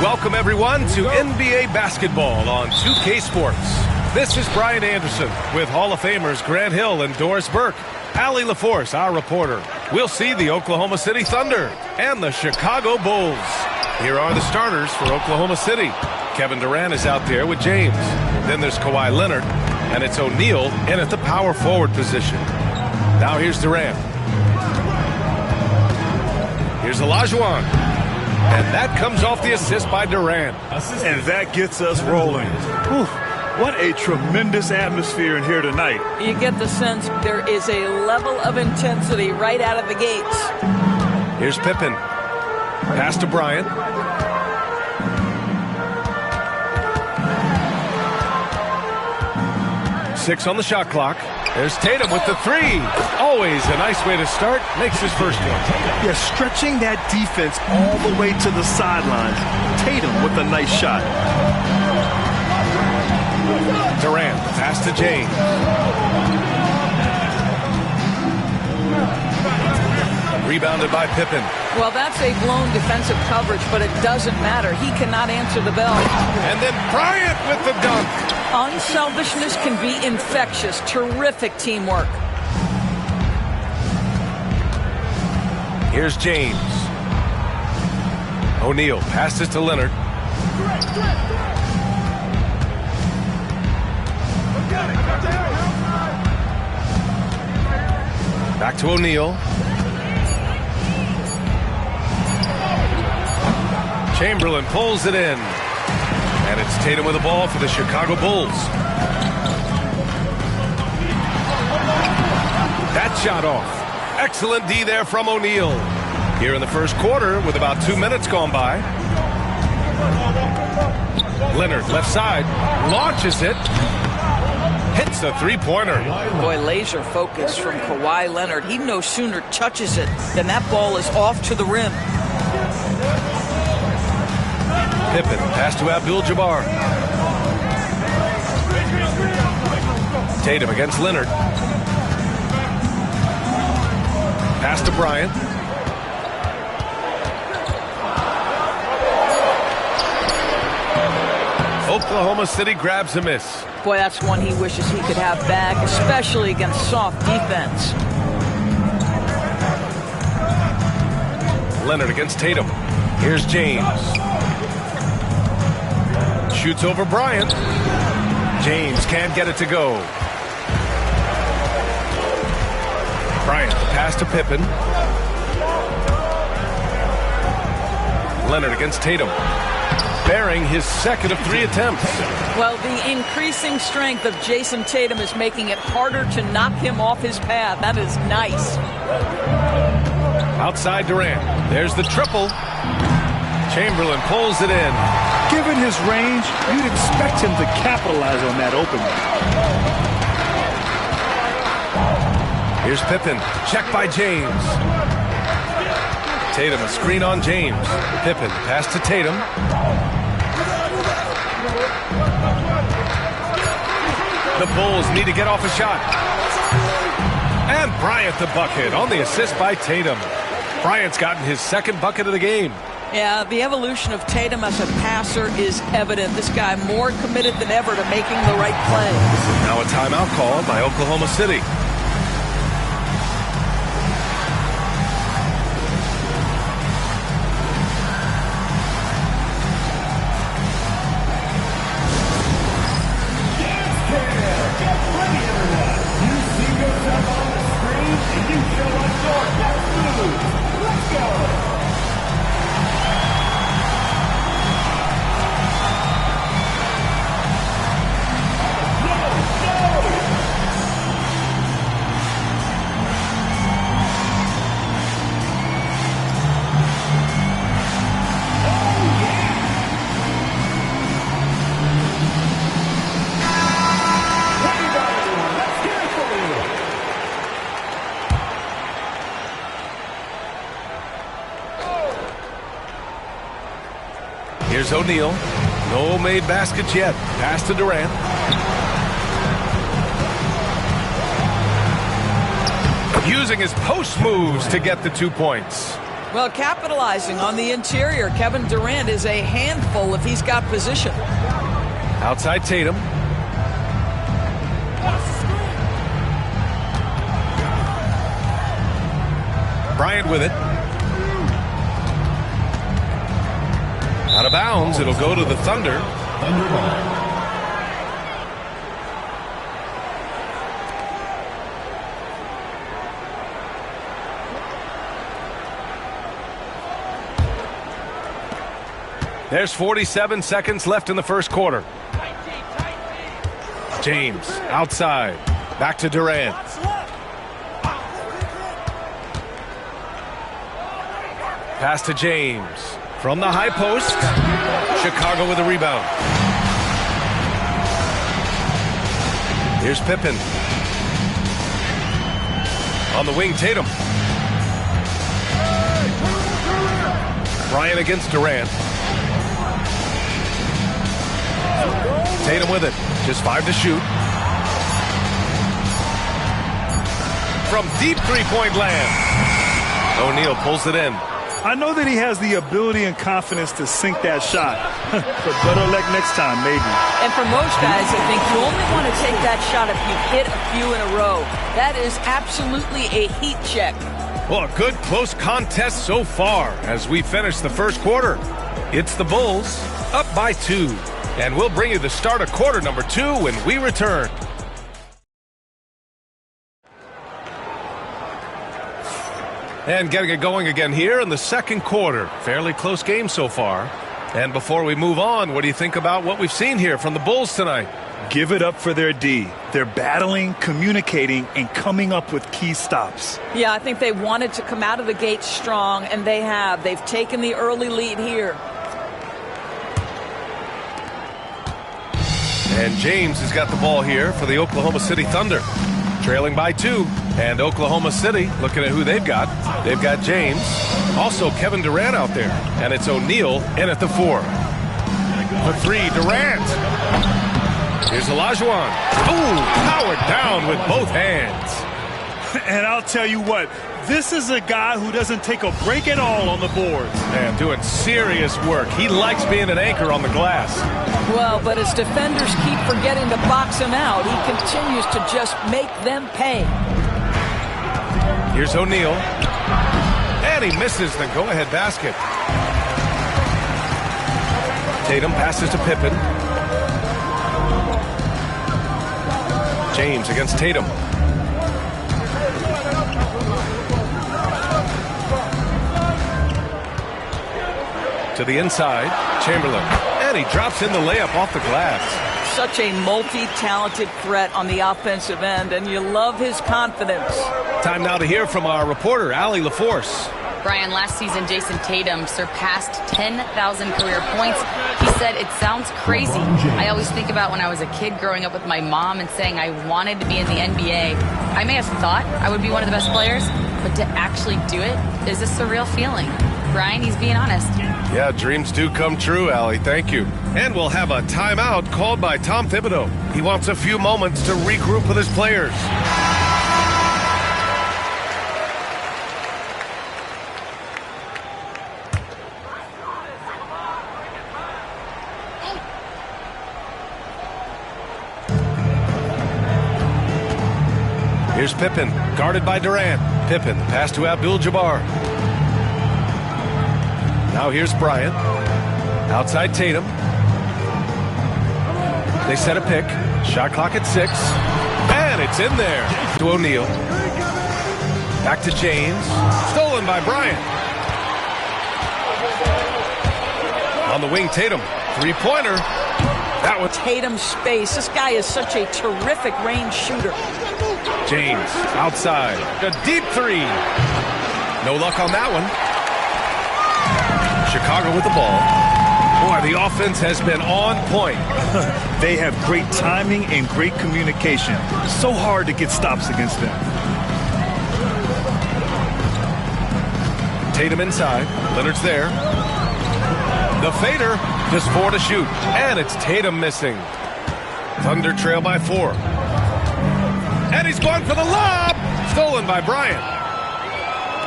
Welcome, everyone, to NBA basketball on 2K Sports. This is Brian Anderson with Hall of Famers Grant Hill and Doris Burke. Allie LaForce, our reporter. We'll see the Oklahoma City Thunder and the Chicago Bulls. Here are the starters for Oklahoma City. Kevin Durant is out there with James. Then there's Kawhi Leonard, and it's O'Neal in at the power forward position. Now here's Durant. Here's Olajuwon. And that comes off the assist by Durant. And that gets us rolling. Whew. What a tremendous atmosphere in here tonight. You get the sense there is a level of intensity right out of the gates. Here's Pippen. Pass to Bryant. Six on the shot clock. There's Tatum with the three. Always a nice way to start. Makes his first one. Yeah, stretching that defense all the way to the sidelines. Tatum with a nice shot. Durant, pass to James. Rebounded by Pippen. Well, that's a blown defensive coverage, but it doesn't matter. He cannot answer the bell. And then Bryant with the dunk. Unselfishness can be infectious. Terrific teamwork. Here's James. O'Neal passes to Leonard. Back to O'Neal. Chamberlain pulls it in. And it's Tatum with the ball for the Chicago Bulls. That shot off. Excellent D there from O'Neal. Here in the first quarter with about 2 minutes gone by. Leonard, left side, launches it. Hits the three-pointer. Boy, laser focus from Kawhi Leonard. He no sooner touches it than that ball is off to the rim. Pippen, pass to Abdul-Jabbar. Tatum against Leonard. Pass to Bryant. Oklahoma City grabs a miss. Boy, that's one he wishes he could have back, especially against soft defense. Leonard against Tatum. Here's James. Shoots over Bryant. James can't get it to go. Bryant, the pass to Pippen. Leonard against Tatum. Bearing his second of 3 attempts. Well, the increasing strength of Jason Tatum is making it harder to knock him off his path. That is nice. Outside Durant. There's the triple. Chamberlain pulls it in. Given his range, you'd expect him to capitalize on that opening. Here's Pippen. Check by James. Tatum, a screen on James. Pippen, pass to Tatum. The Bulls need to get off a shot. And Bryant the bucket on the assist by Tatum. Bryant's gotten his second bucket of the game. Yeah, the evolution of Tatum as a passer is evident. This guy more committed than ever to making the right play. Now a timeout called by Oklahoma City. Here's O'Neal. No made baskets yet. Pass to Durant. Using his post moves to get the 2 points. Well, capitalizing on the interior, Kevin Durant is a handful if he's got position. Outside Tatum. Bryant with it. Out of bounds, it'll go to the Thunder. Thunder ball. There's 47 seconds left in the first quarter. James outside. Back to Durant. Pass to James. From the high post, Chicago with a rebound. Here's Pippen. On the wing, Tatum. Bryant against Durant. Tatum with it. Just 5 to shoot. From deep three-point land. O'Neal pulls it in. I know that he has the ability and confidence to sink that shot. But better luck next time, maybe. And for most guys, I think you only want to take that shot if you hit a few in a row. That is absolutely a heat check. Well, a good close contest so far as we finish the first quarter. It's the Bulls up by 2. And we'll bring you the start of quarter number 2 when we return. And getting it going again here in the second quarter. Fairly close game so far. And before we move on, what do you think about what we've seen here from the Bulls tonight? Give it up for their D. They're battling, communicating, and coming up with key stops. Yeah, I think they wanted to come out of the gate strong, and they have. They've taken the early lead here. And James has got the ball here for the Oklahoma City Thunder. Trailing by 2. And Oklahoma City, looking at who they've got. They've got James. Also Kevin Durant out there. And it's O'Neal in at the 4. The 3, Durant. Here's Olajuwon. Ooh, powered down with both hands. And I'll tell you what, this is a guy who doesn't take a break at all on the boards. Man, doing serious work. He likes being an anchor on the glass. Well, but as defenders keep forgetting to box him out, he continues to just make them pay. Here's O'Neal. And he misses the go-ahead basket. Tatum passes to Pippen. James against Tatum. To the inside, Chamberlain. And he drops in the layup off the glass. Such a multi-talented threat on the offensive end, and you love his confidence. Time now to hear from our reporter, Allie LaForce. Brian, last season, Jason Tatum surpassed 10,000 career points. He said, "It sounds crazy. I always think about when I was a kid growing up with my mom and saying I wanted to be in the NBA. I may have thought I would be one of the best players, but to actually do it is a surreal feeling." Brian, he's being honest. Yeah, dreams do come true, Allie. Thank you. And we'll have a timeout called by Tom Thibodeau. He wants a few moments to regroup with his players. Here's Pippen, guarded by Durant. Pippen, pass to Abdul-Jabbar. Now here's Bryant. Outside Tatum. They set a pick. Shot clock at 6. And it's in there. To O'Neal. Back to James. Stolen by Bryant. On the wing, Tatum. Three-pointer. That was Tatum's space. This guy is such a terrific range shooter. James outside. A deep three. No luck on that one. Chicago with the ball. Boy, the offense has been on point. They have great timing and great communication. So hard to get stops against them. Tatum inside. Leonard's there. The fader. Just 4 to shoot. And it's Tatum missing. Thunder trail by 4. And he's going for the lob. Stolen by Bryant.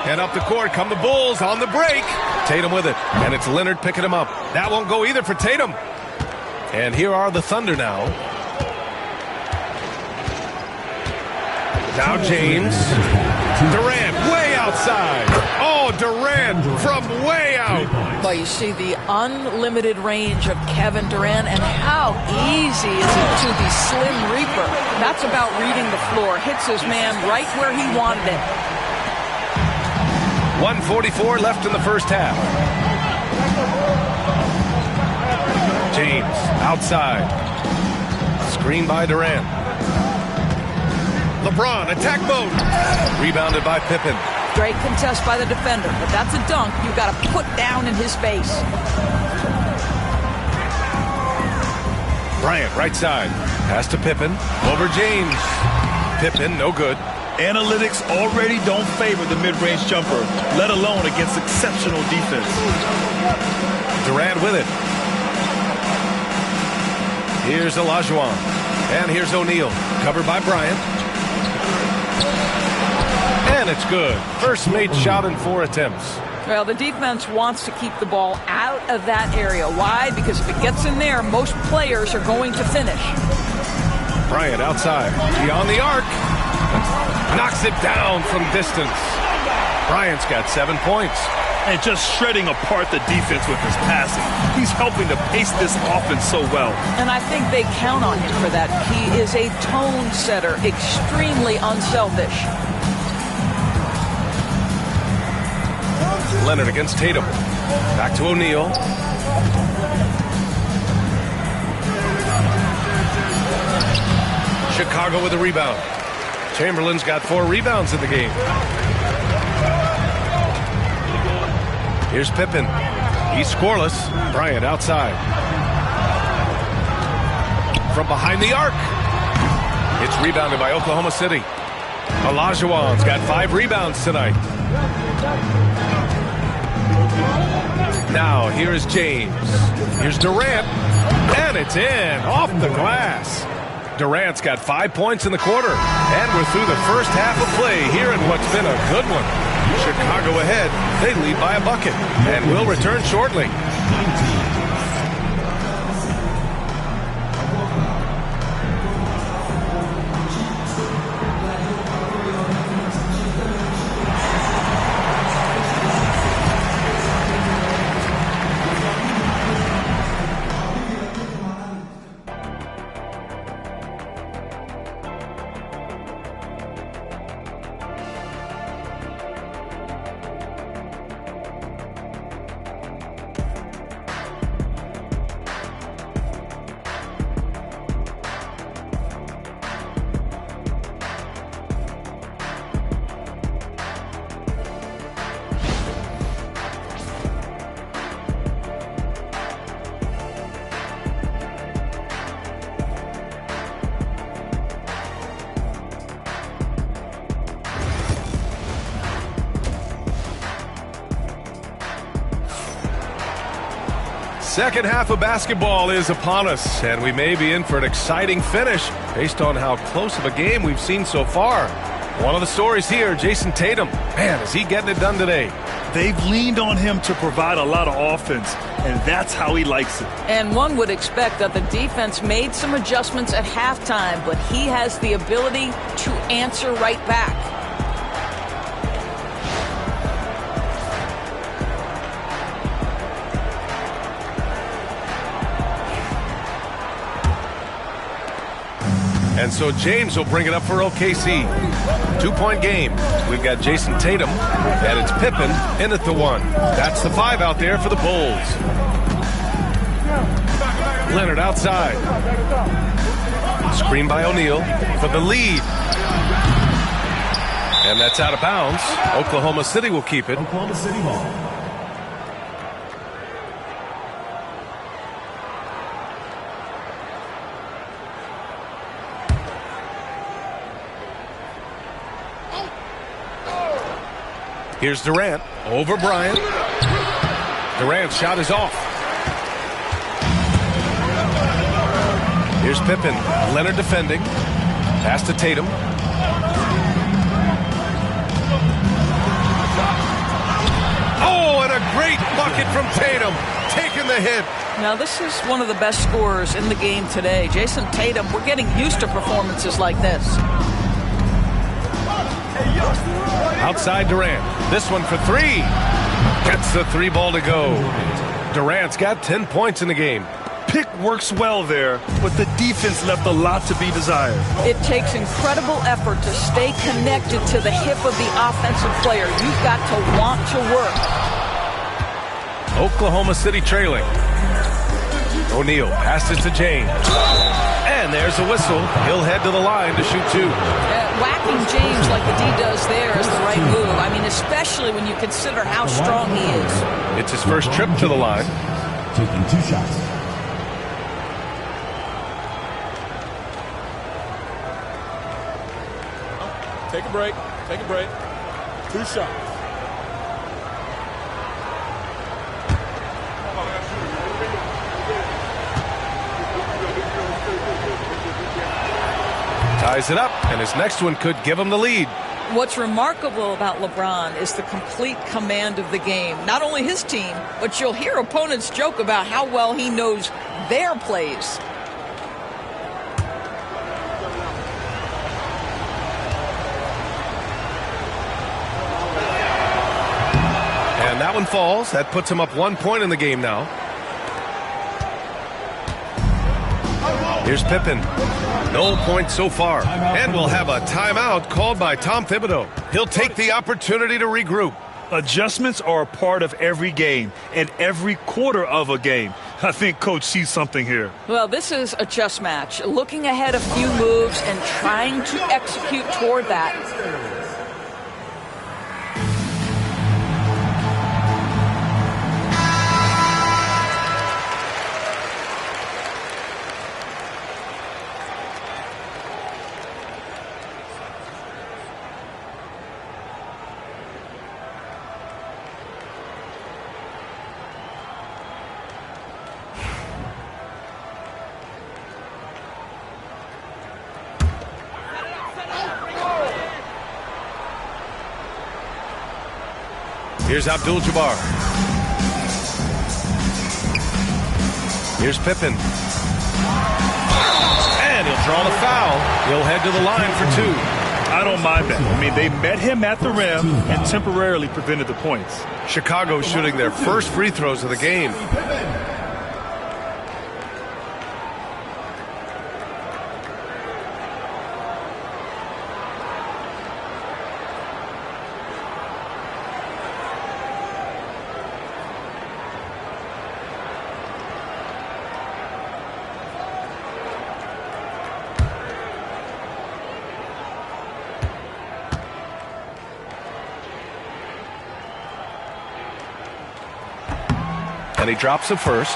And up the court come the Bulls on the break. Tatum with it. And it's Leonard picking him up. That won't go either for Tatum. And here are the Thunder now. Now James. Durant way outside. Oh, Durant from way out. Well, you see the unlimited range of Kevin Durant, and how easy is it to the Slim Reaper. That's about reading the floor. Hits his man right where he wanted it. 1:44 left in the first half. James outside. Screen by Durant. LeBron attack mode. Rebounded by Pippen. Great contest by the defender, but that's a dunk you've got to put down in his face. Bryant right side. Pass to Pippen. Over James. Pippen no good. Analytics already don't favor the mid-range jumper, let alone against exceptional defense. Durant with it. Here's Olajuwon. And here's O'Neal. Covered by Bryant. And it's good. First made shot in 4 attempts. Well, the defense wants to keep the ball out of that area. Why? Because if it gets in there, most players are going to finish. Bryant outside. Beyond the arc. Knocks it down from distance. Bryant's got 7 points. And just shredding apart the defense with his passing. He's helping to pace this offense so well. And I think they count on him for that. He is a tone setter, extremely unselfish. Leonard against Tatum. Back to O'Neal. Chicago with a rebound. Chamberlain's got 4 rebounds in the game. Here's Pippen. He's scoreless. Bryant outside. From behind the arc. It's rebounded by Oklahoma City. Olajuwon's got 5 rebounds tonight. Now, here is James. Here's Durant. And it's in. Off the glass. Durant's got 5 points in the quarter. And we're through the first half of play here in what's been a good one. Chicago ahead. They lead by a bucket. And we'll return shortly. Second half of basketball is upon us, and we may be in for an exciting finish based on how close of a game we've seen so far. One of the stories here, Jason Tatum. Man, is he getting it done today? They've leaned on him to provide a lot of offense, and that's how he likes it. And one would expect that the defense made some adjustments at halftime, but he has the ability to answer right back. And so James will bring it up for OKC. 2-point game. We've got Jason Tatum, and it's Pippen in at the 1. That's the 5 out there for the Bulls. Leonard outside. Screen by O'Neal for the lead. And that's out of bounds. Oklahoma City will keep it. Oklahoma City ball. Here's Durant over Bryant. Durant's shot is off. Here's Pippen. Leonard defending. Pass to Tatum. Oh, and a great bucket from Tatum. Taking the hit. Now, this is one of the best scorers in the game today. Jason Tatum, we're getting used to performances like this. Outside Durant. This one for 3. Gets the 3 ball to go. Durant's got 10 points in the game. Pick works well there, but the defense left a lot to be desired. It takes incredible effort to stay connected to the hip of the offensive player. You've got to want to work. Oklahoma City trailing. O'Neal passes to James. And there's a whistle. He'll head to the line to shoot 2. Whacking James like the D does there is the right move. I mean, especially when you consider how strong he is. It's his first trip to the line. Taking 2 shots. Take a break. Take a break. 2 shots. Ties it up, and his next one could give him the lead. What's remarkable about LeBron is the complete command of the game. Not only his team, but you'll hear opponents joke about how well he knows their plays. And that one falls. That puts him up 1 point in the game now. Here's Pippen. No points so far. And we'll have a timeout called by Tom Thibodeau. He'll take the opportunity to regroup. Adjustments are a part of every game and every quarter of a game. I think Coach sees something here. Well, this is a chess match. Looking ahead a few moves and trying to execute toward that. Here's Abdul-Jabbar. Here's Pippen. And he'll draw the foul. He'll head to the line for 2. I don't mind that. I mean, they met him at the rim and temporarily prevented the points. Chicago shooting their first free throws of the game. And he drops it first.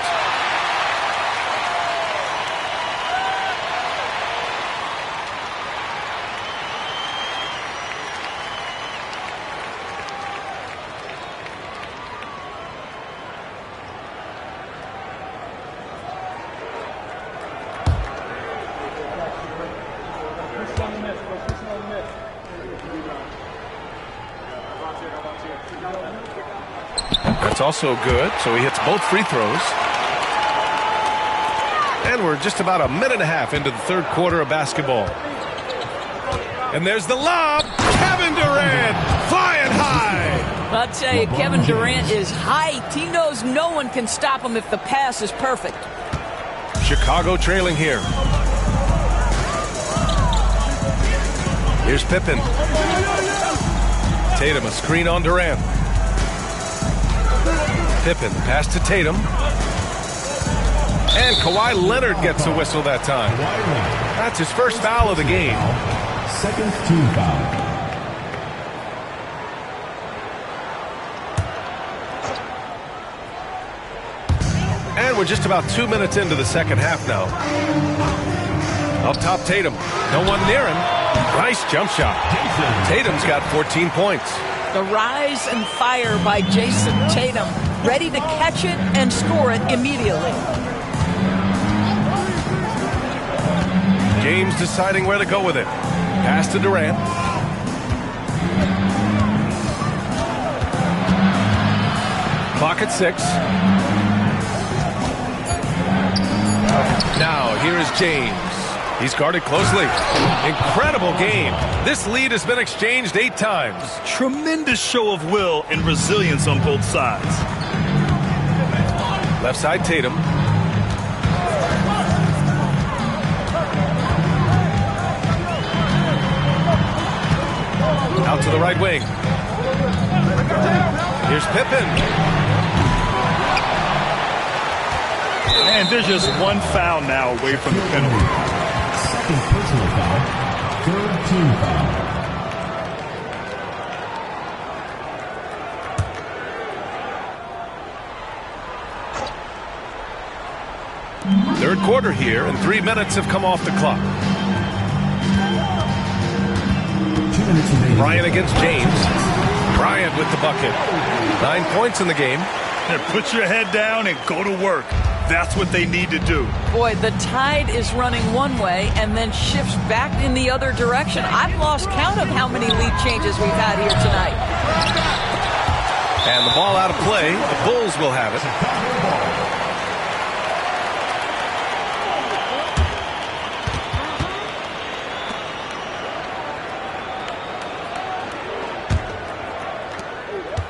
That's also good, so he hits both free throws. And we're just about a minute and a half into the third quarter of basketball. And there's the lob. Kevin Durant flying high. I'll tell you, Kevin Durant is hyped. He knows no one can stop him if the pass is perfect. Chicago trailing here. Here's Pippen. Tatum, a screen on Durant. Pippen, pass to Tatum. And Kawhi Leonard gets a whistle that time. That's his first foul of the game. Second team foul. And we're just about 2 minutes into the second half now. Up top, Tatum. No one near him. Nice jump shot. Tatum's got 14 points. The rise and fire by Jason Tatum, ready to catch it and score it immediately. James deciding where to go with it. Pass to Durant. Clock at 6. Now, here is James. He's guarded closely. Incredible game. This lead has been exchanged 8 times. Tremendous show of will and resilience on both sides. Left side, Tatum. Out to the right wing. Here's Pippen. And there's just one foul now away from the penalty. Second personal foul. Third team foul. Third quarter here, and 3 minutes have come off the clock. 2 minutes remaining. Bryant against James. Bryant with the bucket. 9 points in the game. Put your head down and go to work. That's what they need to do. Boy, the tide is running one way and then shifts back in the other direction. I've lost count of how many lead changes we've had here tonight. And the ball out of play. The Bulls will have it.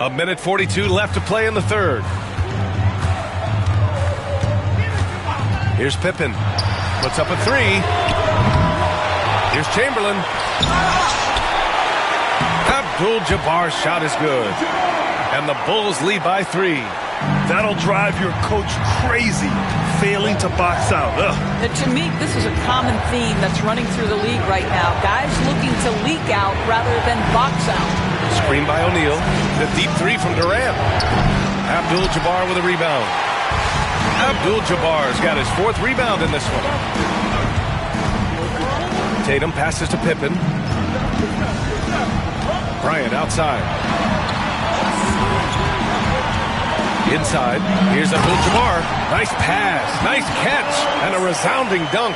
A minute 42 left to play in the third. Here's Pippen. Puts up a 3. Here's Chamberlain. Abdul-Jabbar's shot is good. And the Bulls lead by 3. That'll drive your coach crazy, failing to box out. To me, this is a common theme that's running through the league right now. Guys looking to leak out rather than box out. Screen by O'Neal. The deep 3 from Durant. Abdul-Jabbar with a rebound. Abdul-Jabbar's got his 4th rebound in this one. Tatum passes to Pippen. Bryant outside. Inside. Here's Abdul-Jabbar. Nice pass. Nice catch. And a resounding dunk.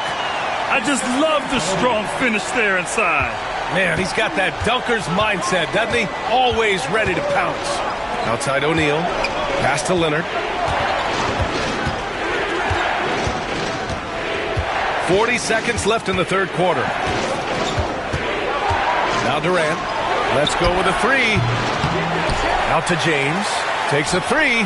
I just love the strong finish there inside. Man, he's got that dunker's mindset, doesn't he? Always ready to pounce. Outside O'Neal. Pass to Leonard. 40 seconds left in the third quarter. Now Durant. Let's go with a three. Out to James. Takes a three.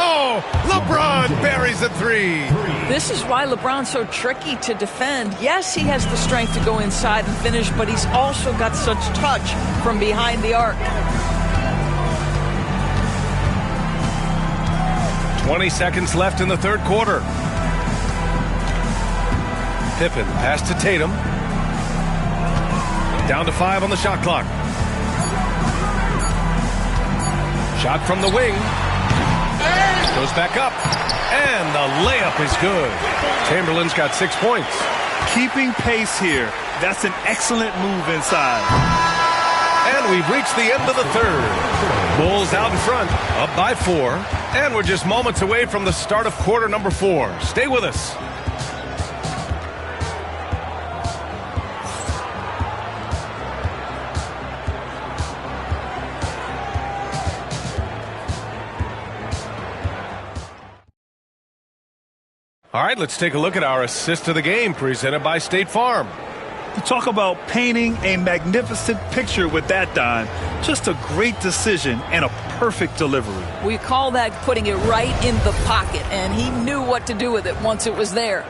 Oh, LeBron buries a three. This is why LeBron's so tricky to defend. Yes, he has the strength to go inside and finish, but he's also got such touch from behind the arc. 20 seconds left in the third quarter. Pippen, pass to Tatum. Down to 5 on the shot clock. Shot from the wing. Goes back up. And the layup is good. Chamberlain's got 6 points. Keeping pace here. That's an excellent move inside. And we've reached the end of the third. Bulls out in front, up by 4. And we're just moments away from the start of quarter number 4. Stay with us. All right, let's take a look at our assist of the game presented by State Farm. You talk about painting a magnificent picture with that, Don. Just a great decision and a perfect delivery. We call that putting it right in the pocket, and he knew what to do with it once it was there.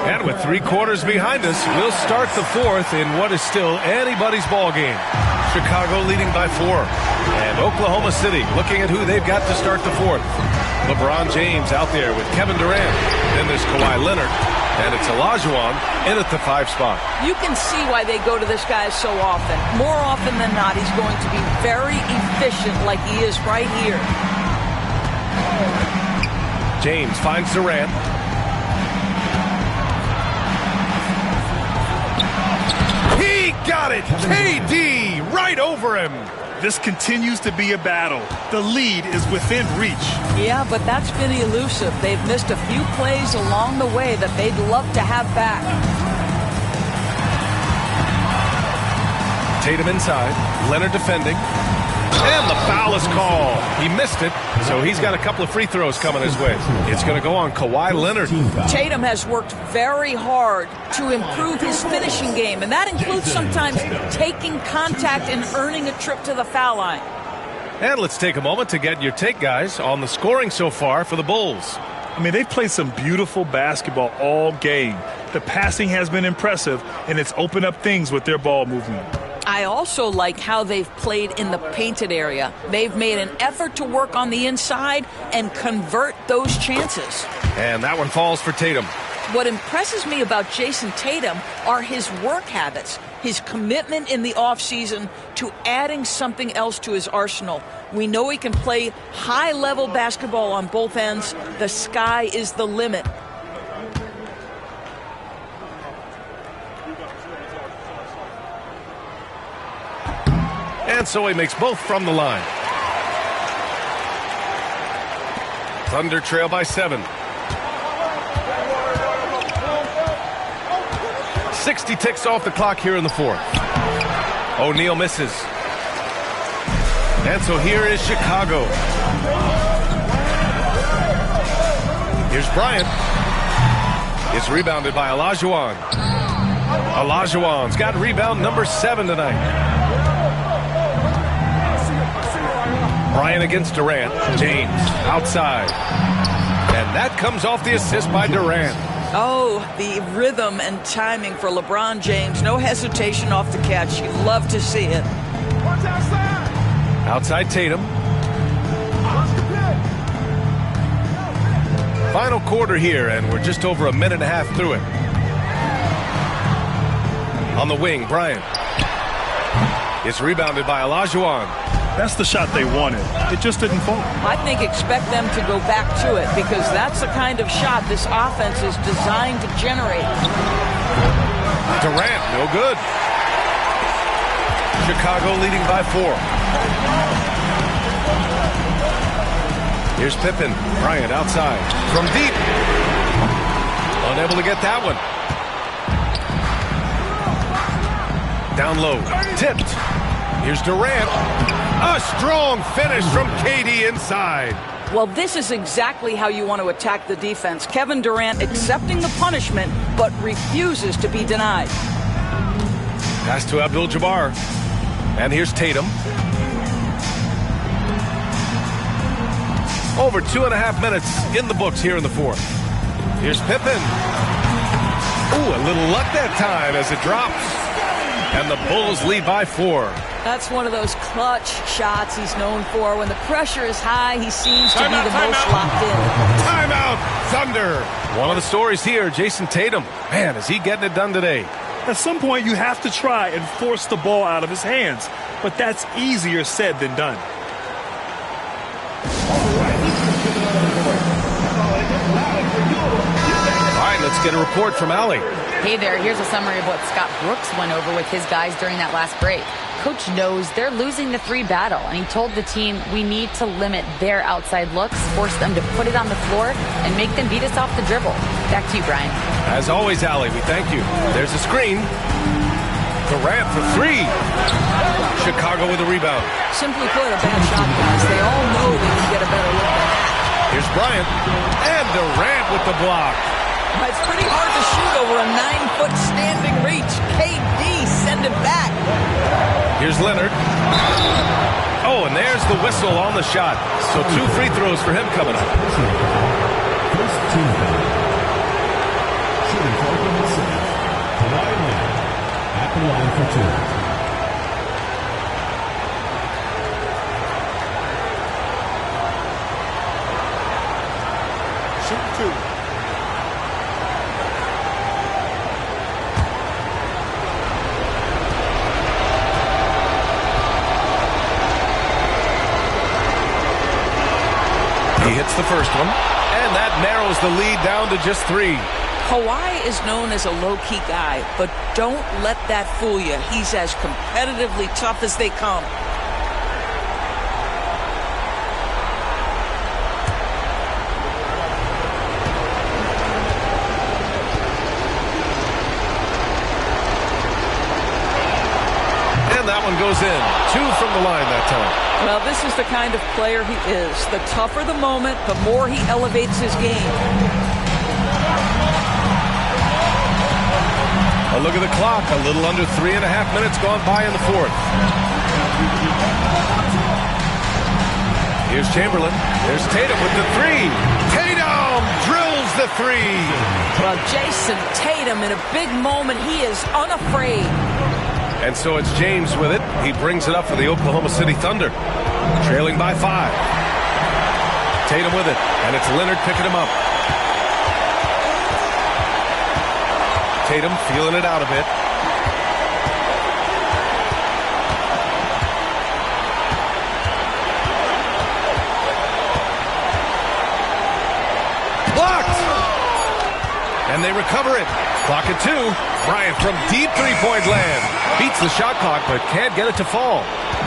And with 3 quarters behind us, we'll start the fourth in what is still anybody's ball game. Chicago leading by 4. And Oklahoma City looking at who they've got to start the fourth. LeBron James out there with Kevin Durant. Then there's Kawhi Leonard. And it's Olajuwon in at the 5 spot. You can see why they go to this guy so often. More often than not, he's going to be very efficient like he is right here. James finds Durant. He got it! KD right over him! This continues to be a battle. The lead is within reach. Yeah, but that's been elusive. They've missed a few plays along the way that they'd love to have back. Tatum inside. Leonard defending. And the foul is called. He missed it, so he's got a couple of free throws coming his way. It's going to go on Kawhi Leonard. Tatum has worked very hard to improve his finishing game, and that includes sometimes taking contact and earning a trip to the foul line. And let's take a moment to get your take, guys, on the scoring so far for the Bulls. I mean, they've played some beautiful basketball all game. The passing has been impressive, and it's opened up things with their ball movement. I also like how they've played in the painted area. They've made an effort to work on the inside and convert those chances. And that one falls for Tatum. What impresses me about Jason Tatum are his work habits, his commitment in the offseason to adding something else to his arsenal. We know he can play high-level basketball on both ends. The sky is the limit. And so he makes both from the line. Thunder trail by 7. 60 ticks off the clock here in the fourth. O'Neal misses. And so here is Chicago. Here's Bryant. It's rebounded by Olajuwon. Olajuwon's got rebound number 7 tonight. Bryant against Durant. James outside. And that comes off the assist by Durant. Oh, the rhythm and timing for LeBron James. No hesitation off the catch. You love to see it. Outside Tatum. Final quarter here, and we're just over a minute and a half through it. On the wing, Bryant. It's rebounded by Olajuwon. That's the shot they wanted. It just didn't fall. I think expect them to go back to it because that's the kind of shot this offense is designed to generate. Durant, no good. Chicago leading by 4. Here's Pippen. Bryant outside. From deep. Unable to get that one. Down low. Tipped. Here's Durant. A strong finish from KD inside. Well, this is exactly how you want to attack the defense. Kevin Durant accepting the punishment, but refuses to be denied. Pass to Abdul-Jabbar. And here's Tatum. Over 2.5 minutes in the books here in the fourth. Here's Pippen. Ooh, a little luck that time as it drops. And the Bulls lead by 4. That's one of those clutch shots he's known for. When the pressure is high, he seems to be the most locked in. Timeout, Thunder. One of the stories here, Jason Tatum. Man, is he getting it done today? At some point, you have to try and force the ball out of his hands. But that's easier said than done. All right, let's get a report from Allie. Hey there, here's a summary of what Scott Brooks went over with his guys during that last break. Coach knows they're losing the 3 battle, and he told the team we need to limit their outside looks, force them to put it on the floor, and make them beat us off the dribble. Back to you, Brian. As always, Allie, we thank you. There's a screen. Durant for 3. Chicago with a rebound. Simply put, a bad shot, guys. They all know they can get a better look than that. Here's Bryant. And Durant with the block. It's pretty hard to shoot over a 9-foot standing reach. KD send it back. Here's Leonard. Oh, and there's the whistle on the shot. So 2 free throws for him coming up. First team foul. Shooting for Oklahoma City. Kawhi Leonard at the line for 2. He hits the first one, and that narrows the lead down to just 3. Kawhi is known as a low-key guy, but don't let that fool you. He's as competitively tough as they come. And that one goes in. 2 from the line that time. Well, this is the kind of player he is. The tougher the moment, the more he elevates his game. A look at the clock. A little under 3.5 minutes gone by in the fourth. Here's Chamberlain. There's Tatum with the 3. Tatum drills the 3. Well, Jason Tatum, in a big moment, he is unafraid. And so it's James with it. He brings it up for the Oklahoma City Thunder. Trailing by 5. Tatum with it. And it's Leonard picking him up. Tatum feeling it out a bit. Blocked! And they recover it. Clock at 2. Bryant from deep three-point land. Beats the shot clock, but can't get it to fall.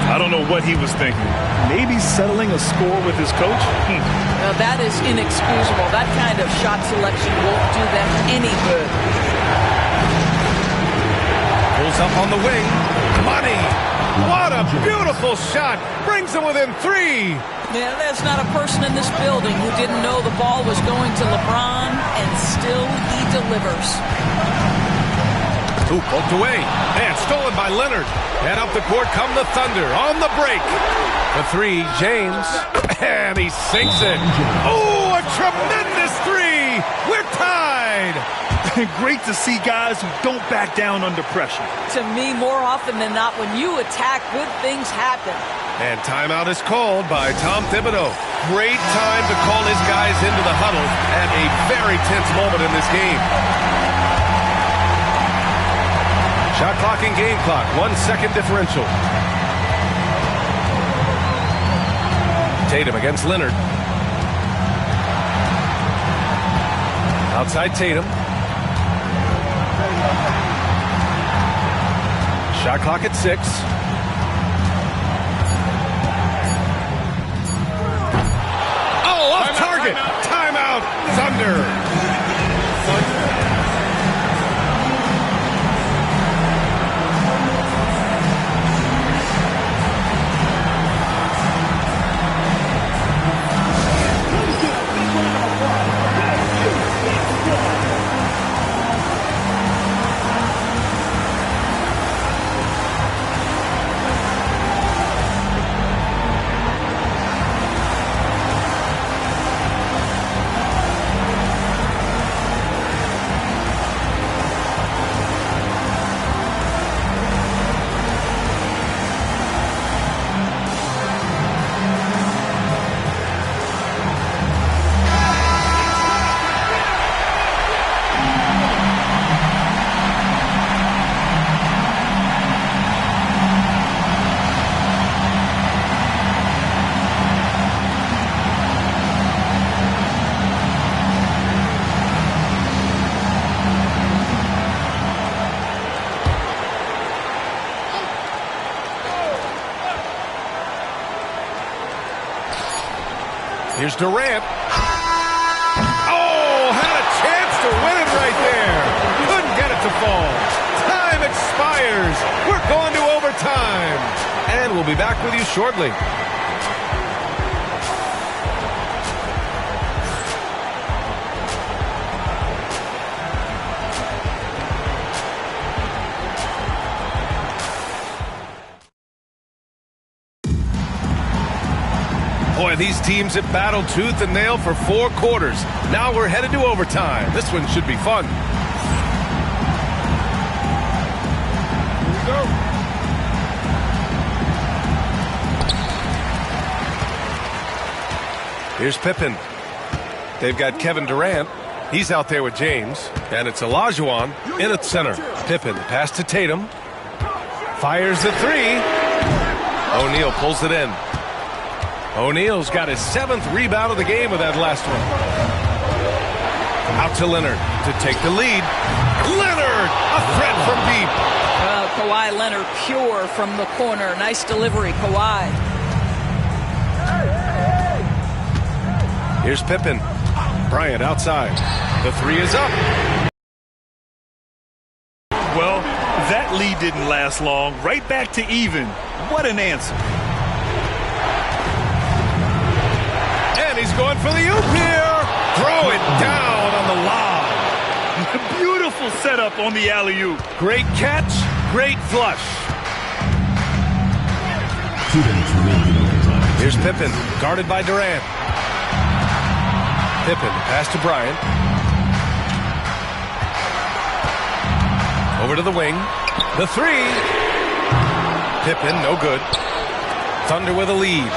I don't know what he was thinking. Maybe settling a score with his coach? Now that is inexcusable. That kind of shot selection won't do them any good. Pulls up on the wing. Money! What a beautiful shot! Brings them within 3. Yeah, there's not a person in this building who didn't know the ball was going to LeBron, and still he delivers. Ooh, poked away. And stolen by Leonard. And up the court come the Thunder on the break. The 3, James. And he sinks it. Oh, a tremendous 3. We're tied. Great to see guys who don't back down under pressure. To me, more often than not, when you attack, good things happen. And timeout is called by Tom Thibodeau. Great time to call his guys into the huddle at a very tense moment in this game. Shot clock and game clock, 1 second differential. Tatum against Leonard. Outside Tatum. Shot clock at 6. Oh, off target. Timeout, Thunder. Durant. Oh, had a chance to win it right there. Couldn't get it to fall. Time expires. We're going to overtime. And we'll be back with you shortly. Boy, these teams have battled tooth and nail for 4 quarters. Now we're headed to overtime. This one should be fun. Here we go. Here's Pippen. They've got Kevin Durant. He's out there with James. And it's Olajuwon in at center. Pippen, pass to Tatum. Fires the 3. O'Neal pulls it in. O'Neal's got his 7th rebound of the game with that last one. Out to Leonard to take the lead. Leonard, a threat from deep. Kawhi Leonard, pure from the corner. Nice delivery, Kawhi. Here's Pippen. Bryant outside. The 3 is up. Well, that lead didn't last long. Right back to even. What an answer. He's going for the oop here. Throw it down on the lob. Beautiful setup on the alley-oop. Great catch, great flush. 2 minutes remaining in overtime. Here's Pippen, guarded by Durant. Pippen, pass to Bryant. Over to the wing. The 3. Pippen, no good. Thunder with a lead.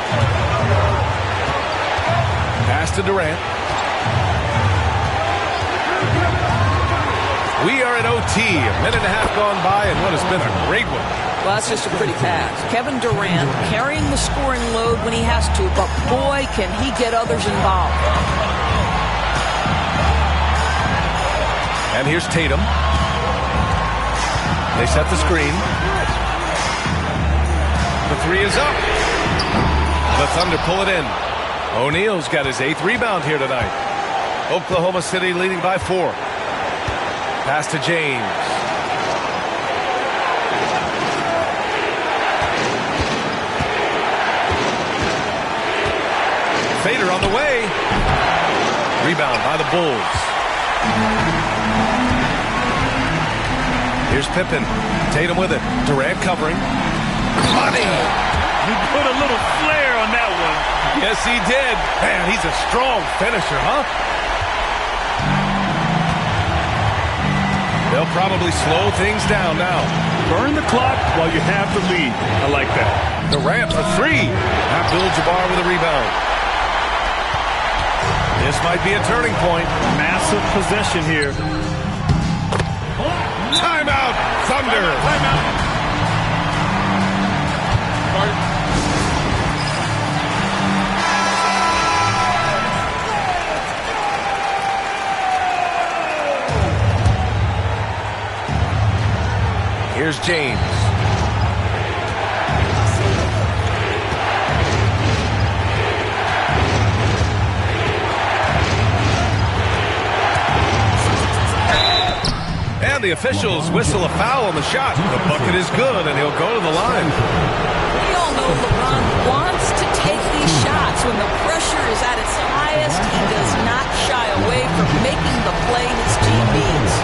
Pass to Durant. We are at OT. A minute and a half gone by, and what has been a great one. Well, that's just a pretty pass. Kevin Durant carrying the scoring load when he has to, but boy, can he get others involved. And here's Tatum. They set the screen. The 3 is up. The Thunder pull it in. O'Neal's got his 8th rebound here tonight. Oklahoma City leading by 4. Pass to James. Fader on the way. Rebound by the Bulls. Here's Pippen. Tatum with it. Durant covering. Money. He put a little flair on that one. Yes, he did. Man, he's a strong finisher, huh? They'll probably slow things down now. Burn the clock while you have the lead. I like that. Durant for 3. Abdul-Jabbar with a rebound. This might be a turning point. Massive possession here. Timeout, Thunder. Timeout. Here's James. And the officials whistle a foul on the shot. The bucket is good, and he'll go to the line. We all know LeBron wants to take these shots. When the pressure is at its highest, he does not shy away from making the play his team needs.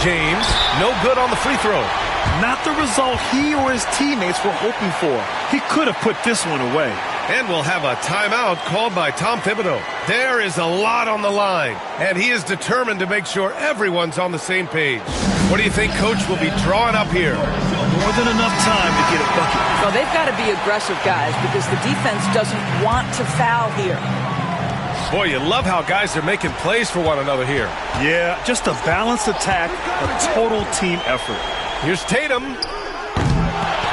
James, no good on the free throw. Not the result he or his teammates were hoping for. He could have put this one away. And we'll have a timeout called by Tom Thibodeau. There is a lot on the line, and he is determined to make sure everyone's on the same page. What do you think Coach will be drawing up here? More than enough time to get a bucket. Well, they've got to be aggressive, guys, because the defense doesn't want to foul here. Boy, you love how guys are making plays for one another here. Yeah, just a balanced attack, a total team effort. Here's Tatum.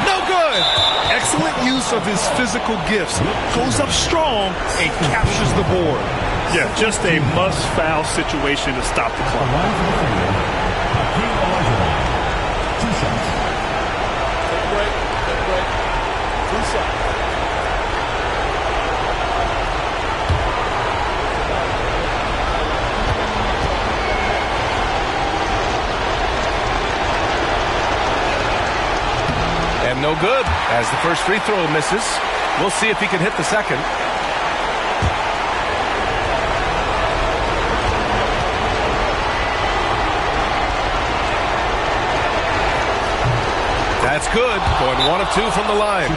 No good. Excellent use of his physical gifts. Goes up strong and captures the board. Yeah, just a must-foul situation to stop the clock. Line for the field. Hakeem Olajuwon. 2 shots. Take a break. Take a break. 2 shots. And no good, as the first free throw misses. We'll see if he can hit the second. That's good, going 1 of 2 from the line.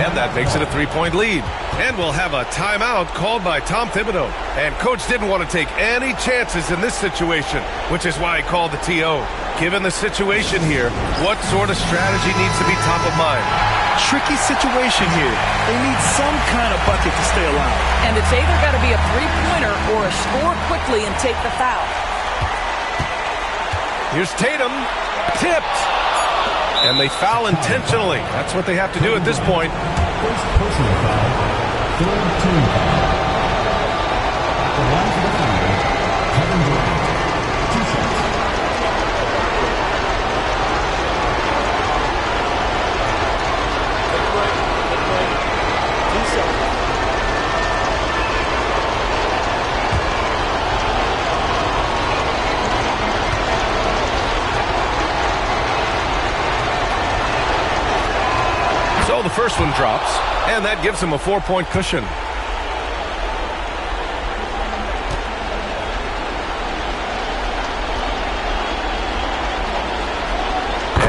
And that makes it a 3-point lead. And we'll have a timeout called by Tom Thibodeau. And Coach didn't want to take any chances in this situation, which is why he called the TO. Given the situation here, what sort of strategy needs to be top of mind? Tricky situation here. They need some kind of bucket to stay alive. And it's either got to be a three-pointer or a score quickly and take the foul. Here's Tatum, tipped. And they foul intentionally. That's what they have to do at this point. First personal foul. Third team foul. At the line for the field, Kevin Durant. 2 shots. Take a break. Take a break. 2 shots. So the first one drops, and that gives him a 4-point cushion.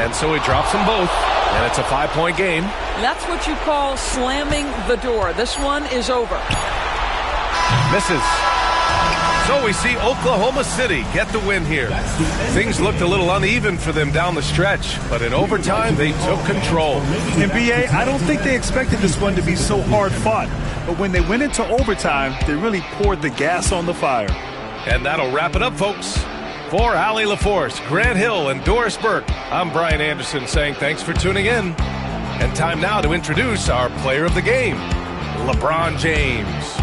And so he drops them both, and it's a 5-point game. That's what you call slamming the door. This one is over. Misses. So we see Oklahoma City get the win here. Things looked a little uneven for them down the stretch, but in overtime, they took control. NBA, I don't think they expected this one to be so hard-fought. But when they went into overtime, they really poured the gas on the fire. And that'll wrap it up, folks. For Allie LaForce, Grant Hill, and Doris Burke, I'm Brian Anderson saying thanks for tuning in. And time now to introduce our player of the game, LeBron James.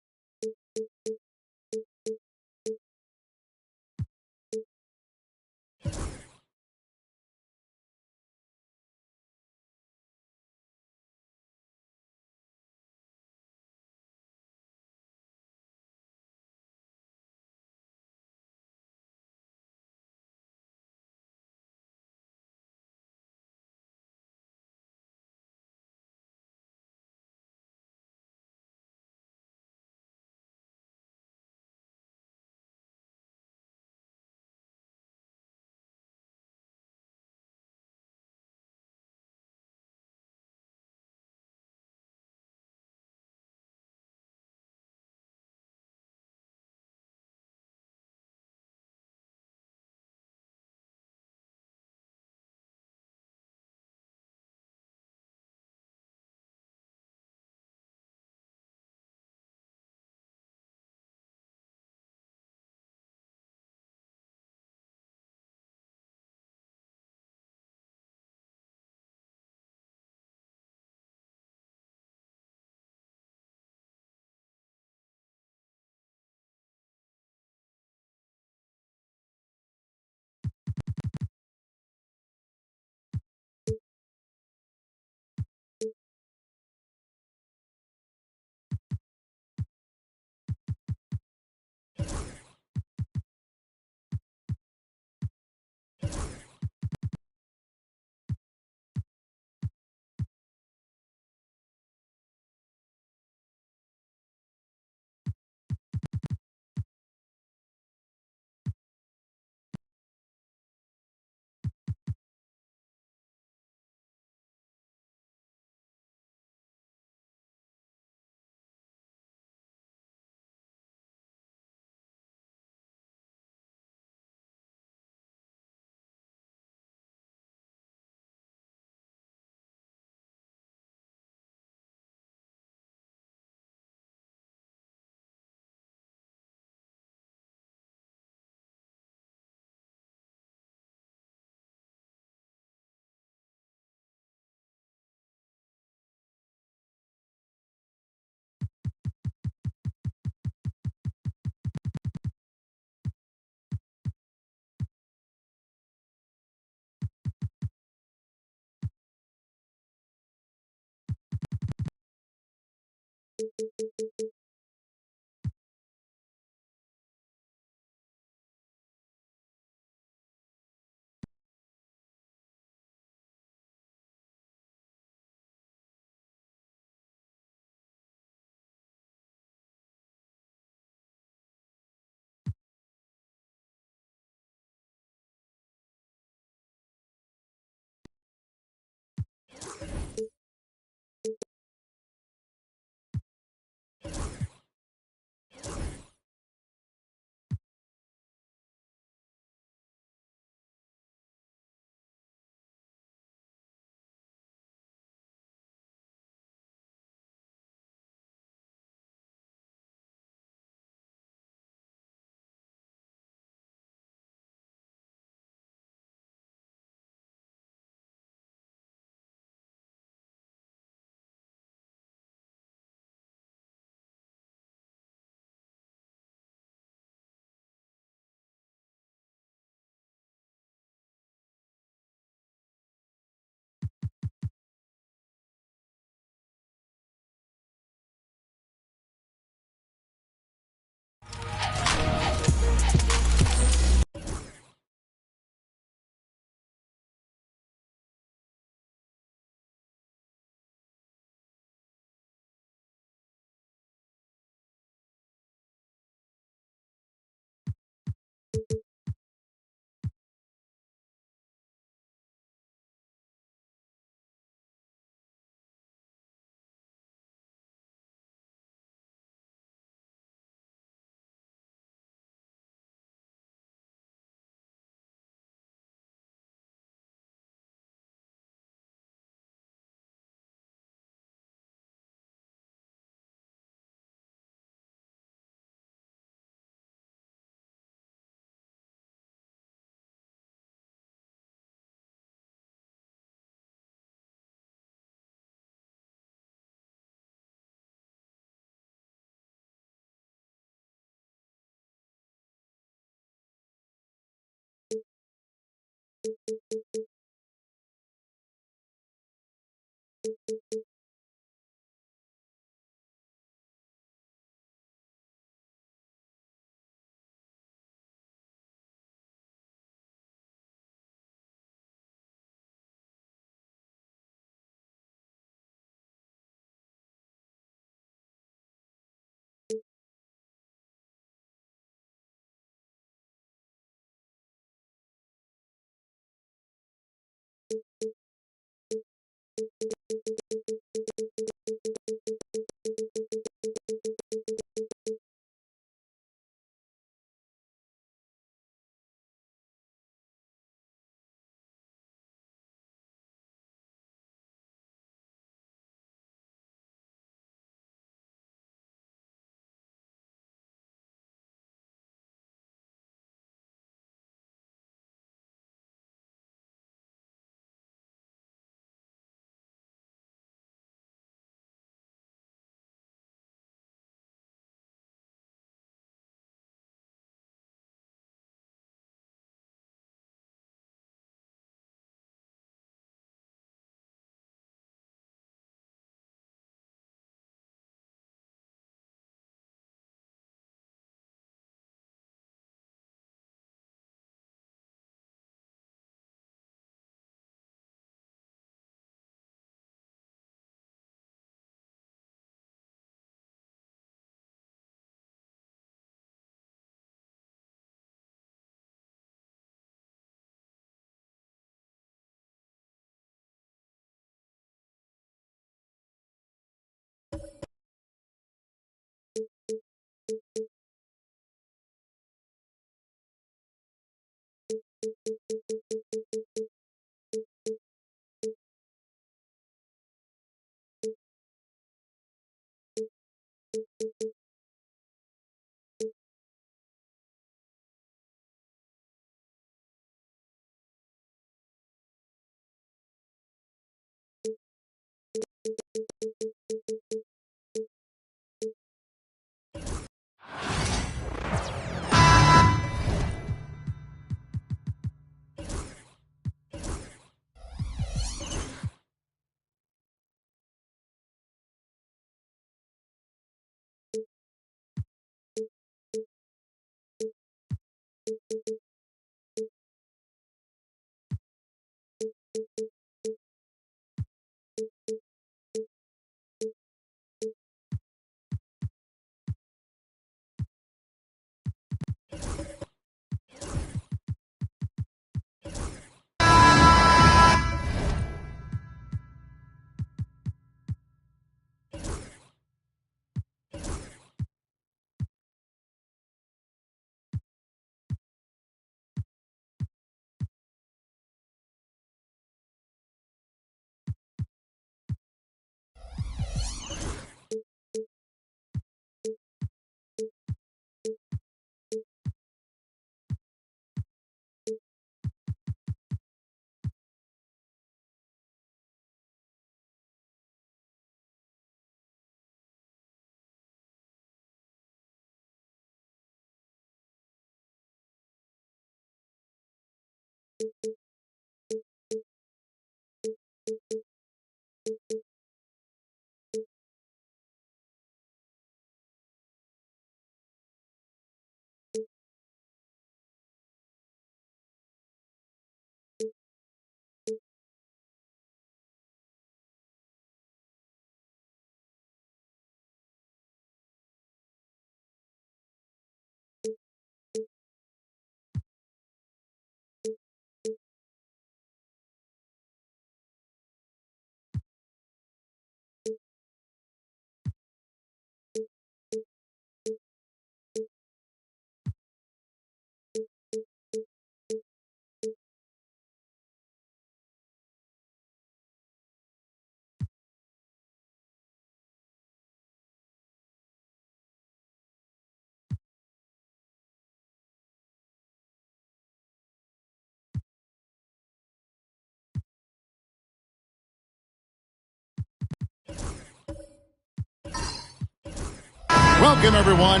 Welcome, everyone.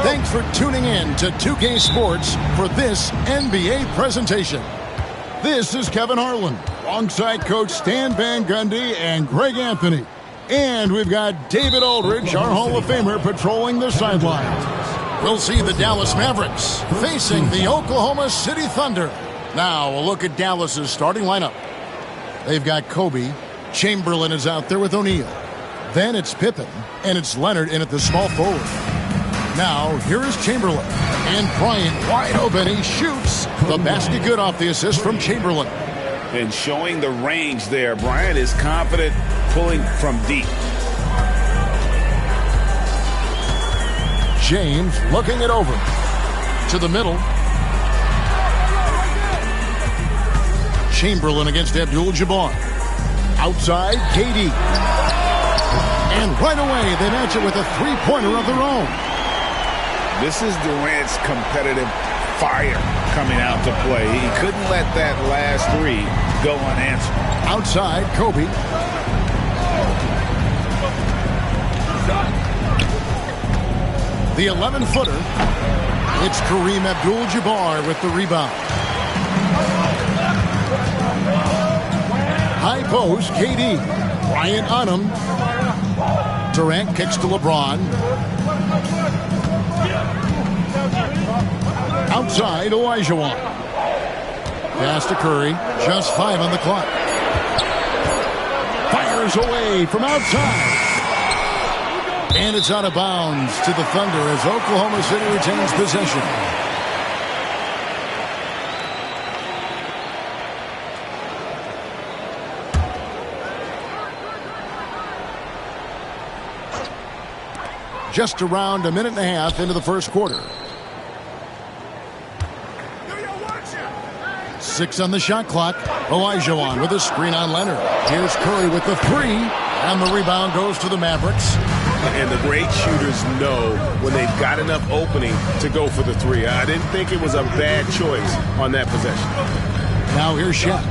Thanks for tuning in to 2K Sports for this NBA presentation. This is Kevin Harlan, alongside Coach Stan Van Gundy and Greg Anthony. And we've got David Aldridge, our Hall of Famer, patrolling the sidelines. We'll see the Dallas Mavericks facing the Oklahoma City Thunder. Now, a look at Dallas's starting lineup. They've got Kobe. Chamberlain is out there with O'Neal. Then it's Pippen, and it's Leonard in at the small forward. Now, here is Chamberlain. And Bryant wide open. He shoots. The basket good off the assist from Chamberlain. And showing the range there. Bryant is confident pulling from deep. James looking it over. To the middle. Chamberlain against Abdul-Jabbar. Outside, KD. And right away, they match it with a three-pointer of their own. This is Durant's competitive fire coming out to play. He couldn't let that last three go unanswered. Outside, Kobe. The 11-footer. It's Kareem Abdul-Jabbar with the rebound. High post, KD. Bryant on him. Durant kicks to LeBron. Outside, Olajuwon. Pass to Curry. Just 5 on the clock. Fires away from outside. And it's out of bounds to the Thunder as Oklahoma City retains possession. Just around a minute and a half into the first quarter. 6 on the shot clock. Olajuwon with a screen on Leonard. Here's Curry with the three. And the rebound goes to the Mavericks. And the great shooters know when they've got enough opening to go for the three. I didn't think it was a bad choice on that possession. Now here's Shaq.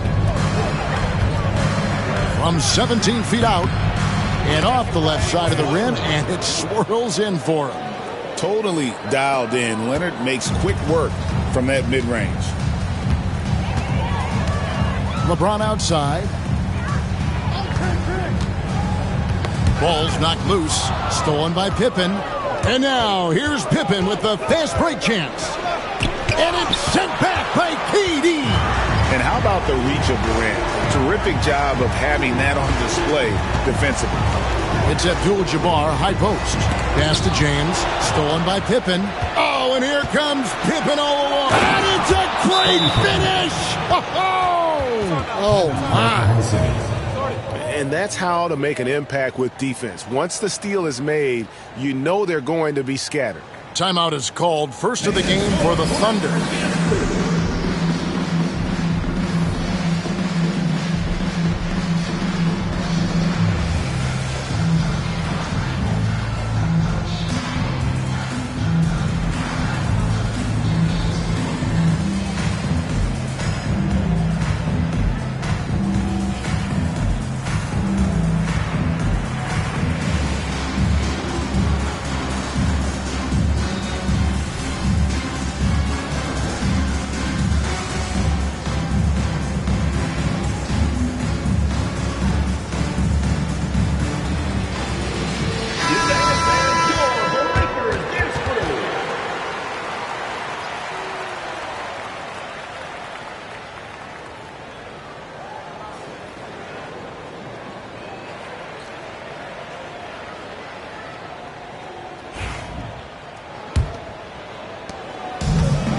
From 17 feet out. And off the left side of the rim. And it swirls in for him. Totally dialed in. Leonard makes quick work from that mid-range. LeBron outside. Ball's knocked loose. Stolen by Pippen. And now here's Pippen with the fast break chance. And it's sent back by KD. And how about the reach of Durant? Terrific job of having that on display defensively. It's Abdul-Jabbar, high post. Pass to James. Stolen by Pippen. Oh, and here comes Pippen all along. And it's a great finish. Oh, my. And that's how to make an impact with defense. Once the steal is made, you know they're going to be scattered. Timeout is called. First of the game for the Thunder.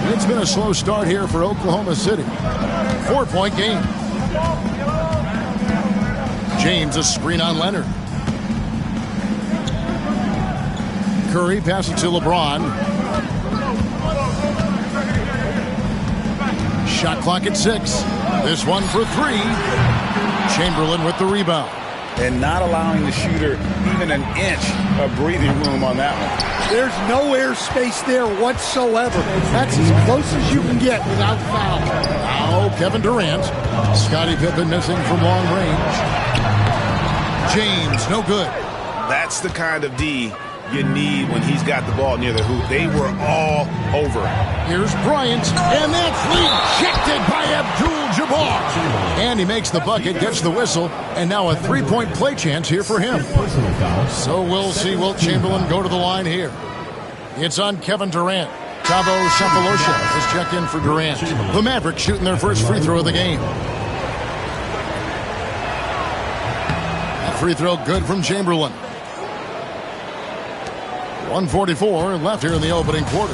It's been a slow start here for Oklahoma City. 4-point game. James, a screen on Leonard. Curry passes to LeBron. Shot clock at 6. This one for 3. Chamberlain with the rebound. And not allowing the shooter even an inch of breathing room on that one. There's no air space there whatsoever. That's as close as you can get without foul. Now Kevin Durant. Scottie Pippen missing from long range. James, no good. That's the kind of D you need when he's got the ball near the hoop. They were all over him. Here's Bryant, and that's rejected by Abdul-Jabbar. And he makes the bucket, gets the whistle, and now a three-point play chance here for him. So we'll see Wilt Chamberlain go to the line here. It's on Kevin Durant. Thabo Sefolosha has checked in for Durant. The Mavericks shooting their first free throw of the game. That free throw good from Chamberlain. 1:44 left here in the opening quarter.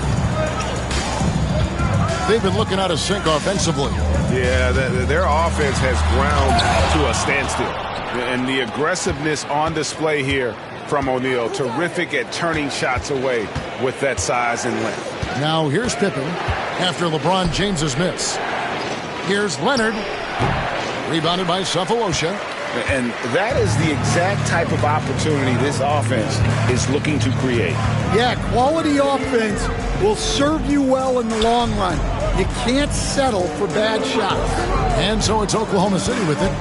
They've been looking out of sync offensively. Yeah, their offense has ground to a standstill. And the aggressiveness on display here from O'Neal. Terrific at turning shots away with that size and length. Now here's Pippen after LeBron James's miss. Here's Leonard. Rebounded by Sefolosha. And that is the exact type of opportunity this offense is looking to create. Yeah, quality offense will serve you well in the long run. You can't settle for bad shots. And so it's Oklahoma City with it.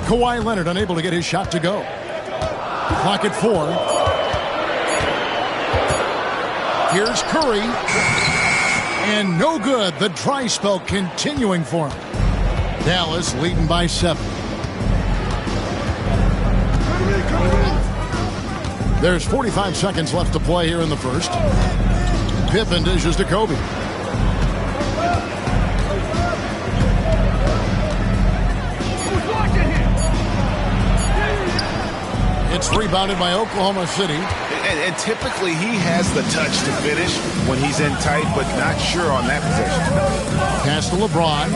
Kawhi Leonard unable to get his shot to go. Clock at 4. Here's Curry. And no good. The dry spell continuing for him. Dallas leading by 7. There's 45 seconds left to play here in the first. Pippen dishes to Kobe. It's rebounded by Oklahoma City. And typically he has the touch to finish when he's in tight, but not sure on that possession. Pass to LeBron.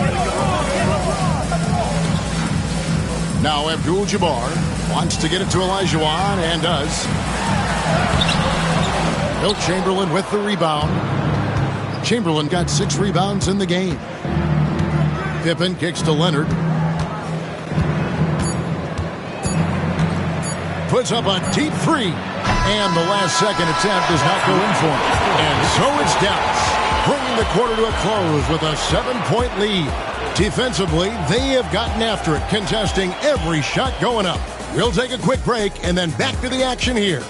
Now Abdul-Jabbar wants to get it to Olajuwon and does. Wilt Chamberlain with the rebound. Chamberlain got 6 rebounds in the game. Pippen kicks to Leonard. Puts up a deep 3. And the last second attempt does not go in for him. And so it's Dallas, bringing the quarter to a close with a 7-point lead. Defensively, they have gotten after it, contesting every shot going up. We'll take a quick break and then back to the action here.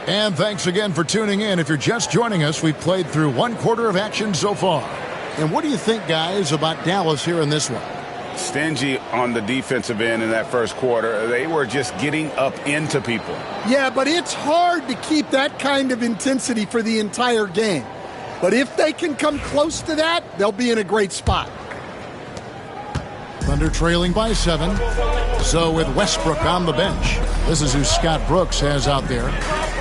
And thanks again for tuning in. If you're just joining us, we've played through 1 quarter of action so far. And what do you think, guys, about Dallas here in this one? Stingy on the defensive end in that first quarter. They were just getting up into people. Yeah, but it's hard to keep that kind of intensity for the entire game. But if they can come close to that, they'll be in a great spot. Thunder trailing by 7. So with Westbrook on the bench, this is who Scott Brooks has out there.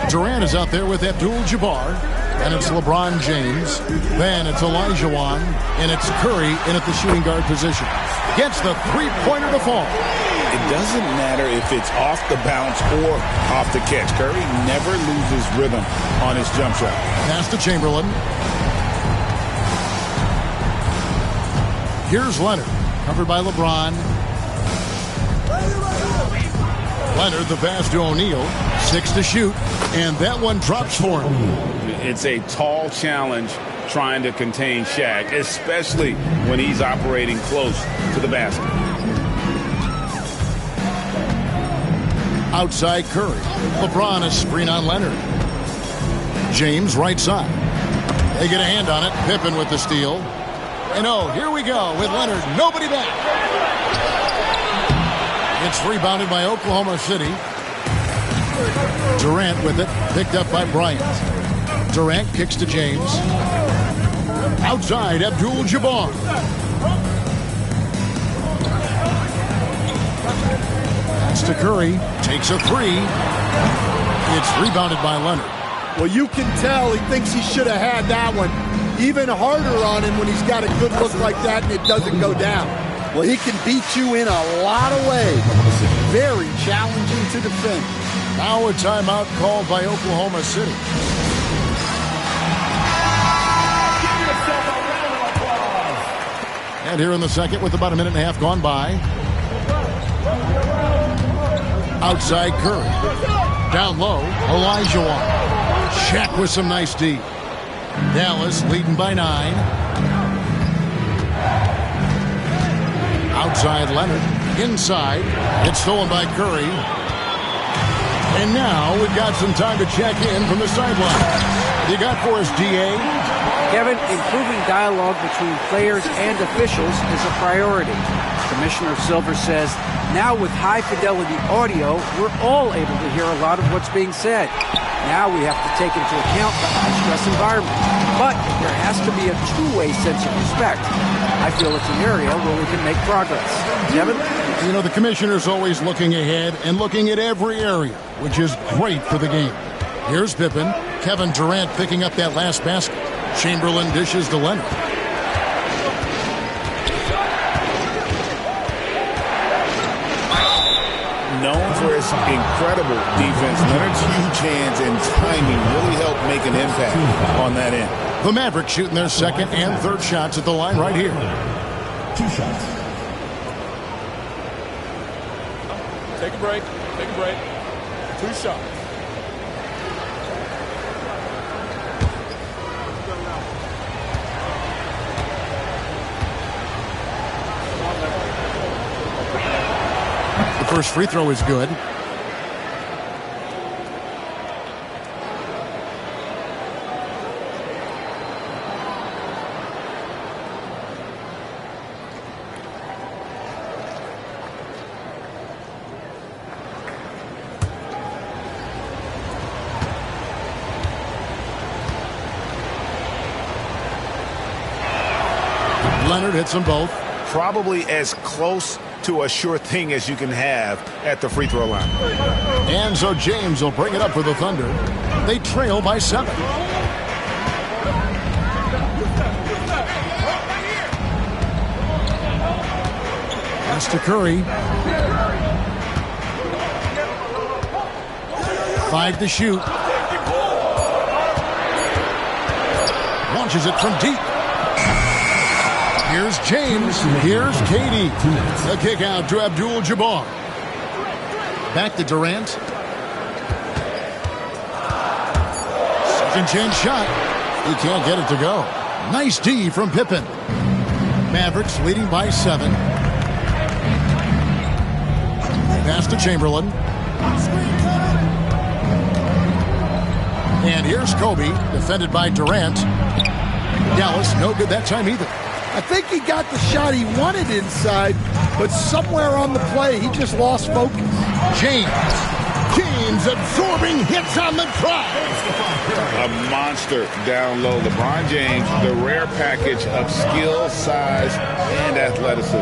Durant is out there with Abdul-Jabbar. And it's LeBron James. Then it's Olajuwon. And it's Curry in at the shooting guard position. Gets the three-pointer to fall. It doesn't matter if it's off the bounce or off the catch. Curry never loses rhythm on his jump shot. Pass to Chamberlain. Here's Leonard. Covered by LeBron. Leonard, the pass to O'Neal. 6 to shoot. And that one drops for him. It's a tall challenge trying to contain Shaq, especially when he's operating close to the basket. Outside Curry. LeBron a screen on Leonard. James right side. They get a hand on it. Pippen with the steal. And oh, here we go with Leonard. Nobody back. It's rebounded by Oklahoma City. Durant with it. Picked up by Bryant. Durant kicks to James. Outside, Abdul-Jabbar. That's to Curry. Takes a 3. It's rebounded by Leonard. Well, you can tell he thinks he should have had that one. Even harder on him when he's got a good look like that and it doesn't go down. Well, he can beat you in a lot of ways. Very challenging to defend. Now a timeout called by Oklahoma City. And here in the second with about a minute and a half gone by. Outside Curry. Down low, Olajuwon. Shaq with some nice D. Dallas leading by 9. Outside Leonard. Inside. It's stolen by Curry. And now we've got some time to check in from the sideline. You got for us, D.A.? Kevin, improving dialogue between players and officials is a priority. Commissioner Silver says, now with high-fidelity audio, we're all able to hear a lot of what's being said. Now we have to take into account the high-stress environment. But there has to be a two-way sense of respect. I feel it's an area where we can make progress. Kevin? You know, the commissioner's always looking ahead and looking at every area, which is great for the game. Here's Pippen. Kevin Durant picking up that last basket. Chamberlain dishes to Leonard. Known for his incredible defense, Leonard's huge hands and timing really helped make an impact on that end. The Mavericks shooting their second and third shots at the line right here. 2 shots. Take a break. Take a break. 2 shots. The first free throw is good. Leonard hits them both. Probably as close to a sure thing as you can have at the free throw line. And so James will bring it up for the Thunder. They trail by 7. Pass to Curry. 5 to shoot. Launches it from deep. Here's James. Here's Katie. A kick out to Abdul-Jabbar. Back to Durant. Second chance shot. He can't get it to go. Nice D from Pippen. Mavericks leading by 7. Pass to Chamberlain. And here's Kobe, defended by Durant. Dallas, no good that time either. I think he got the shot he wanted inside, but somewhere on the play, he just lost focus. James absorbing hits on the drive. A monster down low. LeBron James, the rare package of skill, size, and athleticism.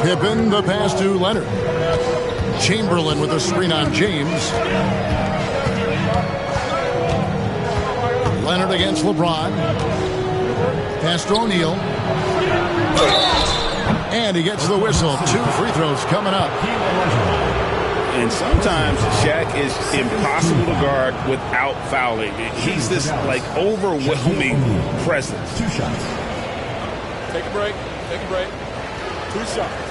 Pippen, the pass to Leonard. Chamberlain with a screen on James. Leonard against LeBron. Pass to O'Neal. And he gets the whistle. 2 free throws coming up. And sometimes Shaq is impossible to guard without fouling. He's this, like, overwhelming presence. 2 shots. Take a break. Take a break. 2 shots.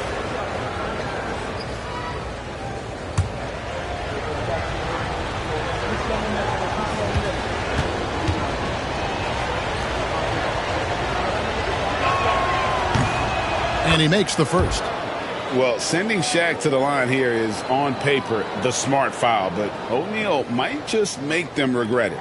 And he makes the first. Well, sending Shaq to the line here is, on paper, the smart foul, but O'Neal might just make them regret it.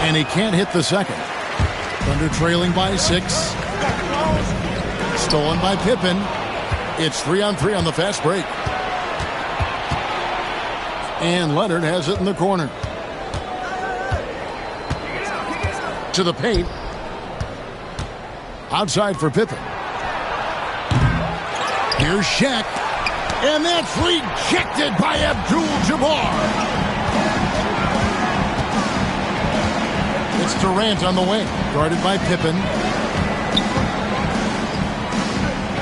And he can't hit the second. Thunder trailing by 6. Stolen by Pippen. It's 3-on-3 on the fast break. And Leonard has it in the corner. To the paint. Outside for Pippen. Here's Shaq. And that's rejected by Abdul-Jabbar. It's Durant on the wing. Guarded by Pippen.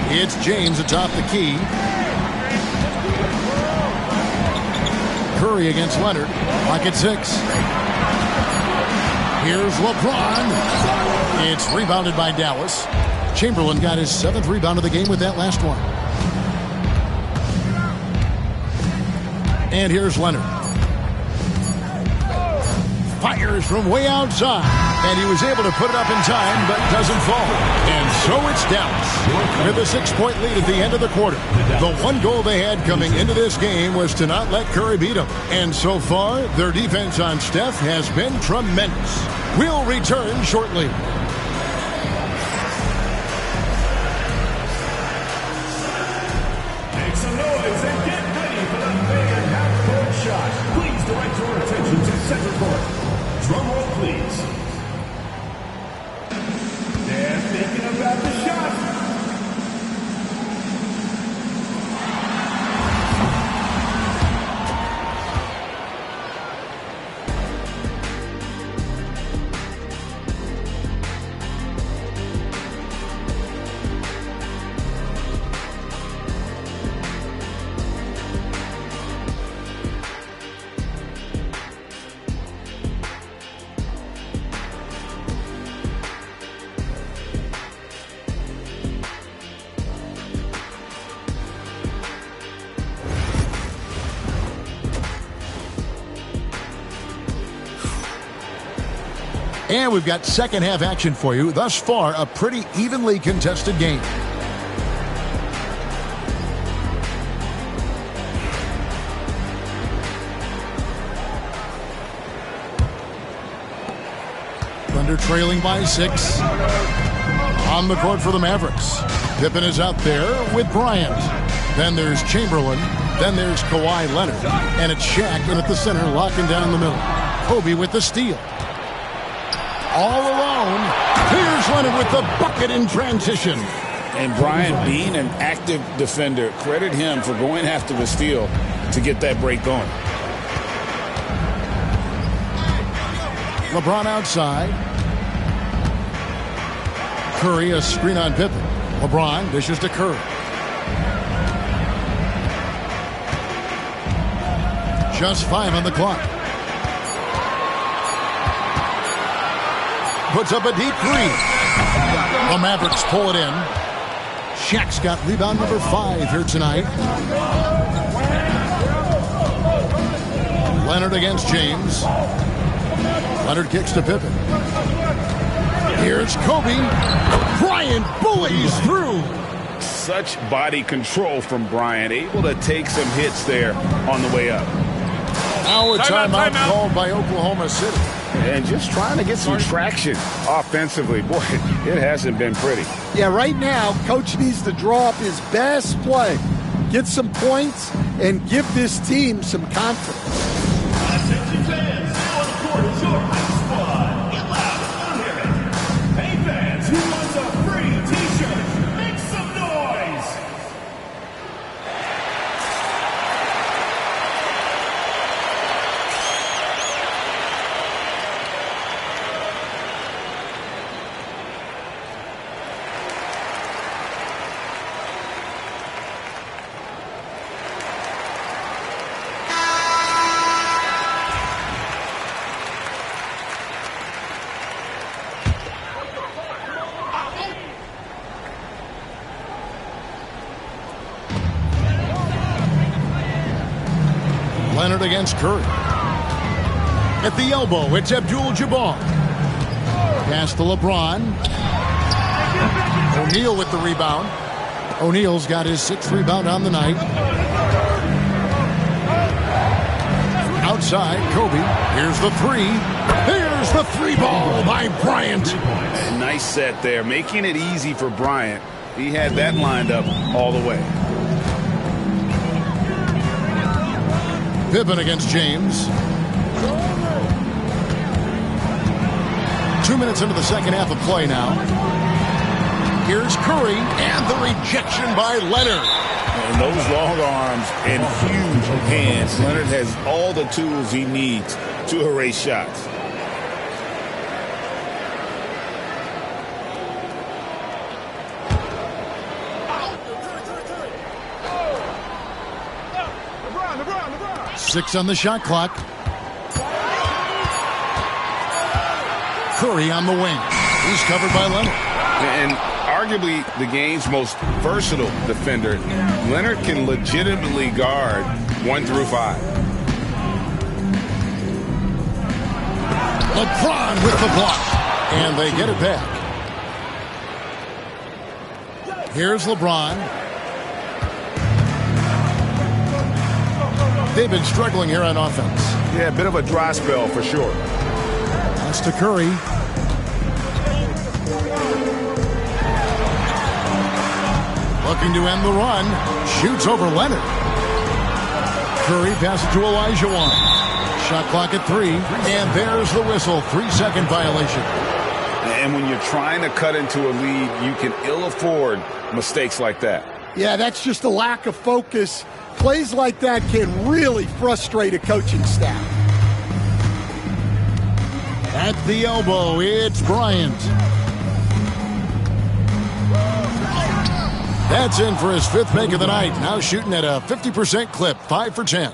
It's James atop the key. Curry against Leonard. Clock at 6. Here's LeBron. It's rebounded by Dallas. Chamberlain got his 7th rebound of the game with that last one. And here's Leonard. Fires from way outside. And he was able to put it up in time, but doesn't fall. And so it's Dallas with a 6-point lead at the end of the quarter. The one goal they had coming into this game was to not let Curry beat them. And so far, their defense on Steph has been tremendous. We'll return shortly. Make some noise and get ready for the mega half-court shot. Please direct your attention to center court. Drum roll, please. And thinking about the shot. And we've got second half action for you. Thus far, a pretty evenly contested game. Thunder trailing by 6. On the court for the Mavericks. Pippen is out there with Bryant. Then there's Chamberlain. Then there's Kawhi Leonard. And it's Shaq in at the center, locking down the middle. Kobe with the steal. All alone. Here's Leonard with the bucket in transition. And Bryant, being an active defender, credit him for going after the steal to get that break going. LeBron outside. Curry, a screen on Pippen. LeBron dishes to Curry. Just 5 on the clock. Puts up a deep 3. The Mavericks pull it in. Shaq's got rebound number 5 here tonight. Leonard against James. Leonard kicks to Pippen. Here's Kobe. Bryant bullies through. Such body control from Bryant, able to take some hits there on the way up. Now a timeout called by Oklahoma City. And just trying to get some traction offensively. Boy, it hasn't been pretty. Yeah, right now, Coach needs to draw up his best play, get some points, and give this team some confidence. Attention fans, now on the court is your high squad. Get loud, hear it. Hey fans, who wants a free t-shirt? Make some noise. Leonard against Curry. At the elbow, it's Abdul-Jabbar. Pass to LeBron. O'Neal with the rebound. O'Neal's got his 6th rebound on the night. Outside, Kobe. Here's the 3. Here's the 3 ball by Bryant. Nice set there, making it easy for Bryant. He had that lined up all the way. Pippen against James. 2 minutes into the second half of play now. Here's Curry, and the rejection by Leonard. And those long arms and huge hands. Leonard has all the tools he needs to erase shots. LeBron. 6 on the shot clock. Curry on the wing. He's covered by Leonard. And arguably the game's most versatile defender, Leonard can legitimately guard 1 through 5. LeBron with the block. And they get it back. Here's LeBron. They've been struggling here on offense. Yeah, a bit of a dry spell for sure. That's to Curry. Looking to end the run. Shoots over Leonard. Curry passes to Elijah Wan. Shot clock at 3. And there's the whistle. 3-second violation. And when you're trying to cut into a lead, you can ill afford mistakes like that. Yeah, that's just a lack of focus. Plays like that can really frustrate a coaching staff. At the elbow, it's Bryant. That's in for his 5th make of the night. Now shooting at a 50% clip, 5 for 10.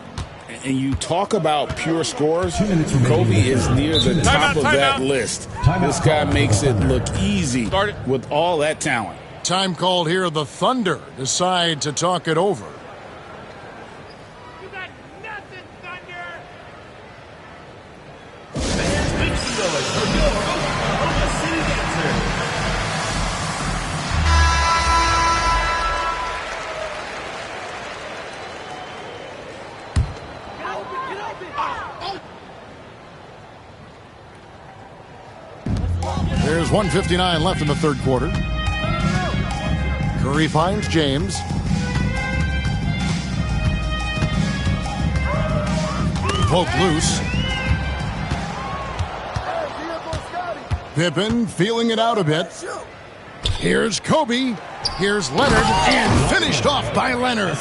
And you talk about pure scores, Kobe is near the top of that list. This guy makes it look easy with all that talent. Time called here. The Thunder decide to talk it over. You got nothing, Thunder! There's 1:59 left in the third quarter. Curry finds James. Poke loose. Pippen feeling it out a bit. Here's Kobe. Here's Leonard. And finished off by Leonard.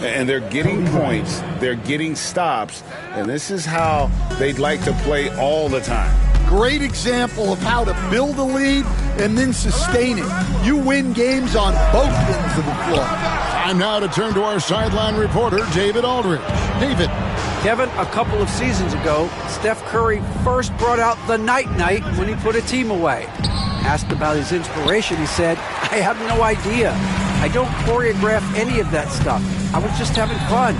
And they're getting points. They're getting stops. And this is how they'd like to play all the time. Great example of how to build a lead and then sustain it. You win games on both ends of the floor. Time now to turn to our sideline reporter, David Aldridge. David. Kevin, a couple of seasons ago, Steph Curry first brought out the night-night when he put a team away. Asked about his inspiration, he said, I have no idea. I don't choreograph any of that stuff. I was just having fun.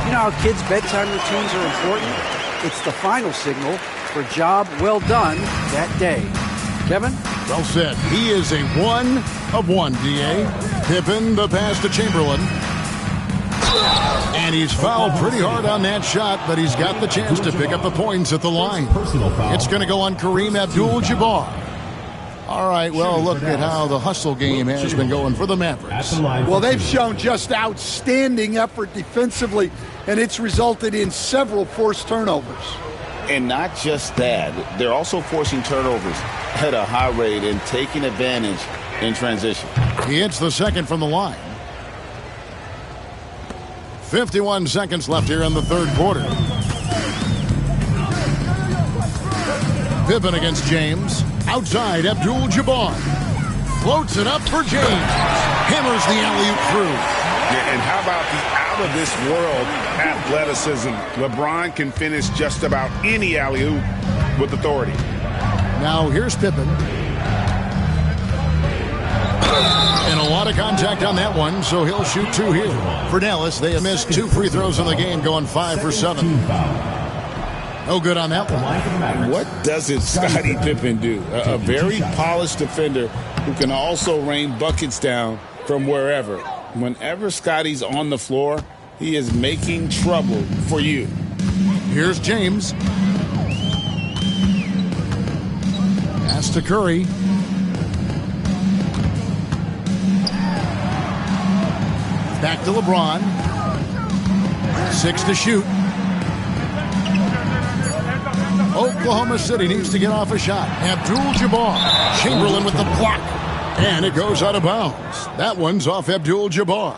You know how kids' bedtime routines are important? It's the final signal for job well done that day. Kevin? Well said. He is a 1 of 1, D.A. Pippen, the pass to Chamberlain. And he's fouled pretty hard on that shot, but he's got the chance to pick up the points at the line. It's going to go on Kareem Abdul-Jabbar. All right, well, look at how the hustle game has been going for the Mavericks. Well, they've shown just outstanding effort defensively, and it's resulted in several forced turnovers. And not just that, they're also forcing turnovers at a high rate and taking advantage in transition. He hits the second from the line. 51 seconds left here in the third quarter. Pippen against James. Outside, Abdul-Jabbar. Floats it up for James. Hammers the alley-oop through. Yeah, and how about the out-of-this-world athleticism? LeBron can finish just about any alley-oop with authority. Now here's Pippen. And a lot of contact on that one, so he'll shoot 2 here. For Dallas, they have missed 2 free throws in the game, going 5 for 7. No good on that one. What doesn't Scottie Pippen do? A very polished defender who can also rain buckets down from wherever. Whenever Scottie's on the floor, he is making trouble for you. Here's James. Pass to Curry. Back to LeBron. 6 to shoot. Oklahoma City needs to get off a shot. Abdul-Jabbar. Chamberlain with the block. And it goes out of bounds. That one's off Abdul-Jabbar.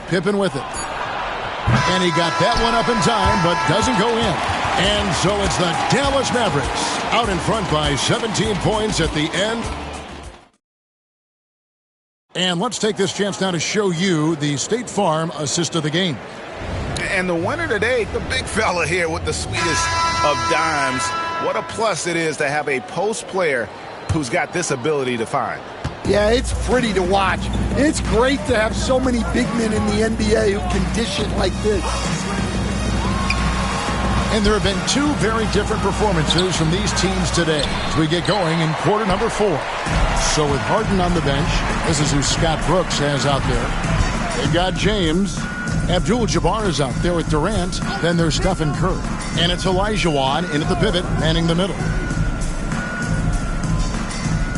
Pippen with it. And he got that one up in time, but doesn't go in. And so it's the Dallas Mavericks out in front by 17 points at the end. And let's take this chance now to show you the State Farm assist of the game. And the winner today, the big fella here with the sweetest of dimes. What a plus it is to have a post player who's got this ability to find. Yeah, it's pretty to watch. It's great to have so many big men in the NBA who can dish it like this. And there have been two very different performances from these teams today as we get going in quarter number 4. So with Harden on the bench, this is who Scott Brooks has out there. They've got James. Abdul-Jabbar is out there with Durant. Then there's Stephen Curry. And it's Olajuwon in at the pivot, manning the middle.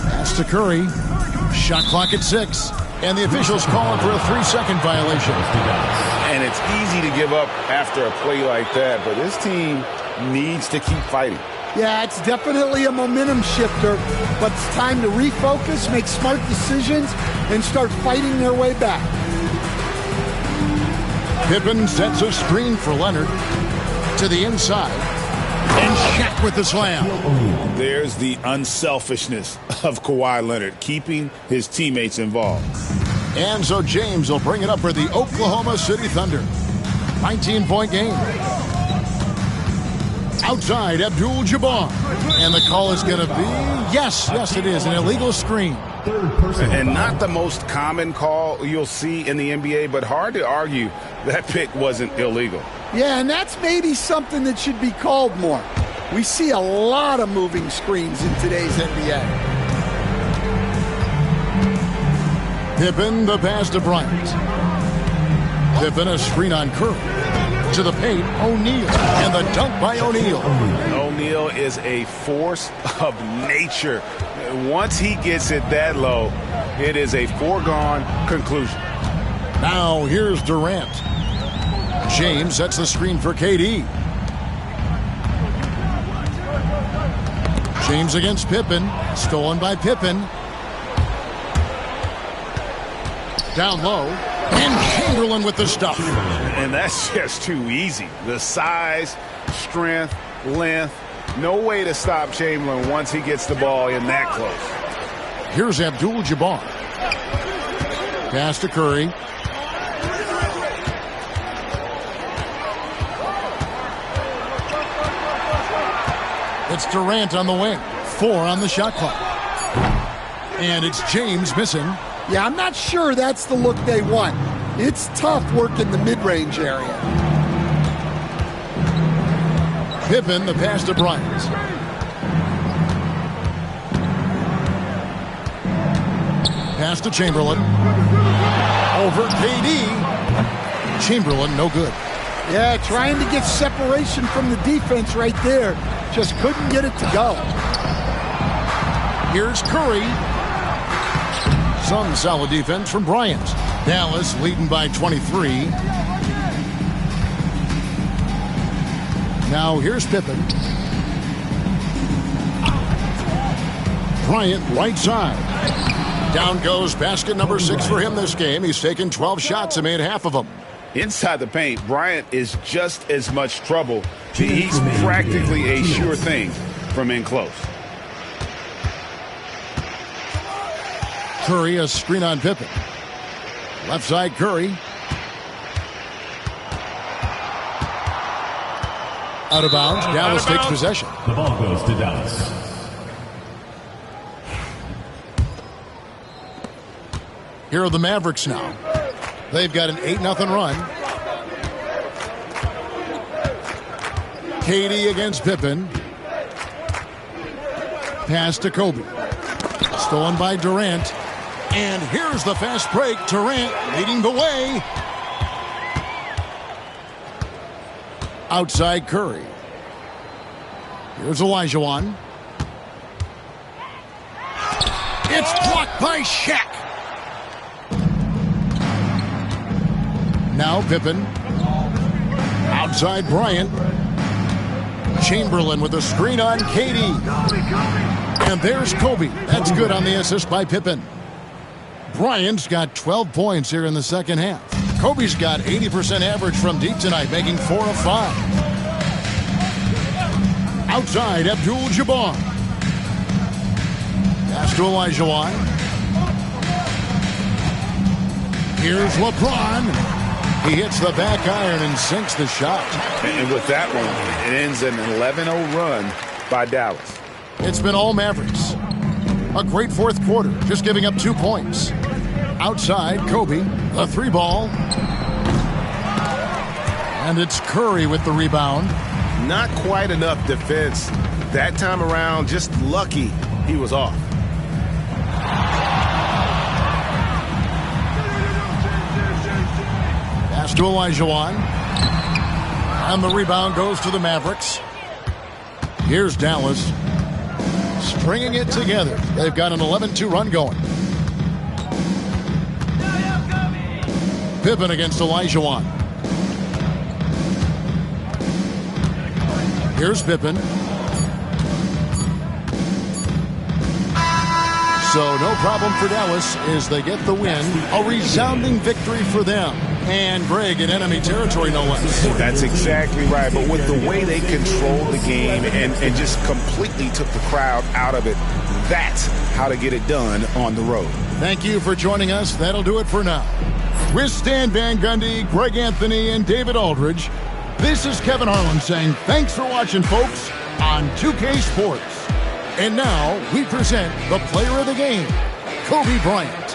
Pass to Curry. Shot clock at 6. And the officials calling for a 3-second violation. And it's easy to give up after a play like that, but this team needs to keep fighting. Yeah, it's definitely a momentum shifter, but it's time to refocus, make smart decisions, and start fighting their way back. Pippen sets a screen for Leonard to the inside. And Shaq with the slam. There's the unselfishness of Kawhi Leonard, keeping his teammates involved. And so James will bring it up for the Oklahoma City Thunder. 19-point game. Outside, Abdul-Jabbar. And the call is going to be, yes, it is, an illegal screen. And not the most common call you'll see in the NBA, but hard to argue that pick wasn't illegal. Yeah, and that's maybe something that should be called more. We see a lot of moving screens in today's NBA. Pippen, the pass to Bryant. Pippen, a screen on Curry. To the paint, O'Neal. And the dunk by O'Neal. O'Neal is a force of nature. Once he gets it that low, it is a foregone conclusion. Now here's Durant. James sets the screen for KD. James against Pippen. Stolen by Pippen. Down low. And Chamberlain with the stuff. And that's just too easy. The size, strength, length. No way to stop Chamberlain once he gets the ball in that close. Here's Abdul-Jabbar. Pass to Curry. It's Durant on the wing. 4 on the shot clock. And it's James missing. Yeah, I'm not sure that's the look they want. It's tough work in the mid-range area. Pippen, the pass to Bryant. Pass to Chamberlain. Over KD. Chamberlain, no good. Yeah, trying to get separation from the defense right there. Just couldn't get it to go. Here's Curry. Some solid defense from Bryant. Dallas leading by 23. Now here's Pippen. Bryant right side. Down goes basket number 6 for him this game. He's taken 12 shots and made half of them. Inside the paint, Bryant is just as much trouble. He's practically a sure thing from in close. Curry, a screen on Pippen. Left side, Curry. Out of bounds. Dallas takes possession. The ball goes to Dallas. Here are the Mavericks now. They've got an 8-0 run. KD against Pippen. Pass to Kobe. Stolen by Durant. And here's the fast break. Durant leading the way. Outside Curry. Here's Olajuwon. It's blocked by Shaq. Now Pippen. Outside Bryant. Chamberlain with a screen on KD. And there's Kobe. That's good on the assist by Pippen. Bryant's got 12 points here in the second half. Kobe's got 80% average from deep tonight, making 4 of 5. Outside, Abdul-Jabbar. Pass to Olajuwon. Here's LeBron. He hits the back iron and sinks the shot. And with that one, it ends an 11-0 run by Dallas. It's been all Mavericks. A great fourth quarter, just giving up 2 points. Outside, Kobe, the 3-ball. And it's Curry with the rebound. Not quite enough defense. That time around, just lucky he was off. Pass to Olajuwon. And the rebound goes to the Mavericks. Here's Dallas. Stringing it together. They've got an 11-2 run going. Pippen against Olajuwon. Here's Pippen. So no problem for Dallas as they get the win. A resounding victory for them. And Greg in enemy territory, no less. That's exactly right. But with the way they controlled the game and just completely took the crowd out of it, that's how to get it done on the road. Thank you for joining us. That'll do it for now. With Stan Van Gundy, Greg Anthony, and David Aldridge, this is Kevin Harlan saying thanks for watching, folks, on 2K Sports. And now we present the player of the game, Kobe Bryant.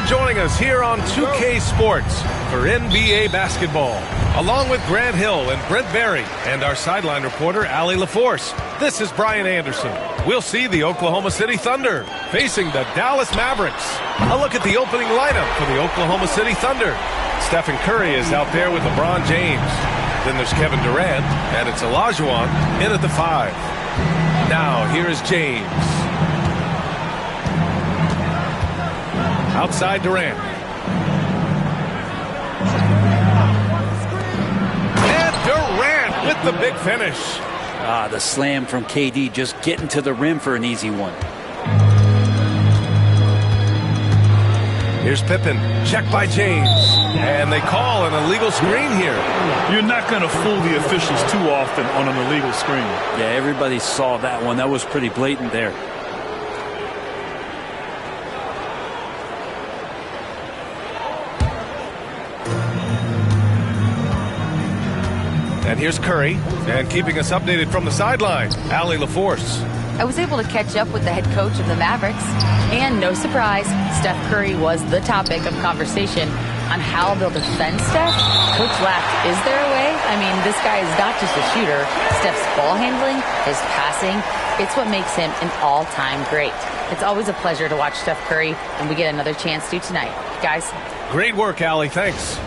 joining us here on 2K Sports for NBA basketball. Along with Grant Hill and Brent Barry and our sideline reporter, Allie LaForce, this is Brian Anderson. We'll see the Oklahoma City Thunder facing the Dallas Mavericks. A look at the opening lineup for the Oklahoma City Thunder. Stephen Curry is out there with LeBron James. Then there's Kevin Durant, and it's Olajuwon in at the 5. Now, here is James. Outside Durant. And Durant with the big finish. The slam from KD, just getting to the rim for an easy one. Here's Pippen, checked by James. And they call an illegal screen here. You're not going to fool the officials too often on an illegal screen. Yeah, everybody saw that one. That was pretty blatant there. And here's Curry, and keeping us updated from the sideline, Allie LaForce. I was able to catch up with the head coach of the Mavericks, and no surprise, Steph Curry was the topic of conversation on how they'll defend Steph. Coach laughed, is there a way? I mean, this guy is not just a shooter. Steph's ball handling, his passing, it's what makes him an all-time great. It's always a pleasure to watch Steph Curry, and we get another chance to tonight. Guys. Great work, Allie. Thanks.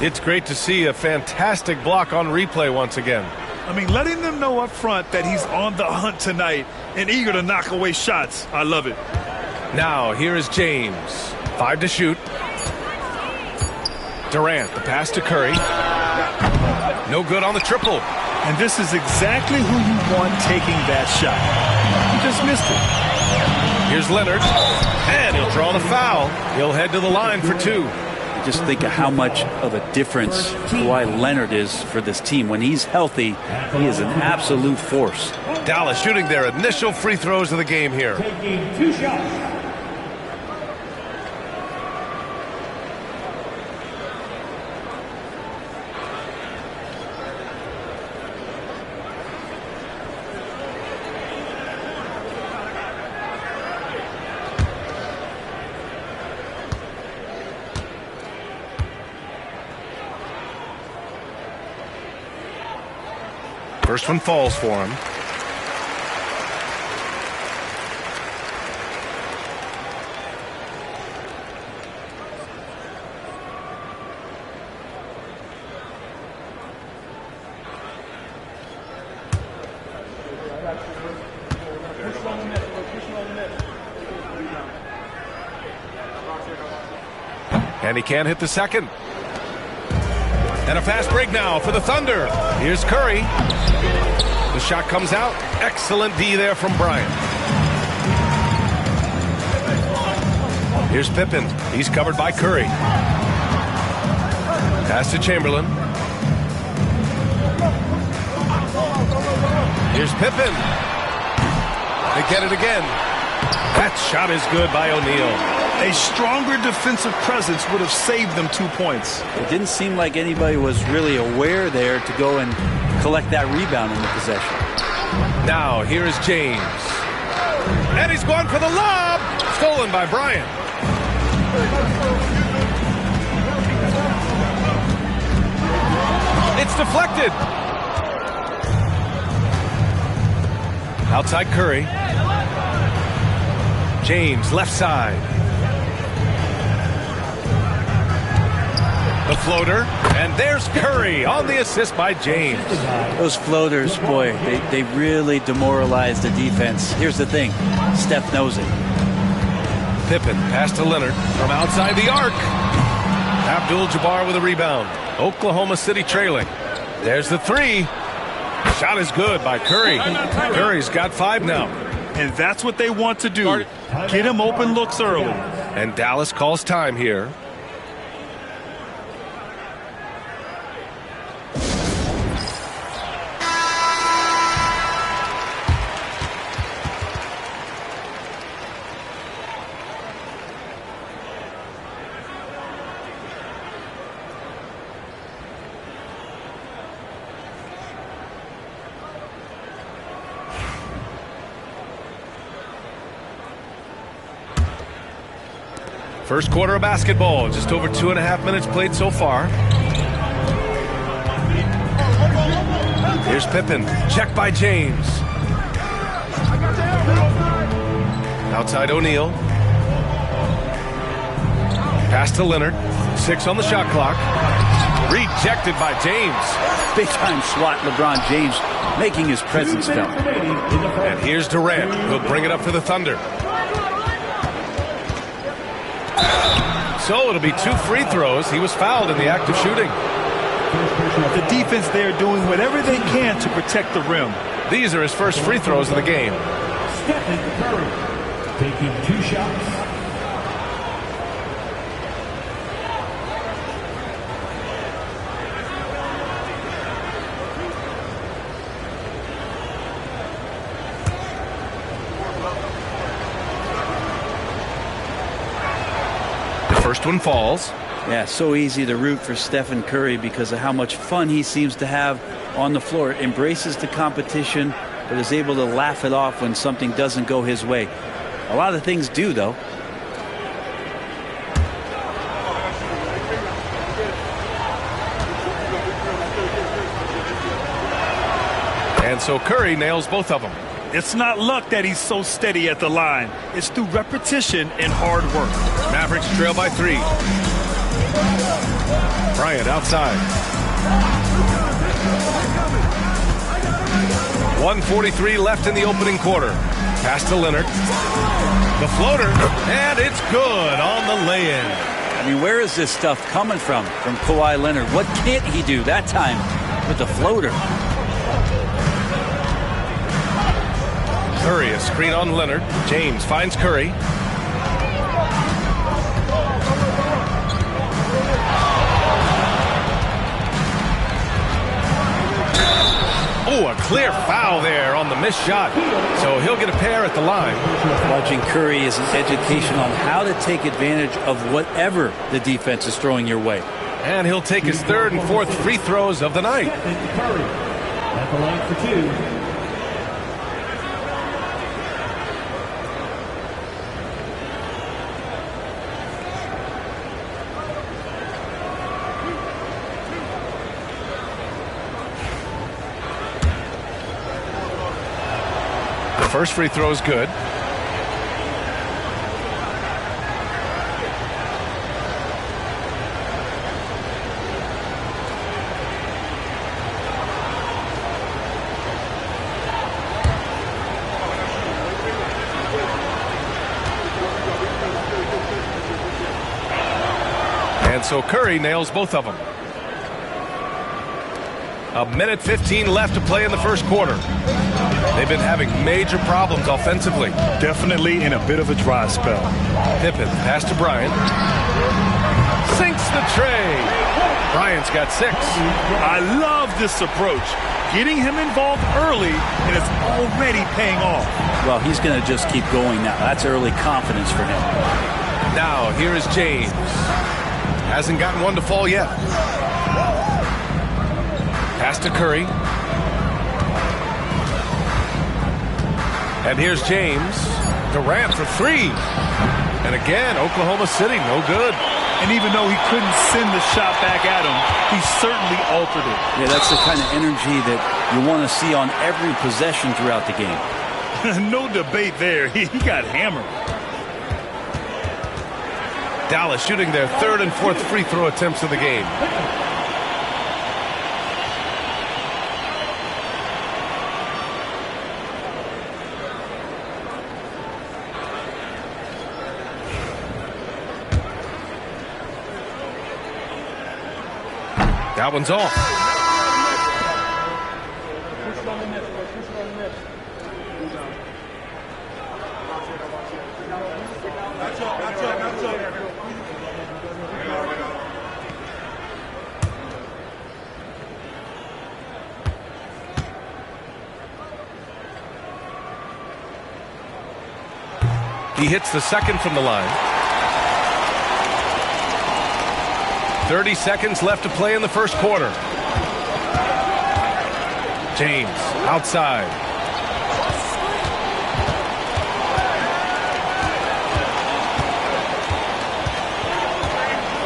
It's great to see a fantastic block on replay once again. I mean, letting them know up front that he's on the hunt tonight and eager to knock away shots. I love it. Now, here is James. 5 to shoot. Durant, the pass to Curry. No good on the triple. And this is exactly who you want taking that shot. He just missed it. Here's Leonard. And he'll draw the foul. He'll head to the line for 2. Just think of how much of a difference Kawhi Leonard is for this team. When he's healthy, he is an absolute force. Dallas shooting their initial free throws of the game here. Taking 2 shots. First one falls for him. And he can't hit the second. And a fast break now for the Thunder. Here's Curry. The shot comes out. Excellent D there from Bryant. Here's Pippen. He's covered by Curry. Pass to Chamberlain. Here's Pippen. They get it again. That shot is good by O'Neal. A stronger defensive presence would have saved them 2 points. It didn't seem like anybody was really aware there to go and collect that rebound in the possession. Now, here is James. And he's going for the lob. Stolen by Bryant. It's deflected. Outside Curry. James, left side. The floater, and there's Curry on the assist by James. Those floaters, boy, they really demoralize the defense. Here's the thing, Steph knows it. Pippen, pass to Leonard from outside the arc. Abdul-Jabbar with a rebound. Oklahoma City trailing. There's the 3. Shot is good by Curry. Curry's got 5 now. And that's what they want to do. Get him open looks early. And Dallas calls time here. First quarter of basketball, just over 2.5 minutes played so far. Here's Pippen, check by James. Outside O'Neal. Pass to Leonard, 6 on the shot clock. Rejected by James. Big time swat, LeBron James making his presence felt. And here's Durant, who'll bring it up for the Thunder. So it'll be 2 free throws. He was fouled in the act of shooting. The defense there doing whatever they can to protect the rim. These are his first free throws of the game. Stephen Curry taking 2 shots. First one falls. Yeah, so easy to root for Stephen Curry because of how much fun he seems to have on the floor. Embraces the competition, but is able to laugh it off when something doesn't go his way. A lot of things do, though. And so Curry nails both of them. It's not luck that he's so steady at the line. It's through repetition and hard work. Mavericks trail by 3. Bryant outside. 1:43 left in the opening quarter. Pass to Leonard. The floater, and it's good on the lay-in. I mean, where is this stuff coming from Kawhi Leonard? What can't he do that time with the floater? Curry, a screen on Leonard. James finds Curry. Oh, a clear foul there on the missed shot. So he'll get a pair at the line. Watching Curry is an education on how to take advantage of whatever the defense is throwing your way. And he'll take his 3rd and 4th free throws of the night. Curry at the line for 2. First free throw is good. And so Curry nails both of them. 1:15 left to play in the first quarter. They've been having major problems offensively. Definitely in a bit of a dry spell. Pippen, pass to Bryant. Sinks the tray. Bryant's got 6. I love this approach. Getting him involved early, and it's already paying off. Well, he's going to just keep going now. That's early confidence for him. Now, here is James. Hasn't gotten one to fall yet. Pass to Curry. And here's James. Durant for 3. And again, Oklahoma City, no good. And even though he couldn't send the shot back at him, he certainly altered it. Yeah, that's the kind of energy that you want to see on every possession throughout the game. No debate there. He got hammered. Dallas shooting their 3rd and 4th free throw attempts of the game. That one's off. He hits the second from the line. 30 seconds left to play in the first quarter. James outside.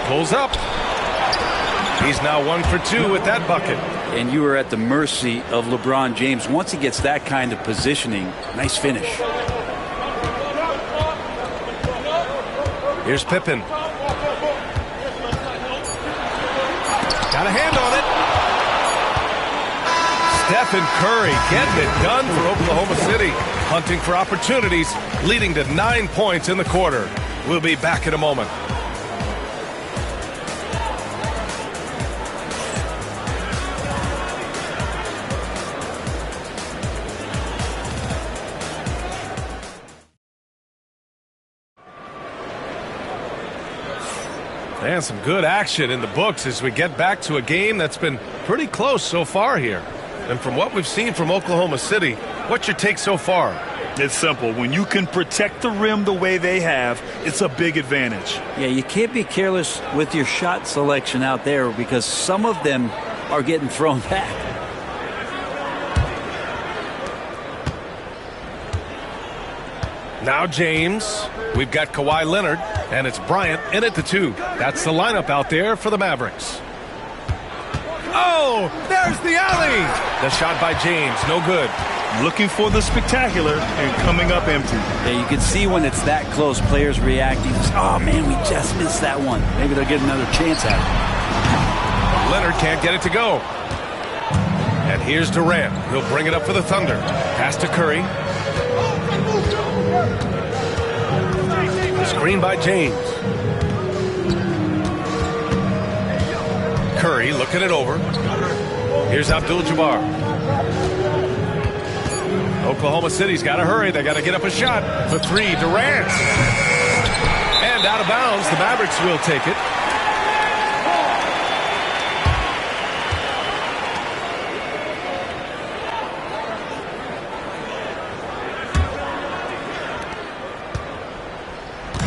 Pulls up. He's now 1 for 2 with that bucket. And you are at the mercy of LeBron James. Once he gets that kind of positioning, nice finish. Here's Pippen. Got a hand on it. Stephen Curry getting it done for Oklahoma City. Hunting for opportunities, leading to 9 points in the quarter. We'll be back in a moment. And some good action in the books as we get back to a game that's been pretty close so far here. And from what we've seen from Oklahoma City, what's your take so far? It's simple. When you can protect the rim the way they have, it's a big advantage. Yeah, you can't be careless with your shot selection out there because some of them are getting thrown back. Now James. We've got Kawhi Leonard, and it's Bryant in at the 2. That's the lineup out there for the Mavericks. Oh, there's the alley. The shot by James, no good. Looking for the spectacular and coming up empty. Yeah, you can see when it's that close, players reacting. Oh, man, we just missed that one. Maybe they'll get another chance at it. Leonard can't get it to go. And here's Durant. He'll bring it up for the Thunder. Pass to Curry. Screen by James. Curry looking it over. Here's Abdul-Jabbar. Oklahoma City's got to hurry. They got to get up a shot for 3. Durant. And out of bounds. The Mavericks will take it.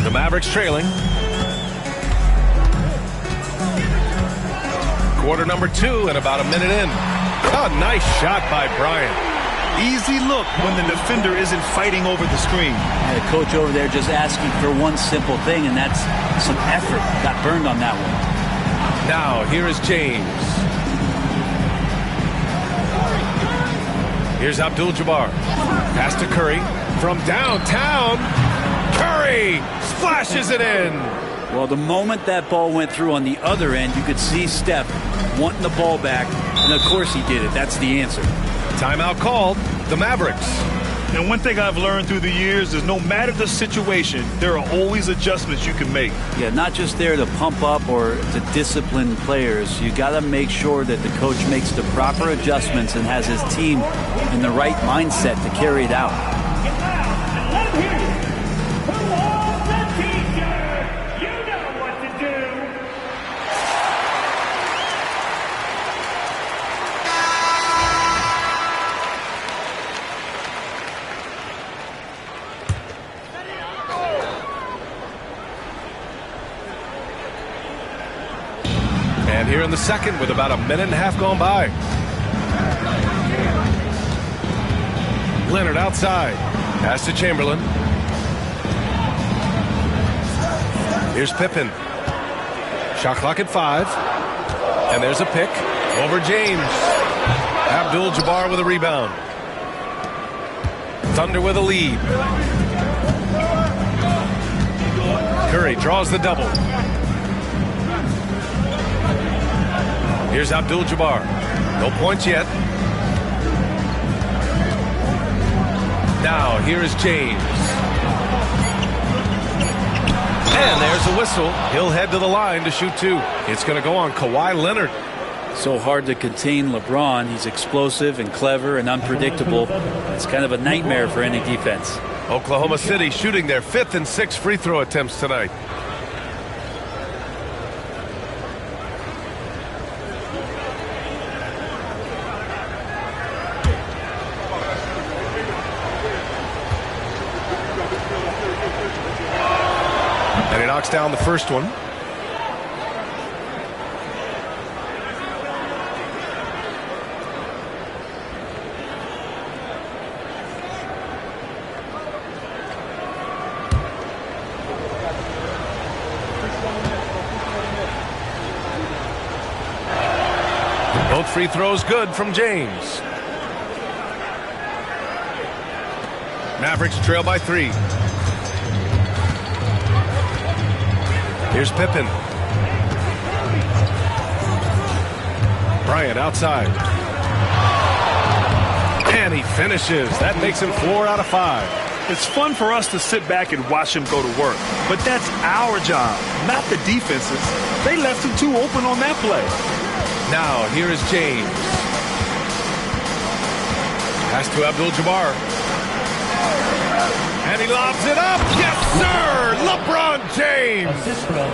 The Mavericks trailing. Quarter number 2 and about a minute in. Oh, nice shot by Bryant. Easy look when the defender isn't fighting over the screen. And the coach over there just asking for one simple thing, and that's some effort. Got burned on that one. Now, here is James. Here's Abdul-Jabbar. Pass to Curry from downtown. Curry splashes it in. Well, the moment that ball went through on the other end, you could see Steph wanting the ball back, and of course he did it. That's the answer. Timeout called. The Mavericks. And one thing I've learned through the years is no matter the situation, there are always adjustments you can make. Yeah, not just there to pump up or to discipline players. You got to make sure that the coach makes the proper adjustments and has his team in the right mindset to carry it out. And here in the second with about a minute and a half gone by. Leonard outside. Pass to Chamberlain. Here's Pippen. Shot clock at 5. And there's a pick over James. Abdul-Jabbar with a rebound. Thunder with a lead. Curry draws the double. Here's Abdul-Jabbar. No points yet. Now, here is James. And there's a whistle. He'll head to the line to shoot 2. It's going to go on Kawhi Leonard. So hard to contain LeBron. He's explosive and clever and unpredictable. It's kind of a nightmare for any defense. Oklahoma City shooting their 5th and 6th free throw attempts tonight. And he knocks down the first one. free throw's good from James. Mavericks trail by 3. Here's Pippen. Bryant outside. And he finishes. That makes him 4 out of 5. It's fun for us to sit back and watch him go to work. But that's our job, not the defense's. They left him too open on that play. Now, here is James. Pass to Abdul-Jabbar. And he lobs it up. Yes, sir! LeBron James!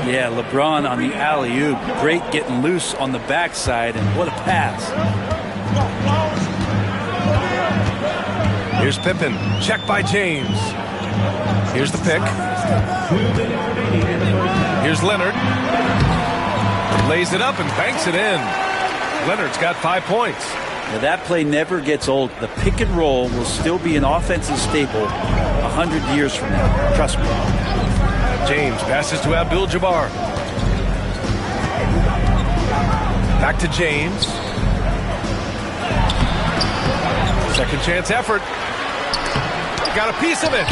Yeah, LeBron on the alley-oop. Great getting loose on the backside, and what a pass. Here's Pippen. Check by James. Here's the pick. Here's Leonard. Lays it up and banks it in. Leonard's got 5 points. Now that play never gets old. The pick and roll will still be an offensive staple 100 years from now. Trust me. James passes to Abdul-Jabbar. Back to James. Second chance effort. Got a piece of it.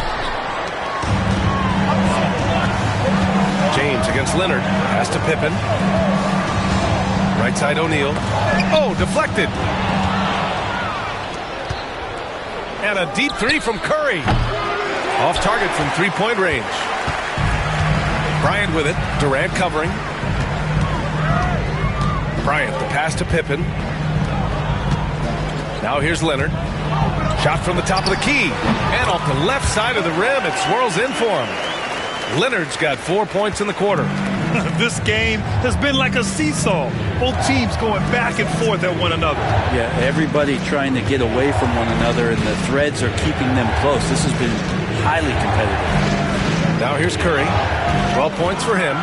James against Leonard. Pass to Pippen. Right side O'Neal. Oh, deflected. And a deep 3 from Curry. Off target from 3-point range. Bryant with it. Durant covering. Bryant, the pass to Pippen. Now here's Leonard. Shot from the top of the key. And off the left side of the rim, it swirls in for him. Leonard's got 4 points in the quarter. This game has been like a seesaw. Both teams going back and forth at one another. Yeah, everybody trying to get away from one another, and the threads are keeping them close. This has been highly competitive. Now here's Curry. 12 points for him.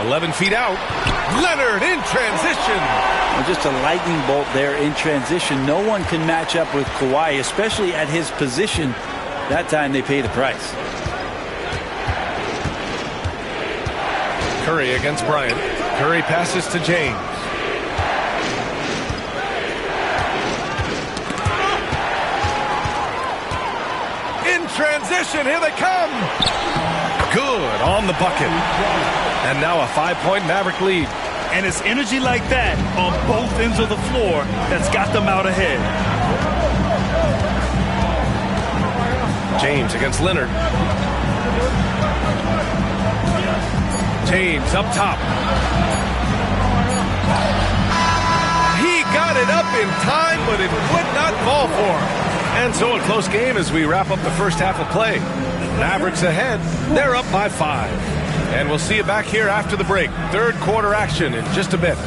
11 feet out. Leonard in transition. Well, just a lightning bolt there in transition. No one can match up with Kawhi, especially at his position. That time they pay the price. Curry against Bryant. Curry passes to James. In transition, here they come. Good on the bucket. And now a 5-point Maverick lead. And it's energy like that on both ends of the floor that's got them out ahead. James against Leonard. James up top. He got it up in time, but it would not fall for him. And so a close game as we wrap up the first half of play. Mavericks ahead. They're up by 5. And we'll see you back here after the break. Third quarter action in just a bit.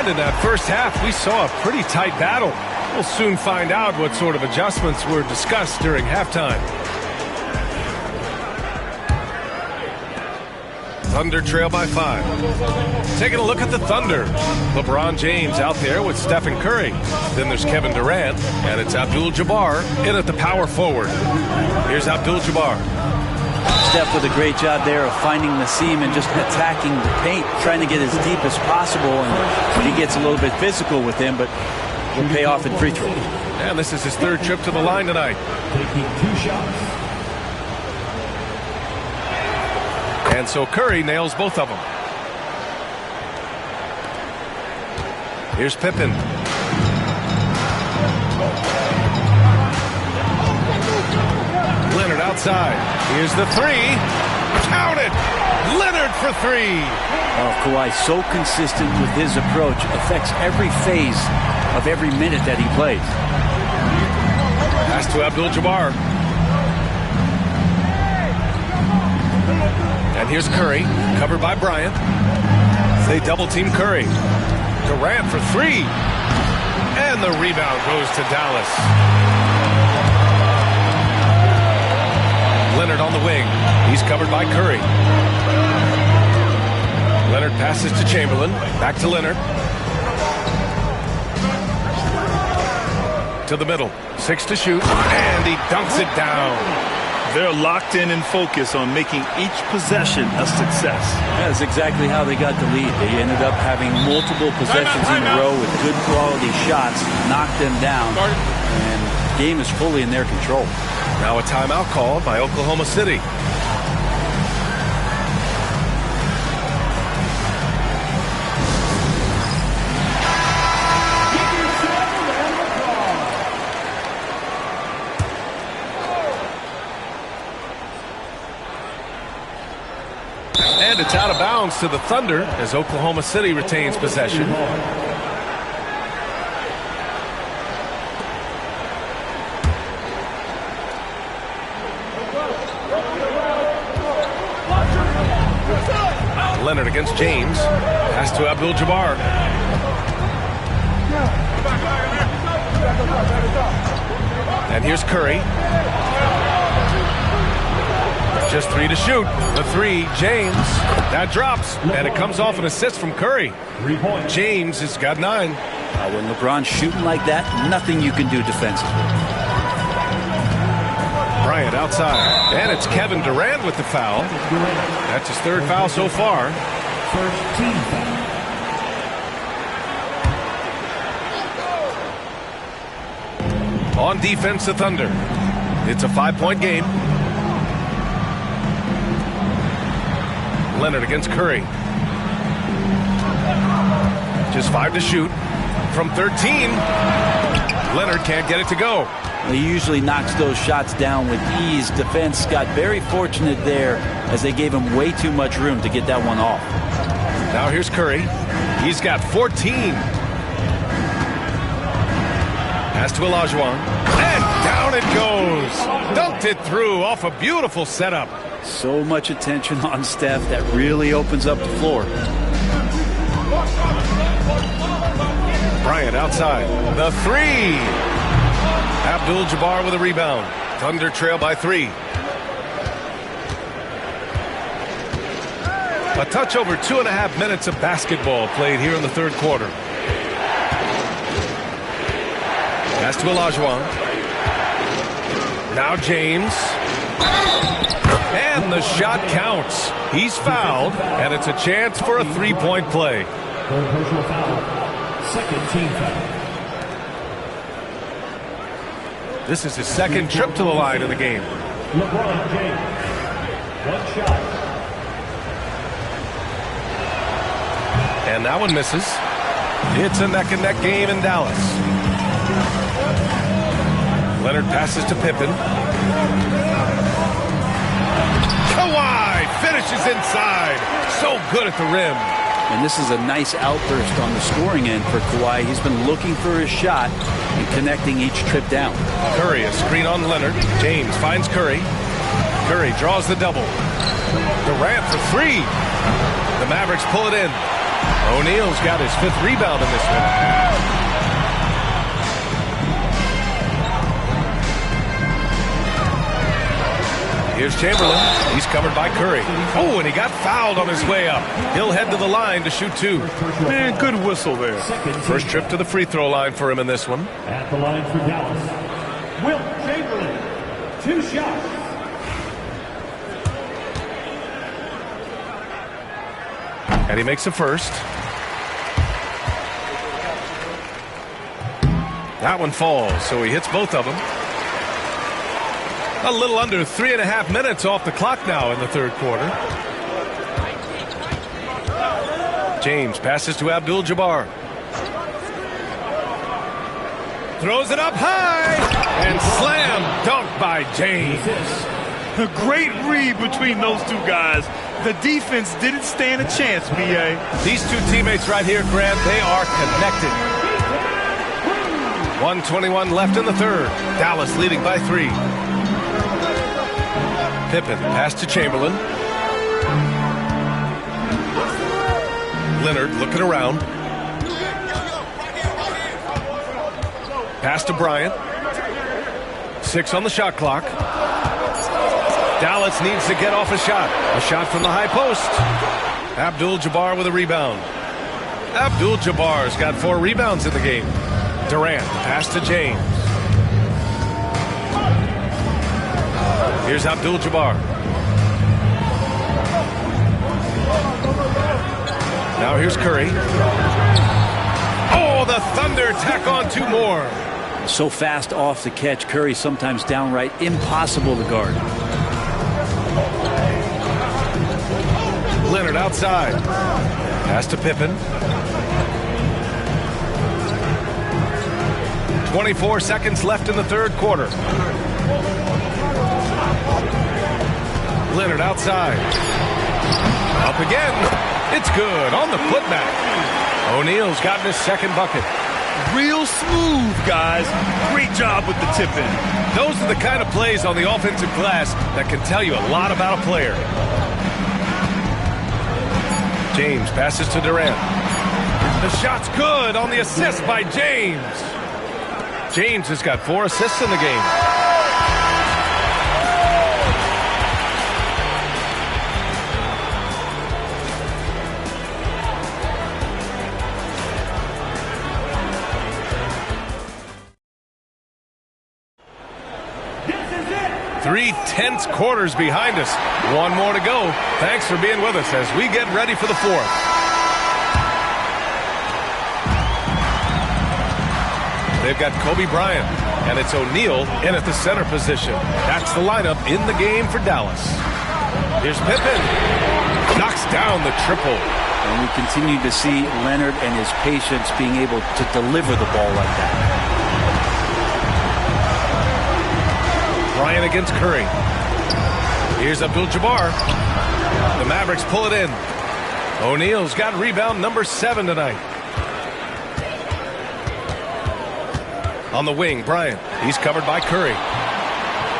In that first half, we saw a pretty tight battle. We'll soon find out what sort of adjustments were discussed during halftime. Thunder trail by 5. Taking a look at the Thunder. LeBron James out there with Stephen Curry. Then there's Kevin Durant, and it's Abdul-Jabbar in at the power forward. Here's Abdul-Jabbar. Steph with a great job there of finding the seam and just attacking the paint, trying to get as deep as possible, and he gets a little bit physical with him, but will pay off in free throw. And this is his third trip to the line tonight. Taking 2 shots. And so Curry nails both of them. Here's Pippen. outside. Here's the three. Count it! Leonard for three. Oh, Kawhi so consistent with his approach. Affects every phase of every minute that he plays. Pass to Abdul-Jabbar. And here's Curry, covered by Bryant. They double-team Curry. Durant for three. And the rebound goes to Dallas. Leonard on the wing. He's covered by Curry. Leonard passes to Chamberlain. Back to Leonard. To the middle. 6 to shoot. And he dunks it down. They're locked in and focused on making each possession a success. That's exactly how they got the lead. They ended up having multiple possessions in a row with good quality shots, knocked them down, and the game is fully in their control. Now a timeout called by Oklahoma City. And it's out of bounds to the Thunder as Oklahoma City retains possession. Leonard against James. Pass to Abdul-Jabbar. And here's Curry. Just 3 to shoot. The three, James. That drops, and it comes off an assist from Curry. James has got 9. When LeBron's shooting like that, nothing you can do defensively. Bryant outside. And it's Kevin Durant with the foul. That's his 3rd foul so far. First team foul. On defense, the Thunder. It's a 5-point game. Leonard against Curry. Just 5 to shoot. From 13. Leonard can't get it to go. He usually knocks those shots down with ease. Defense got very fortunate there as they gave him way too much room to get that one off. Now here's Curry. He's got 14. Pass to Olajuwon. And down it goes. Dunked it through off a beautiful setup. So much attention on Steph that really opens up the floor. Bryant outside. The three. Abdul-Jabbar with a rebound. Thunder trail by 3. A touch over 2.5 minutes of basketball played here in the 3rd quarter. Pass to Olajuwon. Now James. And the shot counts. He's fouled, and it's a chance for a 3-point play. Third personal foul. Second team foul. This is his 2nd trip to the line in the game. LeBron James. 1 shot. And that one misses. It's a neck-and-neck game in Dallas. Leonard passes to Pippen. Kawhi finishes inside. So good at the rim. And this is a nice outburst on the scoring end for Kawhi. He's been looking for his shot and connecting each trip down. Curry, a screen on Leonard. James finds Curry. Curry draws the double. Durant for 3. The Mavericks pull it in. O'Neal's got his 5th rebound in this one. Here's Chamberlain. He's covered by Curry. Oh, and he got fouled on his way up. He'll head to the line to shoot 2. Man, good whistle there. First trip to the free throw line for him in this one. At the line for Dallas, Wilt Chamberlain. 2 shots. And he makes the first. That one falls, so he hits both of them. A little under 3.5 minutes off the clock now in the 3rd quarter. James passes to Abdul-Jabbar. Throws it up high. And slam dunk by James. A great read between those two guys. The defense didn't stand a chance, B.A. These two teammates right here, Grant, they are connected. 1:21 left in the third. Dallas leading by 3. Pippen, pass to Chamberlain. Leonard looking around. Pass to Bryant. 6 on the shot clock. Dallas needs to get off a shot. A shot from the high post. Abdul-Jabbar with a rebound. Abdul-Jabbar's got 4 rebounds in the game. Durant, pass to James. Here's Abdul-Jabbar. Now here's Curry. Oh, the Thunder tack on 2 more. So fast off the catch, Curry sometimes downright impossible to guard. Leonard outside. Pass to Pippen. 24 seconds left in the third quarter. Leonard outside. Up again. It's good on the putback. O'Neal's gotten his second bucket. Real smooth, guys. Great job with the tip-in. Those are the kind of plays on the offensive glass that can tell you a lot about a player. James passes to Durant. The shot's good on the assist by James. James has got 4 assists in the game. This is it. 3/10 quarters behind us. 1 more to go. Thanks for being with us as we get ready for the 4th. They've got Kobe Bryant, and it's O'Neal in at the center position. That's the lineup in the game for Dallas. Here's Pippen. Knocks down the triple. And we continue to see Leonard and his patience being able to deliver the ball like that. Bryant against Curry. Here's Abdul-Jabbar. The Mavericks pull it in. O'Neal's got rebound number 7 tonight. On the wing, Bryant. He's covered by Curry.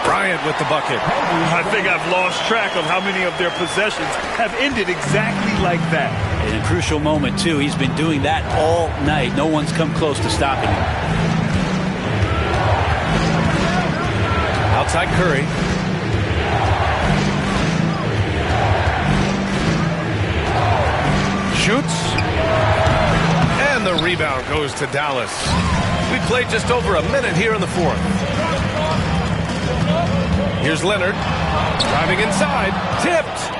Bryant with the bucket. I think I've lost track of how many of their possessions have ended exactly like that. In a crucial moment, too. He's been doing that all night. No one's come close to stopping him. Outside Curry. Shoots. And the rebound goes to Dallas. We played just over a minute here in the 4th. Here's Leonard. Driving inside. Tipped.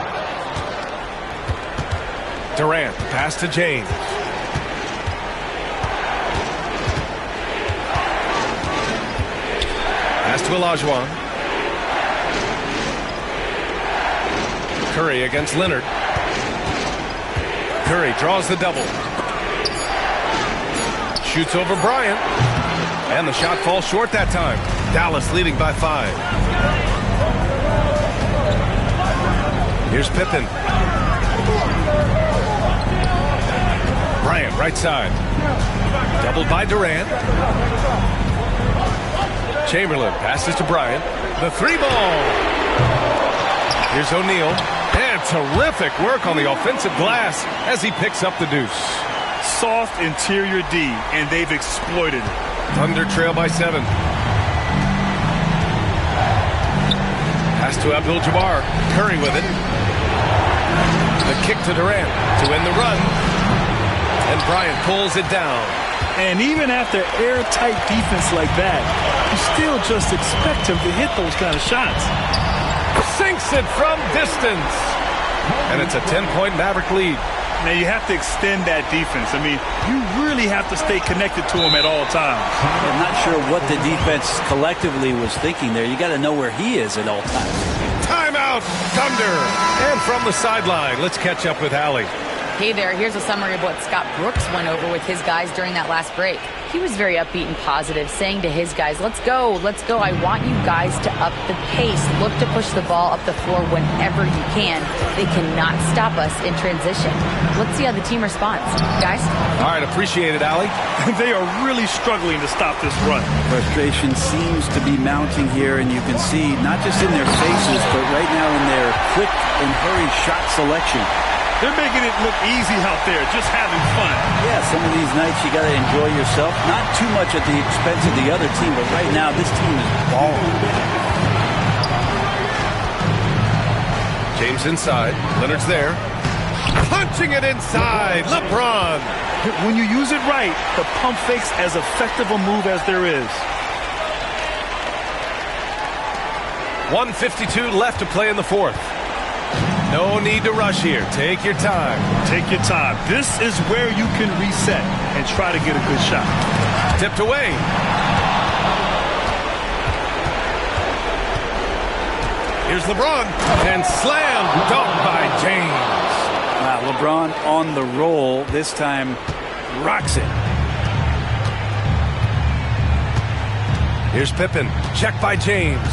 Durant. Pass to James. Pass to Olajuwon. Curry against Leonard. Curry draws the double. Shoots over Bryant. And the shot falls short that time. Dallas leading by 5. Here's Pippen. Bryant right side. Doubled by Durant. Chamberlain passes to Bryant. The 3-ball. Here's O'Neal. And terrific work on the offensive glass as he picks up the deuce. Soft interior D, and they've exploited it. Thunder trail by 7. Pass to Abdul-Jabbar. Curry with it. The kick to Durant to end the run. And Bryant pulls it down. And even after airtight defense like that, you still just expect him to hit those kind of shots. Sinks it from distance. And it's a 10-point Maverick lead. Now you have to extend that defense. I mean, you really have to stay connected to him at all times. I'm not sure what the defense collectively was thinking there. You got to know where he is at all times. Timeout, Thunder. And from the sideline, let's catch up with Allie. Hey there, here's a summary of what Scott Brooks went over with his guys during that last break. He was very upbeat and positive, saying to his guys, let's go. I want you guys to up the pace. Look to push the ball up the floor whenever you can. They cannot stop us in transition. Let's see how the team responds. Guys? All right, appreciate it, Allie. They are really struggling to stop this run. Frustration seems to be mounting here, and you can see not just in their faces, but right now in their quick and hurried shot selection. They're making it look easy out there, just having fun. Yeah, some of these nights you got to enjoy yourself. Not too much at the expense of the other team, but right now this team is balling. James inside. Leonard's there. Punching it inside. LeBron. When you use it right, the pump fake's as effective a move as there is. 1:52 left to play in the fourth. No need to rush here. Take your time. Take your time. This is where you can reset and try to get a good shot. Tipped away. Here's LeBron. And slam dunk by James. LeBron on the roll. This time rocks it. Here's Pippen. Check by James.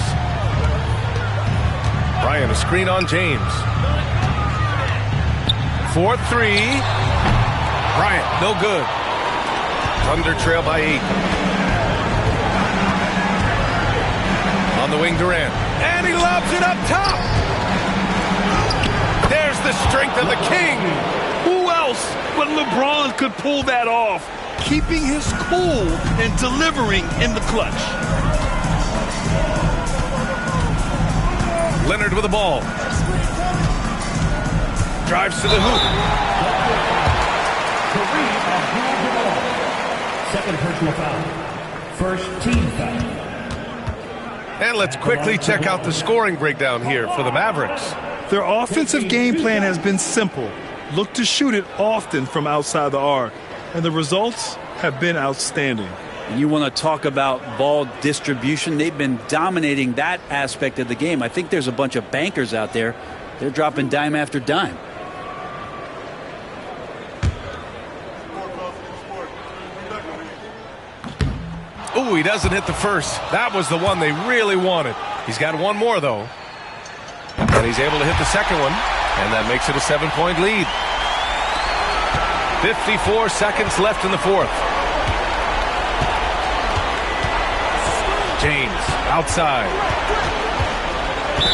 Bryant, a screen on James. 4-3. Bryant, no good. Thunder trail by 8. On the wing, Durant. And he lobs it up top. There's the strength of the king. Who else but LeBron could pull that off? Keeping his cool and delivering in the clutch. Leonard with the ball. Drives to the hoop. Second personal foul. First team foul. And let's quickly check out the scoring breakdown here for the Mavericks. Their offensive game plan has been simple. Look to shoot it often from outside the arc. And the results have been outstanding. And you want to talk about ball distribution. They've been dominating that aspect of the game. I think there's a bunch of bankers out there. They're dropping dime after dime. Ooh, he doesn't hit the first. That was the one they really wanted. He's got one more, though. And he's able to hit the second one. And that makes it a 7-point lead. 54 seconds left in the fourth. James outside.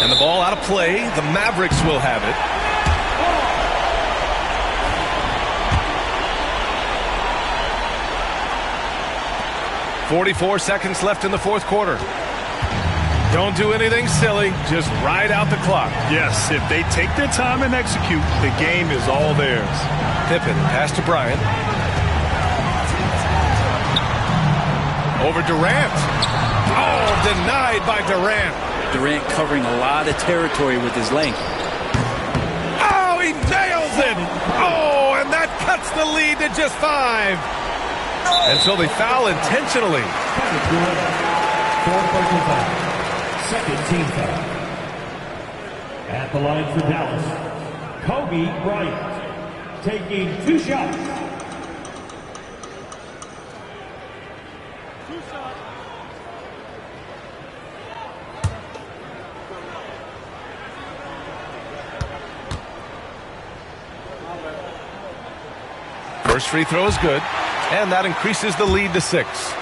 And the ball out of play. The Mavericks will have it. .44 seconds left in the fourth quarter. Don't do anything silly. Just ride out the clock. Yes, if they take their time and execute, the game is all theirs. Pippen, pass to Bryant. Over Durant. Oh, denied by Durant. Durant covering a lot of territory with his length. Oh, he nails it. Oh, and that cuts the lead to just 5. And so they foul intentionally. Second team foul. At the line for Dallas, Kobe Bryant taking 2 shots. First free throw is good, and that increases the lead to 6.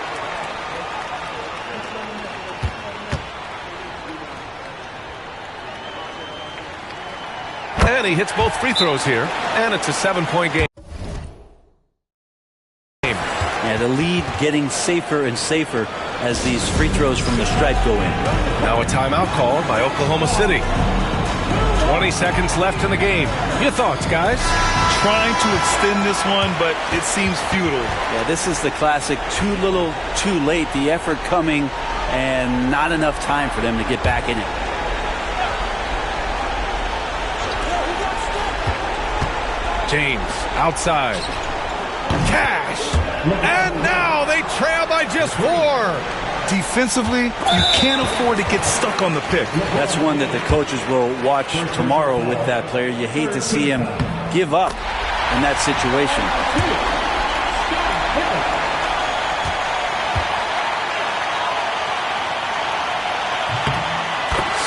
And he hits both free throws here, and it's a 7-point game. Yeah, the lead getting safer and safer as these free throws from the stripe go in. Now a timeout called by Oklahoma City. 20 seconds left in the game. Your thoughts, guys? Trying to extend this one, but it seems futile. Yeah, this is the classic too little, too late. The effort coming and not enough time for them to get back in it. James outside. Cash. And now they trail by just 4. Defensively, you can't afford to get stuck on the pick. That's one that the coaches will watch tomorrow with that player. You hate to see him give up in that situation.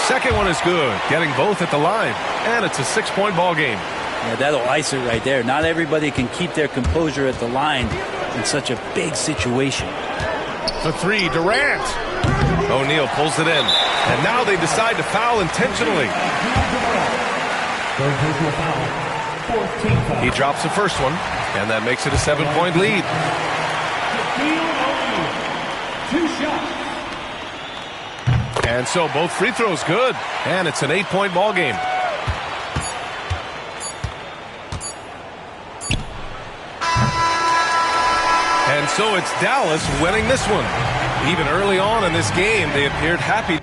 Second one is good, getting both at the line, and it's a 6-point ball game. Yeah, that'll ice it right there. Not everybody can keep their composure at the line in such a big situation. The three, Durant. O'Neal pulls it in, and now they decide to foul intentionally. He drops the first one, and that makes it a 7-point lead. 2 shots. And so both free throws good, and it's an 8-point ball game. And so it's Dallas winning this one. Even early on in this game, they appeared happy.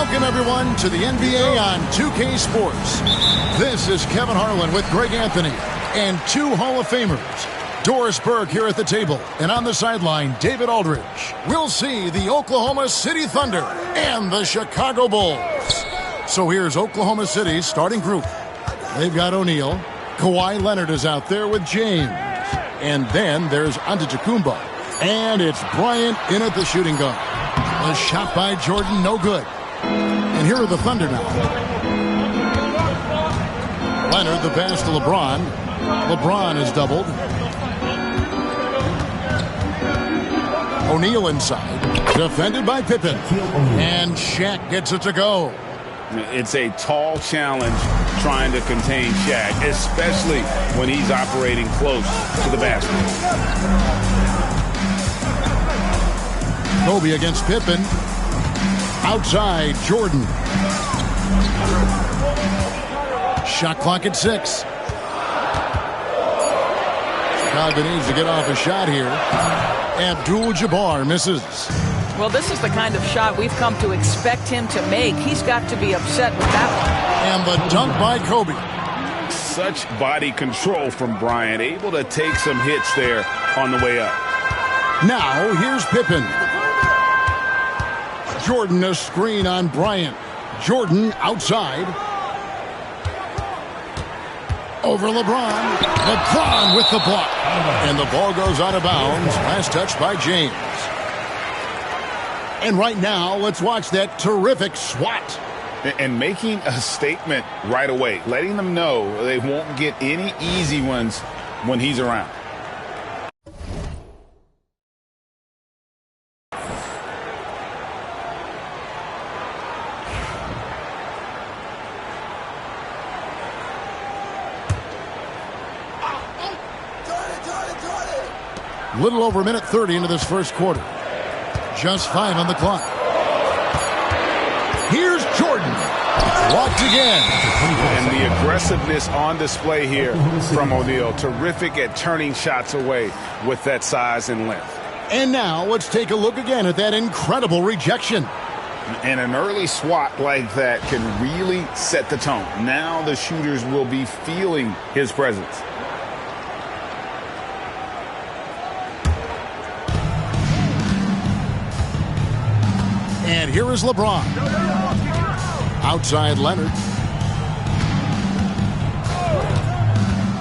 Welcome, everyone, to the NBA on 2K Sports. This is Kevin Harlan with Greg Anthony and two Hall of Famers. Doris Burke here at the table, and on the sideline, David Aldridge. We'll see the Oklahoma City Thunder and the Chicago Bulls. So here's Oklahoma City's starting group. They've got O'Neal. Kawhi Leonard is out there with James. And then there's Antetokounmpo. And it's Bryant in at the shooting guard. A shot by Jordan, no good. And here are the Thunder now. Leonard, the pass to LeBron. LeBron is doubled. O'Neal inside. Defended by Pippen. And Shaq gets it to go. It's a tall challenge trying to contain Shaq, especially when he's operating close to the basket. Kobe against Pippen. Outside, Jordan. Shot clock at 6. Chicago needs to get off a shot here. Abdul-Jabbar misses. Well, this is the kind of shot we've come to expect him to make. He's got to be upset with that one. And the dunk by Kobe. Such body control from Bryant, able to take some hits there on the way up. Now, here's Pippen. Jordan, a screen on Bryant. Jordan outside. Over LeBron. LeBron with the block. And the ball goes out of bounds. Last touch by James. And right now, let's watch that terrific swat. And making a statement right away, letting them know they won't get any easy ones when he's around. Little over a minute 30 into this first quarter. Just 5 on the clock. Here's Jordan. Blocked again. And the aggressiveness on display here from O'Neal. Terrific at turning shots away with that size and length. And now let's take a look again at that incredible rejection. And an early swat like that can really set the tone. Now the shooters will be feeling his presence. And here is LeBron. Outside Leonard.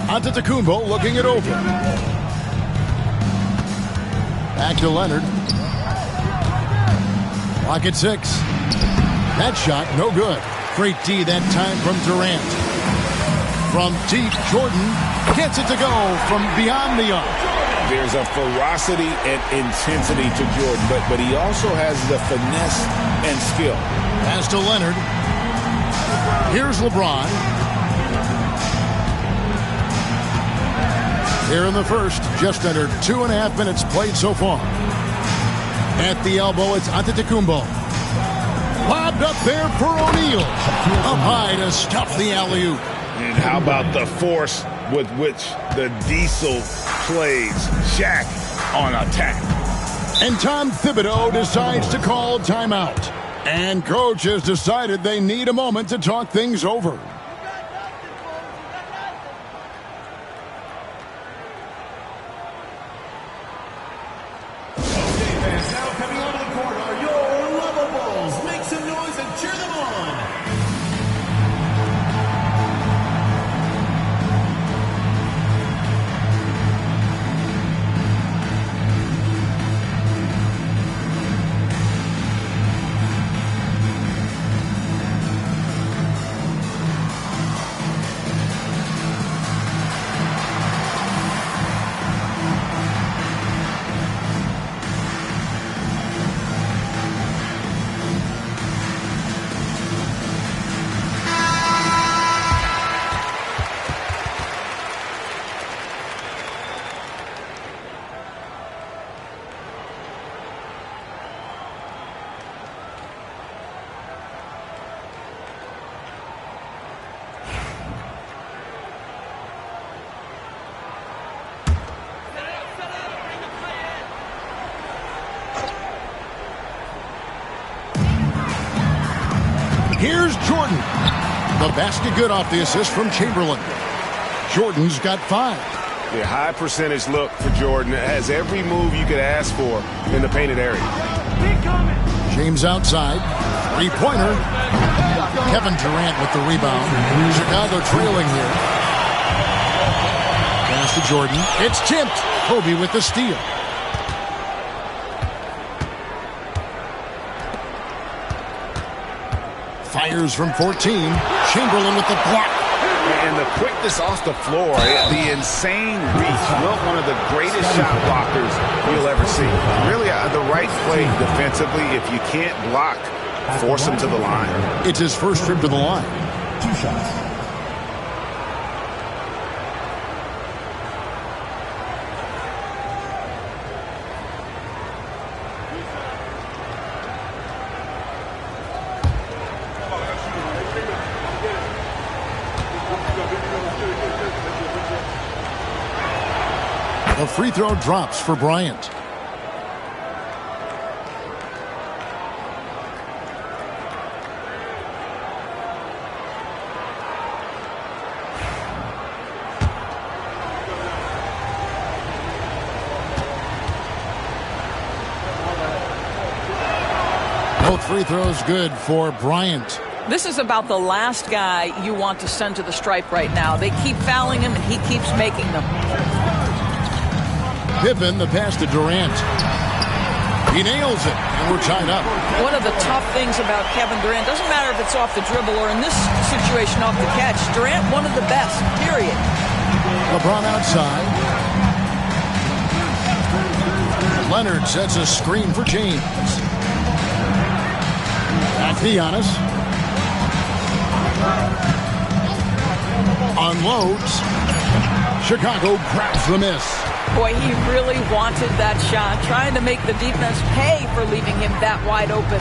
Antetokounmpo looking it over. Back to Leonard. Clock at 6. That shot, no good. Great D that time from Durant. From deep, Jordan gets it to go from beyond the arc. There's a ferocity and intensity to Jordan, but he also has the finesse and skill. Pass to Leonard. Here's LeBron. Here in the first, just under 2.5 minutes played so far. At the elbow, it's Antetokounmpo. Lobbed up there for O'Neal. Up high to stuff the alley-oop. And how about the force with which the Diesel plays Shaq on attack? And Tom Thibodeau decides to call timeout. And coach has decided they need a moment to talk things over. Okay, fans, now coming onto the court are your Lovables. Make some noise and cheer them on. Here's Jordan. The basket good off the assist from Chamberlain. Jordan's got 5. Yeah, high percentage look for Jordan. Has every move you could ask for in the painted area. James outside. 3-pointer. Kevin Durant with the rebound. Chicago trailing here. Pass to Jordan. It's tipped. Kobe with the steal. Fires from 14. Chamberlain with the block. And the quickness off the floor, the insane reach. Well, one of the greatest shot blockers you'll ever see. Really, the right play defensively. If you can't block, force him to the line. It's his first trip to the line. 2 shots. The free throw drops for Bryant. Both free throws good for Bryant. This is about the last guy you want to send to the stripe right now. They keep fouling him, and he keeps making them. Pippen, the pass to Durant. He nails it, and we're tied up. One of the tough things about Kevin Durant, doesn't matter if it's off the dribble or in this situation off the catch, Durant one of the best, period. LeBron outside. Leonard sets a screen for James. Back to Giannis. Unloads. Chicago grabs the miss. Boy, he really wanted that shot, trying to make the defense pay for leaving him that wide open.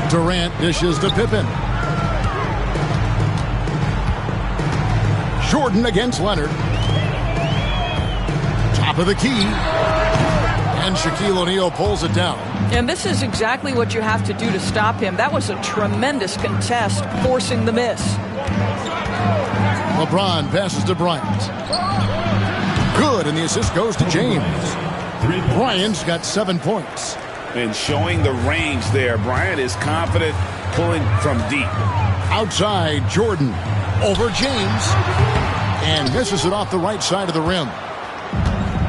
Durant dishes to Pippen. Jordan against Leonard. Top of the key. And Shaquille O'Neal pulls it down. And this is exactly what you have to do to stop him. That was a tremendous contest, forcing the miss. LeBron passes to Bryant. Good, and the assist goes to James. Bryant's got 7 points. And showing the range there. Bryant is confident pulling from deep. Outside, Jordan over James. And misses it off the right side of the rim.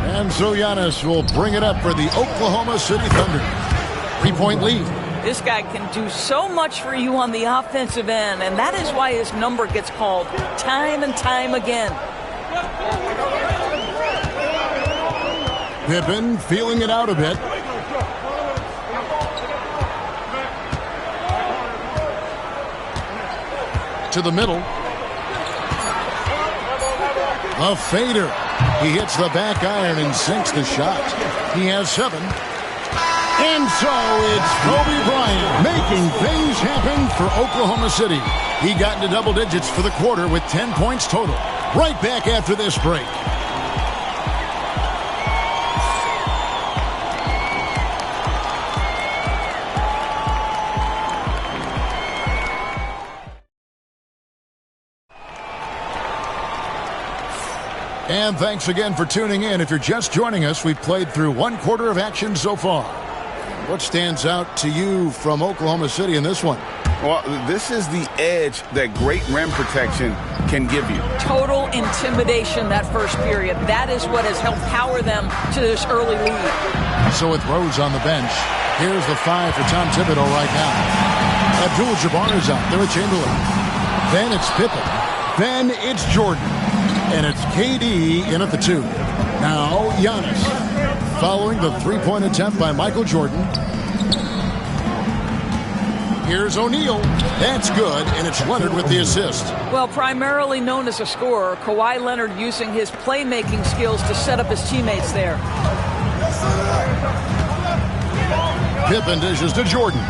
And so Giannis will bring it up for the Oklahoma City Thunder. 3-point lead. This guy can do so much for you on the offensive end, and that is why his number gets called time and time again. Pippen feeling it out a bit. To the middle. A fader. He hits the back iron and sinks the shot. He has 7. And so it's Kobe Bryant making things happen for Oklahoma City. He got into double digits for the quarter with 10 points total. Right back after this break. And thanks again for tuning in. If you're just joining us, we've played through 1 quarter of action so far. What stands out to you from Oklahoma City in this one? Well, this is the edge that great rim protection can give you. Total intimidation that first period. That is what has helped power them to this early lead. So with Rose on the bench, here's the 5 for Tom Thibodeau right now. Abdul-Jabbar is out there with Chamberlain. Then it's Pippen. Then it's Jordan. And it's KD in at the 2. Now Giannis. Following the 3-point attempt by Michael Jordan. Here's O'Neal. That's good, and it's Leonard with the assist. Well, primarily known as a scorer, Kawhi Leonard using his playmaking skills to set up his teammates there. Pippen dishes to Jordan.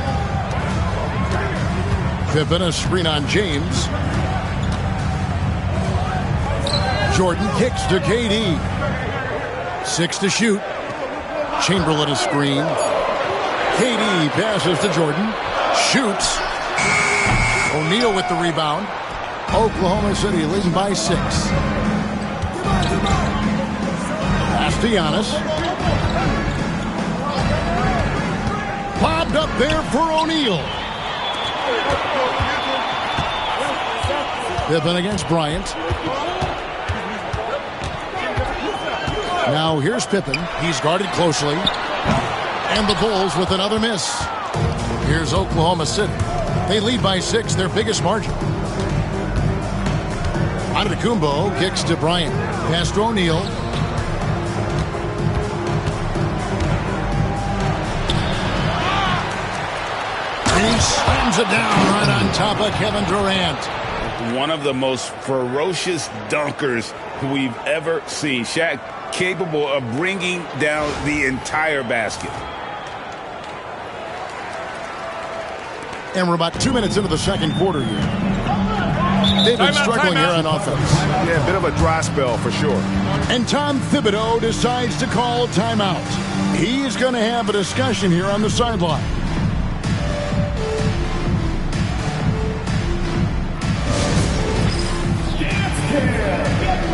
Pippen a screen on James. Jordan kicks to KD. 6 to shoot. Chamberlain a screen. KD passes to Jordan. Shoots. O'Neal with the rebound. Oklahoma City leading by 6. Pass to Giannis. Popped up there for O'Neal. Pippen against Bryant. Now here's Pippen. He's guarded closely. And the Bulls with another miss. Here's Oklahoma City. They lead by 6, their biggest margin. Antetokounmpo kicks to Bryant. Pass to O'Neal. He slams it down right on top of Kevin Durant. One of the most ferocious dunkers we've ever seen. Shaq capable of bringing down the entire basket. And we're about 2 minutes into the second quarter here. They've been struggling here on offense. Yeah, a bit of a dry spell for sure. And Tom Thibodeau decides to call timeout. He's going to have a discussion here on the sideline. Get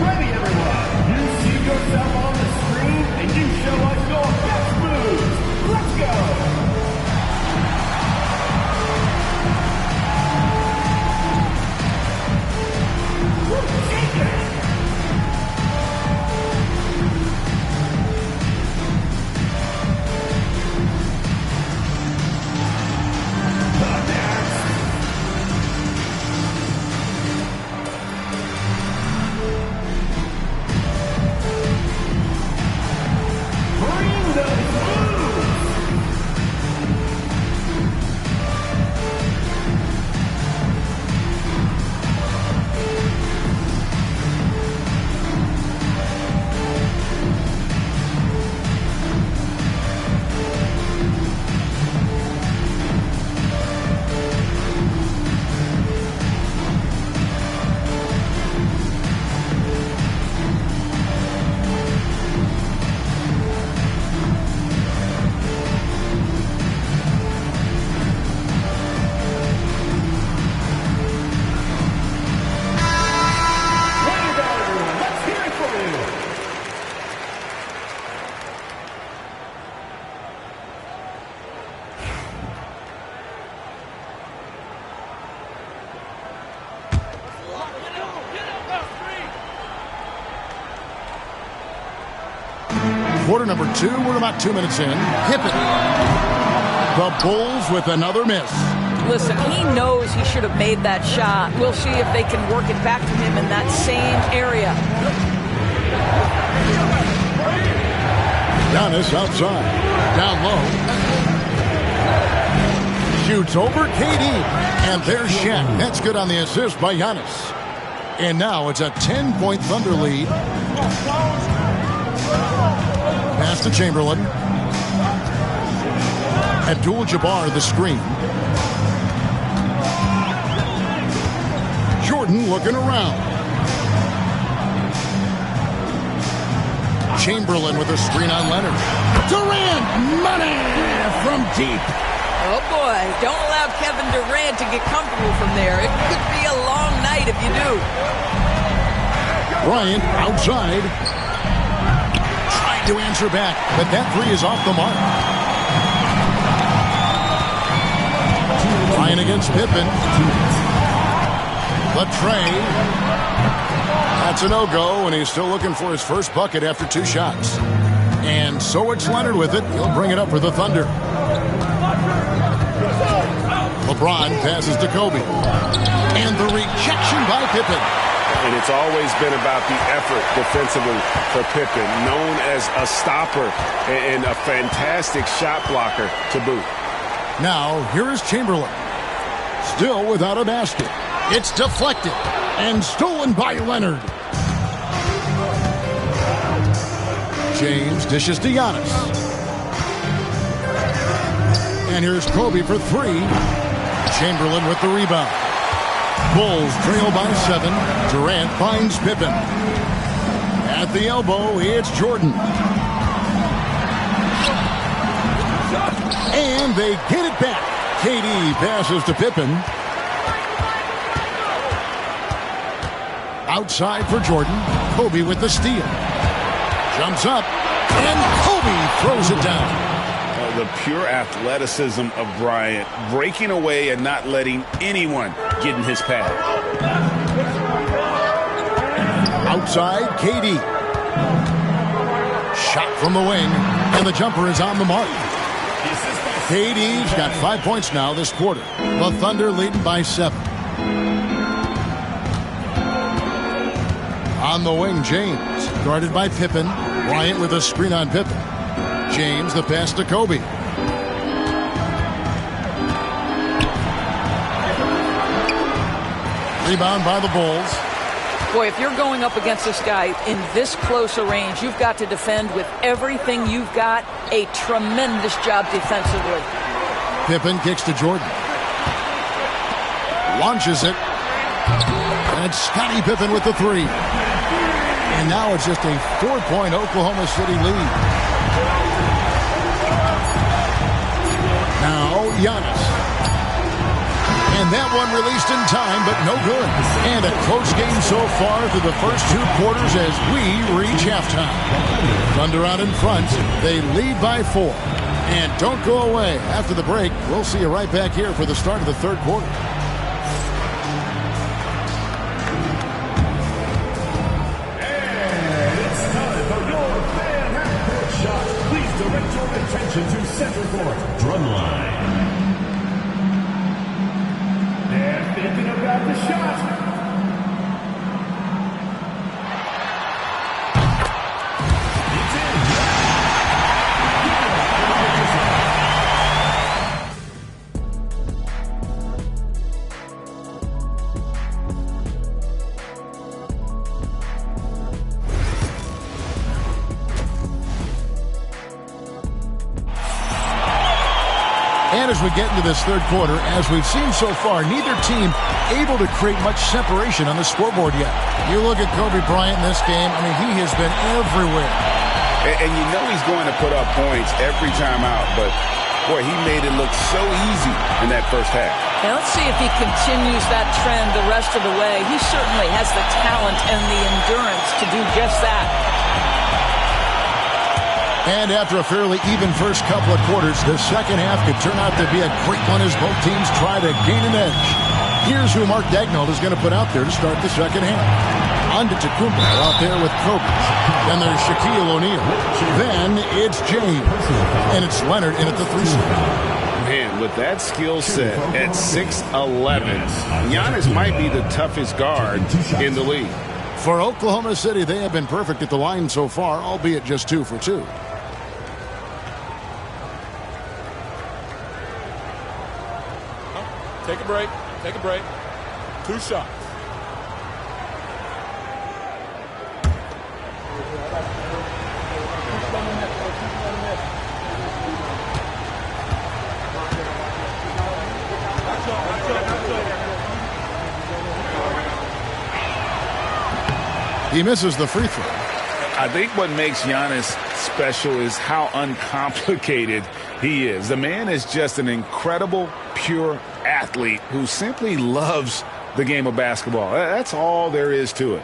ready, everyone. You see yourself on the screen, and you show us your best moves. Let's go. Quarter number 2, we're about 2 minutes in. Pippen. The Bulls with another miss. Listen, he knows he should have made that shot. We'll see if they can work it back to him in that same area. Giannis outside. Down low. Shoots over KD. And there's Shaq. That's good on the assist by Giannis. And now it's a 10-point Thunder lead. Pass to Chamberlain. Abdul-Jabbar the screen. Jordan looking around. Chamberlain with a screen on Leonard. Durant, money from deep. Oh boy, don't allow Kevin Durant to get comfortable from there. It could be a long night if you do. Bryant outside. Trying to answer back, but that three is off the mark. Bryant against Pippen. The tray. That's a no-go, and he's still looking for his first bucket after 2 shots. And so it's Leonard with it. He'll bring it up for the Thunder. LeBron passes to Kobe. And the rejection by Pippen. And it's always been about the effort defensively for Pippen, known as a stopper and a fantastic shot blocker to boot. Now, here is Chamberlain. Still without a basket. It's deflected and stolen by Leonard. James dishes to Giannis. And here's Kobe for 3. Chamberlain with the rebound. Bulls trail by 7. Durant finds Pippen. At the elbow, it's Jordan. And they get it back. KD passes to Pippen. Outside for Jordan. Kobe with the steal. Jumps up, and Kobe throws it down. The pure athleticism of Bryant, breaking away and not letting anyone get in his path. Outside, KD. Shot from the wing, and the jumper is on the mark. KD's got 5 points now this quarter. The Thunder leading by 7. On the wing, James, guarded by Pippen. Bryant with a screen on Pippen. James, the pass to Kobe. Rebound by the Bulls. Boy, if you're going up against this guy in this close a range, you've got to defend with everything you've got. A tremendous job defensively. Pippen kicks to Jordan. Launches it. And Scottie Pippen with the three. And now it's just a 4-point Oklahoma City lead. Now Giannis. And that one released in time, but no good. And a close game so far through the first 2 quarters as we reach halftime. Thunder out in front. They lead by 4. And don't go away. After the break, we'll see you right back here for the start of the third quarter. And it's time for your fan half-court shot. Please direct your attention to center court. Drumline. They're thinking about the shot. And as we get into this third quarter, as we've seen so far, neither team able to create much separation on the scoreboard yet. You look at Kobe Bryant in this game, I mean, he has been everywhere. And you know he's going to put up points every time out, but, boy, he made it look so easy in that first half. Now let's see if he continues that trend the rest of the way. He certainly has the talent and the endurance to do just that. And after a fairly even first couple of quarters, the second half could turn out to be a great one as both teams try to gain an edge. Here's who Mark Daigneault is going to put out there to start the second half. Antetokounmpo out there with Kobe. Then there's Shaquille O'Neal. Then it's James. And it's Leonard in at the 3 spot. Man, with that skill set at 6'11", Giannis might be the toughest guard in the league. For Oklahoma City, they have been perfect at the line so far, albeit just 2 for 2. Take a break. Take a break. 2 shots. He misses the free throw. I think what makes Giannis special is how uncomplicated he is. The man is just an incredible, pure athlete who simply loves the game of basketball. That's all there is to it.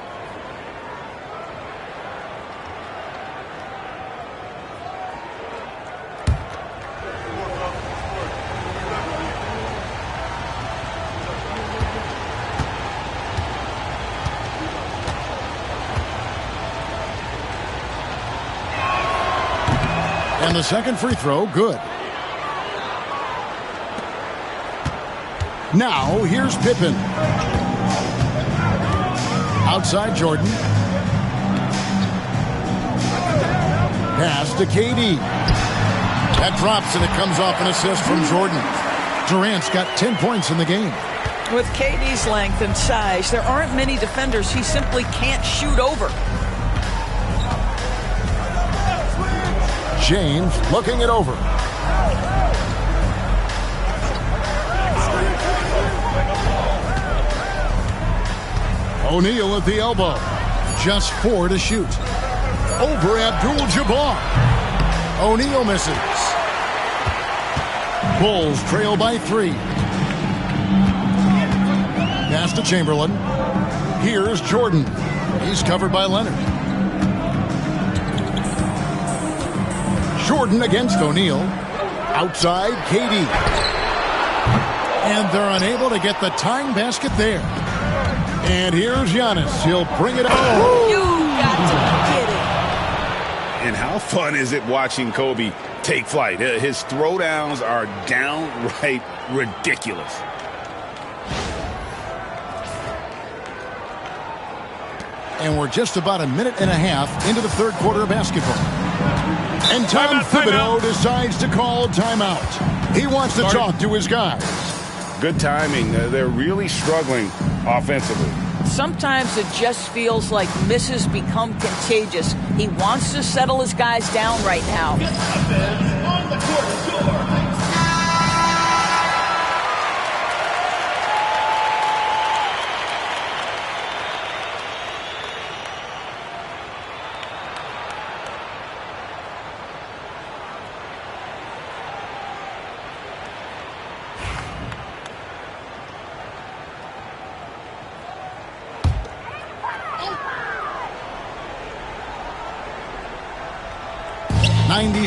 And the second free throw, good. Now, here's Pippen. Outside Jordan. Pass to KD. That drops and it comes off an assist from Jordan. Durant's got 10 points in the game. With KD's length and size, there aren't many defenders he simply can't shoot over. James looking it over. O'Neal at the elbow. Just 4 to shoot. Over Abdul-Jabbar. O'Neal misses. Bulls trail by 3. Pass to Chamberlain. Here's Jordan. He's covered by Leonard. Jordan against O'Neal. Outside, KD. And they're unable to get the tying basket there. And here's Giannis. He'll bring it home. You got to be kidding. And how fun is it watching Kobe take flight? His throwdowns are downright ridiculous. And we're just about a minute and a half into the third quarter of basketball. And Tom Thibodeau decides to call timeout. He wants to talk to his guys. Good timing. They're really struggling offensively. Sometimes it just feels like misses become contagious. He wants to settle his guys down right now. On the court,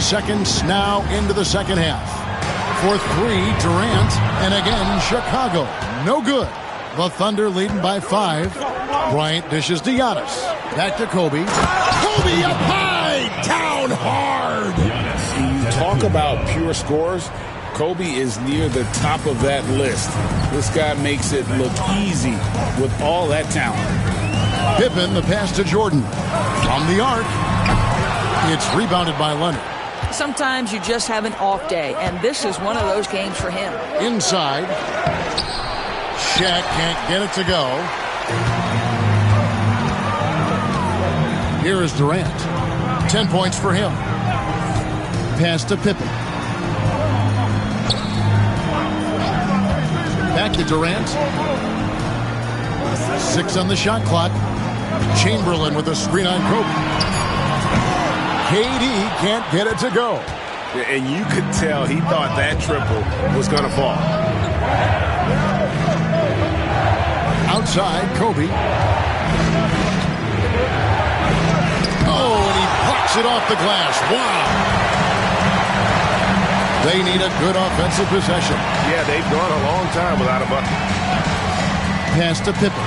Seconds now into the second half. For three, Durant, and again, Chicago. No good. The Thunder leading by 5. Bryant dishes to Giannis. Back to Kobe. Kobe up high, down hard. You talk about pure scores. Kobe is near the top of that list. This guy makes it look easy with all that talent. Pippen, the pass to Jordan. From the arc. It's rebounded by Leonard. Sometimes you just have an off day, and this is one of those games for him. Inside. Shaq can't get it to go. Here is Durant. 10 points for him. Pass to Pippen. Back to Durant. 6 on the shot clock. Chamberlain with a screen on Kobe. KD can't get it to go. And you could tell he thought that triple was going to fall. Outside, Kobe. Oh, and he plucks it off the glass. Wow. They need a good offensive possession. Yeah, they've gone a long time without a bucket. Pass to Pippen.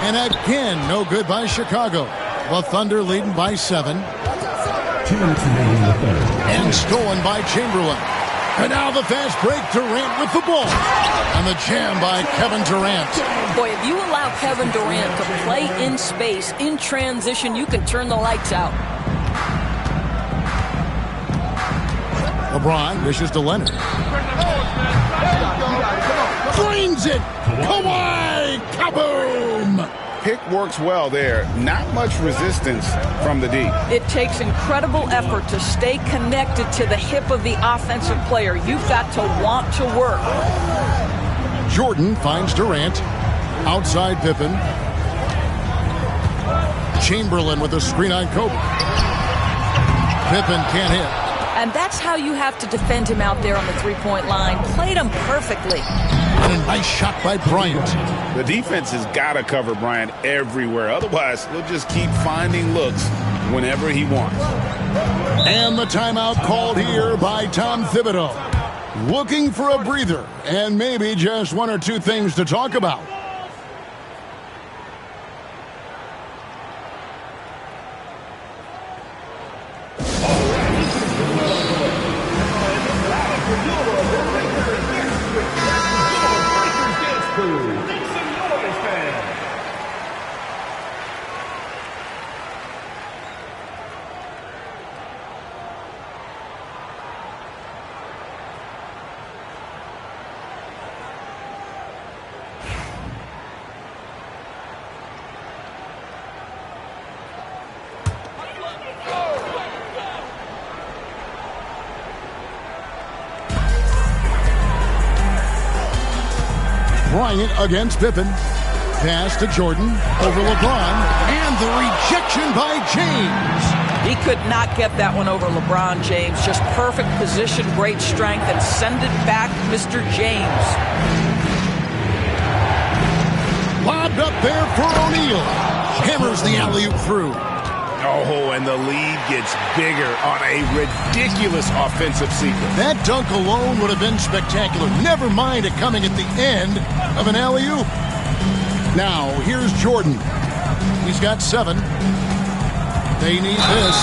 And again, no good by Chicago. The Thunder leading by 7. 2 minutes remaining in the third. And stolen by Chamberlain. And now the fast break, Durant with the ball. And the jam by Kevin Durant. Boy, if you allow Kevin Durant to play in space, in transition, you can turn the lights out. LeBron wishes to Leonard. Drains it. Kawhi. Kaboom. Pick works well there. Not much resistance from the D. It takes incredible effort to stay connected to the hip of the offensive player. You've got to want to work. Jordan finds Durant. Outside Pippen. Chamberlain with a screen on Kobe. Pippen can't hit. And that's how you have to defend him out there on the three-point line. Played him perfectly. And a nice shot by Bryant. The defense has got to cover Bryant everywhere. Otherwise, he'll just keep finding looks whenever he wants. And the timeout called here by Tom Thibodeau. Looking for a breather and maybe just 1 or 2 things to talk about. Bryant against Pippen. Pass to Jordan over LeBron. And the rejection by James. He could not get that one over LeBron James. Just perfect position, great strength, and send it back, Mr. James. there for O'Neal. Hammers the alley-oop through. Oh, and the lead gets bigger on a ridiculous offensive sequence. That dunk alone would have been spectacular. Never mind it coming at the end of an alley-oop. Now, here's Jordan. He's got 7. They need this.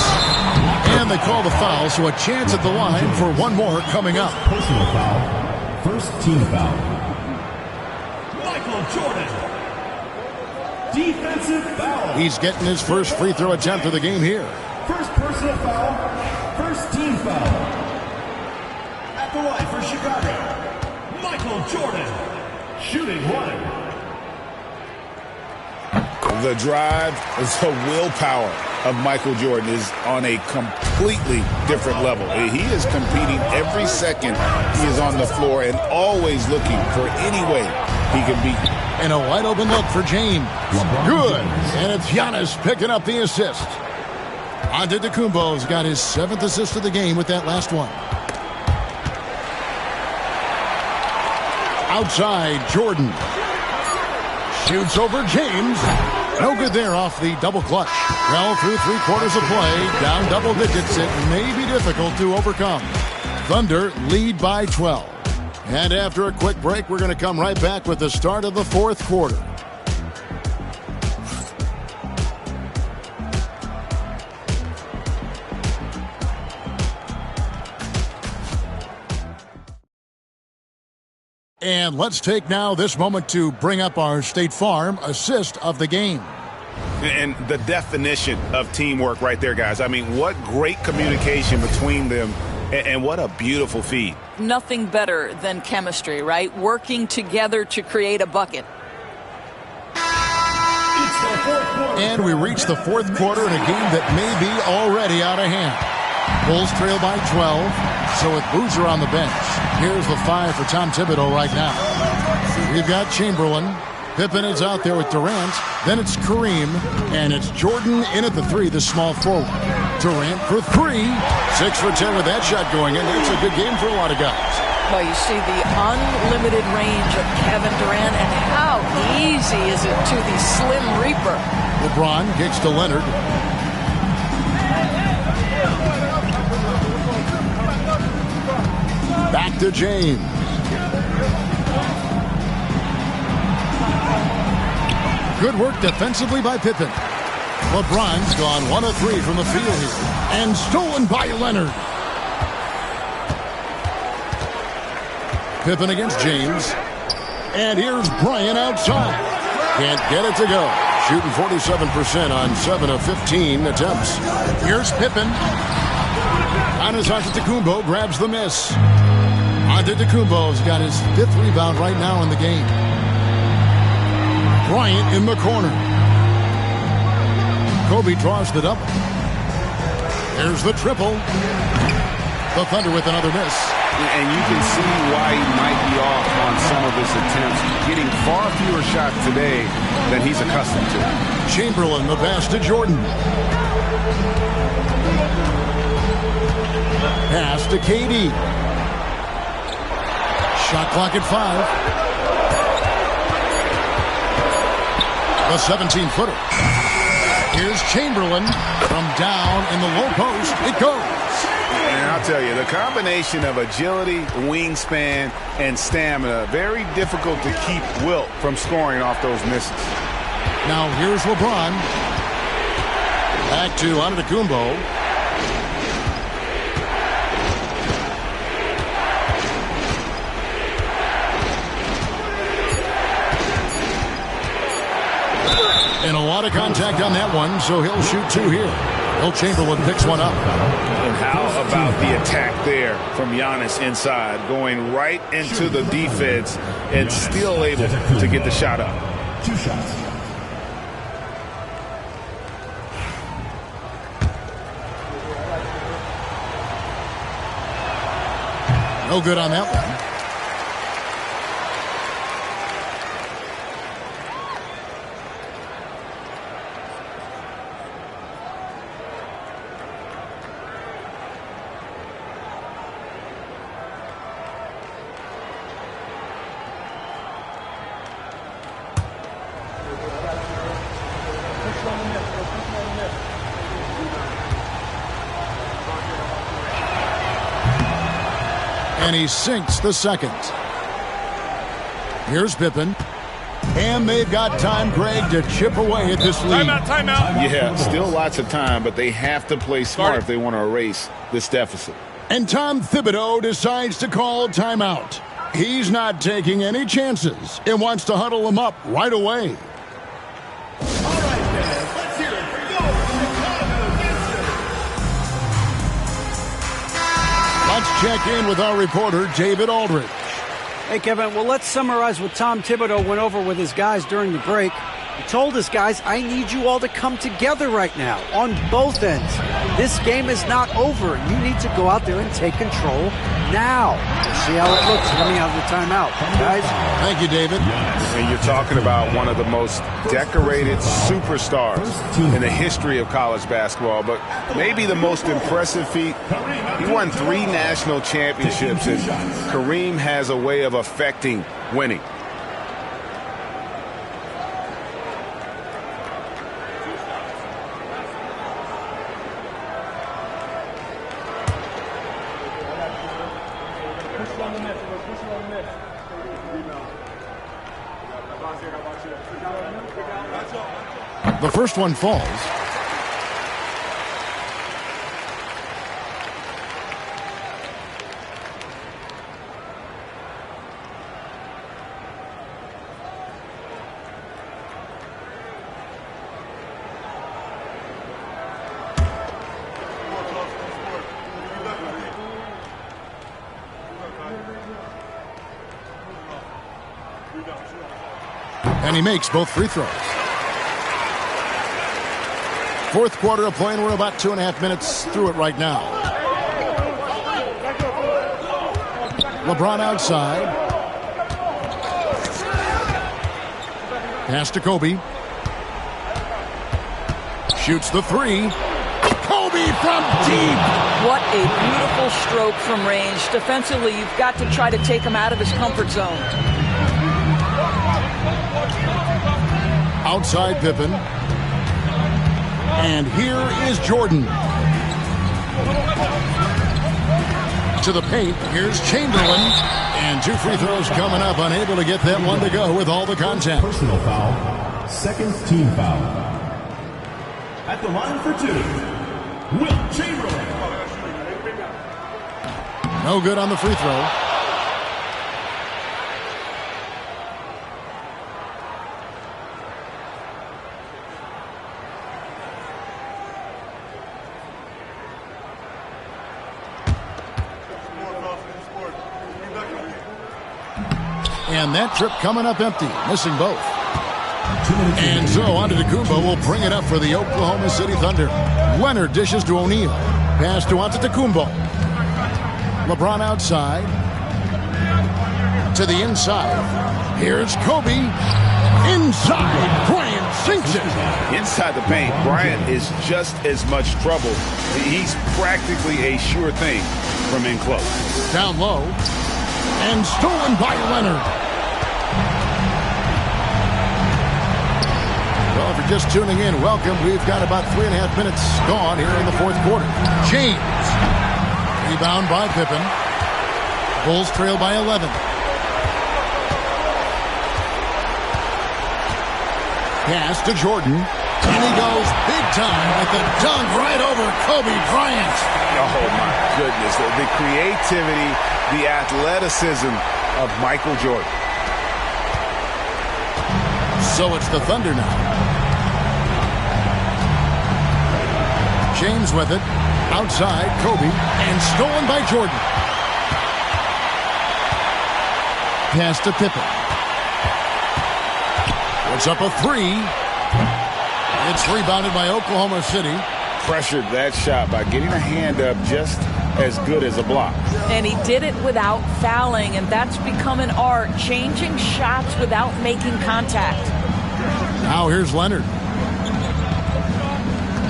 And they call the foul, so a chance at the line for one more coming up. Personal foul. First team foul. Michael Jordan. Defensive foul. He's getting his first free throw attempt of the game here. First personal foul. First team foul. At the line for Chicago, Michael Jordan. Shooting 1. The drive is the willpower of Michael Jordan is on a completely different level. He is competing every second he is on the floor and always looking for any way he can beat. And a wide open look for James. Good. And it's Giannis picking up the assist. Antetokounmpo's got his 7th assist of the game with that last one. Outside, Jordan. Shoots over James. No good there off the double clutch. Well, through 3/4 of play, down double digits, it may be difficult to overcome. Thunder lead by 12. And after a quick break, we're going to come right back with the start of the 4th quarter. And let's take now this moment to bring up our State Farm assist of the game. And the definition of teamwork right there, guys. I mean, what great communication between them, and what a beautiful feed. Nothing better than chemistry, right? Working together to create a bucket. And we reach the 4th quarter in a game that may be already out of hand. Bulls trail by 12. So with Boozer on the bench, here's the 5 for Tom Thibodeau right now. We've got Chamberlain. Pippen is out there with Durant. Then it's Kareem. And it's Jordan in at the 3, the small forward. Durant for 3. 6 for 10 with that shot going in. It's a good game for a lot of guys. Well, you see the unlimited range of Kevin Durant, and how easy is it to the Slim Reaper. LeBron kicks to Leonard. Back to James. Good work defensively by Pippen. LeBron's gone 1 of 3 from the field here. And stolen by Leonard. Pippen against James. And here's Bryant outside. Can't get it to go. Shooting 47% on 7 of 15 attempts. Here's Pippen. Antetokounmpo grabs the miss. Antetokounmpo's got his 5th rebound right now in the game. Bryant in the corner. Kobe draws the double. There's the triple. The Thunder with another miss. And you can see why he might be off on some of his attempts, getting far fewer shots today than he's accustomed to. Chamberlain, the pass to Jordan. Pass to KD. Shot clock at 5. The 17-footer. Here's Chamberlain from down in the low post. It goes. And I'll tell you, the combination of agility, wingspan, and stamina, very difficult to keep Wilt from scoring off those misses. Now here's LeBron. Back to Antetokounmpo. And a lot of contact on that one, so he'll shoot 2 here. Will Chamberlain picks one up. And how about the attack there from Giannis inside, going right into the defense and still able to get the shot up. 2 shots. No good on that one. And he sinks the second. Here's Pippen. And they've got time, Greg, to chip away at this lead. Timeout. Yeah, still lots of time, but they have to play smart if they want to erase this deficit. And Tom Thibodeau decides to call timeout. He's not taking any chances and wants to huddle them up right away. All right, fans, let's hear it for your Chicago Gibson. Let's check in with our reporter, David Aldridge. Hey, Kevin, well, let's summarize what Tom Thibodeau went over with his guys during the break. He told his guys, I need you all to come together right now on both ends. This game is not over. You need to go out there and take control now. See how it looks coming out of the timeout. Guys? Thank you, David. And you're talking about one of the most decorated superstars in the history of college basketball, but maybe the most impressive feat. He won 3 national championships, and Kareem has a way of affecting winning. The first one falls. And he makes both free throws. Fourth quarter of play, and we're about 2.5 minutes through it right now. LeBron outside. Pass to Kobe. Shoots the 3. Kobe from deep. What a beautiful stroke from range. Defensively, you've got to try to take him out of his comfort zone. Outside Pippen. And here is Jordan. To the paint. Here's Chamberlain. And 2 free throws coming up. Unable to get that one to go with all the contact. Personal foul. Second team foul. At the line for 2, Will Chamberlain. No good on the free throw. And that trip coming up empty, missing both. And so Antetokounmpo will bring it up for the Oklahoma City Thunder. Leonard dishes to O'Neal. Pass to Antetokounmpo. LeBron outside. To the inside. Here's Kobe. Inside. Bryant sinks it. Inside the paint, Bryant is just as much trouble. He's practically a sure thing from in close. Down low. And stolen by Leonard. Well, if you're just tuning in, welcome. We've got about 3.5 minutes gone here in the fourth quarter. James. Rebound by Pippen. Bulls trail by 11. Pass to Jordan. And he goes big time with the dunk right over Kobe Bryant. Oh, my goodness. The creativity, the athleticism of Michael Jordan. So it's the Thunder now. James with it. Outside, Kobe. And stolen by Jordan. Pass to Pippen. Puts up a 3. It's rebounded by Oklahoma City. Pressured that shot by getting a hand up just as good as a block. And he did it without fouling, and that's become an art, changing shots without making contact. Now here's Leonard.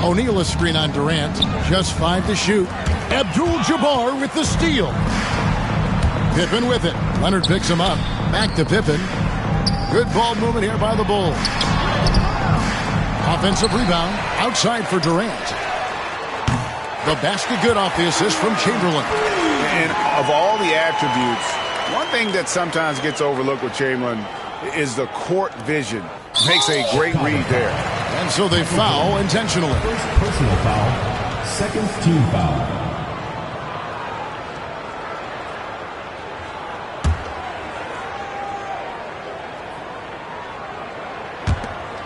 O'Neal a screen on Durant. Just 5 to shoot. Abdul-Jabbar with the steal. Pippen with it. Leonard picks him up. Back to Pippen. Good ball movement here by the Bulls. Offensive rebound. Outside for Durant. The basket good off the assist from Chamberlain. And of all the attributes, one thing that sometimes gets overlooked with Chamberlain is the court vision. Makes a great read there. And so they foul intentionally. First personal foul, second team foul.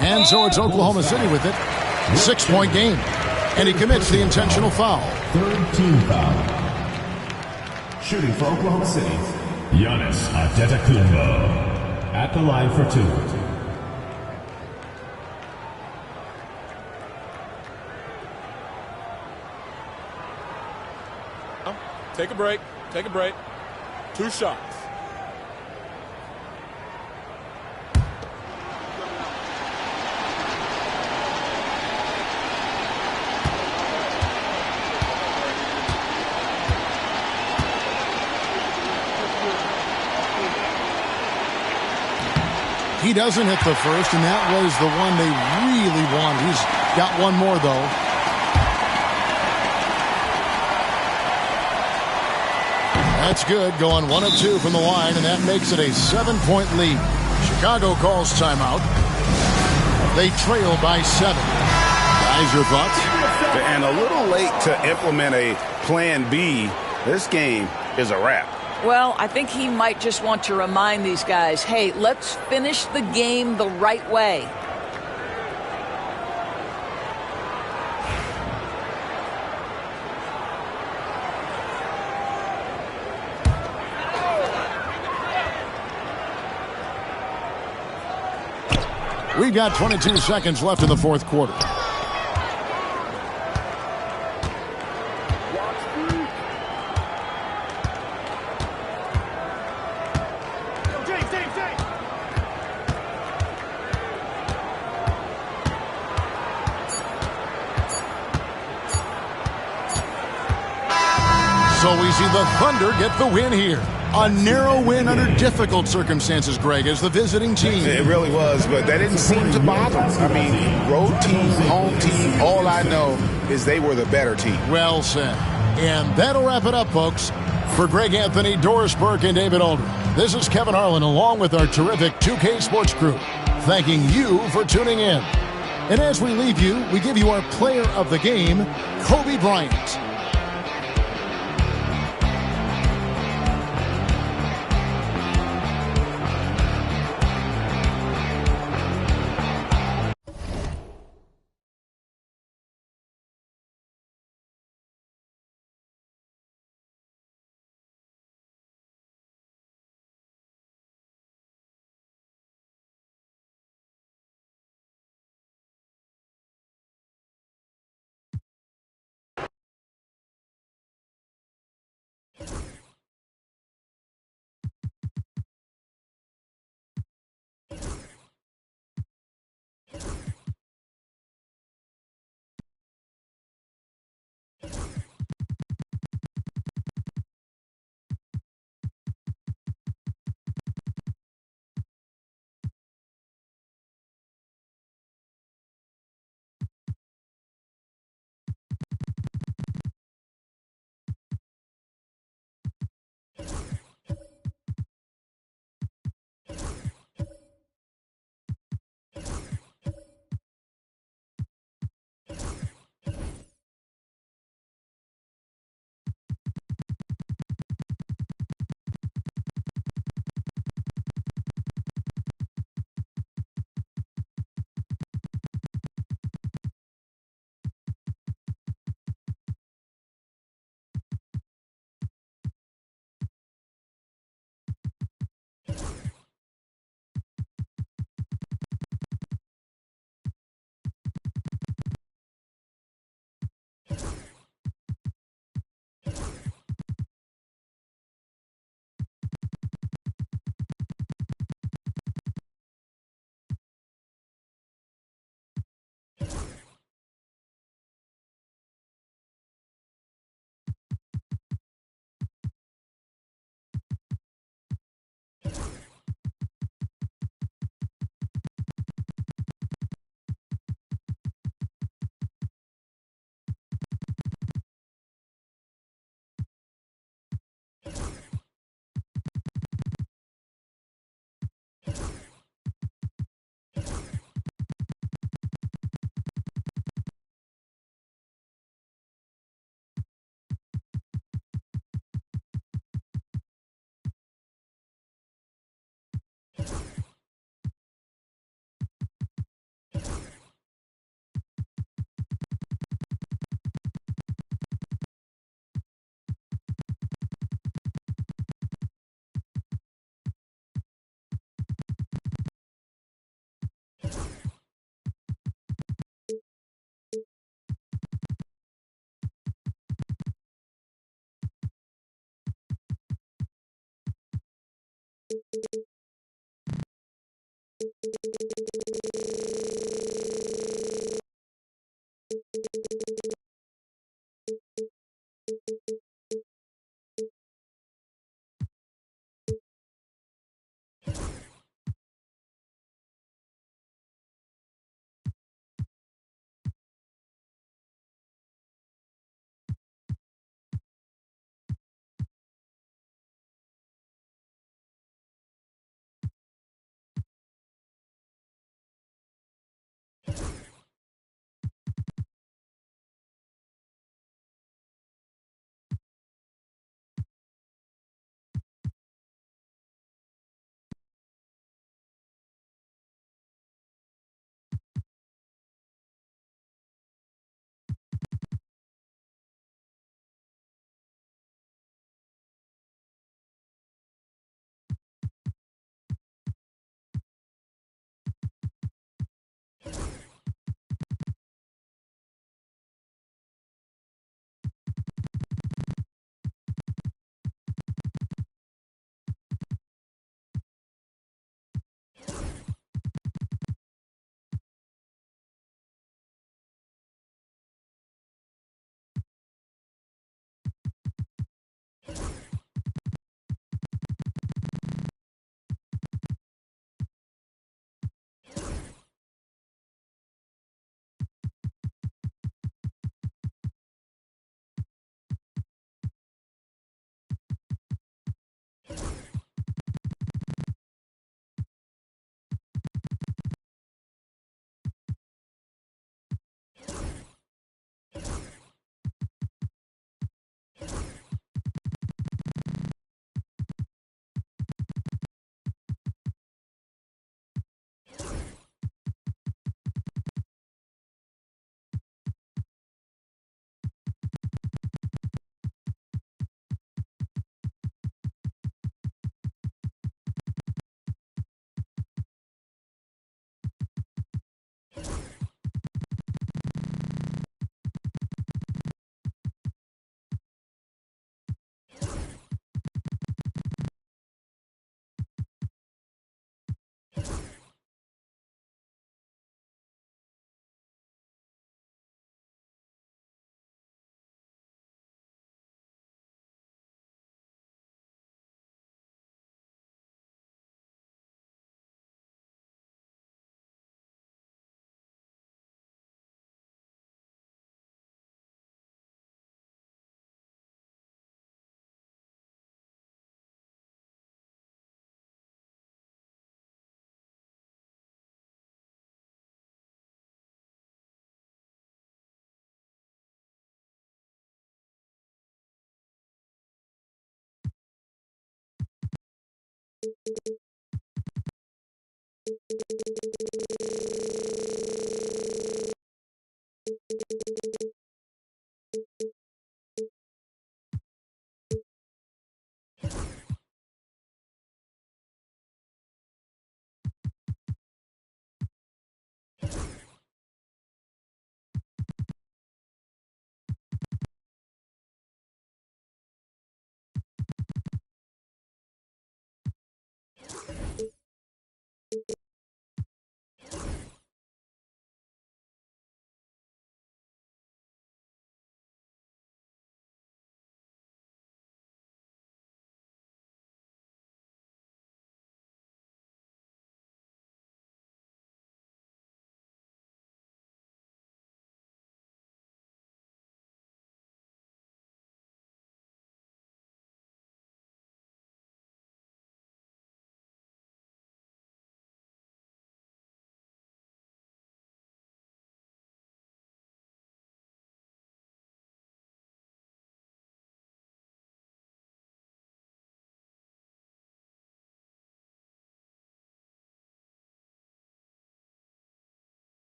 And so it's Oklahoma City with it. 6-point game. And he commits the intentional foul. Third team foul. Shooting for Oklahoma City, Giannis Antetokounmpo. At the line for two. Take a break. Take a break. 2 shots. He doesn't hit the first, and that was the one they really wanted. He's got one more, though. That's good, going 1 of 2 from the line, and that makes it a 7-point lead. Chicago calls timeout. They trail by 7. Guys, your thoughts? And a little late to implement a plan B. This game is a wrap. Well, I think he might just want to remind these guys, hey, let's finish the game the right way. We've got 22 seconds left in the fourth quarter. So we see the Thunder get the win here. A narrow win under difficult circumstances, Greg, as the visiting team. It really was, but that didn't seem to bother them. I mean, road team, home team, all I know is they were the better team. Well said. And that'll wrap it up, folks. For Greg Anthony, Doris Burke, and David Aldridge, this is Kevin Harlan along with our terrific 2K Sports crew, thanking you for tuning in. And as we leave you, we give you our player of the game, Kobe Bryant.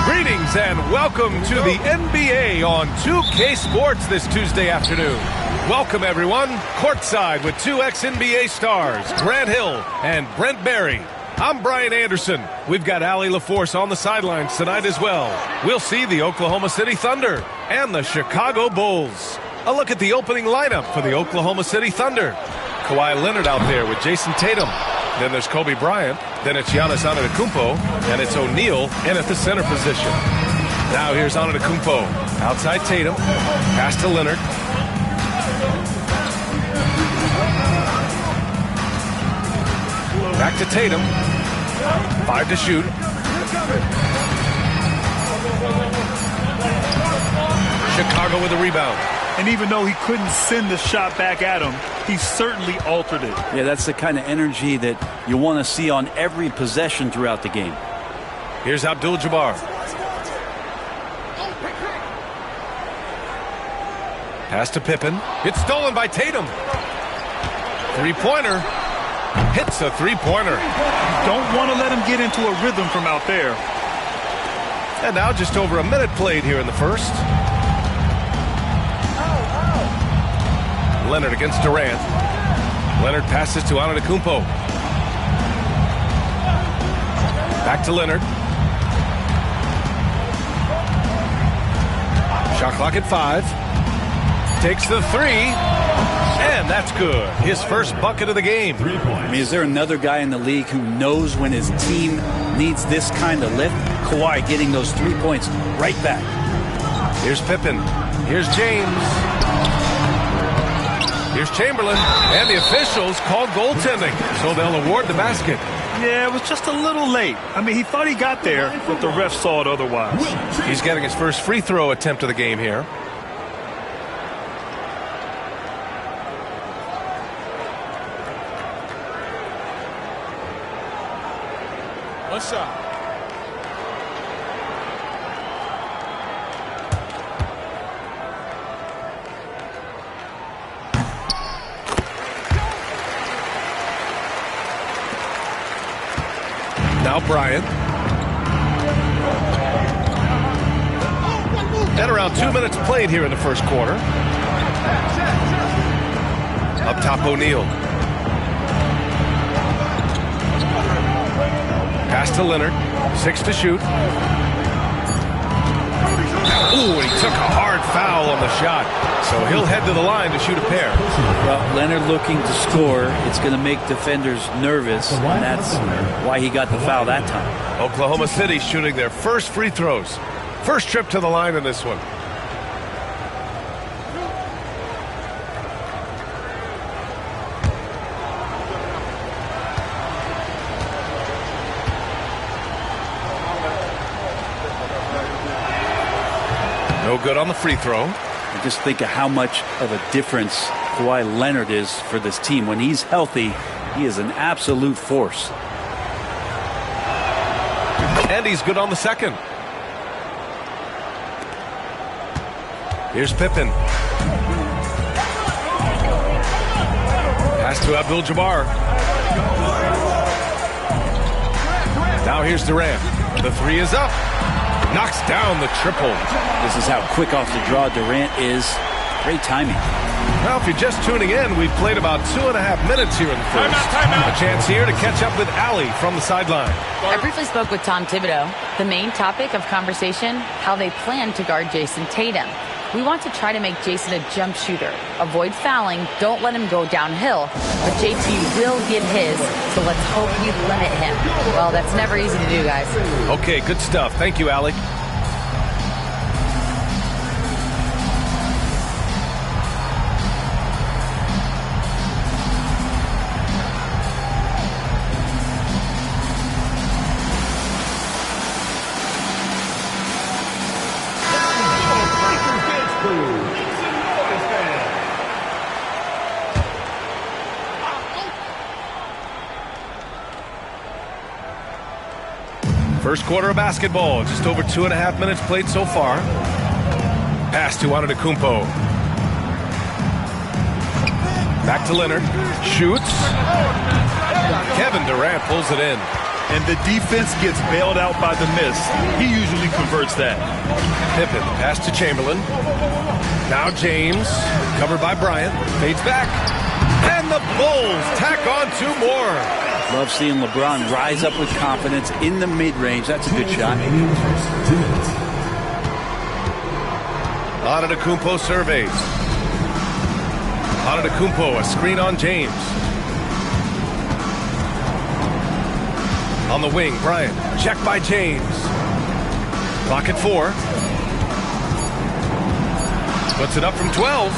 Greetings and welcome to the NBA on 2K Sports this Tuesday afternoon. Welcome everyone, courtside with two ex-NBA stars, Grant Hill and Brent Barry. I'm Brian Anderson. We've got Allie LaForce on the sidelines tonight as well. We'll see the Oklahoma City Thunder and the Chicago Bulls. A look at the opening lineup for the Oklahoma City Thunder. Kawhi Leonard out there with Jason Tatum. Then there's Kobe Bryant. Then it's Giannis Antetokounmpo. And it's O'Neal in at the center position. Now here's Antetokounmpo. Outside Tatum. Pass to Leonard. Back to Tatum. 5 to shoot. Chicago with a rebound. And even though he couldn't send the shot back at him, he certainly altered it. Yeah, that's the kind of energy that you want to see on every possession throughout the game. Here's Abdul-Jabbar. Pass to Pippen. It's stolen by Tatum. Three-pointer. Hits a three-pointer. Don't want to let him get into a rhythm from out there. And now just over a minute played here in the first. Leonard against Durant. Leonard passes to Antetokounmpo. Back to Leonard. Shot clock at 5. Takes the 3. And that's good. His first bucket of the game. 3 points. I mean, is there another guy in the league who knows when his team needs this kind of lift? Kawhi getting those 3 points right back. Here's Pippen. Here's James. Here's Chamberlain, and the officials called goaltending, so they'll award the basket. Yeah, it was just a little late. I mean, he thought he got there, but the ref saw it otherwise. He's getting his first free throw attempt of the game here. One shot. Now Bryant. And around 2 minutes played here in the first quarter. Up top, O'Neal. Pass to Leonard. 6 to shoot. Ooh, he took a hard foul on the shot. So he'll head to the line to shoot a pair. Well, Leonard looking to score. It's going to make defenders nervous, and that's why he got the foul that time. Oklahoma City shooting their first free throws. First trip to the line in this one. No good on the free throw. And just think of how much of a difference Kawhi Leonard is for this team. When he's healthy, he is an absolute force. And he's good on the second. Here's Pippen. Pass to Abdul-Jabbar. Now here's Durant. The three is up. Knocks down the triple. This is how quick off the draw Durant is. Great timing. Well, if you're just tuning in, we've played about 2.5 minutes here in the first. Timeout. A chance here to catch up with Allie from the sideline. I briefly spoke with Tom Thibodeau. The main topic of conversation, how they plan to guard Jason Tatum. We want to try to make Jason a jump shooter. Avoid fouling. Don't let him go downhill. But JT will get his, so let's hope we limit him. Well, that's never easy to do, guys. Okay, good stuff. Thank you, Allie. First quarter of basketball, just over 2.5 minutes played so far. Pass to Antetokounmpo. Back to Leonard. Shoots. Kevin Durant pulls it in. And the defense gets bailed out by the miss. He usually converts that. Pippen, pass to Chamberlain. Now James, covered by Bryant. Fades back. And the Bulls tack on 2 more. Love seeing LeBron rise up with confidence in the mid-range. That's a good shot. Antetokounmpo surveys. Antetokounmpo, a screen on James. On the wing, Bryant. Checked by James. Clock at 4. Puts it up from 12.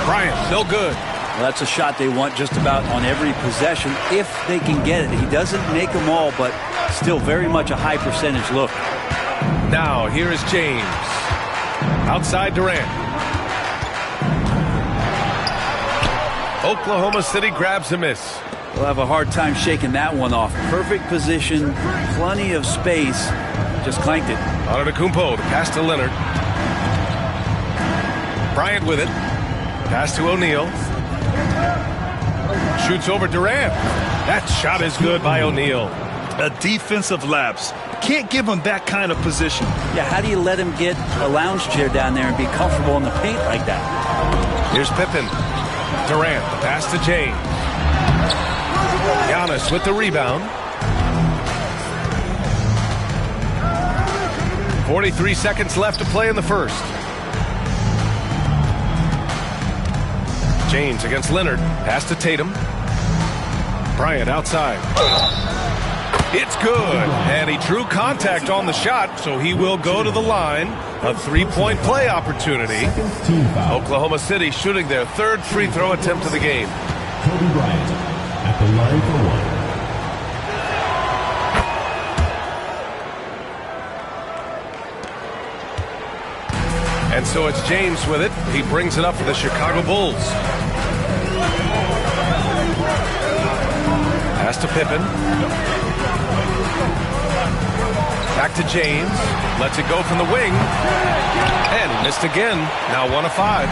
Bryant, no good. Well, that's a shot they want just about on every possession if they can get it. He doesn't make them all, but still very much a high percentage look. Now, here is James. Outside Durant. Oklahoma City grabs a miss. They'll have a hard time shaking that one off. Perfect position, plenty of space. Just clanked it. Antetokounmpo, the pass to Leonard. Bryant with it. Pass to O'Neal. Shoots over Durant. That shot is good by O'Neal. A defensive lapse. Can't give him that kind of position. Yeah, how do you let him get a lounge chair down there and be comfortable in the paint like that? Here's Pippen. Durant, the pass to James. Giannis with the rebound. 43 seconds left to play in the first. James against Leonard. Pass to Tatum. Bryant outside. It's good. And he drew contact on the shot, so he will go to the line. A 3-point play opportunity. Oklahoma City shooting their 3rd free throw attempt of the game. Kobe Bryant at the line for 1. And so it's James with it. He brings it up for the Chicago Bulls. Pass to Pippen. Back to James. Lets it go from the wing. And missed again. Now 1 of 5.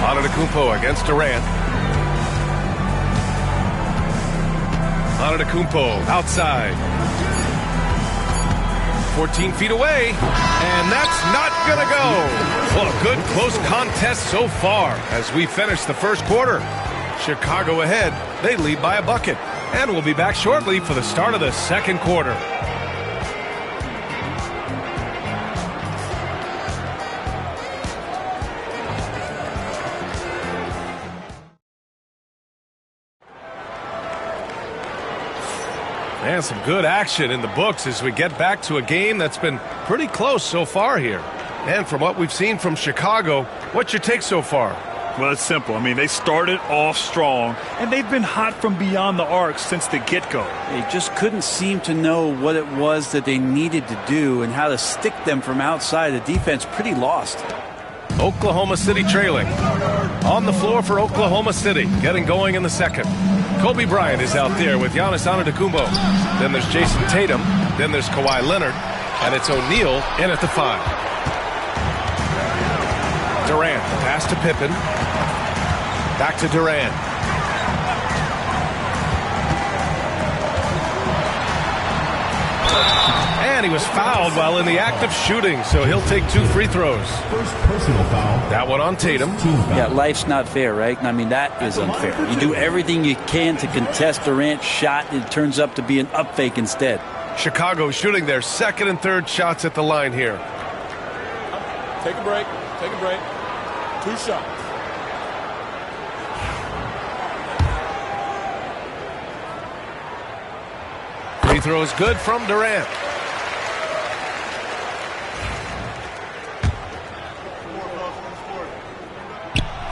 Antetokounmpo against Durant. Antetokounmpo outside. 14 feet away, and that's not gonna go. Well, a good close contest so far as we finish the first quarter. Chicago ahead. They lead by a bucket. And we'll be back shortly for the start of the second quarter. And some good action in the books as we get back to a game that's been pretty close so far here. And from what we've seen from Chicago, what's your take so far? Well, it's simple. I mean, they started off strong, and they've been hot from beyond the arc since the get-go. They just couldn't seem to know what it was that they needed to do and how to stick them from outside. The defense pretty lost. Oklahoma City trailing. On the floor for Oklahoma City, getting going in the second. Kobe Bryant is out there with Giannis Antetokounmpo. Then there's Jason Tatum. Then there's Kawhi Leonard. And it's O'Neal in at the 5. Durant, pass to Pippen. Back to Durant. And he was fouled while in the act of shooting, so he'll take 2 free throws. First personal foul. That one on Tatum. Yeah, life's not fair, right? I mean, that is unfair. You do everything you can to contest Durant's shot. It turns up to be an up fake instead. Chicago shooting their second and third shots at the line here. Take a break. Take a break. 2 shots. Free throw is good from Durant.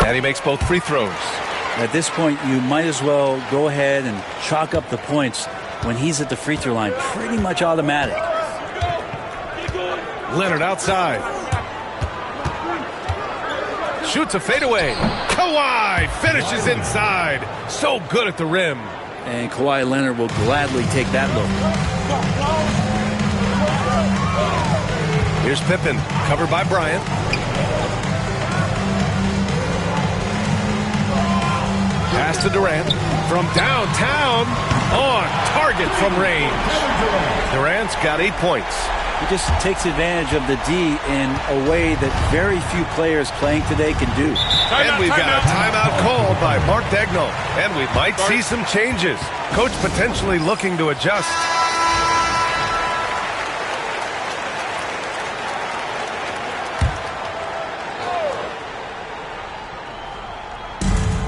And he makes both free throws. At this point, you might as well go ahead and chalk up the points when he's at the free throw line. Pretty much automatic. Leonard outside. Shoots a fadeaway. Kawhi finishes inside. So good at the rim. And Kawhi Leonard will gladly take that look. Here's Pippen, covered by Bryant. Pass to Durant. From downtown, on target from range. Durant's got 8 points. He just takes advantage of the D in a way that very few players playing today can do. And we've got a timeout called by Mark Dagnall. And we might see some changes. Coach potentially looking to adjust.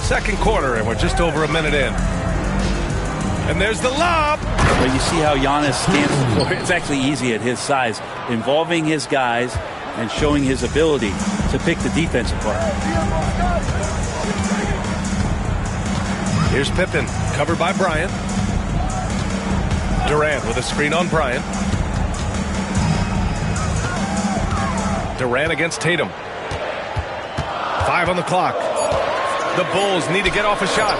Second quarter, and we're just over a minute in. And there's the lob. But you see how Giannis scans the floor. It's actually easy at his size, involving his guys and showing his ability to pick the defense apart. Here's Pippen, covered by Bryant. Durant with a screen on Bryant. Durant against Tatum. 5 on the clock. The Bulls need to get off a shot.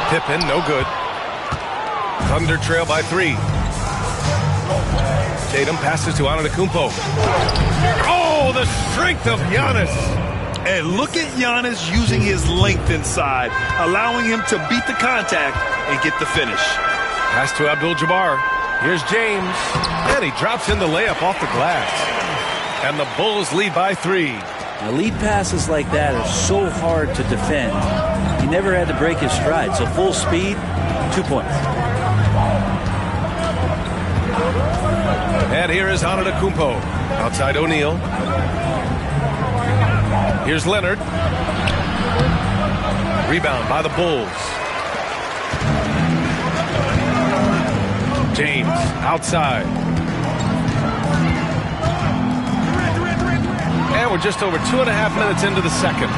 Pippen, no good. Thunder trail by 3. Tatum passes to Antetokounmpo. Oh, the strength of Giannis. And look at Giannis using his length inside, allowing him to beat the contact and get the finish. Pass to Abdul-Jabbar. Here's James. And he drops in the layup off the glass. And the Bulls lead by 3. Now, lead passes like that are so hard to defend. He never had to break his stride. So full speed, 2 points. And here is Antetokounmpo. Outside O'Neal. Here's Leonard. Rebound by the Bulls. James outside. And we're just over 2.5 minutes into the second.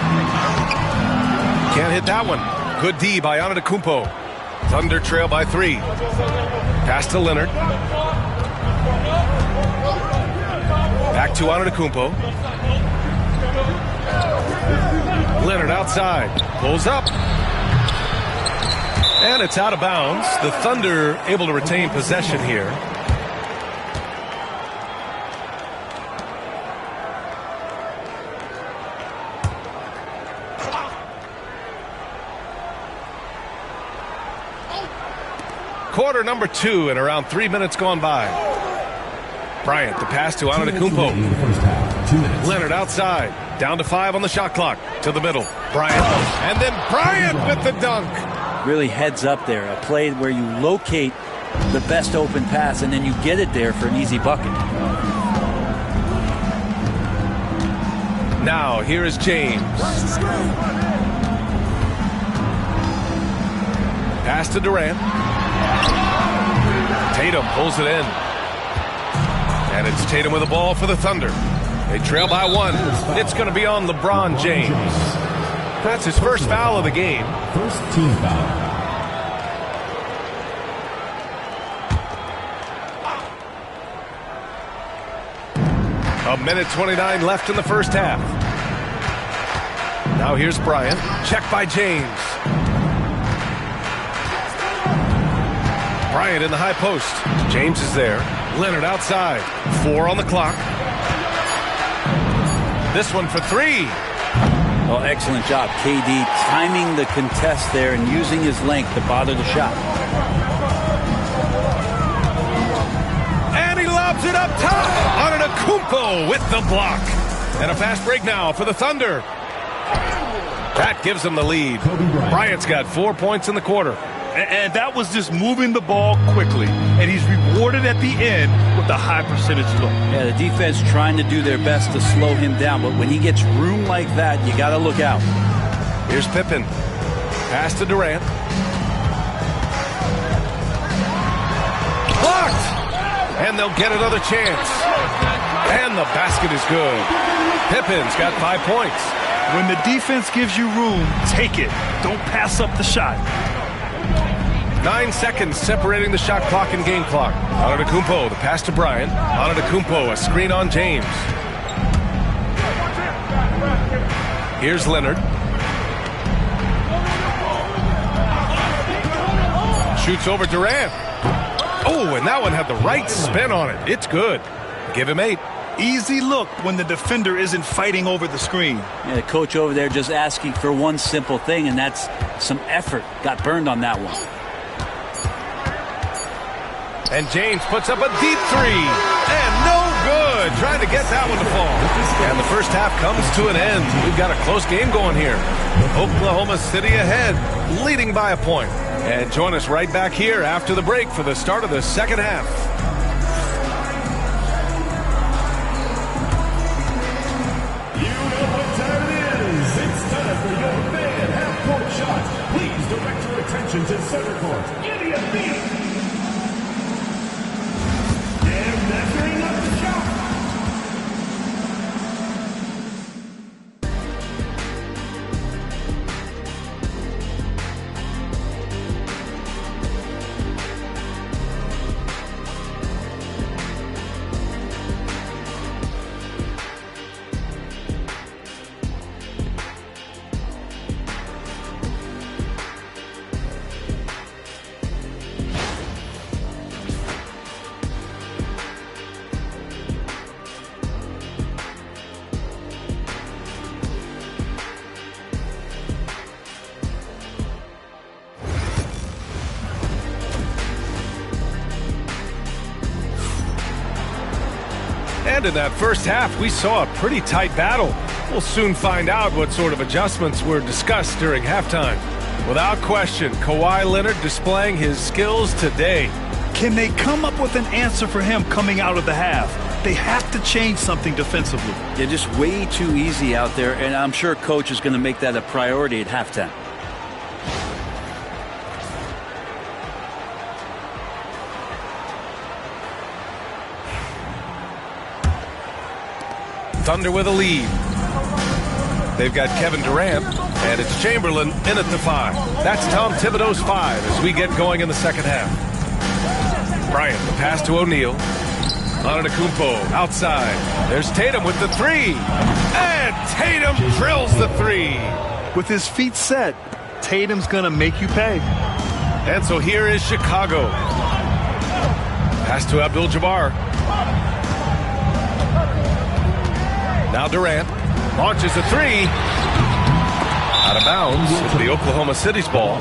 Can't hit that one. Good D by Antetokounmpo. Thunder trail by 3. Pass to Leonard. Back to Antetokounmpo. Leonard outside. Pulls up. And it's out of bounds. The Thunder able to retain possession here. Quarter number 2 and around 3 minutes gone by. Bryant, the pass to Antetokounmpo. Leonard outside. Down to 5 on the shot clock. To the middle. Bryant. And then Bryant with the dunk. Really heads up there. A play where you locate the best open pass and then you get it there for an easy bucket. Now, here is James. Pass to Durant. Tatum pulls it in. And it's Tatum with the ball for the Thunder. They trail by 1. It's going to be on LeBron James. That's his first foul of the game. First team foul. A minute 29 left in the first half. Now here's Bryant. Checked by James. Bryant in the high post. James is there. Leonard outside. 4 on the clock. This one for 3. Well, excellent job, KD, timing the contest there and using his length to bother the shot. And he lobs it up top. Antetokounmpo with the block. And a fast break now for the Thunder. That gives them the lead. Bryant's got 4 points in the quarter. And that was just moving the ball quickly. And he's rewarded at the end with a high percentage look. Yeah, the defense trying to do their best to slow him down. But when he gets room like that, you got to look out. Here's Pippen. Pass to Durant. Blocked! And they'll get another chance. And the basket is good. Pippen's got 5 points. When the defense gives you room, take it. Don't pass up the shot. 9 seconds separating the shot clock and game clock. Antetokounmpo, the pass to Bryant. Antetokounmpo, a screen on James. Here's Leonard. Shoots over Durant. Oh, and that one had the right spin on it. It's good. Give him 8. Easy look when the defender isn't fighting over the screen. Yeah, the coach over there just asking for one simple thing, and that's some effort. Got burned on that one. And James puts up a deep 3. And no good. Trying to get that one to fall. And the first half comes to an end. We've got a close game going here. Oklahoma City ahead, leading by a point. And join us right back here after the break for the start of the second half. You know what time it is. It's time for your fan half-court shot. Please direct your attention to center court. Idiot beat. And measuring up the shot. And in that first half, we saw a pretty tight battle. We'll soon find out what sort of adjustments were discussed during halftime. Without question, Kawhi Leonard displaying his skills today. Can they come up with an answer for him coming out of the half? They have to change something defensively. They're just way too easy out there, and I'm sure coach is going to make that a priority at halftime. Thunder with a lead. They've got Kevin Durant, and it's Chamberlain in at the 5. That's Tom Thibodeau's 5 as we get going in the second half. Bryant, the pass to O'Neal. Antetokounmpo outside. There's Tatum with the 3. And Tatum drills the 3. With his feet set, Tatum's going to make you pay. And so here is Chicago. Pass to Abdul-Jabbar. Now Durant launches a 3. Out of bounds. It's the Oklahoma City's ball.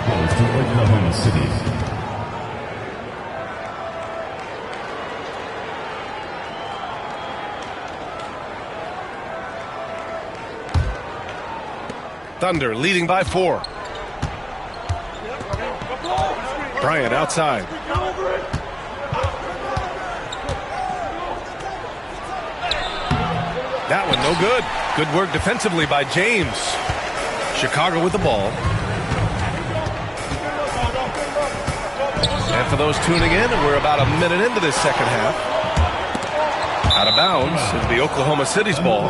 Thunder leading by 4. Bryant outside. That one no good. Good work defensively by James. Chicago with the ball. And for those tuning in, we're about a minute into this second half. Out of bounds is the Oklahoma City's ball.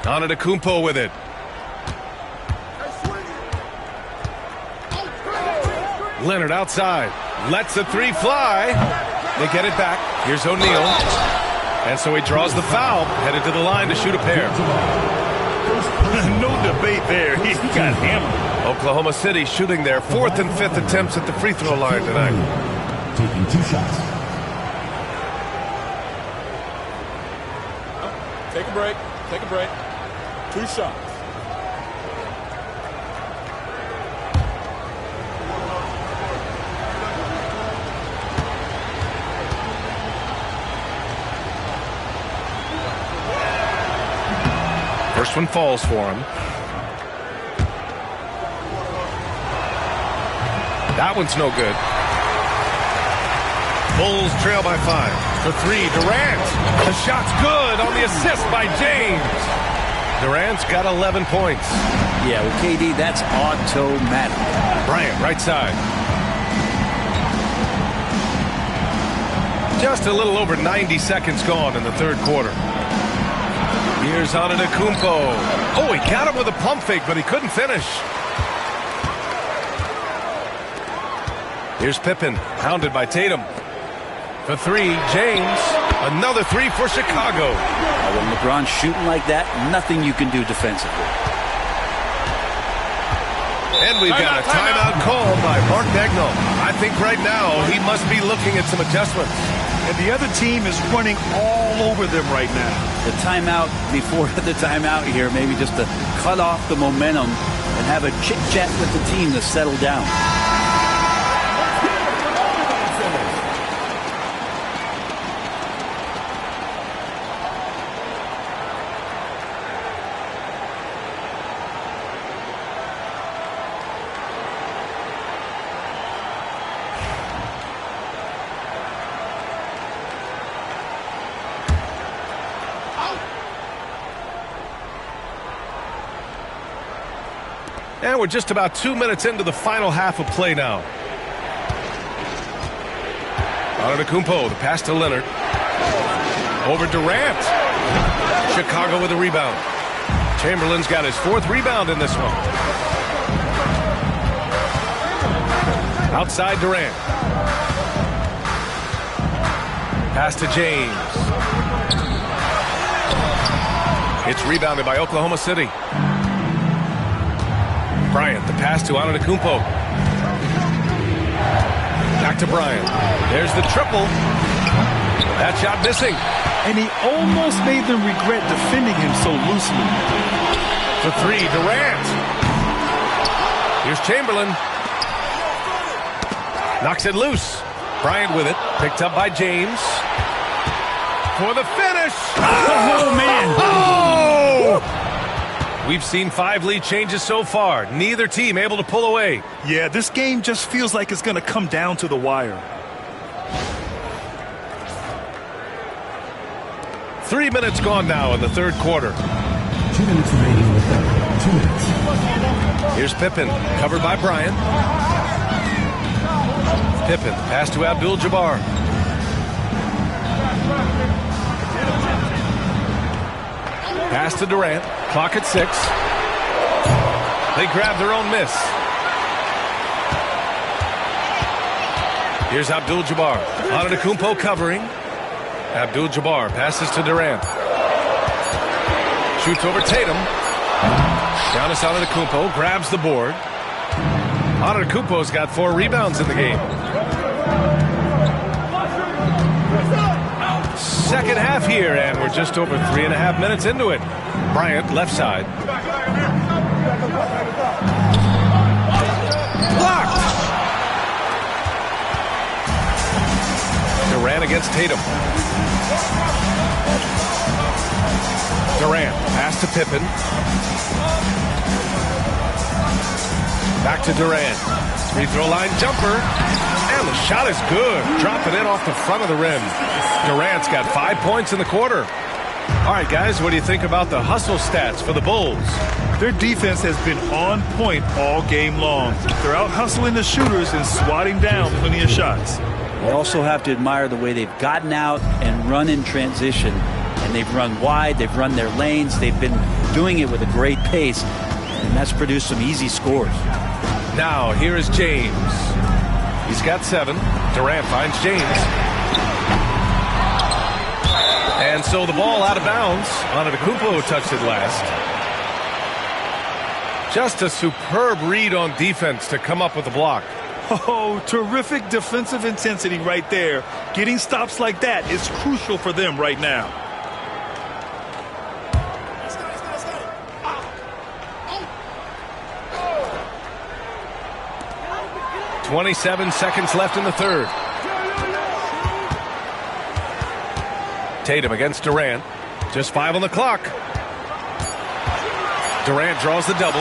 Antetokounmpo with it. Leonard outside. Lets the 3 fly. They get it back. Here's O'Neal. And so he draws the foul. Headed to the line to shoot a pair. No debate there. He got hammered. Oklahoma City shooting their 4th and 5th attempts at the free throw line tonight. Taking 2 shots. Take a break. Take a break. 2 shots. First one falls for him. That one's no good. Bulls trail by 5. The 3, Durant. The shot's good on the assist by James. Durant's got 11 points. Yeah, with KD, that's automatic. Bryant, right side. Just a little over 90 seconds gone in the third quarter. Here's Antetokounmpo. Oh, he got him with a pump fake, but he couldn't finish. Here's Pippen, hounded by Tatum. For 3, James. Another 3 for Chicago. When LeBron's shooting like that, nothing you can do defensively. And we've got a timeout called by Mark Daigneault. I think right now he must be looking at some adjustments. And the other team is running all over them right now. The timeout before the timeout here, maybe just to cut off the momentum and have a chit-chat with the team to settle down. And we're just about 2 minutes into the final half of play now. Antetokounmpo, the pass to Leonard. Over Durant. Chicago with a rebound. Chamberlain's got his 4th rebound in this one. Outside Durant. Pass to James. It's rebounded by Oklahoma City. Bryant, the pass to Antetokounmpo. Back to Bryant. There's the triple. That shot missing. And he almost made them regret defending him so loosely. For 3, Durant. Here's Chamberlain. Knocks it loose. Bryant with it. Picked up by James. For the finish. Oh, man. Oh! We've seen 5 lead changes so far. Neither team able to pull away. Yeah, this game just feels like it's going to come down to the wire. 3 minutes gone now in the third quarter. 2 minutes remaining in the third. 2 minutes. Here's Pippen, covered by Bryant. Pippen, pass to Abdul-Jabbar. Pass to Durant. Clock at 6. They grab their own miss. Here's Abdul-Jabbar. Antetokounmpo covering. Abdul-Jabbar passes to Durant. Shoots over Tatum. Giannis Antetokounmpo grabs the board. Antetokounmpo's got 4 rebounds in the game. Second half here, and we're just over 3.5 minutes into it. Bryant, left side. Blocked. Durant against Tatum. Durant, pass to Pippen. Back to Durant. Free throw line jumper. And the shot is good. Dropping it off the front of the rim. Durant's got 5 points in the quarter. All right, guys, what do you think about the hustle stats for the Bulls? Their defense has been on point all game long. They're out hustling the shooters and swatting down plenty of shots. You also have to admire the way they've gotten out and run in transition. And they've run wide, they've run their lanes, they've been doing it with a great pace. And that's produced some easy scores. Now, here is James. He's got 7. Durant finds James. And so the ball out of bounds. Antetokounmpo touched it last. Just a superb read on defense to come up with the block. Oh, terrific defensive intensity right there. Getting stops like that is crucial for them right now. 27 seconds left in the third. Tatum against Durant. Just 5 on the clock. Durant draws the double.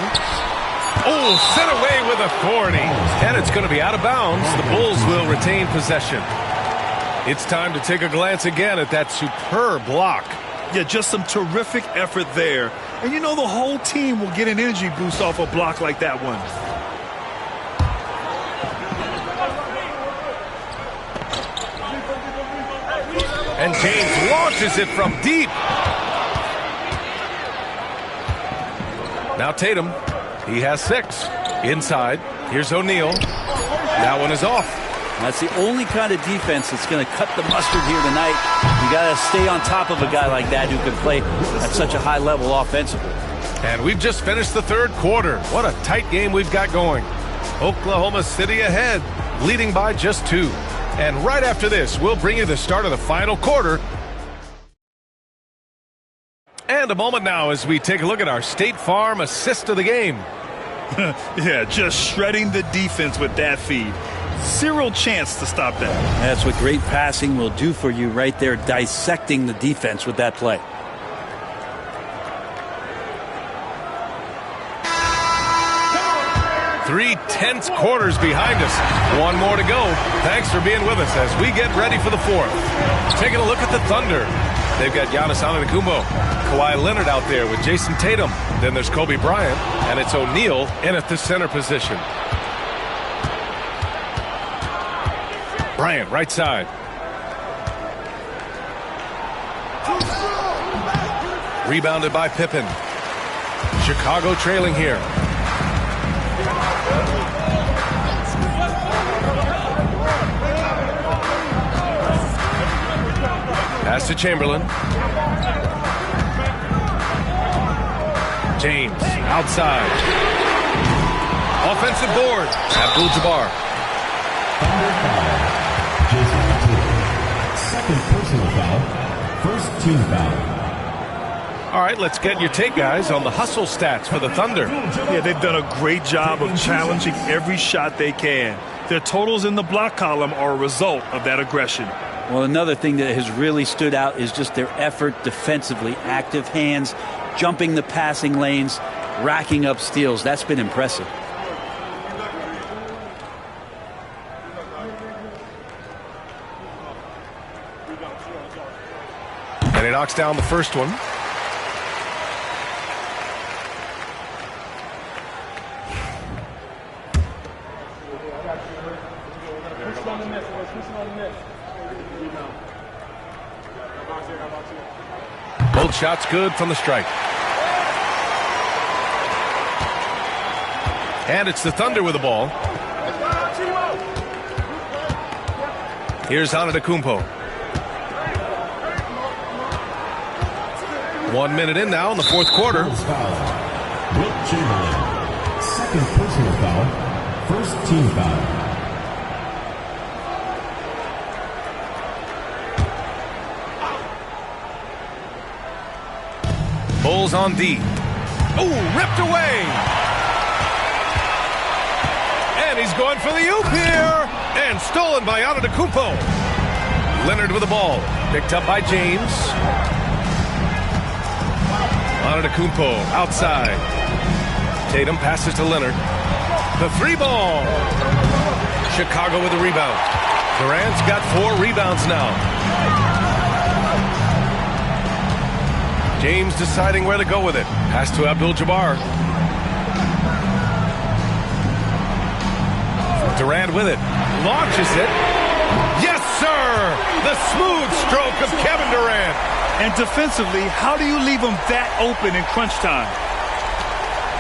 Oh, sent away with authority. And it's going to be out of bounds. The Bulls will retain possession. It's time to take a glance again at that superb block. Yeah, just some terrific effort there. And you know the whole team will get an energy boost off a block like that one. And James launches it from deep. Now Tatum. He has 6. Inside. Here's O'Neal. That one is off. That's the only kind of defense that's going to cut the mustard here tonight. You got to stay on top of a guy like that who can play at such a high level offensively. And we've just finished the third quarter. What a tight game we've got going. Oklahoma City ahead, leading by just 2. And right after this, we'll bring you the start of the final quarter. And a moment now as we take a look at our State Farm assist of the game. Yeah, just shredding the defense with that feed. Zero chance to stop that. That's what great passing will do for you right there, dissecting the defense with that play. Three tense quarters behind us. One more to go. Thanks for being with us as we get ready for the fourth. Taking a look at the Thunder. They've got Giannis Antetokounmpo, Kawhi Leonard out there with Jason Tatum. Then there's Kobe Bryant, and it's O'Neal in at the center position. Bryant, right side. Rebounded by Pippen. Chicago trailing here. Pass to Chamberlain. James outside. Offensive board. Abdul-Jabbar. Second personal foul. First team foul. All right, let's get your take, guys, on the hustle stats for the Thunder. Yeah, they've done a great job of challenging every shot they can. Their totals in the block column are a result of that aggression. Well, another thing that has really stood out is just their effort defensively. Active hands, jumping the passing lanes, racking up steals. That's been impressive. And he knocks down the first one. Both shots good from the strike. And it's the Thunder with the ball. Here's Antetokounmpo. 1 minute in now in the fourth quarter. Wilt Chamberlain. Second personal foul. First team foul. Bulls on D. Oh, ripped away. And And he's going for the oop here. And stolen by Antetokounmpo. Leonard with the ball. Picked up by James. Antetokounmpo outside. Tatum passes to Leonard. The 3-ball. Chicago with the rebound. Durant's got 4 rebounds now. James deciding where to go with it. Pass to Abdul-Jabbar. Durant with it. Launches it. Yes, sir! The smooth stroke of Kevin Durant. And defensively, how do you leave him that open in crunch time?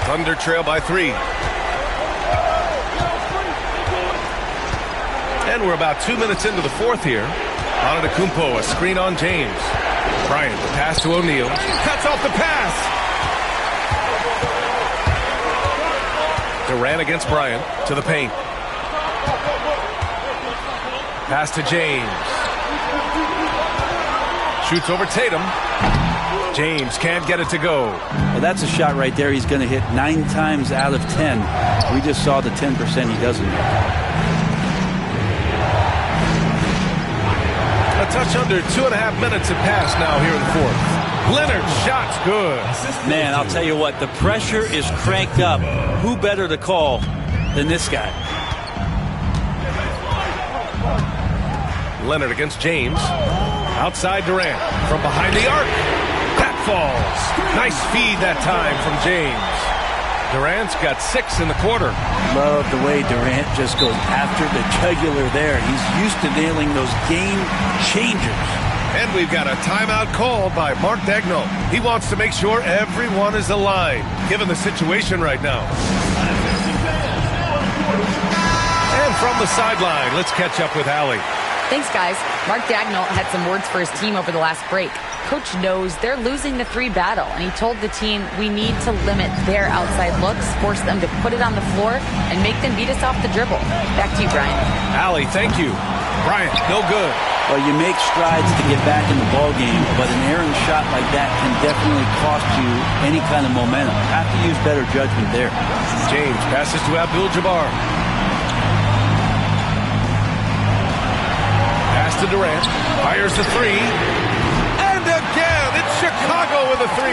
Thunder trail by 3. And we're about 2 minutes into the 4th here. Antetokounmpo, a screen on James. Bryant, the pass to O'Neal. Cuts off the pass. Durant against Bryant to the paint. Pass to James. Shoots over Tatum. James can't get it to go. Well, that's a shot right there. He's going to hit 9 times out of 10. We just saw the 10% he doesn't make. A touch under 2.5 minutes have passed now here in the 4th. Leonard's shot's good. Man, I'll tell you what, the pressure is cranked up. Who better to call than this guy? Leonard against James. Outside Durant. From behind the arc. That falls. Nice feed that time from James. Durant's got 6 in the quarter. Love the way Durant just goes after the jugular there. He's used to nailing those game changers. And we've got a timeout called by Mark Daigneault. He wants to make sure everyone is aligned, given the situation right now. And from the sideline, let's catch up with Allie. Thanks, guys. Mark Daigneault had some words for his team over the last break. Coach knows they're losing the 3 battle, and he told the team we need to limit their outside looks, force them to put it on the floor, and make them beat us off the dribble. Back to you, Brian. Allie, thank you. Bryant, no good. Well, you make strides to get back in the ball game, but an errant shot like that can definitely cost you any kind of momentum. Have to use better judgment there. James passes to Abdul-Jabbar. Pass to Durant. Fires the 3. Again, it's Chicago with a 3.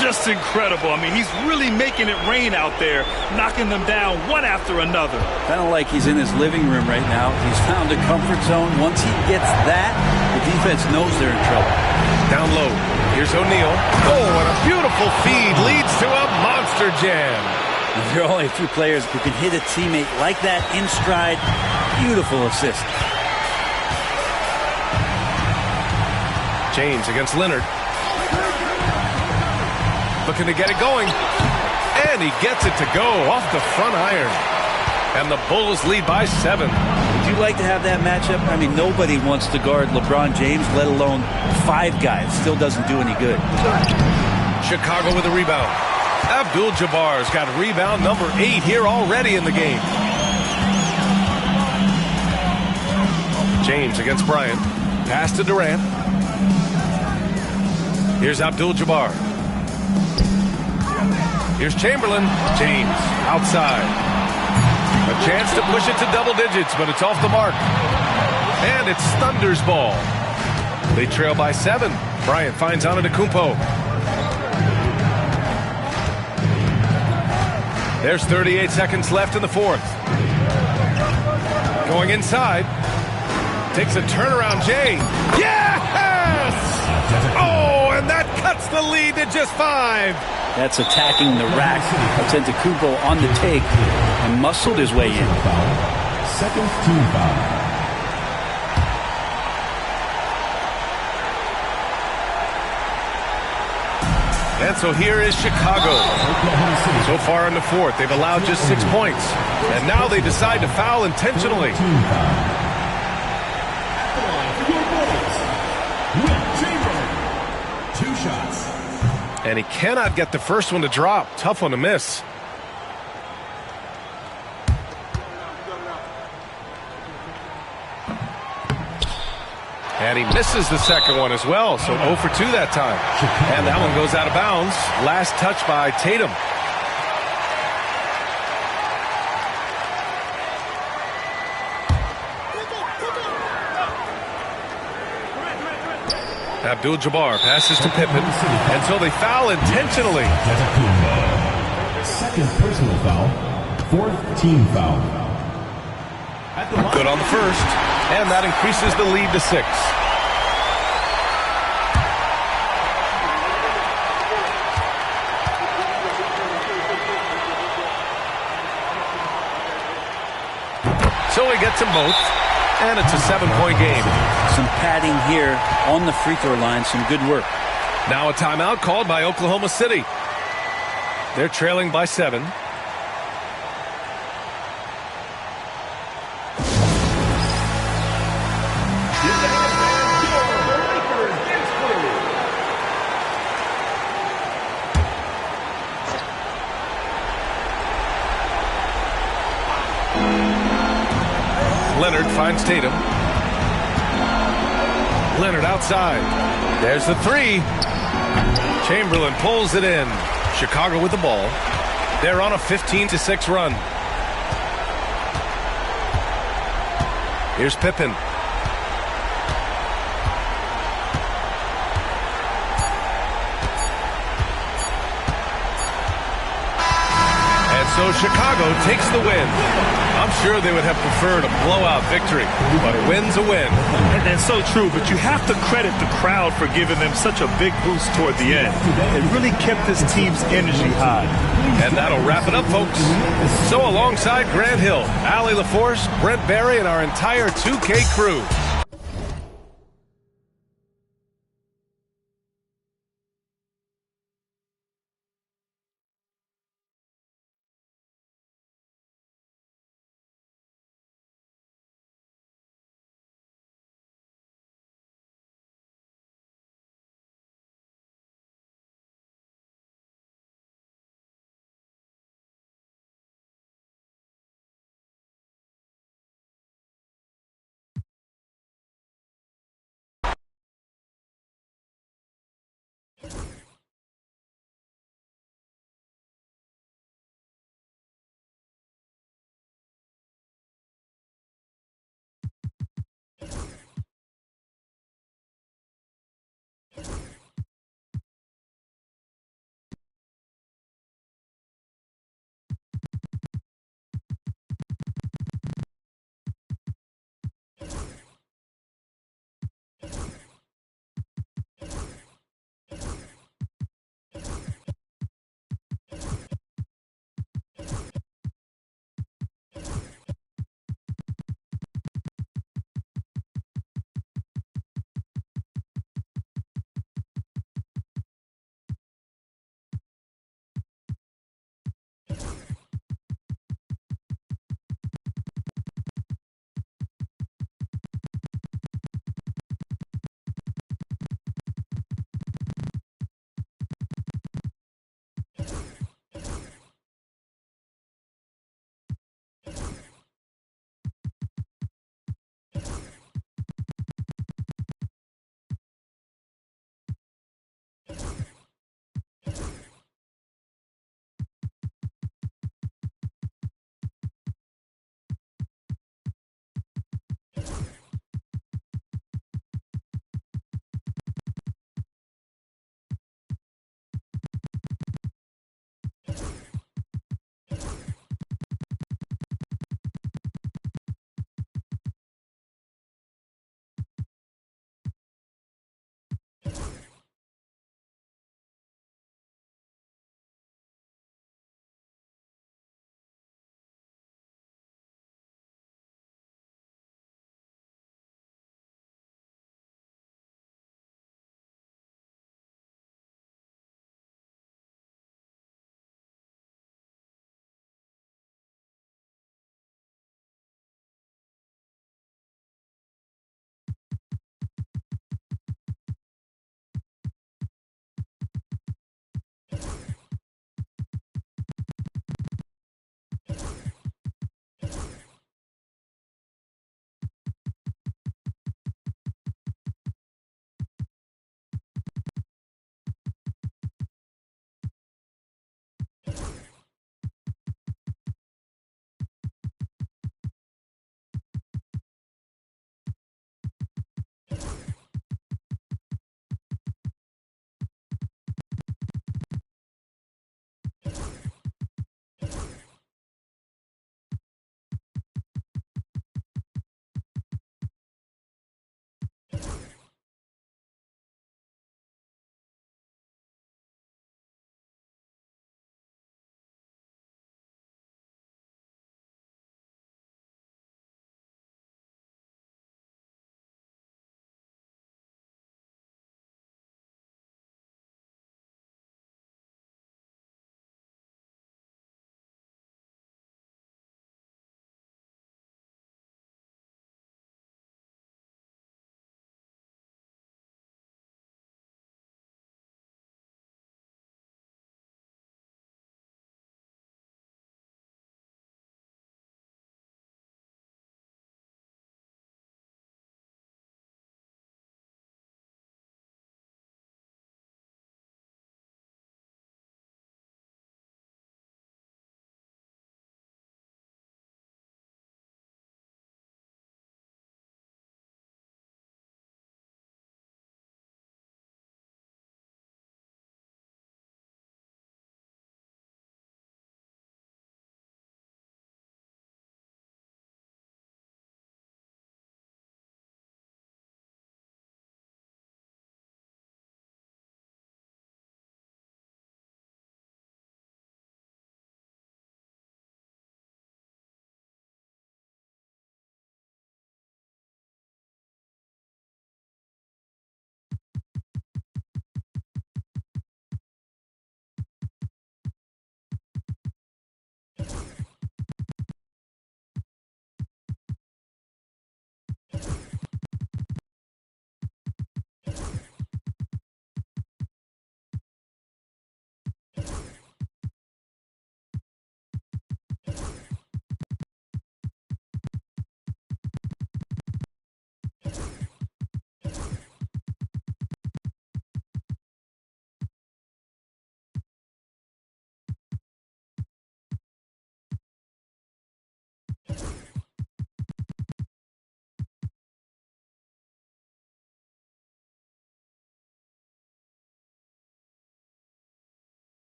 Just incredible. I mean, he's really making it rain out there, knocking them down one after another. Kind of like he's in his living room right now. He's found a comfort zone. Once he gets that, the defense knows they're in trouble. Down low. Here's O'Neal. Oh, and a beautiful feed leads to a monster jam. There are only a few players who can hit a teammate like that in stride. Beautiful assist. James against Leonard. Looking to get it going. And he gets it to go off the front iron. And the Bulls lead by 7. Would you like to have that matchup? I mean, nobody wants to guard LeBron James, let alone 5 guys. Still doesn't do any good. Chicago with a rebound. Abdul-Jabbar's got rebound number 8 here already in the game. James against Bryant. Pass to Durant. Here's Abdul-Jabbar. Here's Chamberlain. James outside. A chance to push it to double digits, but it's off the mark. And it's Thunder's ball. They trail by 7. Bryant finds Antetokounmpo. There's 38 seconds left in the 4th. Going inside. Takes a turnaround, Jay. Yes! Oh, and that cuts the lead to just 5. That's attacking the rack. Antetokounmpo on the take and muscled his way in. Second team foul. And so here is Chicago. So far in the 4th, they've allowed just 6 points. And now they decide to foul intentionally. And he cannot get the first one to drop. Tough one to miss. And he misses the second one as well. So 0 for 2 that time. And that one goes out of bounds. Last touch by Tatum. Abdul-Jabbar passes to Pippen, and so they foul intentionally. Second personal foul, fourth team foul. Good on the first, and that increases the lead to 6. So he gets them both, and it's a 7-point game. Some padding here on the free throw line, some good work. Now a timeout called by Oklahoma City. They're trailing by 7. Leonard finds Tatum. Leonard outside. There's the 3. Chamberlain pulls it in. Chicago with the ball. They're on a 15-6 run. Here's Pippen. And so Chicago takes the win. I'm sure they would have preferred a blowout victory, but a win's a win. And that's so true, but you have to credit the crowd for giving them such a big boost toward the end. It really kept this team's energy high. And that'll wrap it up, folks. So alongside Grant Hill, Allie LaForce, Brent Barry, and our entire 2K crew,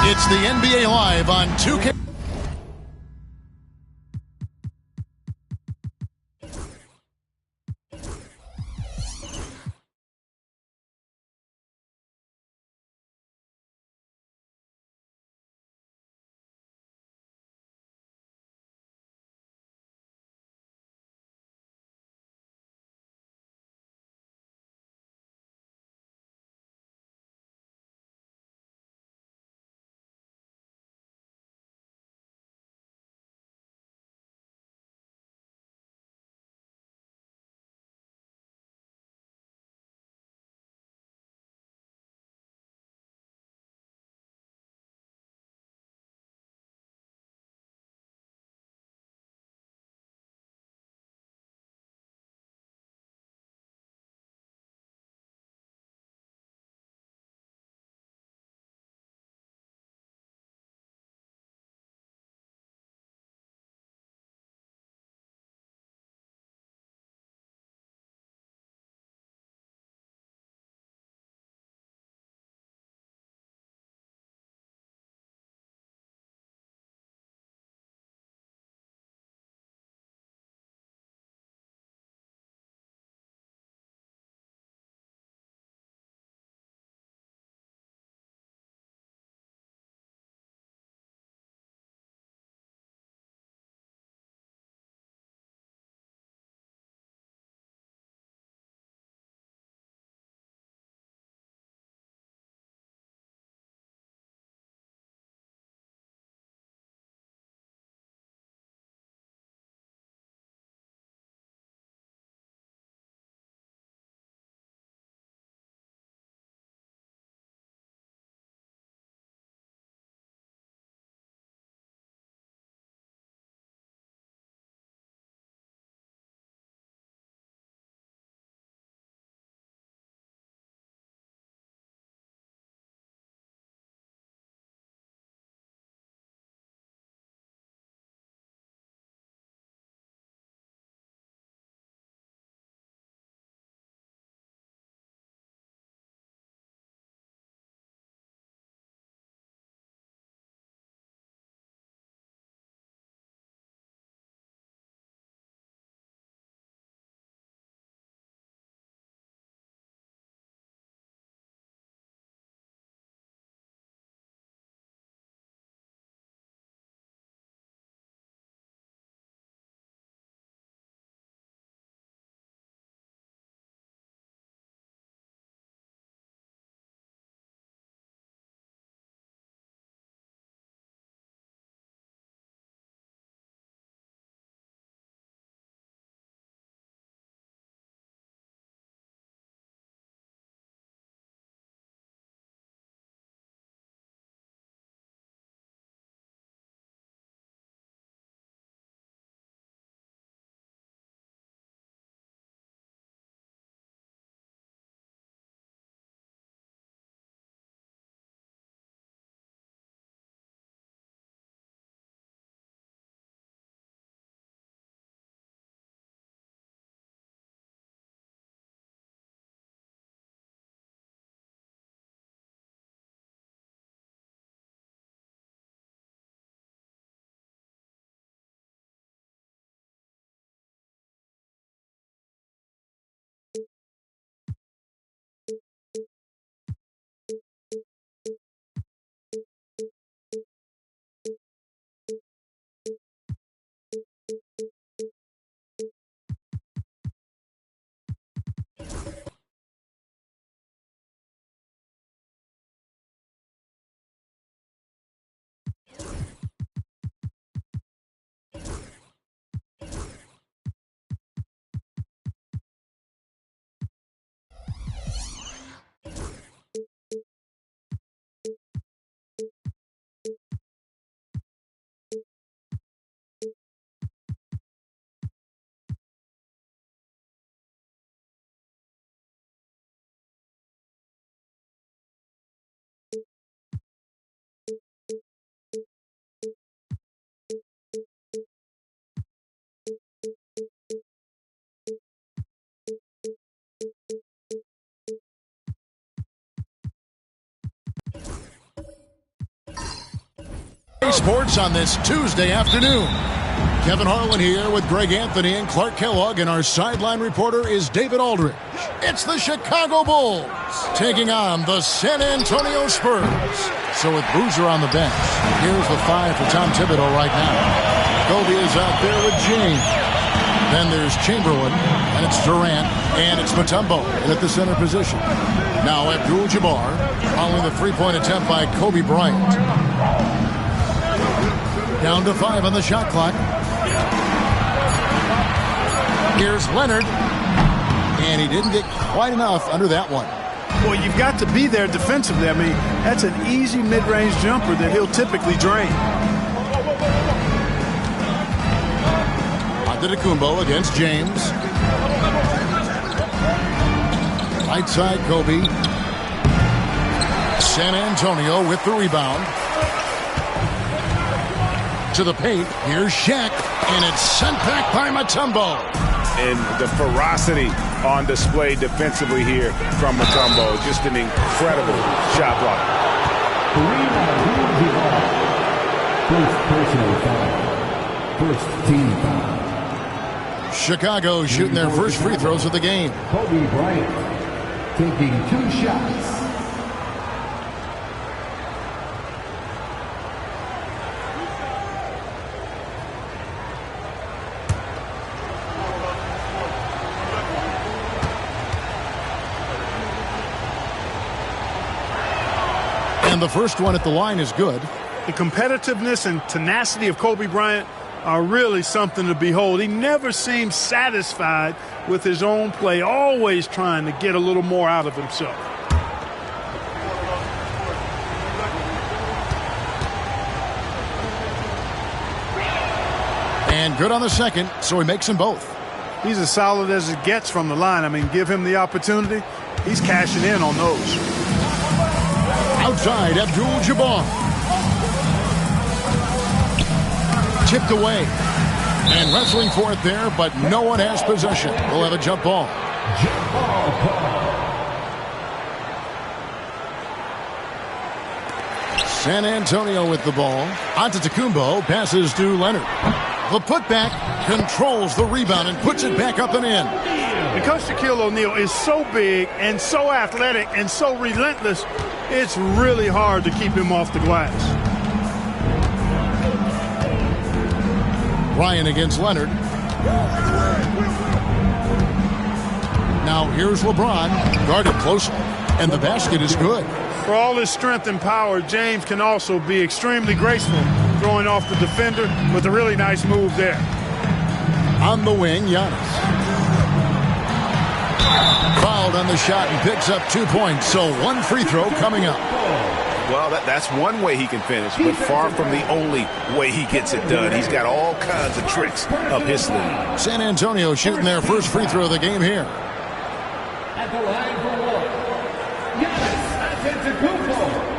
It's the NBA Live on 2K. Sports on this Tuesday afternoon. Kevin Harlan here with Greg Anthony and Clark Kellogg, and our sideline reporter is David Aldridge. It's the Chicago Bulls taking on the San Antonio Spurs. So with Boozer on the bench, here's the 5 for Tom Thibodeau right now. Kobe is out there with James. Then there's Chamberlain, and it's Durant, and it's Mutombo in at the center position. Now Abdul-Jabbar following the three-point attempt by Kobe Bryant. Down to 5 on the shot clock. Here's Leonard, and he didn't get quite enough under that one. Well, you've got to be there defensively. I mean, that's an easy mid-range jumper that he'll typically drain. Antetokounmpo against James. Right side, Kobe. San Antonio with the rebound. To the paint, here's Shaq, and it's sent back by Mutombo. And the ferocity on display defensively here from Mutombo. Just an incredible shot block. First personal foul. First team foul. Chicago shooting their first free throws of the game. Kobe Bryant taking 2 shots. And the first one at the line is good. The competitiveness and tenacity of Kobe Bryant are really something to behold. He never seems satisfied with his own play, always trying to get a little more out of himself. And good on the second, so he makes them both. He's as solid as it gets from the line. I mean, give him the opportunity. He's cashing in on those. Outside, Abdul-Jabbar. Tipped away. And wrestling for it there, but no one has possession. We'll have a jump ball. San Antonio with the ball. Antetokounmpo passes to Leonard. The putback controls the rebound and puts it back up and in. Because Shaquille O'Neal is so big and so athletic and so relentless, it's really hard to keep him off the glass. Ryan against Leonard. Now here's LeBron, guarded closely, and the basket is good. For all his strength and power, James can also be extremely graceful, throwing off the defender with a really nice move there. On the wing, Giannis. Fouled on the shot and picks up 2 points, so 1 free throw coming up. Well, that's one way he can finish, but far from the only way he gets it done. He's got all kinds of tricks up his sleeve. San Antonio shooting their first free throw of the game here. At the line for one, Giannis Antetokounmpo.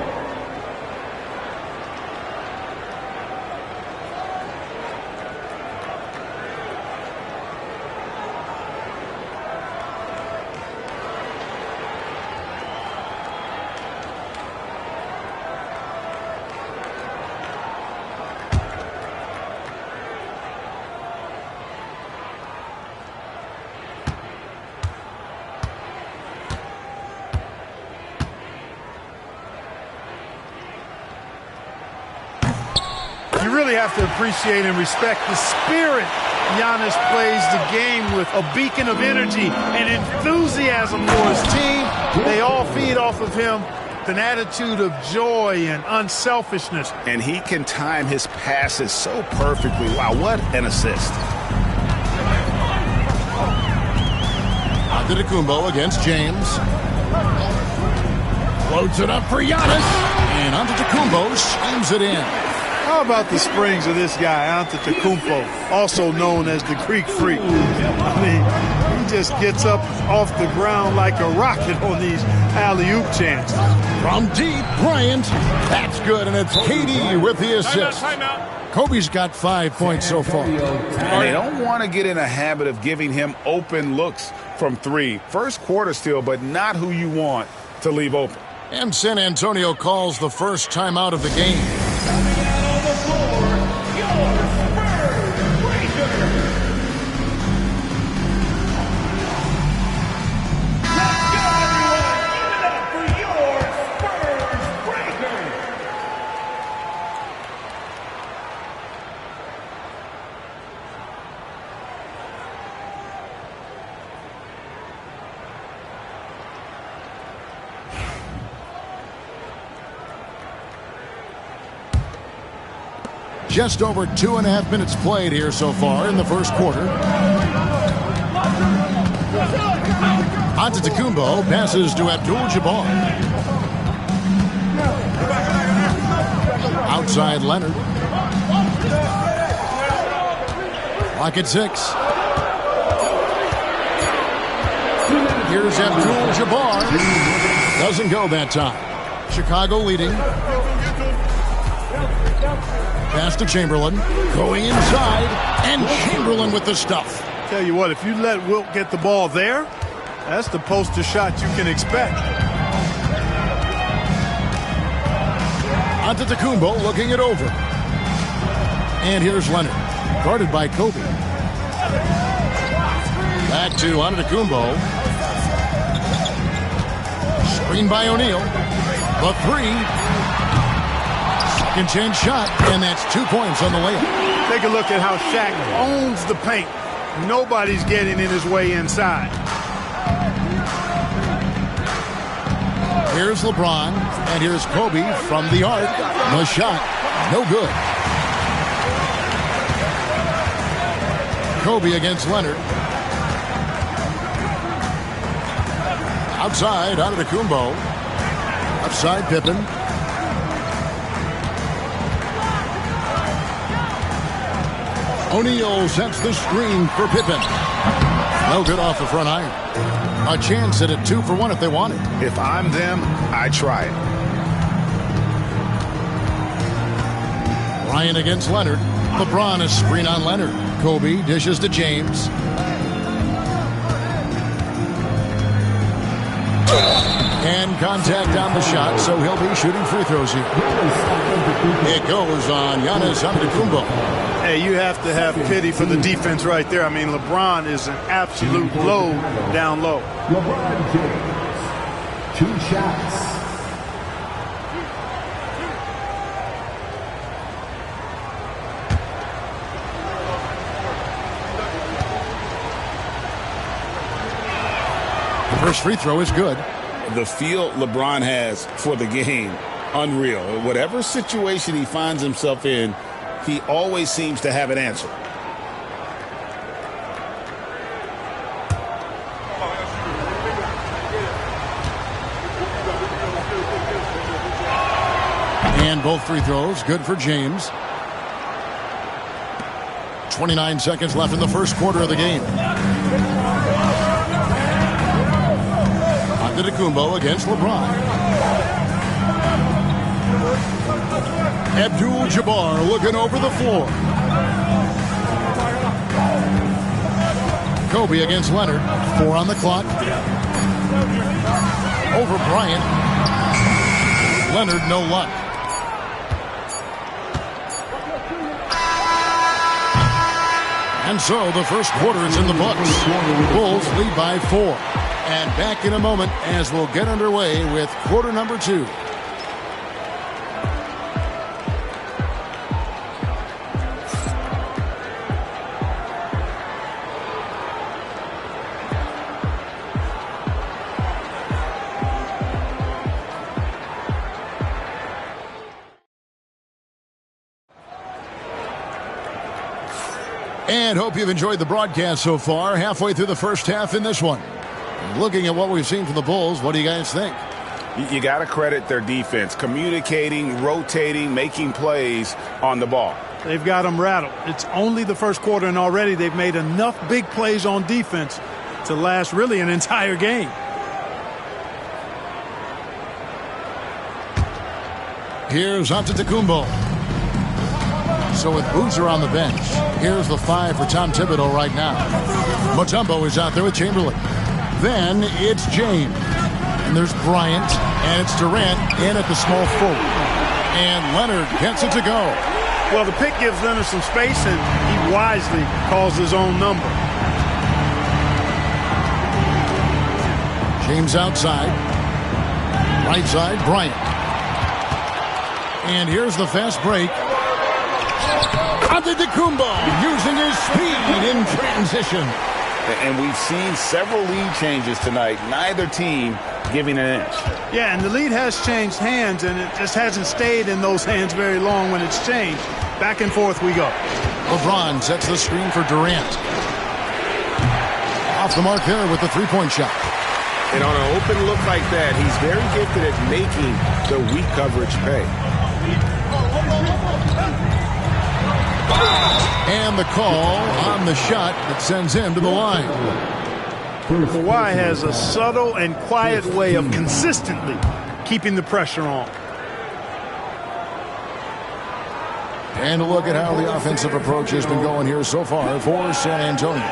You really have to appreciate and respect the spirit Giannis plays the game with. A beacon of energy and enthusiasm for his team. They all feed off of him with an attitude of joy and unselfishness. And he can time his passes so perfectly. Wow, what an assist. Antetokounmpo against James. Floats it up for Giannis. And Antetokounmpo slams it in. How about the springs of this guy, Antetokounmpo, also known as the Greek Freak? I mean, he just gets up off the ground like a rocket on these alley-oop chances. From deep, Bryant. That's good, and it's KD with the assist. Kobe's got 5 points so far. And they don't want to get in a habit of giving him open looks from 3. First quarter still, but not who you want to leave open. And San Antonio calls the first timeout of the game. Coming out on the floor. Just over 2.5 minutes played here so far in the first quarter. Antetokounmpo passes to Abdul-Jabbar. Outside Leonard. Clock at 6. Here's Abdul-Jabbar. Doesn't go that time. Chicago leading. Pass to Chamberlain. Going inside. And Chamberlain with the stuff. Tell you what, if you let Wilt get the ball there, that's the poster shot you can expect. Antetokounmpo looking it over. And here's Leonard. Guarded by Kobe. Back to Antetokounmpo. Screen by O'Neal. The 3. Second chance shot, and that's 2 points on the layup. Take a look at how Shaq owns the paint. Nobody's getting in his way inside. Here's LeBron, and here's Kobe from the arc. The shot, no good. Kobe against Leonard. Outside, Antetokounmpo. Outside, Pippen. O'Neal sets the screen for Pippen. No good off the front iron. A chance at a 2-for-1 if they want it. If I'm them, I try it. Bryant against Leonard. LeBron is screen on Leonard. Kobe dishes to James. And contact on the shot, so he'll be shooting free throws here. It goes on Giannis Antetokounmpo. Hey, you have to have pity for the defense right there. I mean, LeBron is an absolute load down low. LeBron James, 2 shots. The first free throw is good. The feel LeBron has for the game, unreal. Whatever situation he finds himself in, he always seems to have an answer. And both free throws, good for James. 29 seconds left in the first quarter of the game. Antetokounmpo against LeBron. Abdul-Jabbar looking over the floor. Kobe against Leonard. 4 on the clock. Over Bryant. Leonard, no luck. And so the first quarter is in the books. Bulls lead by 4. And back in a moment as we'll get underway with quarter number 2. And hope you've enjoyed the broadcast so far. Halfway through the first half in this one. Looking at what we've seen from the Bulls, what do you guys think? You got to credit their defense. Communicating, rotating, making plays on the ball. They've got them rattled. It's only the first quarter, and already they've made enough big plays on defense to last really an entire game. Here's Antetokounmpo. So with Boozer on the bench, here's the 5 for Tom Thibodeau right now. Mutombo is out there with Chamberlain. Then it's James. And there's Bryant. And it's Durant in at the small forward. And Leonard gets it to go. Well, the pick gives Leonard some space, and he wisely calls his own number. James outside. Right side, Bryant. And here's the fast break. Antetokounmpo using his speed in transition. And we've seen several lead changes tonight. Neither team giving an inch. Yeah, and the lead has changed hands, and it just hasn't stayed in those hands very long when it's changed. Back and forth we go. LeBron sets the screen for Durant. Off the mark there with the three-point shot. And on an open look like that, he's very gifted at making the weak coverage pay. And the call on the shot that sends him to the line. Kawhi has a subtle and quiet way of consistently keeping the pressure on. And a look at how the offensive approach has been going here so far for San Antonio.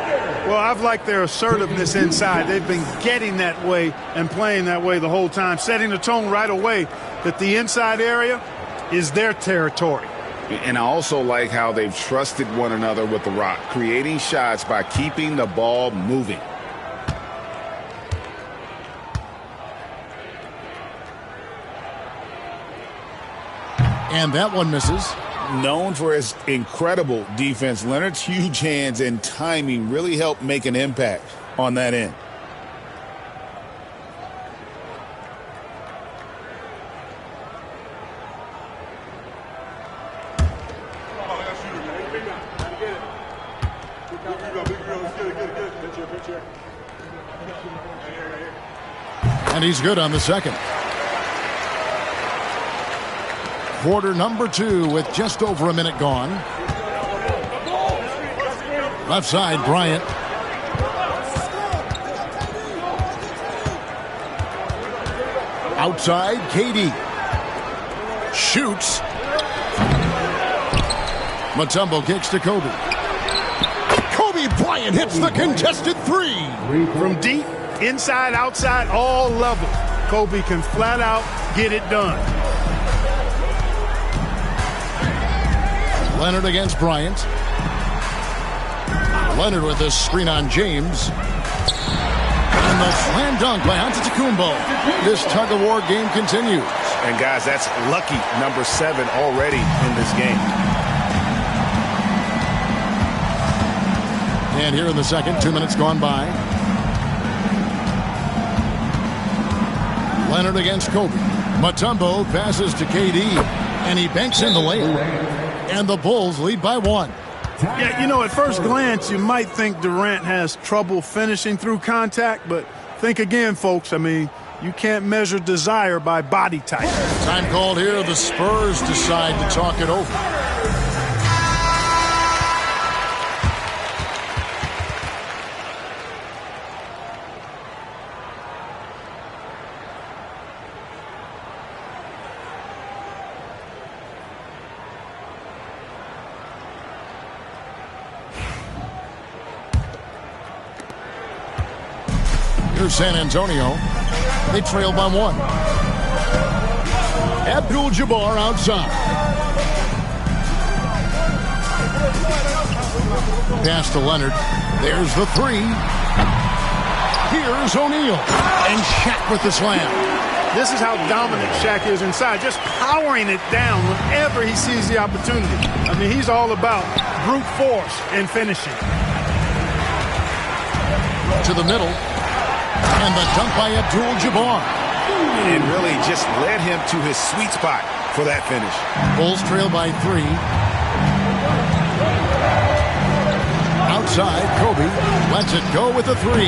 Well, I've liked their assertiveness inside. They've been getting that way and playing that way the whole time, setting the tone right away that the inside area is their territory. And I also like how they've trusted one another with the rock, creating shots by keeping the ball moving. And that one misses. Known for his incredible defense, Leonard's huge hands and timing really helped make an impact on that end. And he's good on the second. Quarter number 2 with just over a minute gone. Left side, Bryant. Outside, KD. Shoots. Mutombo kicks to Kobe. Kobe Bryant hits the contested three. From deep, inside, outside, all levels. Kobe can flat out get it done. Leonard against Bryant. Leonard with this screen on James. And the slam dunk by Antetokounmpo. This tug-of-war game continues. And guys, that's lucky number 7 already in this game. And here in the second, 2 minutes gone by. Leonard against Kobe. Mutombo passes to KD. And he banks in the layup. And the Bulls lead by 1. Yeah, you know, at first glance, you might think Durant has trouble finishing through contact, but think again, folks. I mean, you can't measure desire by body type. Time called here. The Spurs decide to talk it over. Here's San Antonio. They trail by 1. Abdul-Jabbar outside. Pass to Leonard. There's the 3. Here's O'Neal. And Shaq with the slam. This is how dominant Shaq is inside, just powering it down whenever he sees the opportunity. I mean, he's all about brute force and finishing. To the middle. And the dunk by Abdul-Jabbar. And it really just led him to his sweet spot for that finish. Bulls trail by 3. Outside, Kobe lets it go with a 3.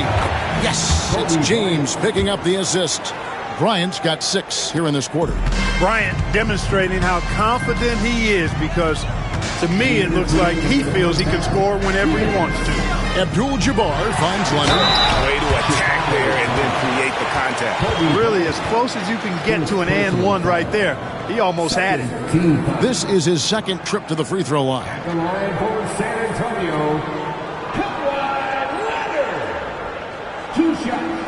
Yes, it's James picking up the assist. Bryant's got 6 here in this quarter. Bryant demonstrating how confident he is because, to me, it looks like he feels he can score whenever he wants to. Abdul-Jabbar finds Leonard. Way to attack there and then create the contact. Really, as close as you can get to an and one right there. He almost had it. This is his second trip to the free throw line. At the line for San Antonio, Kawhi Leonard. 2 shots.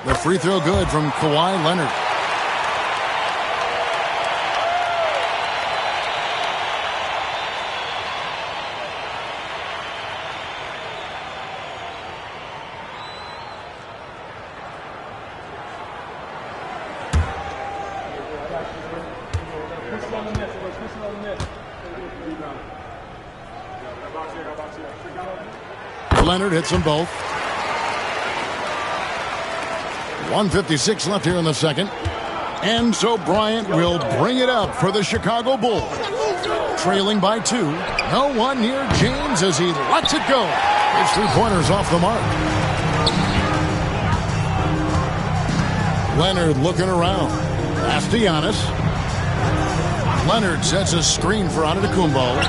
The free throw good from Kawhi Leonard. Leonard hits them both. 1:56 left here in the second. And so Bryant will bring it up for the Chicago Bulls. Trailing by 2. No one near James as he lets it go. His three-pointers off the mark. Leonard looking around. Pass to Giannis. Leonard sets a screen for Antetokounmpo.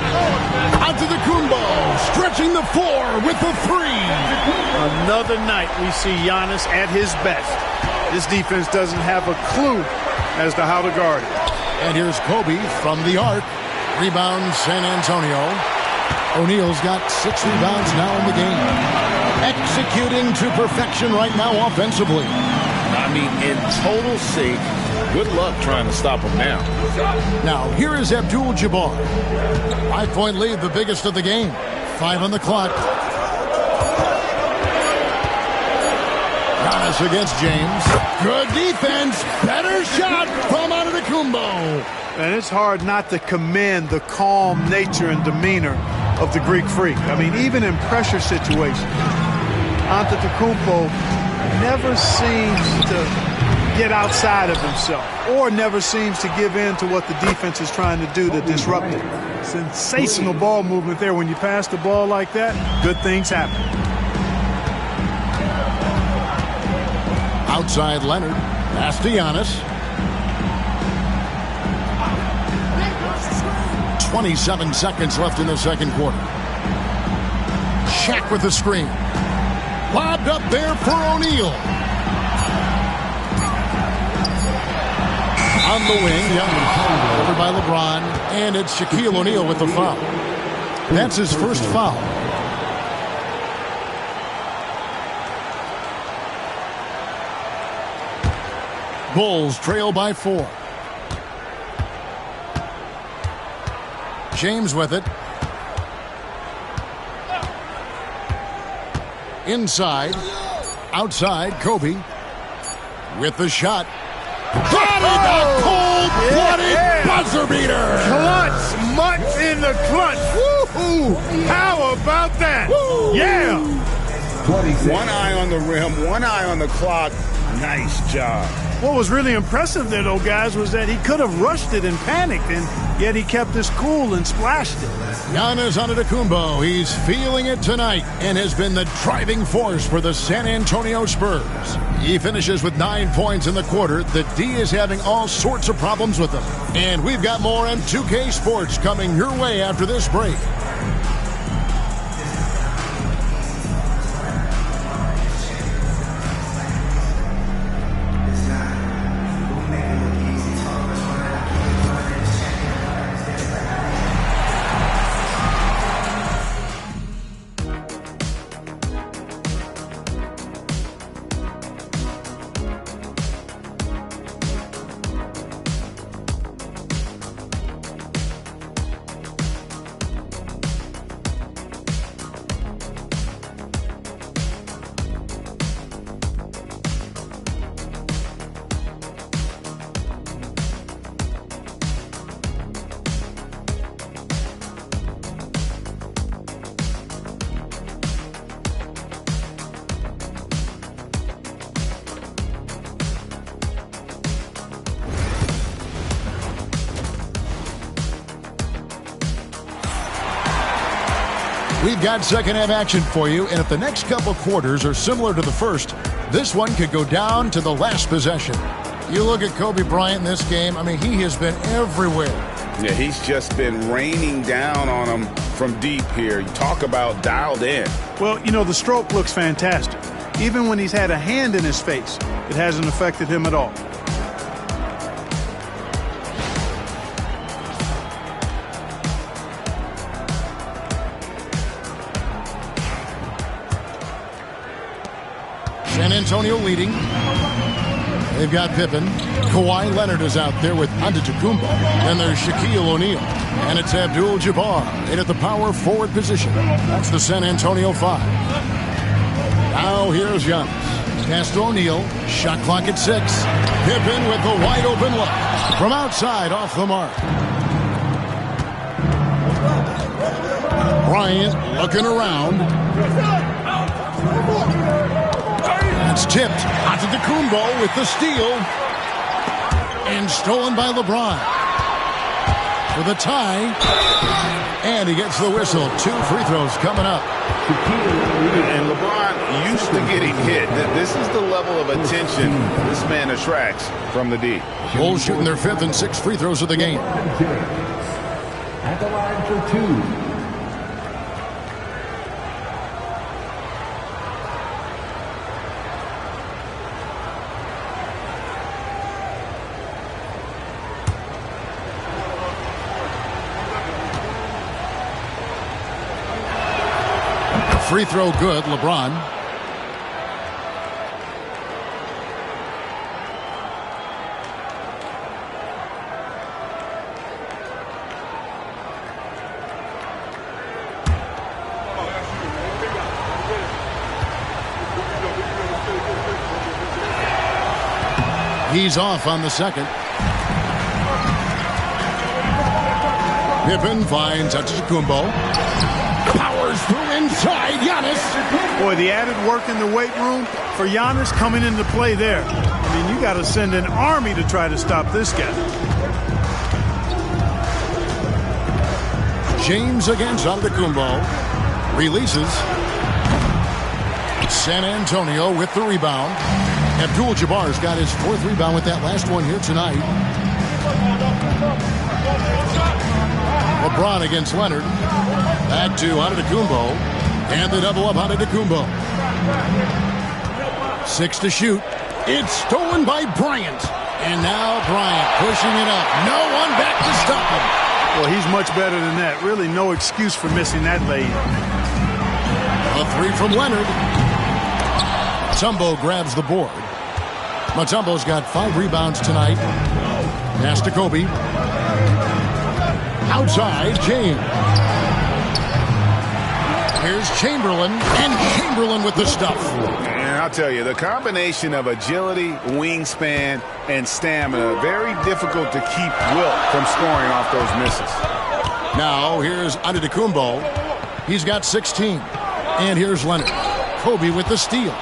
Antetokounmpo stretching the floor with the 3. Another night we see Giannis at his best. This defense doesn't have a clue as to how to guard it. And here's Kobe from the arc. Rebound San Antonio. O'Neal's got 6 rebounds now in the game. Executing to perfection right now offensively. I mean, in total sync. Good luck trying to stop him now. Now, here is Abdul-Jabbar. 5-point lead, the biggest of the game. 5 on the clock. Giannis against James. Good defense. Better shot from Antetokounmpo. And it's hard not to commend the calm nature and demeanor of the Greek Freak. I mean, even in pressure situations, Antetokounmpo never seems to get outside of himself or never seems to give in to what the defense is trying to do to disrupt it. Sensational ball movement there. When you pass the ball like that, good things happen. Outside Leonard. Pass to Giannis. 27 seconds left in the second quarter. Shaq with the screen. Lobbed up there for O'Neal. On the wing, Young over by LeBron, and it's Shaquille O'Neal with the foul. That's his first foul. Bulls trail by 4. James with it. Inside. Outside, Kobe with the shot. Got it! A cold-blooded buzzer beater! Clutch! Much in the clutch! Woo-hoo! How about that? Woo. Yeah! 26. One eye on the rim, one eye on the clock. Nice job. What was really impressive there, though, guys, was that he could have rushed it and panicked, and yet he kept his cool and splashed it. Giannis Antetokounmpo, he's feeling it tonight and has been the driving force for the San Antonio Spurs. He finishes with 9 points in the quarter. The D is having all sorts of problems with him. And we've got more on 2K Sports coming your way after this break. We've got second half action for you, and if the next couple quarters are similar to the first, this one could go down to the last possession. You look at Kobe Bryant in this game, I mean, he has been everywhere. Yeah, he's just been raining down on him from deep here. You talk about dialed in. Well, you know, the stroke looks fantastic. Even when he's had a hand in his face, it hasn't affected him at all. San Antonio leading. They've got Pippen. Kawhi Leonard is out there with Antetokounmpo. And there's Shaquille O'Neal. And it's Abdul-Jabbar in at the power forward position. That's the San Antonio 5. Now here's Giannis. Pass to O'Neal. Shot clock at 6. Pippen with the wide open look. From outside off the mark. Bryant looking around. It's tipped. Antetokounmpo with the steal. And stolen by LeBron. For the tie. And he gets the whistle. 2 free throws coming up. And LeBron used to getting hit. This is the level of attention this man attracts from the D. Bulls shooting their 5th and 6th free throws of the game. At the line for 2. Free throw good, LeBron. He's off on the second. Pippen finds Antetokounmpo. Powers through inside. Giannis. Boy, the added work in the weight room for Giannis coming into play there. I mean, you got to send an army to try to stop this guy. James against Antetokounmpo. Releases. San Antonio with the rebound. Abdul-Jabbar's got his 4th rebound with that last one here tonight. LeBron against Leonard. Back to Antetokounmpo. And the double up Antetokounmpo. 6 to shoot. It's stolen by Bryant. And now Bryant pushing it up. No one back to stop him. Well, he's much better than that. Really no excuse for missing that lay. A 3 from Leonard. Mutombo grabs the board. Mutombo's got 5 rebounds tonight. Pass to Kobe. Outside, James. Here's Chamberlain, and Chamberlain with the stuff. And I'll tell you, the combination of agility, wingspan, and stamina, very difficult to keep Wilt from scoring off those misses. Now, here's Antetokounmpo. He's got 16. And here's Leonard. Kobe with the steal.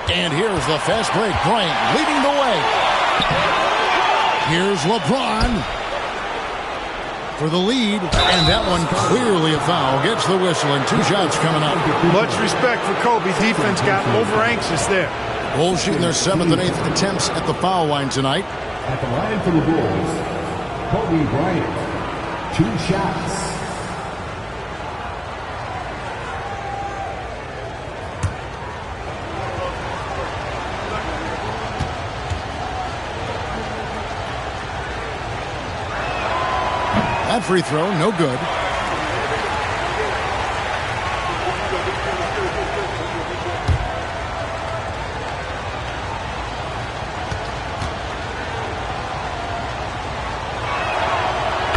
And here's the fast break. Bryant leading the way. Here's LeBron for the lead. And that one clearly a foul. Gets the whistle and 2 shots coming up. Much respect for Kobe. Defense got over-anxious there. Bulls shooting their 7th and 8th attempts at the foul line tonight. At the line for the Bulls, Kobe Bryant. 2 shots. That free throw, no good.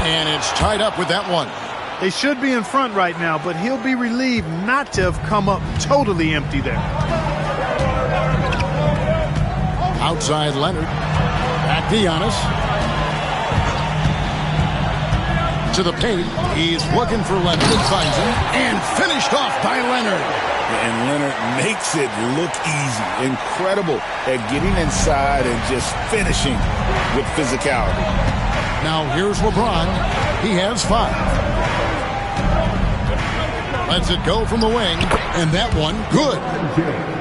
And it's tied up with that one. They should be in front right now, but he'll be relieved not to have come up totally empty there. Outside Leonard. Back to Giannis. To the paint. He's looking for Leonard and finds him. And finished off by Leonard. And Leonard makes it look easy. Incredible at getting inside and just finishing with physicality. Now here's LeBron. He has 5. Lets it go from the wing. And that one, good.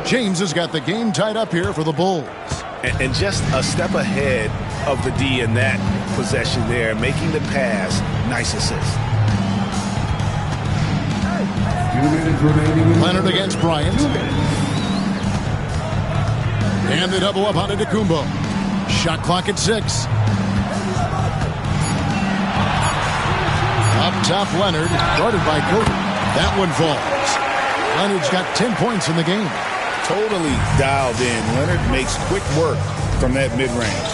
James has got the game tied up here for the Bulls. And just a step ahead of the D in that possession there, making the pass. Nice assist. Leonard against Bryant. And the double up on Antetokounmpo. Shot clock at 6. Up top, Leonard. Guarded by Kobe. That one falls. Leonard's got 10 points in the game. Totally dialed in. Leonard makes quick work from that mid-range.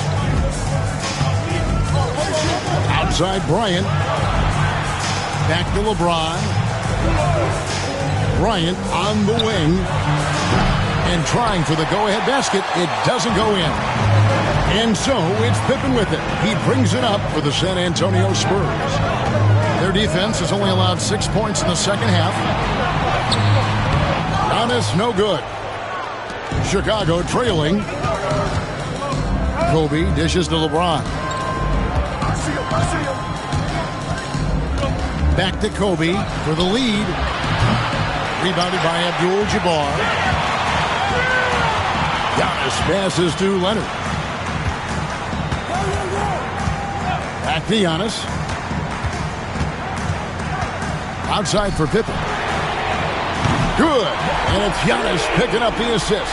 Outside Bryant. Back to LeBron. Bryant on the wing. And trying for the go-ahead basket. It doesn't go in. And so it's Pippen with it. He brings it up for the San Antonio Spurs. Their defense has only allowed 6 points in the second half. Giannis, no good. Chicago trailing. Kobe dishes to LeBron. Back to Kobe for the lead. Rebounded by Abdul-Jabbar. Giannis passes to Leonard. Back to Giannis. Outside for Pippen. Good. And it's Giannis picking up the assist.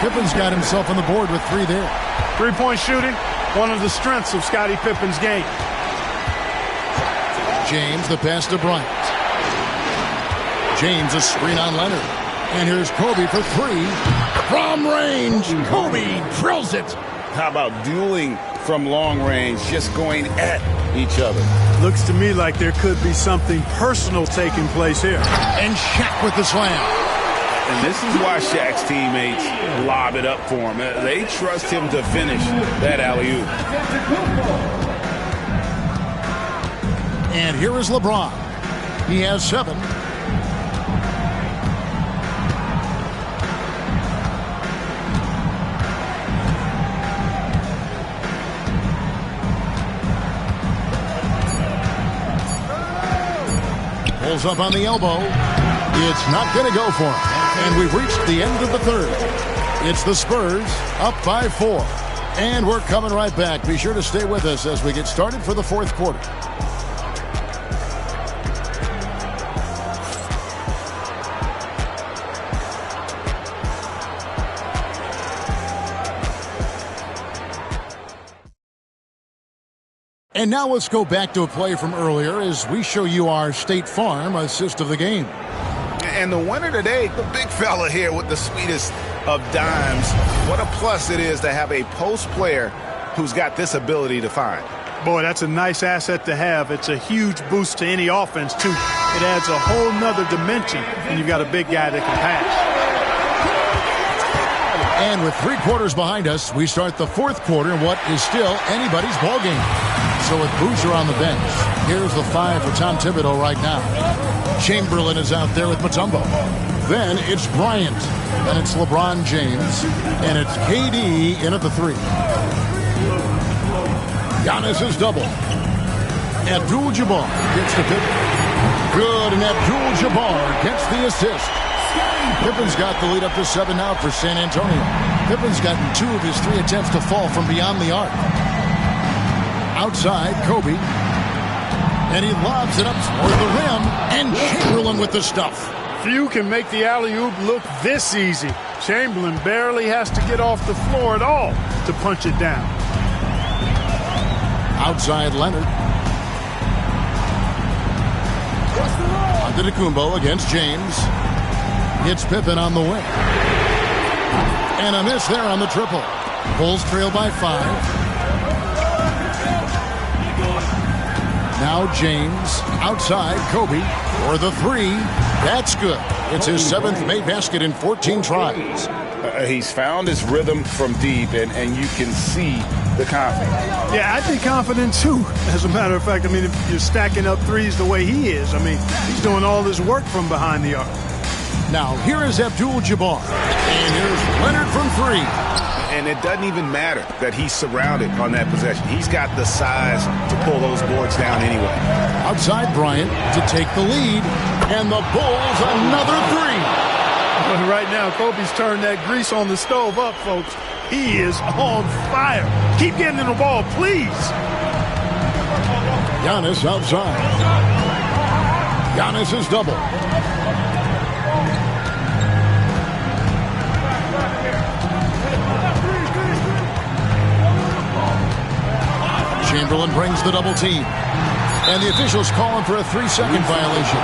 Pippen's got himself on the board with 3 there. Three-point shooting, one of the strengths of Scottie Pippen's game. James, the pass to Bryant. James, a screen on Leonard. And here's Kobe for 3. From range, Kobe drills it. How about dueling from long range, just going at each other? Looks to me like there could be something personal taking place here. And Shaq with the slam. And this is why Shaq's teammates lob it up for him. They trust him to finish that alley-oop. And here is LeBron. He has 7. Pulls up on the elbow. It's not going to go for him. And we've reached the end of the third. It's the Spurs up by 4. And we're coming right back. Be sure to stay with us as we get started for the fourth quarter. And now let's go back to a play from earlier as we show you our State Farm assist of the game. And the winner today, the big fella here with the sweetest of dimes. What a plus it is to have a post player who's got this ability to find. Boy, that's a nice asset to have. It's a huge boost to any offense, too. It adds a whole nother dimension when you've got a big guy that can pass. And with 3 quarters behind us, we start the fourth quarter in what is still anybody's ball game. So with Boozer on the bench, here's the 5 for Tom Thibodeau right now. Chamberlain is out there with Mutombo. Then it's Bryant. Then it's LeBron James. And it's KD in at the 3. Giannis is double. Abdul-Jabbar gets the Pippen. Good, and Abdul-Jabbar gets the assist. Pippen's got the lead up to 7 now for San Antonio. Pippen's gotten 2 of his 3 attempts to fall from beyond the arc. Outside, Kobe. And he lobs it up toward the rim. And Chamberlain with the stuff. Few can make the alley-oop look this easy. Chamberlain barely has to get off the floor at all to punch it down. Outside, Leonard. Antetokounmpo against James. Hits Pippen on the wing. And a miss there on the triple. Bulls trail by 5. Now James, outside, Kobe, for the 3. That's good. It's his 7th made basket in 14 tries. He's found his rhythm from deep, and you can see the confidence. Yeah, I'd be confident, too. As a matter of fact, I mean, if you're stacking up threes the way he is, I mean, he's doing all this work from behind the arc. Now, here is Abdul-Jabbar. And here's Leonard from 3. And it doesn't even matter that he's surrounded on that possession. He's got the size to pull those boards down anyway. Outside Bryant to take the lead. And the Bulls another 3. But right now, Kobe's turned that grease on the stove up, folks. He is on fire. Keep getting in the ball, please. Giannis outside. Giannis is double. Chamberlain brings the double team. And the officials calling for a 3-second violation.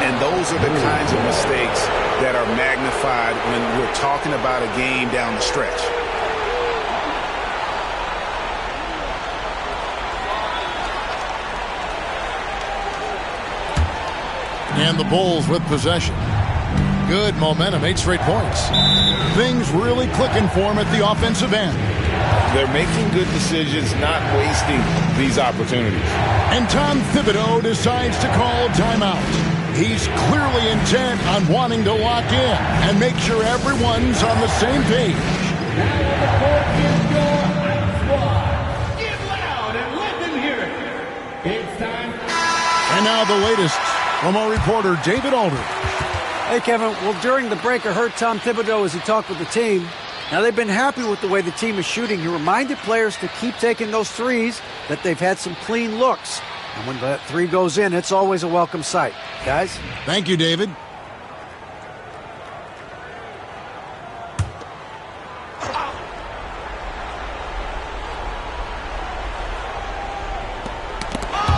And those are the kinds of mistakes that are magnified when we're talking about a game down the stretch. And the Bulls with possession. Good momentum, 8 straight points. Things really clicking for them at the offensive end. They're making good decisions, not wasting these opportunities. And Tom Thibodeau decides to call timeout. He's clearly intent on wanting to lock in and make sure everyone's on the same page. Now on the court is your high squad. Get loud and let them hear it. It's time. And now the latest from our reporter, David Aldridge. Hey, Kevin. Well, during the break, I heard Tom Thibodeau as he talked with the team. Now, they've been happy with the way the team is shooting. He reminded players to keep taking those threes, that they've had some clean looks. And when that three goes in, it's always a welcome sight. Guys? Thank you, David.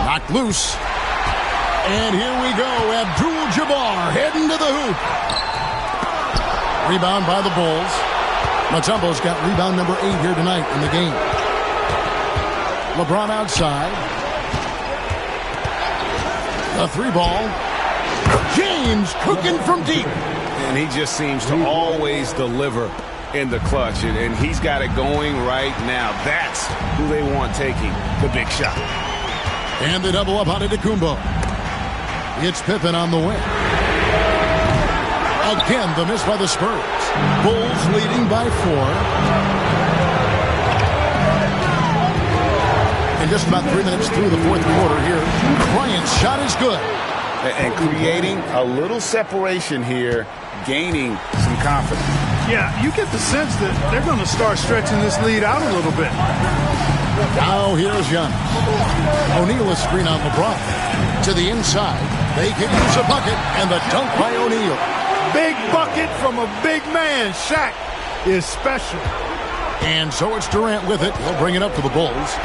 Knocked loose. And here we go. Abdul-Jabbar heading to the hoop. Rebound by the Bulls. Mutombo's got rebound number 8 here tonight in the game. LeBron outside. The 3 ball. James cooking from deep. And he just seems to always deliver in the clutch. And he's got it going right now. That's who they want taking the big shot. And they double up on Antetokounmpo. It's Pippen on the wing. Again, the miss by the Spurs. Bulls leading by 4. And just about 3 minutes through the fourth quarter here. Bryant's shot is good. And creating a little separation here, gaining some confidence. Yeah, you get the sense that they're going to start stretching this lead out a little bit. Now here's Giannis. O'Neal is screen on LeBron. To the inside. They can use a bucket, and the dunk by O'Neal. Big bucket from a big man. Shaq is special. And so it's Durant with it. He'll bring it up for the Bulls.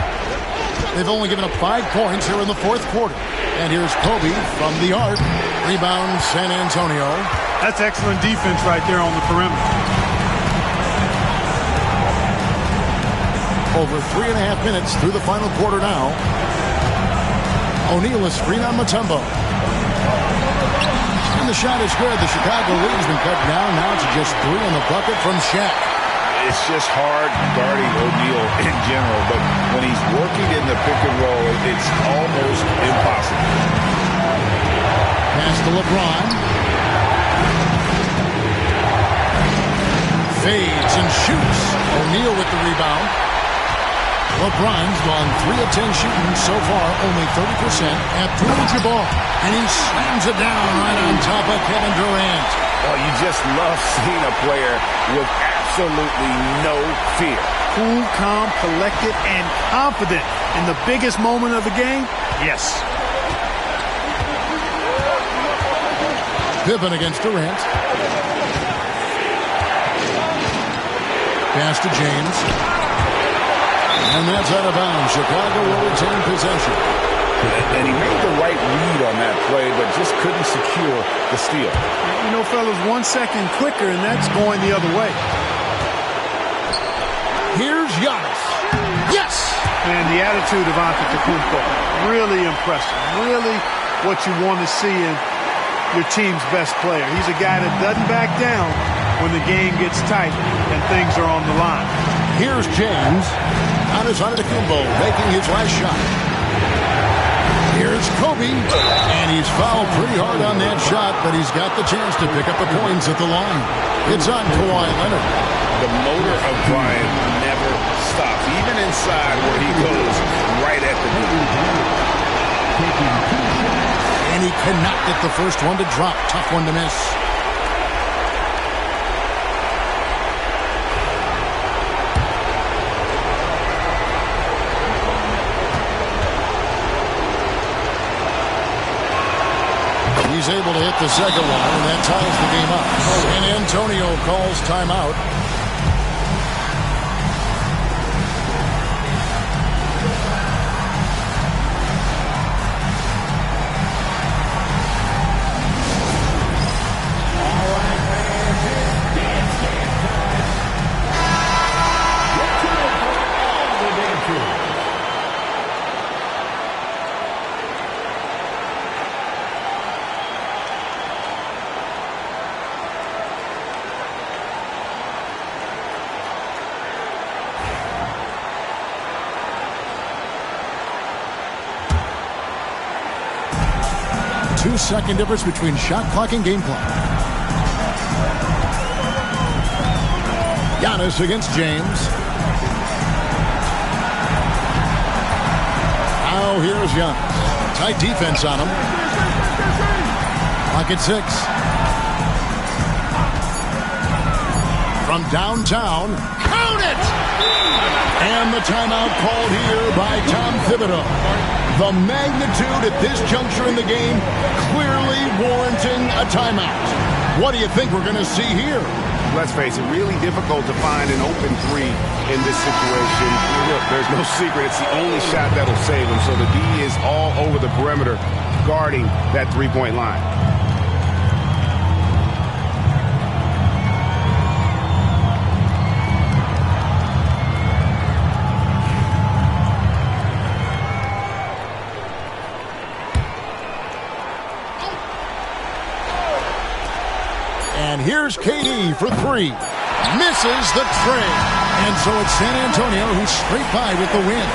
They've only given up 5 points here in the fourth quarter. And here's Kobe from the arc. Rebound San Antonio. That's excellent defense right there on the perimeter. Over 3.5 minutes through the final quarter now. O'Neal is screen on Mutombo. And the shot is good. The Chicago lead has been cut down now to just 3 on the bucket from Shaq. It's just hard guarding O'Neal in general, but when he's working in the pick and roll, it's almost impossible. Pass to LeBron. Fades and shoots. O'Neal with the rebound. LeBron's gone 3 of 10 shooting so far, only 30%. Abdul-Jabbar, and he slams it down right on top of Kevin Durant. Oh, you just love seeing a player with absolutely no fear. Cool, calm, collected, and confident in the biggest moment of the game. Yes. Pippen against Durant. Pass to James. And that's out of bounds. Chicago will retain possession. And he made the right read on that play, but just couldn't secure the steal. You know, fellas, 1 second quicker, and that's going the other way. Here's Giannis. Yes! And the attitude of Antetokounmpo, really impressive. Really what you want to see in your team's best player. He's a guy that doesn't back down when the game gets tight and things are on the line. Here's James. Antetokounmpo making his last shot. Here's Kobe. And he's fouled pretty hard on that shot, but he's got the chance to pick up the points at the line. It's on Kawhi Leonard. The motor of Bryant never stops, even inside where he goes right at the knee. And he cannot get the first one to drop. Tough one to miss. He's able to hit the second one, and that ties the game up. San Antonio calls timeout. 2-second difference between shot clock and game clock. Giannis against James. Now here's Giannis. Tight defense on him. Clock at 6. From downtown. Count it! And the timeout called here by Tom Thibodeau. The magnitude at this juncture in the game clearly warranting a timeout. What do you think we're going to see here? Let's face it, really difficult to find an open three in this situation. Look, there's no secret. It's the only shot that'll save him. So the D is all over the perimeter guarding that three-point line. And here's KD for 3. Misses the tray. And so it's San Antonio who's straight by with the win.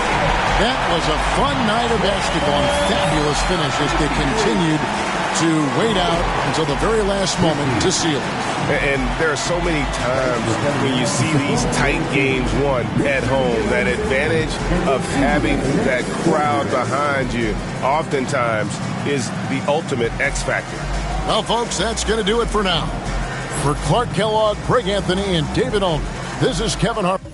That was a fun night of basketball and fabulous finish as they continued to wait out until the very last moment to seal it. And there are so many times when you see these tight games won at home, that advantage of having that crowd behind you oftentimes is the ultimate X factor. Well, folks, that's going to do it for now. For Clark Kellogg, Greg Anthony, and David Aldridge, this is Kevin Harper.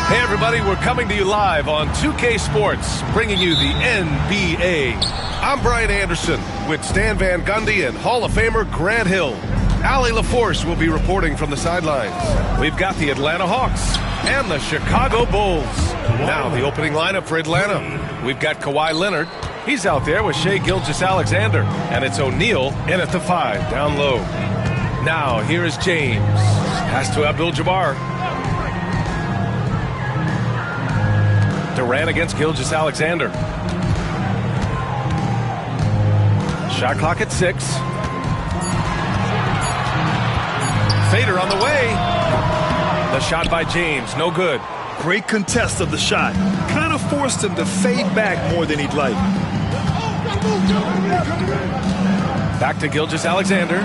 Hey everybody, we're coming to you live on 2K Sports, bringing you the NBA. I'm Brian Anderson with Stan Van Gundy and Hall of Famer Grant Hill. Allie LaForce will be reporting from the sidelines. We've got the Atlanta Hawks and the Chicago Bulls. Now the opening lineup for Atlanta. We've got Kawhi Leonard. He's out there with Shai Gilgeous-Alexander. And it's O'Neal in at the 5, down low. Now here is James. Pass to Abdul-Jabbar. Durant against Gilgeous-Alexander. Shot clock at 6. Fader on the way. The shot by James, no good. Great contest of the shot. Kind of forced him to fade back more than he'd like. Back to Gilgeous-Alexander.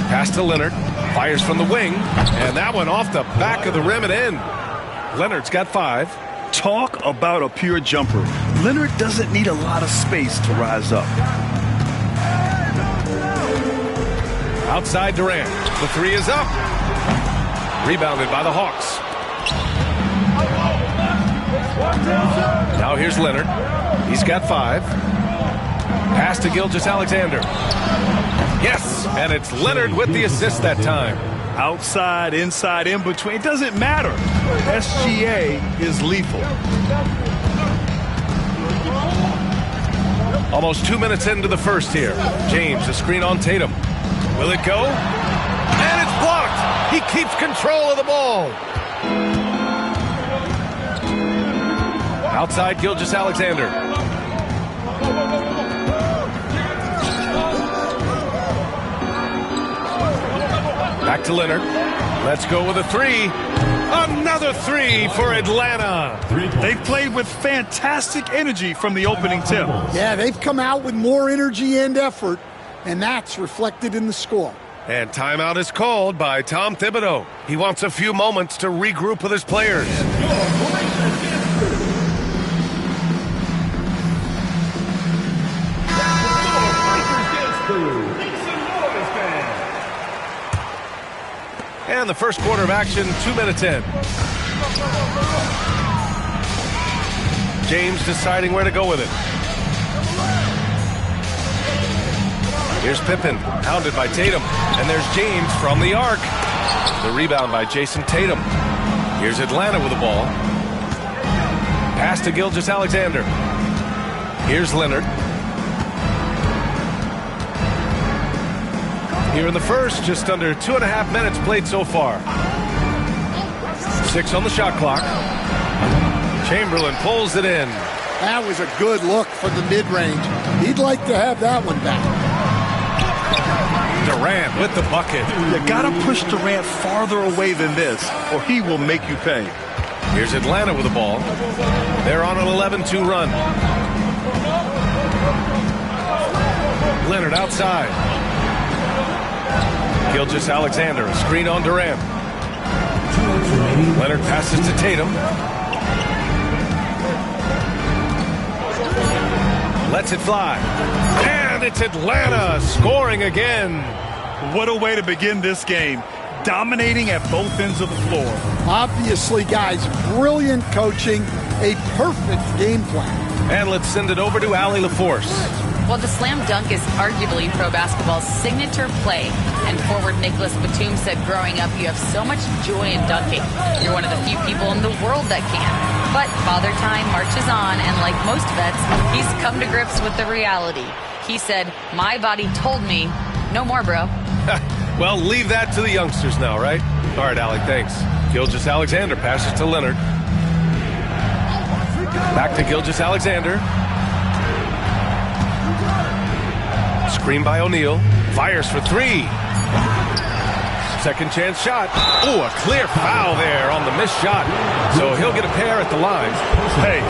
Pass to Leonard. Fires from the wing. And that one off the back of the rim and in. Leonard's got 5. Talk about a pure jumper. Leonard doesn't need a lot of space to rise up. Outside Durant. The 3 is up. Rebounded by the Hawks. Now here's Leonard. He's got 5. Pass to Gilgeous-Alexander. Yes, and it's Leonard with the assist that time. Outside, inside, in between, it doesn't matter. SGA is lethal. Almost 2 minutes into the first here. James, a screen on Tatum. Will it go? And it's blocked. He keeps control of the ball. Outside Gilgeous-Alexander. Back to Leonard. Let's go with a 3. Another 3 for Atlanta. They've played with fantastic energy from the opening tip. Yeah, they've come out with more energy and effort, and that's reflected in the score. And timeout is called by Tom Thibodeau. He wants a few moments to regroup with his players. And the first quarter of action, 2 minutes in. James deciding where to go with it. Here's Pippen, hounded by Tatum. And there's James from the arc. The rebound by Jason Tatum. Here's Atlanta with the ball. Pass to Gilgeous-Alexander. Here's Leonard. Here in the first, just under 2.5 minutes played so far. 6 on the shot clock. Chamberlain pulls it in. That was a good look from the mid-range. He'd like to have that one back. Durant with the bucket. You gotta push Durant farther away than this, or he will make you pay. Here's Atlanta with the ball. They're on an 11-2 run. Leonard outside. Gilgeous-Alexander, a screen on Durant. Leonard passes to Tatum. Lets it fly. And it's Atlanta scoring again. What a way to begin this game. Dominating at both ends of the floor. Obviously, guys, brilliant coaching, a perfect game plan. And let's send it over to Allie LaForce. Well, the slam dunk is arguably pro basketball's signature play. And forward Nicholas Batum said growing up, you have so much joy in dunking. You're one of the few people in the world that can. But Father Time marches on, and like most vets, he's come to grips with the reality. He said, my body told me, no more, bro. Well, leave that to the youngsters now, right? All right, Allie, thanks. Gilgeous-Alexander passes to Leonard. Back to Gilgeous-Alexander. Screen by O'Neal. Fires for 3. Second chance shot. Ooh, a clear foul there on the missed shot. So he'll get a pair at the line. Hey,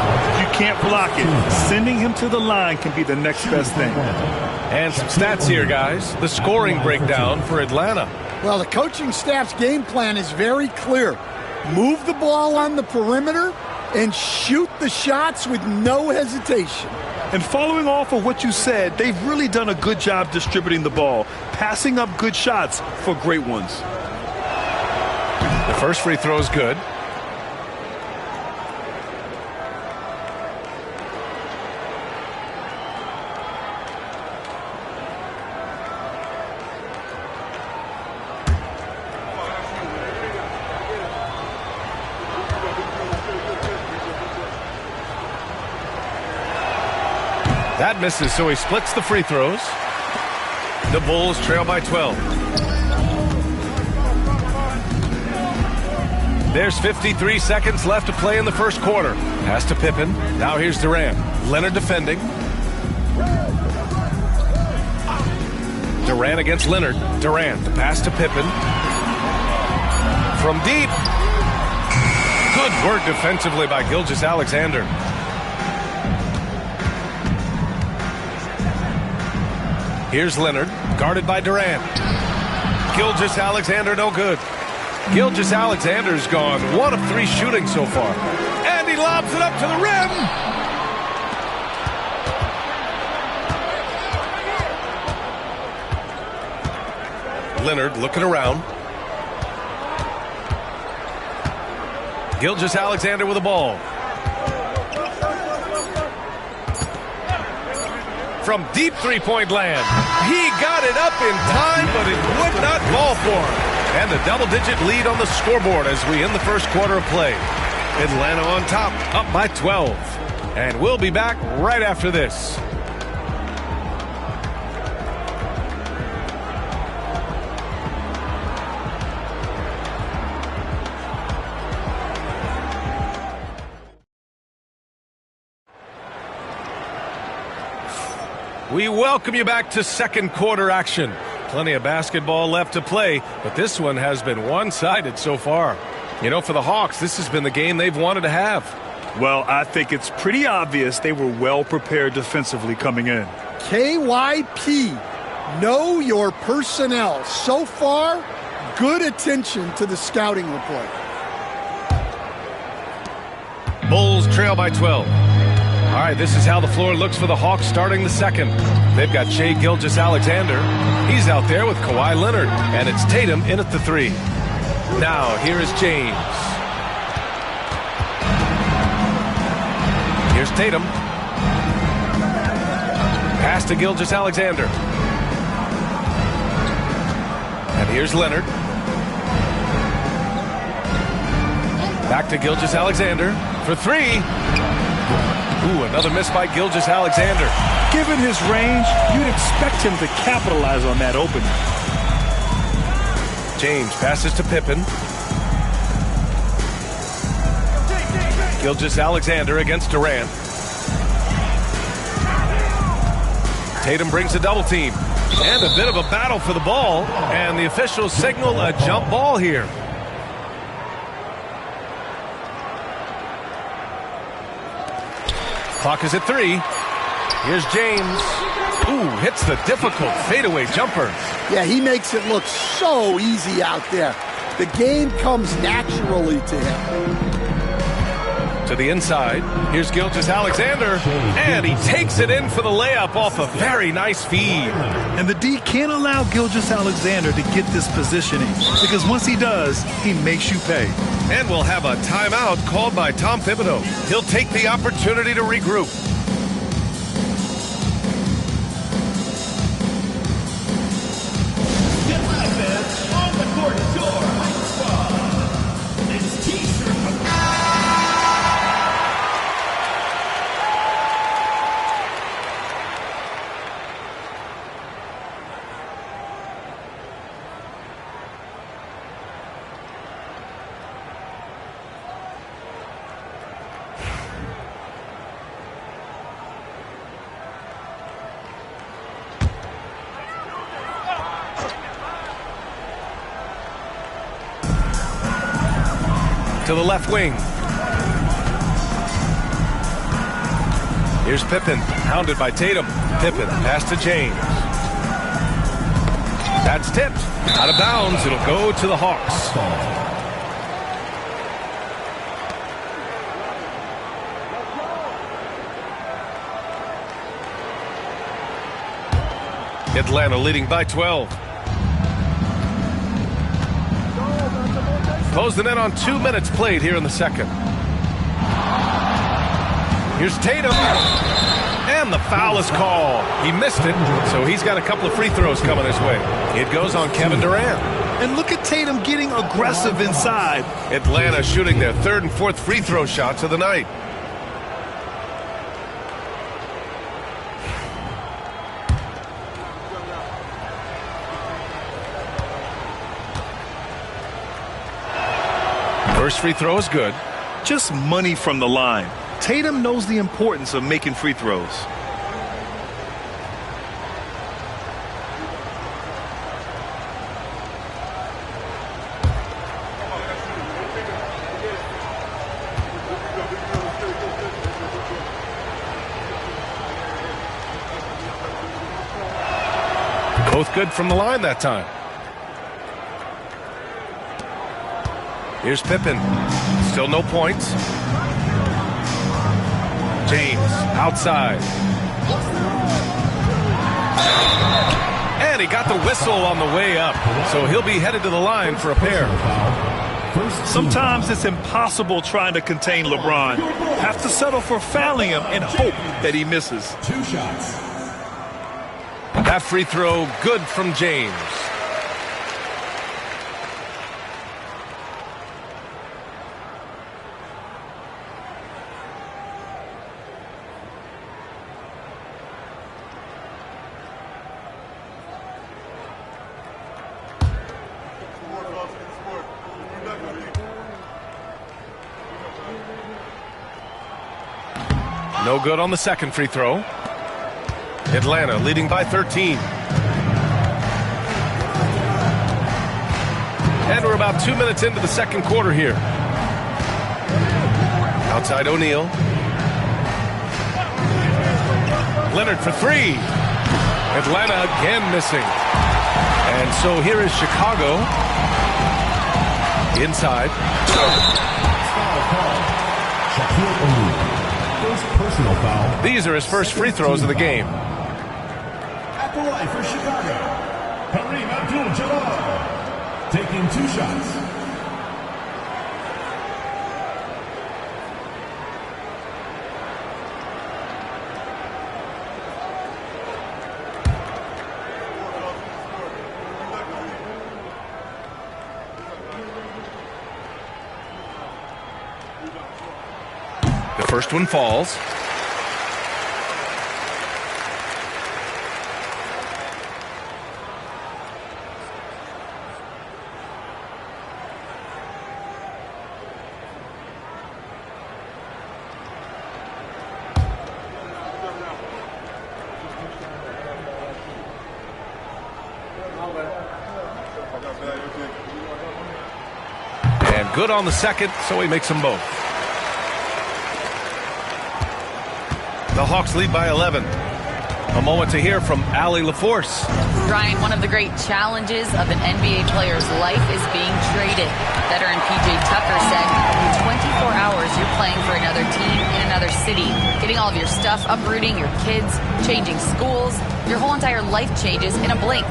you can't block it. Sending him to the line can be the next best thing. And some stats here, guys. The scoring breakdown for Atlanta. Well, the coaching staff's game plan is very clear. Move the ball on the perimeter and shoot the shots with no hesitation. And following off of what you said, they've really done a good job distributing the ball, passing up good shots for great ones. The first free throw is good. That misses, so he splits the free throws. The Bulls trail by 12. There's 53 seconds left to play in the first quarter. Pass to Pippen. Now here's Durant. Leonard defending. Durant against Leonard. Durant, the pass to Pippen. From deep. Good work defensively by Gilgeous-Alexander. Here's Leonard, guarded by Durant. Gilgeous-Alexander no good. Gilgeous-Alexander's gone 1 of 3 shooting so far. And he lobs it up to the rim. Leonard looking around. Gilgeous-Alexander with the ball. From deep three-point land. He got it up in time, but it would not fall for him. And a double-digit lead on the scoreboard as we end the first quarter of play. Atlanta on top, up by 12. And we'll be back right after this. We welcome you back to second quarter action. Plenty of basketball left to play, but this one has been one-sided so far. You know, for the Hawks, this has been the game they've wanted to have. Well, I think it's pretty obvious they were well prepared defensively coming in. KYP, know your personnel. So far, good attention to the scouting report. Bulls trail by 12. All right, this is how the floor looks for the Hawks starting the second. They've got Shai Gilgeous-Alexander. He's out there with Kawhi Leonard, and it's Tatum in at the 3. Now, here is James. Here's Tatum. Pass to Gilgeous-Alexander. And here's Leonard. Back to Gilgeous-Alexander for 3. Ooh, another miss by Gilgeous-Alexander. Given his range, you'd expect him to capitalize on that opening. James passes to Pippen. Gilgeous-Alexander against Durant. Tatum brings a double team. And a bit of a battle for the ball. And the officials signal a jump ball here. Clock is at 3. Here's James. Ooh, hits the difficult fadeaway jumper. Yeah, he makes it look so easy out there. The game comes naturally to him. To the inside. Here's Gilgeous-Alexander. And he takes it in for the layup off a very nice feed. And the D can't allow Gilgeous-Alexander to get this positioning, because once he does, he makes you pay. And we'll have a timeout called by Tom Thibodeau. He'll take the opportunity to regroup. On the court is your high squad. It's T-shirt. To the left wing. Here's Pippen, hounded by Tatum. Pippen, pass to James. That's tipped. Out of bounds, it'll go to the Hawks. Atlanta leading by 12. Closing in on 2 minutes played here in the second. Here's Tatum. And the foul is called. He missed it, so he's got a couple of free throws coming his way. It goes on Kevin Durant. And look at Tatum getting aggressive inside. Atlanta shooting their 3rd and 4th free throw shots of the night. First free throw is good. Just money from the line. Tatum knows the importance of making free throws. Both good from the line that time. Here's Pippen. Still no points. James outside. And he got the whistle on the way up. So he'll be headed to the line for a pair. Sometimes it's impossible trying to contain LeBron. Have to settle for fouling him and hope that he misses. 2 shots. That free throw good from James. No good on the second free throw. Atlanta leading by 13. And we're about 2 minutes into the second quarter here. Outside O'Neal. Leonard for three. Atlanta again missing. And so here is Chicago. Inside. First personal foul. These are his first free throws of the game. At the line for Chicago, Kareem Abdul-Jabbar taking 2 shots. The first one falls. And good on the second, so he makes them both. The Hawks lead by 11. A moment to hear from Allie LaForce. Brian, one of the great challenges of an NBA player's life is being traded. Veteran P.J. Tucker said, in 24 hours, you're playing for another team in another city, getting all of your stuff, uprooting your kids, changing schools. Your whole entire life changes in a blink.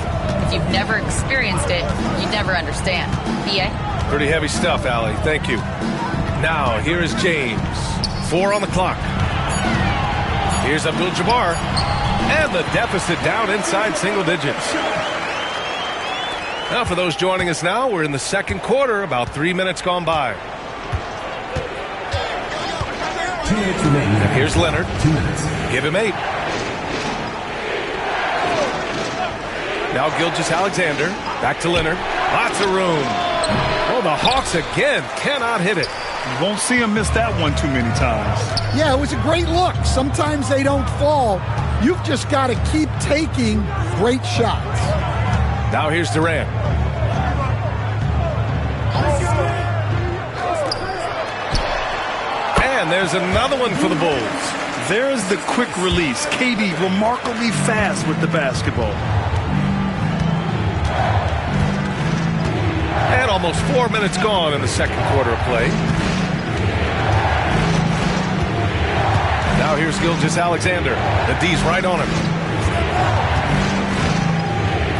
If you've never experienced it, you'd never understand. P.A.? Pretty heavy stuff, Allie. Thank you. Now, here is James. 4 on the clock. Here's Abdul-Jabbar. And the deficit down inside single digits. Now, for those joining us now, we're in the second quarter, about 3 minutes gone by. 2 minutes remaining. Here's Leonard. 2 minutes. Give him 8. Now Gilgeous-Alexander. Back to Leonard. Lots of room. Oh, the Hawks again cannot hit it. You won't see him miss that one too many times. Yeah, it was a great look. Sometimes they don't fall. You've just got to keep taking great shots. Now here's Durant. And there's another one for the Bulls. There's the quick release. KD remarkably fast with the basketball. And almost 4 minutes gone in the second quarter of play. Now here's Gilgeous-Alexander. The D's right on him.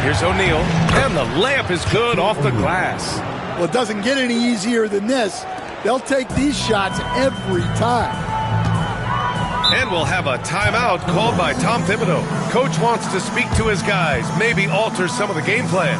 Here's O'Neal. And the layup is good off the glass. Well, it doesn't get any easier than this. They'll take these shots every time. And we'll have a timeout called by Tom Thibodeau. Coach wants to speak to his guys, maybe alter some of the game plan.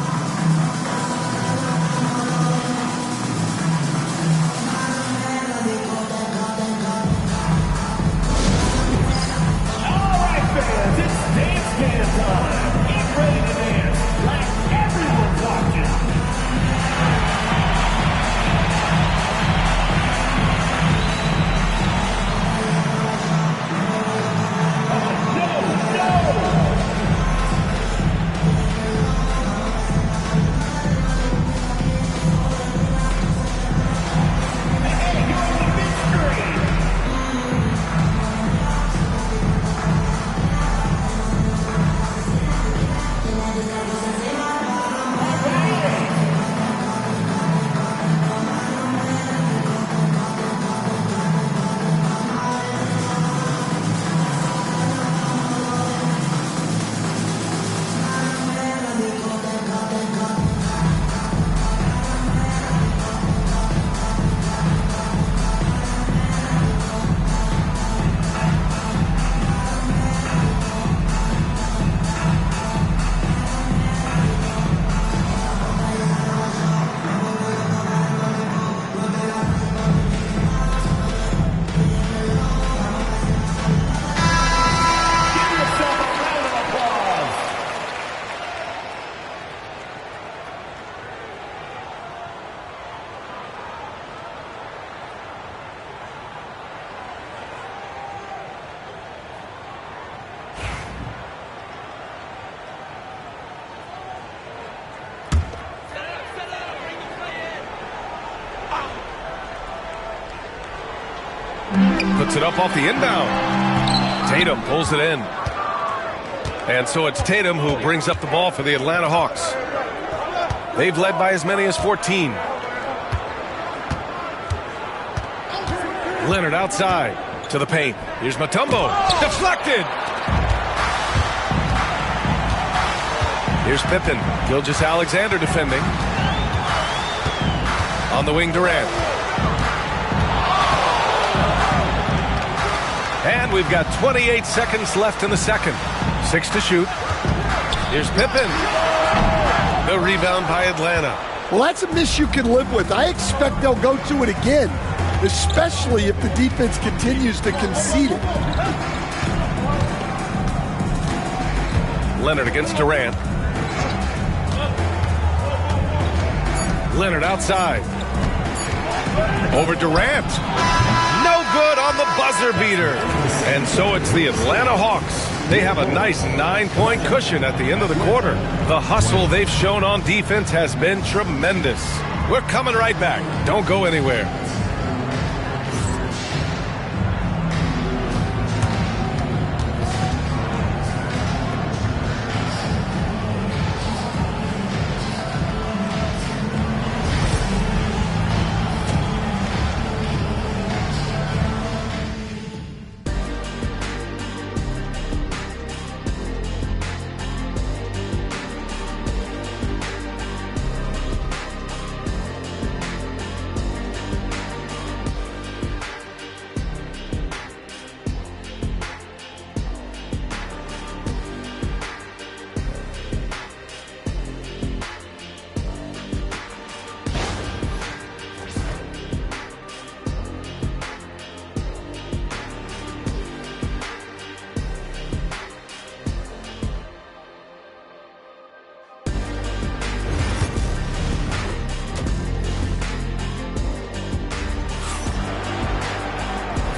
Puts it up off the inbound. Tatum pulls it in. And so it's Tatum who brings up the ball for the Atlanta Hawks. They've led by as many as 14. Leonard outside to the paint. Here's Mutombo. Deflected. Here's Pippen. Gilgeous-Alexander defending. On the wing, Durant. And we've got 28 seconds left in the second. 6 to shoot. Here's Pippen. The rebound by Atlanta. Well, that's a miss you can live with. I expect they'll go to it again, especially if the defense continues to concede it. Leonard against Durant. Leonard outside. Over Durant. No good on the buzzer beater. And so it's the Atlanta Hawks. They have a nice 9-point cushion at the end of the quarter. The hustle they've shown on defense has been tremendous. We're coming right back. Don't go anywhere.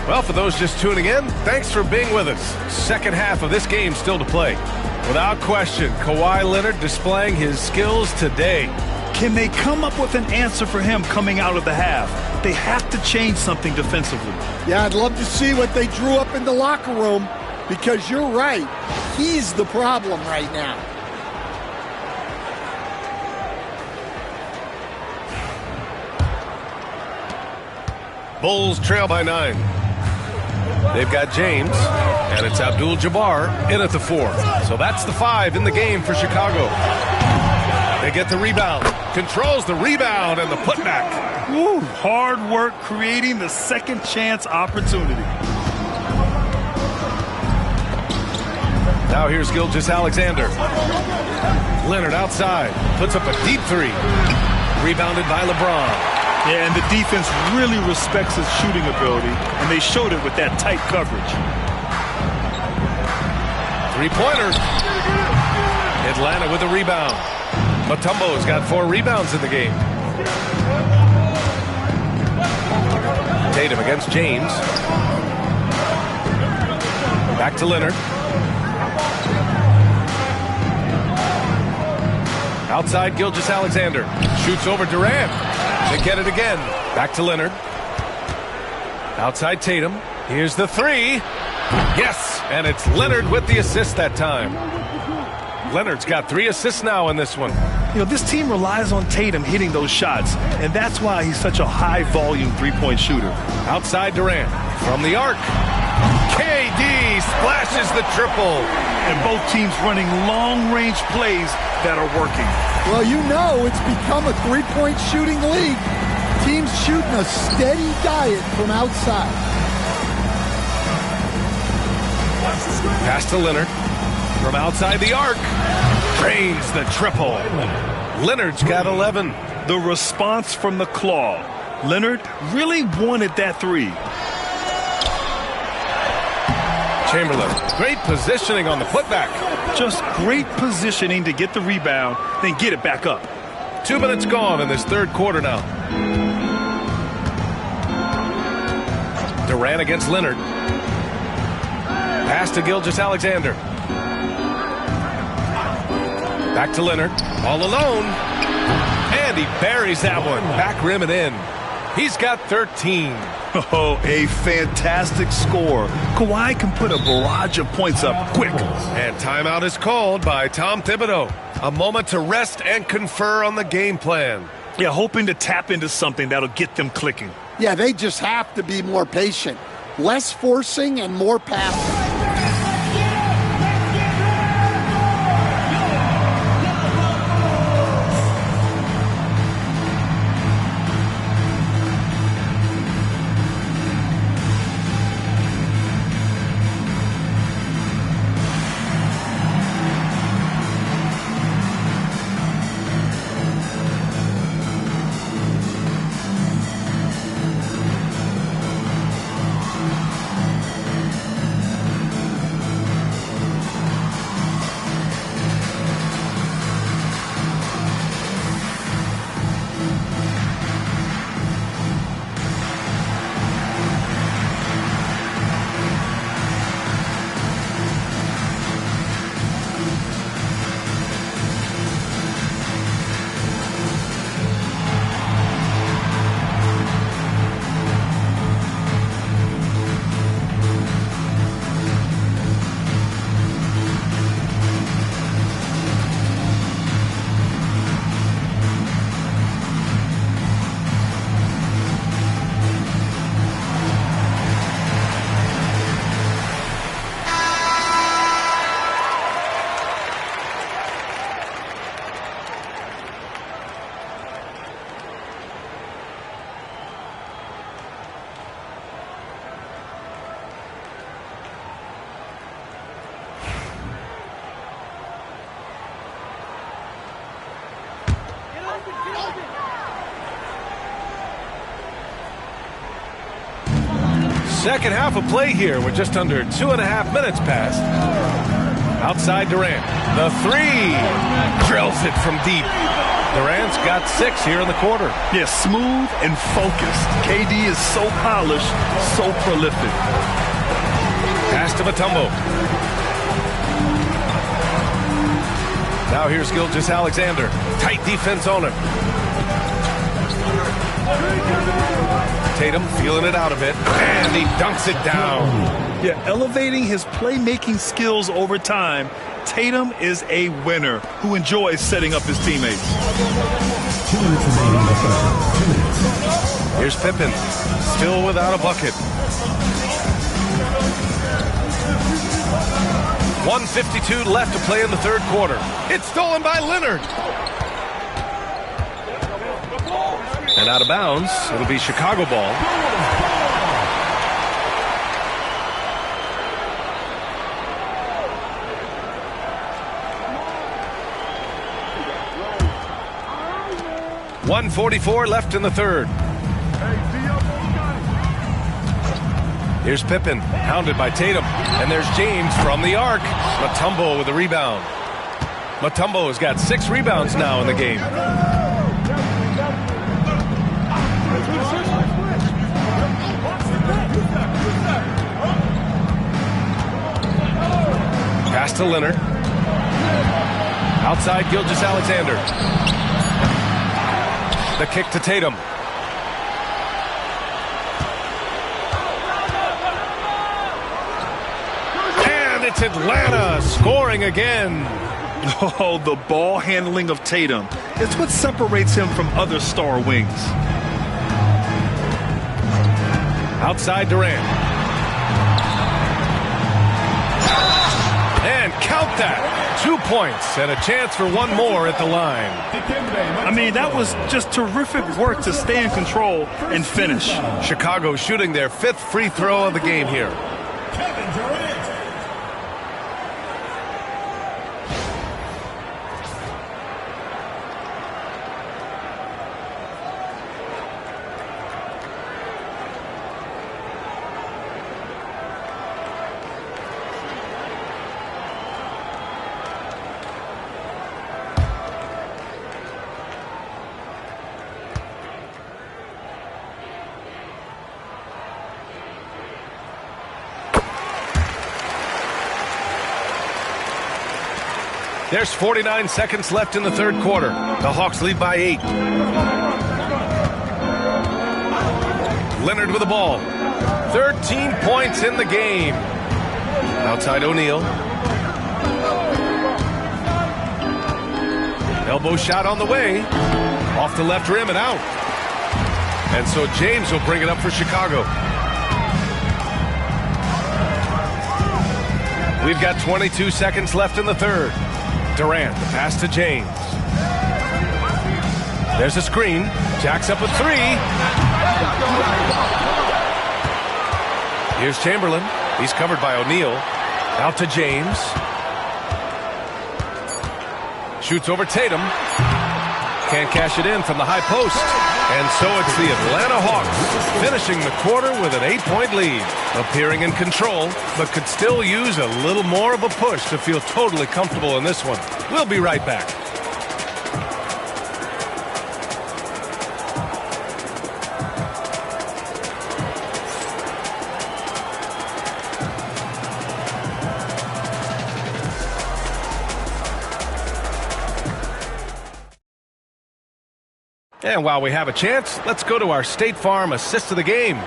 Well, for those just tuning in, thanks for being with us. Second half of this game still to play. Without question, Kawhi Leonard displaying his skills today. Can they come up with an answer for him coming out of the half? They have to change something defensively. Yeah, I'd love to see what they drew up in the locker room, because you're right. He's the problem right now. Bulls trail by 9. They've got James, and it's Abdul-Jabbar in at the 4. So that's the 5 in the game for Chicago. They get the rebound. Controls the rebound and the putback. Woo, hard work creating the second chance opportunity. Now here's Gilgeous-Alexander. Leonard outside. Puts up a deep 3. Rebounded by LeBron. Yeah, and the defense really respects his shooting ability, and they showed it with that tight coverage. Three-pointer. Atlanta with a rebound. Mutombo's got 4 rebounds in the game. Tatum against James. Back to Leonard. Outside Gilgeous-Alexander. Shoots over Durant. They get it again. Back to Leonard. Outside Tatum. Here's the 3. Yes, and it's Leonard with the assist that time. Leonard's got 3 assists now in this one. You know, this team relies on Tatum hitting those shots, and that's why he's such a high-volume three-point shooter. Outside Durant. From the arc. KD splashes the triple. And both teams running long-range plays that are working. Well, you know it's become a three-point shooting league. Teams shooting a steady diet from outside. Pass to Leonard. From outside the arc. Drains the triple. Leonard's got 11. The response from the claw. Leonard really wanted that 3. Chamberlain. Great positioning on the putback. Just great positioning to get the rebound, then get it back up. 2 minutes gone in this third quarter now. Durant against Leonard. Pass to Gilgeous-Alexander. Back to Leonard. All alone. And he buries that one. Back rim and in. He's got 13. Oh, a fantastic score. Kawhi can put a barrage of points up quick. And timeout is called by Tom Thibodeau. A moment to rest and confer on the game plan. Yeah, hoping to tap into something that'll get them clicking. Yeah, they just have to be more patient. Less forcing and more passing. Second half of play here. We're just under 2.5 minutes past. Outside Durant. The three. Drills it from deep. Durant's got 6 here in the quarter. Yeah, smooth and focused. KD is so polished, so prolific. Pass to Mutombo. Now here's Gilgeous-Alexander. Tight defense on him. Tatum feeling it out a bit, and he dunks it down. Yeah, elevating his playmaking skills over time. Tatum is a winner who enjoys setting up his teammates. Here's Pippen, still without a bucket. 1:52 left to play in the third quarter. It's stolen by Leonard. And out of bounds, it'll be Chicago ball. .144 left in the third. Here's Pippen, hounded by Tatum. And there's James from the arc. Mutombo with the rebound. Mutombo has got 6 rebounds now in the game. Pass to Leonard. Outside Gilgeous-Alexander. The kick to Tatum. And it's Atlanta scoring again. Oh, the ball handling of Tatum. It's what separates him from other star wings. Outside Durant. And count that. 2 points and a chance for one more at the line. I mean, that was just terrific work to stay in control and finish. Chicago shooting their 5th free throw of the game here. There's 49 seconds left in the third quarter. The Hawks lead by 8. Leonard with the ball. 13 points in the game. Outside O'Neal. Elbow shot on the way. Off the left rim and out. And so James will bring it up for Chicago. We've got 22 seconds left in the third. Durant, the pass to James. There's a screen. Jacks up a three. Here's Chamberlain. He's covered by O'Neal. Out to James. Shoots over Tatum. Can't cash it in from the high post. And so it's the Atlanta Hawks finishing the quarter with an 8-point lead. Appearing in control, but could still use a little more of a push to feel totally comfortable in this one. We'll be right back. And while we have a chance, let's go to our State Farm assist of the game.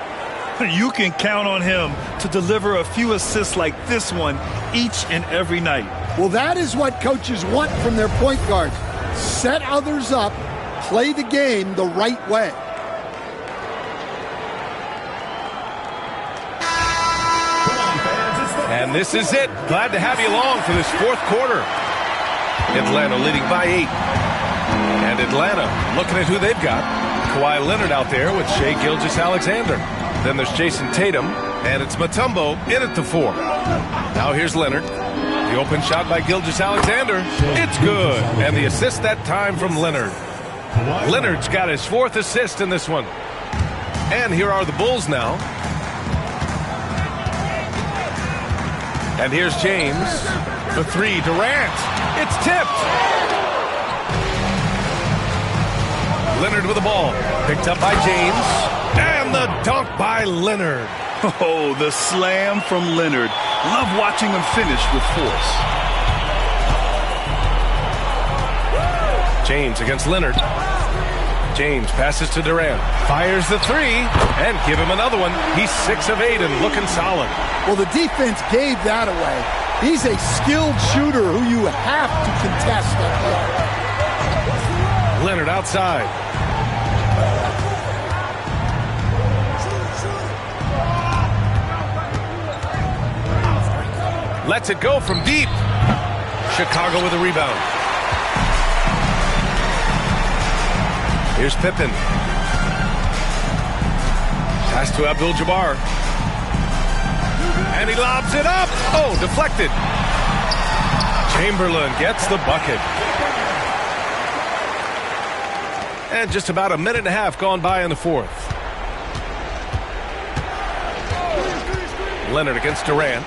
You can count on him to deliver a few assists like this one each and every night. Well, that is what coaches want from their point guards. Set others up, play the game the right way. And this is it. Glad to have you along for this fourth quarter. Atlanta leading by 8. And Atlanta looking at who they've got. Kawhi Leonard out there with Shai Gilgeous-Alexander. Then there's Jason Tatum, and it's Mutombo in at the 4. Now here's Leonard. The open shot by Gilgeous-Alexander. It's good. And the assist that time from Leonard. Leonard's got his 4th assist in this one. And here are the Bulls now. And here's James. The 3, Durant. It's tipped. Leonard with the ball. Picked up by James. And the dunk by Leonard. Oh, the slam from Leonard. Love watching him finish with force. James against Leonard. James passes to Durant. Fires the 3. And give him another one. He's 6 of 8 and looking solid. Well, the defense gave that away. He's a skilled shooter who you have to contest. Leonard outside. Lets it go from deep. Chicago with a rebound. Here's Pippen. Pass to Abdul-Jabbar. And he lobs it up. Oh, deflected. Chamberlain gets the bucket. And just about a minute and a half gone by in the fourth. Leonard against Durant.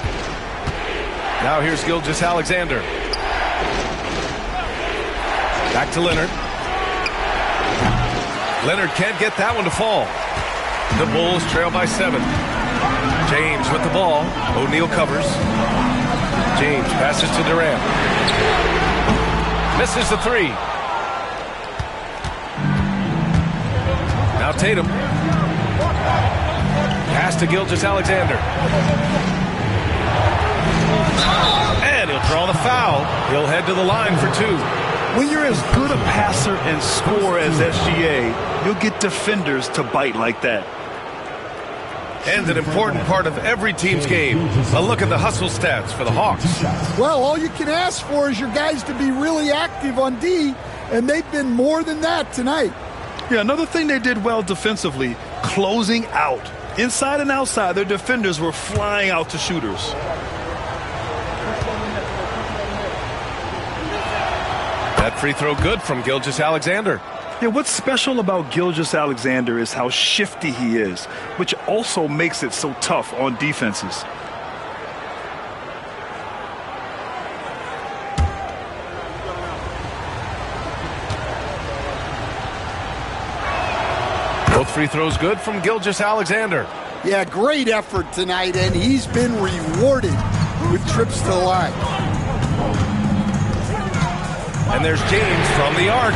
Now here's Gilgeous-Alexander. Back to Leonard. Leonard can't get that one to fall. The Bulls trail by 7. James with the ball. O'Neal covers. James passes to Durant. Misses the 3. Now Tatum. Pass to Gilgeous-Alexander. And he'll draw the foul. He'll head to the line for 2. When you're as good a passer and scorer as SGA, you'll get defenders to bite like that. And an important part of every team's game. A look at the hustle stats for the Hawks. Well, all you can ask for is your guys to be really active on D, and they've been more than that tonight. Yeah, another thing they did well defensively, closing out. Inside and outside, their defenders were flying out to shooters. That free throw good from Gilgeous-Alexander. Yeah, what's special about Gilgeous-Alexander is how shifty he is, which also makes it so tough on defenses. Both free throws good from Gilgeous-Alexander. Yeah, great effort tonight, and he's been rewarded with trips to the line. And there's James from the arc.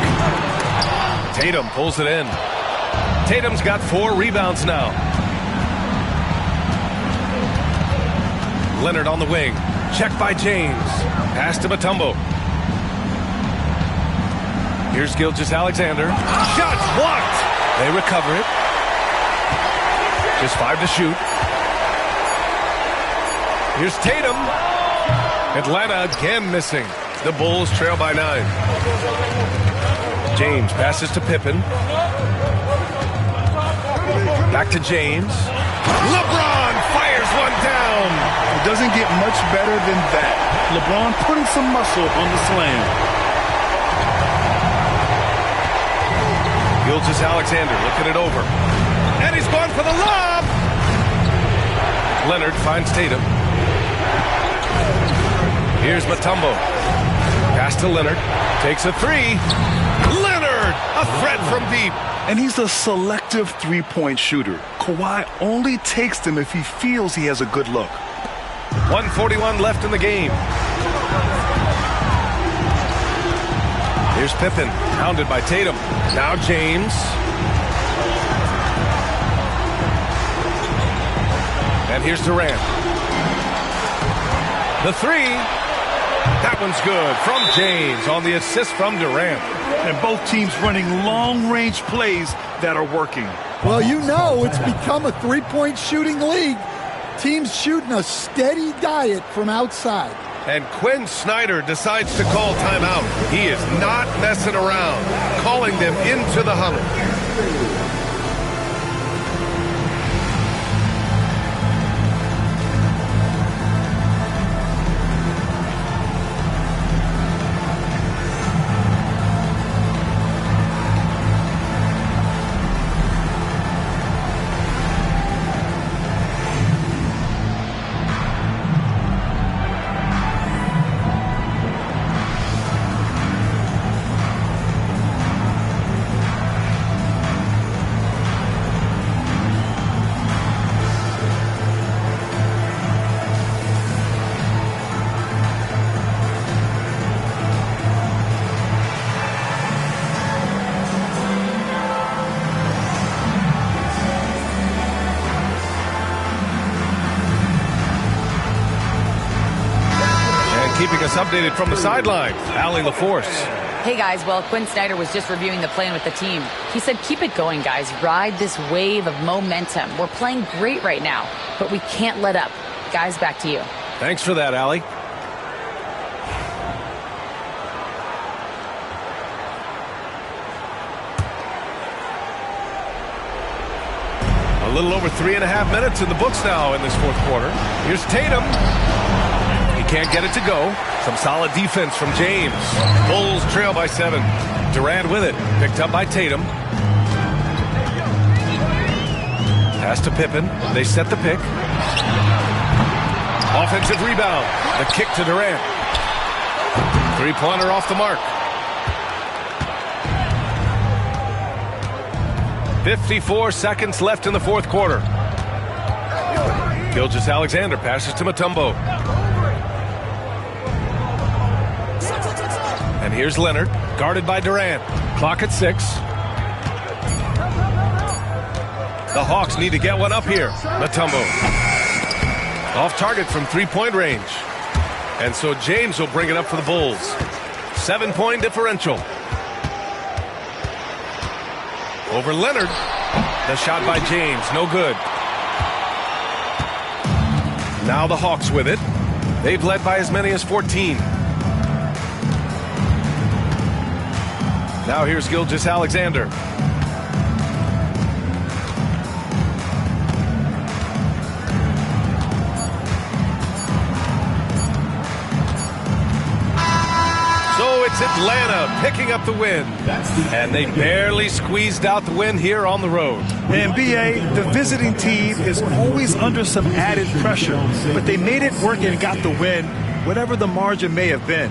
Tatum pulls it in. Tatum's got 4 rebounds now. Leonard on the wing. Check by James. Pass to Mutombo. Here's Gilgeous-Alexander. Shot blocked. They recover it. Just 5 to shoot. Here's Tatum. Atlanta again missing. The Bulls trail by 9. James passes to Pippen. Back to James. LeBron fires one down. It doesn't get much better than that. LeBron putting some muscle on the slam. Gilgeous-Alexander looking it over. And he's gone for the lob. Leonard finds Tatum. Here's Mutombo. Pass to Leonard. Takes a 3. Leonard, a threat from deep. And he's a selective three-point shooter. Kawhi only takes them if he feels he has a good look. 1:41 left in the game. Here's Pippen, hounded by Tatum. Now James. And here's Durant. The 3. That one's good from James on the assist from Durant. And both teams running long-range plays that are working. Well, you know it's become a three-point shooting league. Teams shooting a steady diet from outside. And Quinn Snyder decides to call timeout. He is not messing around, calling them into the huddle. Keeping us updated from the sideline, Allie LaForce. Hey guys, well, Quinn Snyder was just reviewing the plan with the team. He said, keep it going, guys. Ride this wave of momentum. We're playing great right now, but we can't let up. Guys, back to you. Thanks for that, Allie. A little over 3.5 minutes in the books now in this fourth quarter. Here's Tatum. Can't get it to go. Some solid defense from James. Bulls trail by 7. Durant with it. Picked up by Tatum. Pass to Pippen. They set the pick. Offensive rebound. The kick to Durant. Three-pointer off the mark. 54 seconds left in the fourth quarter. Gilgeous-Alexander passes to Mutombo. And here's Leonard, guarded by Durant. Clock at 6. The Hawks need to get one up here. Mutombo. Off target from three-point range. And so James will bring it up for the Bulls. 7-point differential. Over Leonard. The shot by James, no good. Now the Hawks with it. They've led by as many as 14. Now here's Gilgeous-Alexander. So it's Atlanta picking up the win. And they barely squeezed out the win here on the road. And BA, the visiting team is always under some added pressure, but they made it work and got the win, whatever the margin may have been.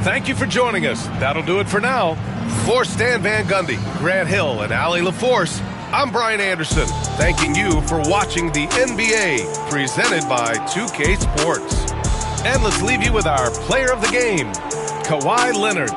Thank you for joining us. That'll do it for now. For Stan Van Gundy, Grant Hill, and Allie LaForce, I'm Brian Anderson, thanking you for watching the NBA presented by 2K Sports. And let's leave you with our player of the game, Kawhi Leonard.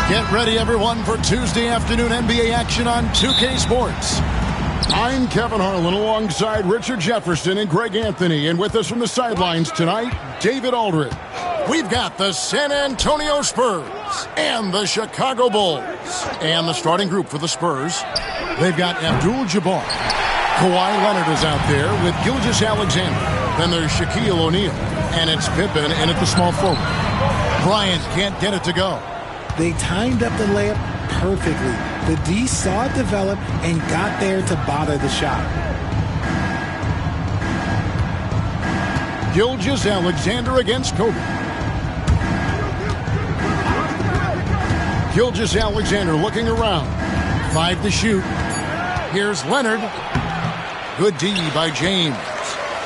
Get ready, everyone, for Tuesday afternoon NBA action on 2K Sports. I'm Kevin Harlan alongside Richard Jefferson and Greg Anthony. And with us from the sidelines tonight, David Aldridge. We've got the San Antonio Spurs and the Chicago Bulls. And the starting group for the Spurs, they've got Abdul-Jabbar. Kawhi Leonard is out there with Gilgeous-Alexander. Then there's Shaquille O'Neal. And it's Pippen in at the small forward. Bryant can't get it to go. They timed up the layup perfectly. The D saw it develop and got there to bother the shot. Gilgeous-Alexander against Kobe. Gilgeous-Alexander looking around. 5 to shoot. Here's Leonard. Good D by James.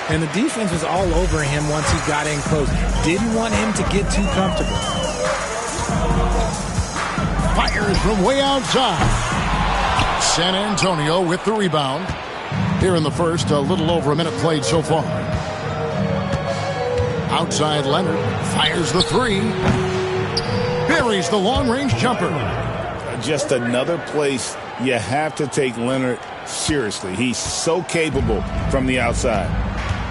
And the defense was all over him once he got in close. Didn't want him to get too comfortable. Fires from way outside. San Antonio with the rebound. Here in the first, a little over a minute played so far. Outside Leonard. Fires the three. Buries the long-range jumper. Just another place you have to take Leonard seriously. He's so capable from the outside.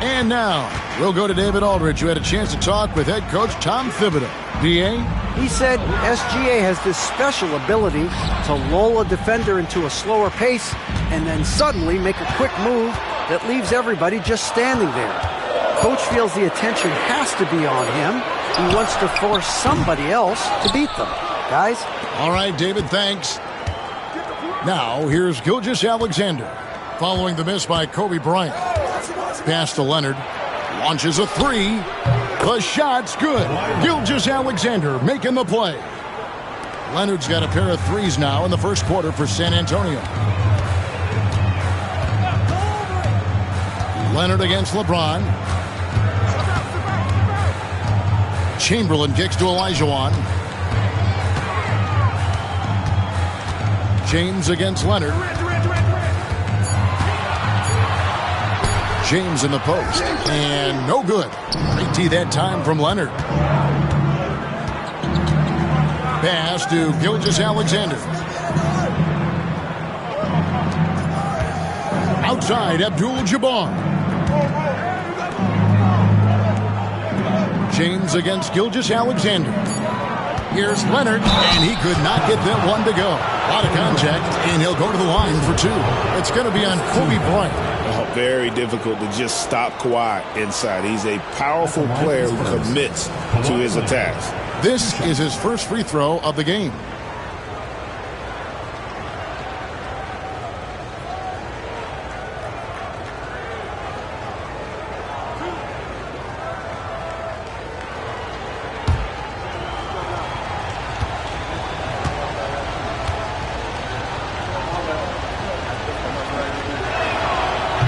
And now, we'll go to David Aldridge, who had a chance to talk with head coach Tom Thibodeau. D.A.? He said SGA has this special ability to lull a defender into a slower pace and then suddenly make a quick move that leaves everybody just standing there. Coach feels the attention has to be on him. He wants to force somebody else to beat them. Guys? All right, David, thanks. Now, here's Gilgeous-Alexander. Following the miss by Kobe Bryant. Pass to Leonard. Launches a three. The shot's good. Gilgeous-Alexander making the play. Leonard's got a pair of threes now in the first quarter for San Antonio. Leonard against LeBron. Chamberlain kicks to Olajuwon. James against Leonard. James in the post. And no good. Great tee that time from Leonard. Pass to Gilgeous-Alexander. Outside, Abdul-Jabbar. James against Gilgeous-Alexander. Here's Leonard, and he could not get that one to go. A lot of contact, and he'll go to the line for two. It's going to be on Kobe Bryant. Oh, very difficult to just stop Kawhi inside. He's a powerful player who commits to his attacks. This is his first free throw of the game.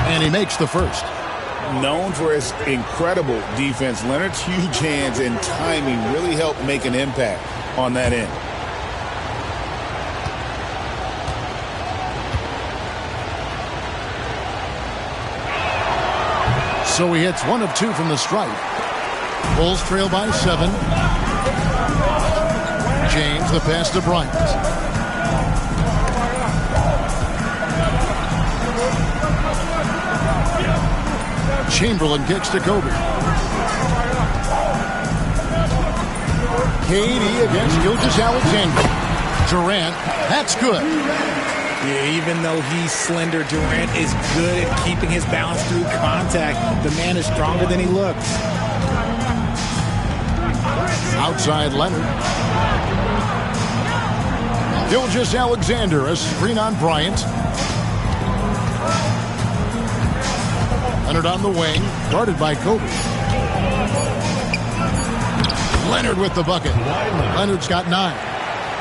And he makes the first. Known for his incredible defense, Leonard's huge hands and timing really helped make an impact on that end. So he hits 1 of 2 from the stripe. Bulls trail by 7. James, the pass to Bryant. Chamberlain kicks to Kobe. KD against Gilgeous-Alexander. Durant, that's good. Yeah, even though he's slender, Durant is good at keeping his balance through contact. The man is stronger than he looks. Outside Leonard. Gilgeous-Alexander, a screen on Bryant. Leonard on the wing, guarded by Kobe. Leonard with the bucket. Leonard's got 9.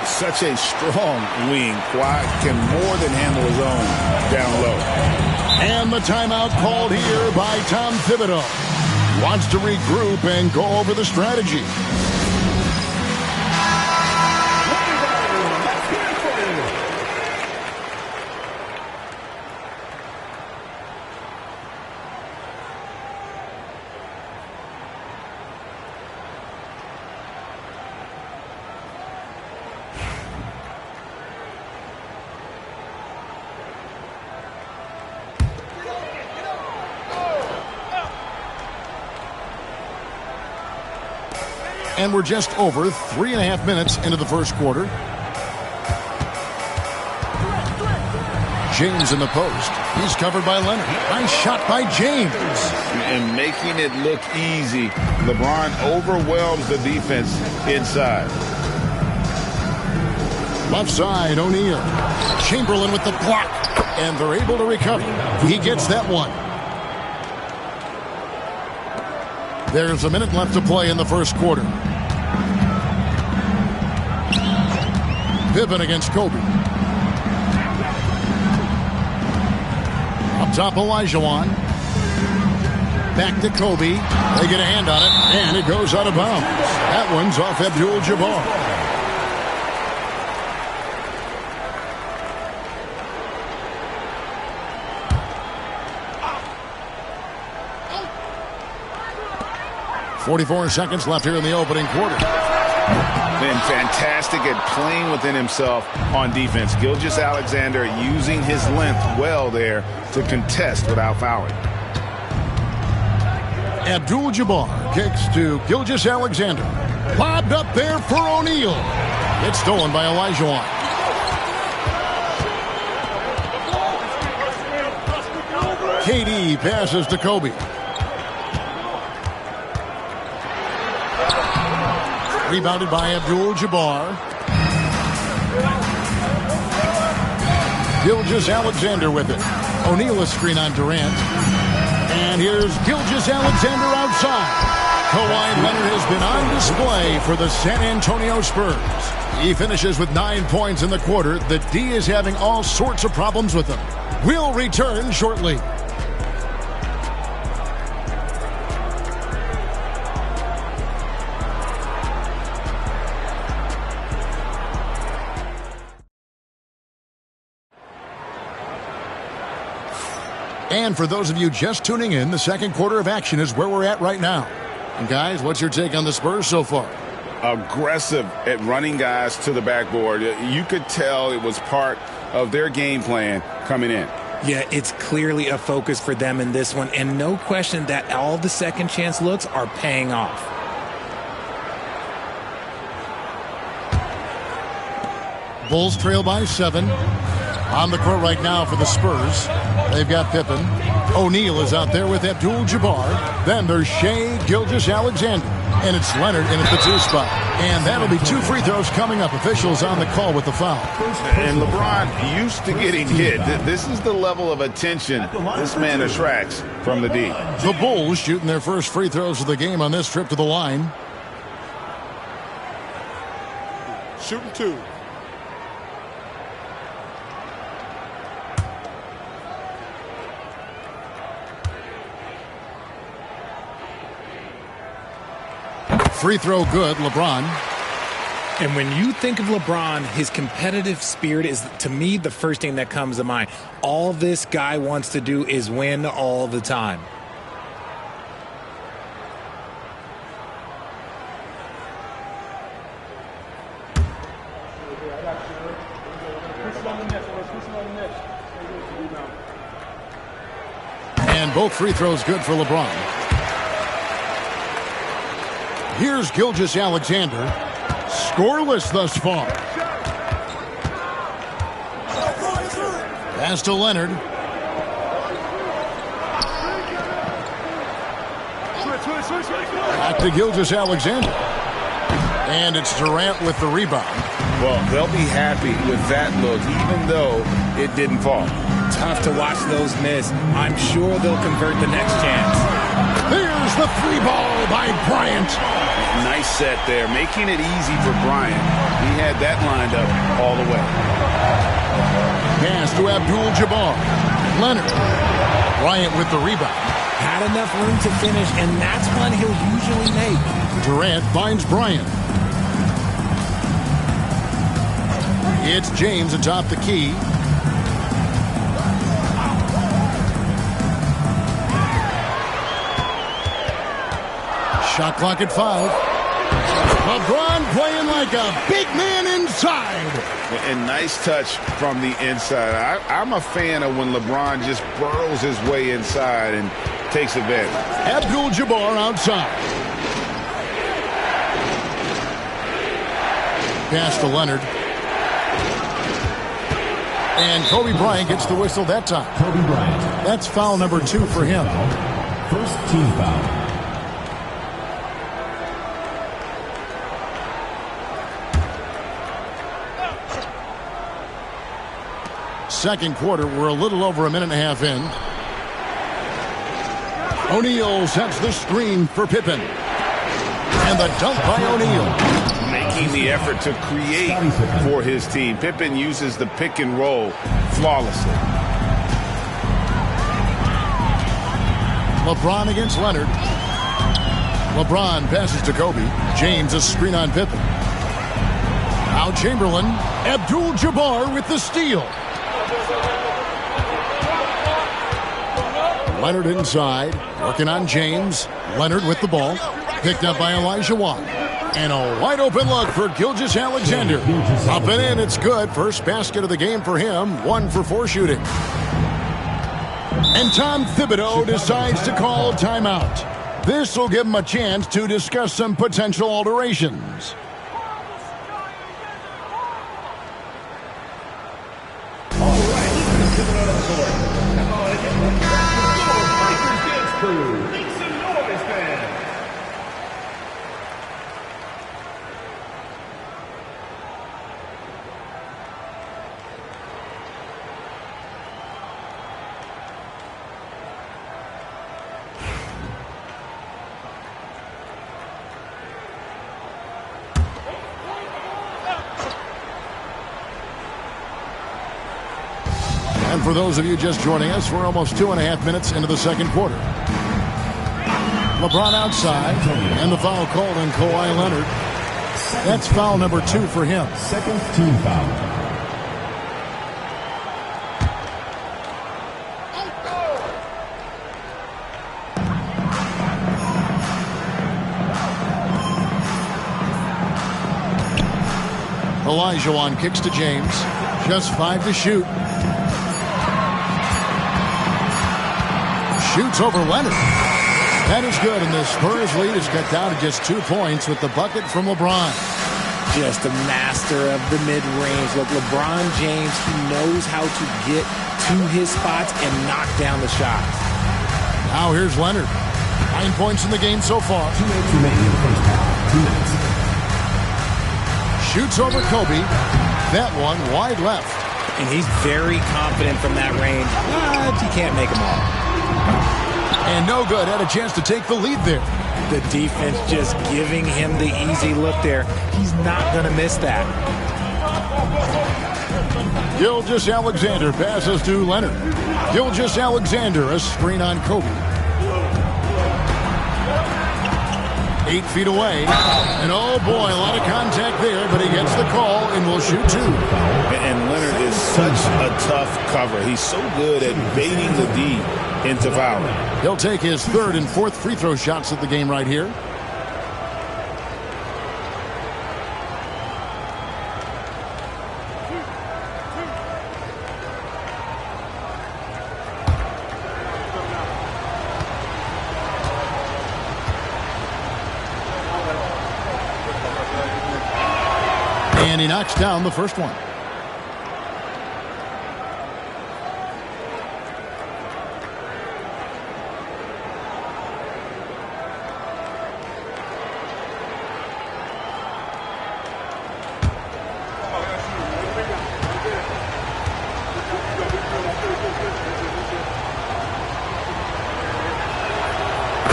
Such a strong wing. Kawhi can more than handle his own down low. And the timeout called here by Tom Thibodeau. Wants to regroup and go over the strategy. And we're just over 3.5 minutes into the first quarter. James in the post. He's covered by Leonard. Nice shot by James. And making it look easy, LeBron overwhelms the defense inside. Left side, O'Neal. Chamberlain with the block. And they're able to recover. He gets that one. There's a minute left to play in the first quarter. Pippen against Kobe. Up top, Olajuwon. Back to Kobe. They get a hand on it, and it goes out of bounds. That one's off Abdul-Jabbar. .44 seconds left here in the opening quarter. Been fantastic at playing within himself on defense. Gilgeous-Alexander using his length well there to contest without fouling. Abdul-Jabbar kicks to Gilgeous-Alexander. Lobbed up there for O'Neal. It's stolen by Olajuwon. KD passes to Kobe. Rebounded by Abdul-Jabbar. Gilgeous-Alexander with it. O'Neal a screen on Durant. And here's Gilgeous-Alexander outside. Kawhi Leonard has been on display for the San Antonio Spurs. He finishes with 9 points in the quarter. The D is having all sorts of problems with him. We'll return shortly. And for those of you just tuning in, the second quarter of action is where we're at right now. And guys, what's your take on the Spurs so far? Aggressive at running guys to the backboard. You could tell it was part of their game plan coming in. Yeah, it's clearly a focus for them in this one, and no question that all the second chance looks are paying off. Bulls trail by 7. On the court right now for the Spurs. They've got Pippen. O'Neal is out there with Abdul-Jabbar. Then there's Shai Gilgeous-Alexander. And it's Leonard in at the 2 spot. And that'll be 2 free throws coming up. Officials on the call with the foul. And LeBron used to getting hit. This is the level of attention this man attracts from the D. The Bulls shooting their first free throws of the game on this trip to the line. Shooting 2. Free throw good, LeBron. And when you think of LeBron, his competitive spirit is, to me, the first thing that comes to mind. All this guy wants to do is win all the time. And both free throws good for LeBron. Here's Gilgeous-Alexander. Scoreless thus far. Pass to Leonard. Back to Gilgeous-Alexander. And it's Durant with the rebound. Well, they'll be happy with that look, even though it didn't fall. Tough to watch those miss. I'm sure they'll convert the next chance. There's the free ball by Bryant. Nice set there, making it easy for Bryant. He had that lined up all the way. Pass to Abdul-Jabbar. Leonard. Bryant with the rebound. Had enough room to finish, and that's one he'll usually make. Durant finds Bryant. It's James atop the key. Shot clock at 5. LeBron playing like a big man inside. And nice touch from the inside. I'm a fan of when LeBron just burrows his way inside and takes advantage. Abdul-Jabbar outside. pass to Leonard. And Kobe Bryant gets the whistle that time. Kobe Bryant. That's foul number 2 for him. First team foul. Second quarter, we're a little over a minute and a half in. O'Neal sets the screen for Pippen. And the dunk by O'Neal. Making the effort to create for his team. Pippen uses the pick and roll flawlessly. LeBron against Leonard. LeBron passes to Kobe. James a screen on Pippen. Now Chamberlain. Abdul-Jabbar with the steal. Leonard inside, working on James. Leonard with the ball. Picked up by Elijah Watt. And a wide open look for Gilgeous-Alexander. Up and in, it's good. First basket of the game for him. 1 for 4 shooting. And Tom Thibodeau decides to call timeout. This will give him a chance to discuss some potential alterations. And for those of you just joining us, we're almost 2.5 minutes into the second quarter. LeBron outside, and the foul called on Kawhi Leonard. That's foul number 2 for him. Second team foul. Olajuwon kicks to James. Just 5 to shoot. Shoots over Leonard. That is good, and the Spurs lead is cut down to just 2 points with the bucket from LeBron. Just a master of the mid-range. Look, LeBron James, he knows how to get to his spots and knock down the shots. Now here's Leonard. 9 points in the game so far. 2 minutes remaining in the first half. 2 minutes. Shoots over Kobe. That one wide left. And he's very confident from that range, but he can't make them all. And no good. Had a chance to take the lead there. The defense just giving him the easy look there. He's not going to miss that. Gilgeous-Alexander passes to Leonard. Gilgeous-Alexander, a screen on Kobe. 8 feet away. And oh boy, a lot of contact there, but he gets the call and will shoot 2. And Leonard is such a tough cover. He's so good at baiting the D into fouling. He'll take his 3rd and 4th free throw shots of the game right here. And he knocks down the first one.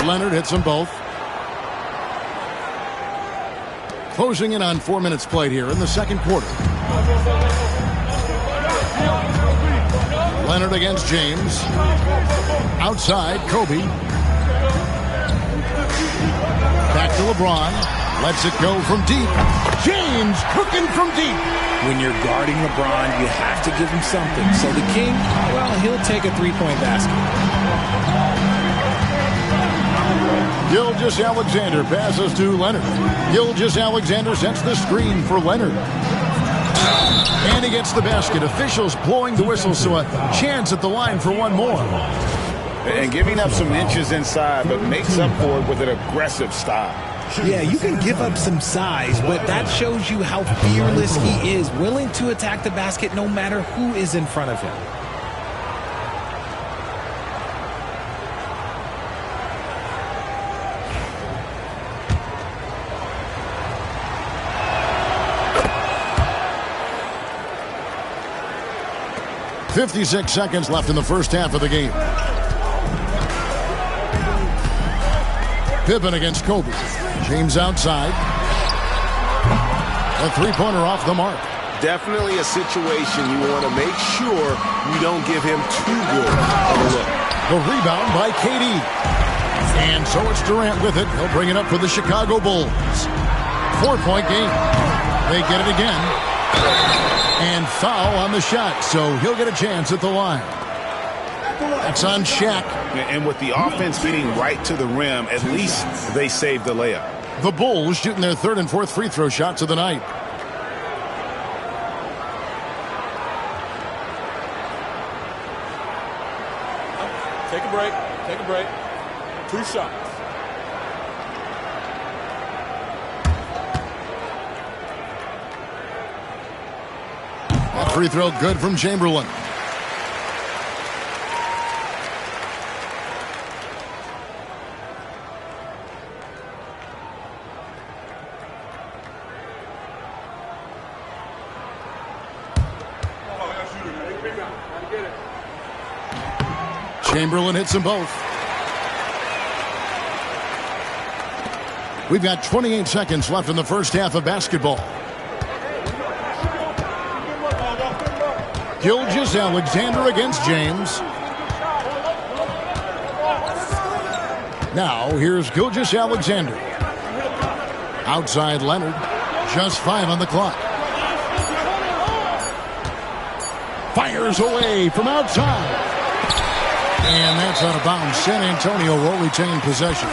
Leonard hits them both. Closing in on 4 minutes played here in the second quarter. Leonard against James. Outside, Kobe. Back to LeBron. Lets it go from deep. James cooking from deep. When you're guarding LeBron, you have to give him something. So the King, well, he'll take a 3-point basket. Gilgeous-Alexander passes to Leonard. Gilgeous-Alexander sets the screen for Leonard. And he gets the basket. Officials blowing the whistle, so a chance at the line for one more. And giving up some inches inside, but makes up for it with an aggressive style. Yeah, you can give up some size, but that shows you how fearless he is, willing to attack the basket no matter who is in front of him. .56 seconds left in the first half of the game. Pippen against Kobe. James outside. A three-pointer off the mark. Definitely a situation you want to make sure you don't give him too good of a look. The rebound by KD. And so it's Durant with it. He'll bring it up for the Chicago Bulls. 4-point game. They get it again. And foul on the shot, so he'll get a chance at the line. That's on Shaq. And with the offense getting right to the rim, at least they saved the layup. The Bulls shooting their third and fourth free throw shots of the night. Take a break. Take a break. 2 shots. That free throw good from Chamberlain. Chamberlain hits them both. We've got 28 seconds left in the first half of basketball. Gilgeous-Alexander against James. Now, here's Gilgeous-Alexander. Outside Leonard. Just 5 on the clock. Fires away from outside. And that's out of bounds. San Antonio will retain possession.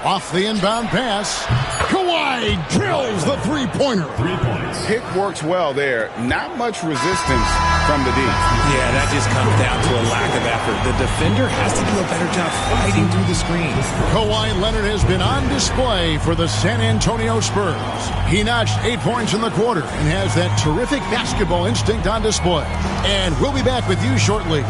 Off the inbound pass. Kawhi drills the three-pointer. 3 points. Pick works well there. Not much resistance from the D. Yeah, that just comes down to a lack of effort. The defender has to do a better job fighting through the screens. Kawhi Leonard has been on display for the San Antonio Spurs. He notched 8 points in the quarter and has that terrific basketball instinct on display. And we'll be back with you shortly.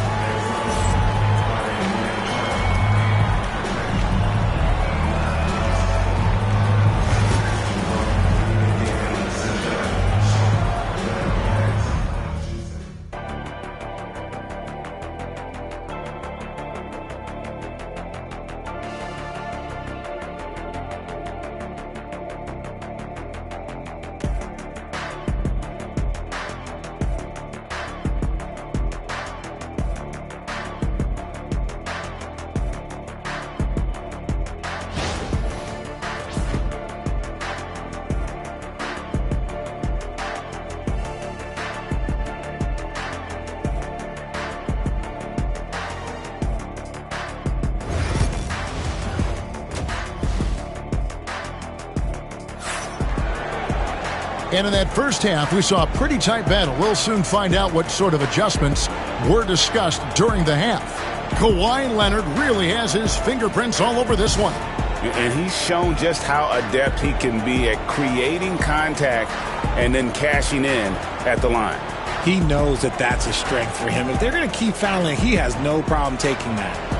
And in that first half, we saw a pretty tight battle. We'll soon find out what sort of adjustments were discussed during the half. Kawhi Leonard really has his fingerprints all over this one. And he's shown just how adept he can be at creating contact and then cashing in at the line. He knows that that's a strength for him. If they're going to keep fouling, he has no problem taking that.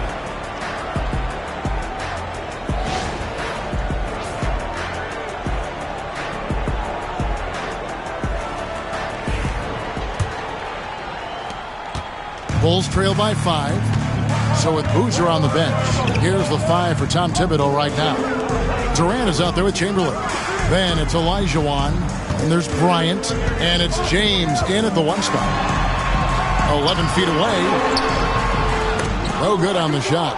Bulls trail by 5. So with Boozer on the bench, here's the 5 for Tom Thibodeau right now. Durant is out there with Chamberlain. Then it's Olajuwon, and there's Bryant, and it's James in at the 1 spot. 11 feet away. No good on the shot.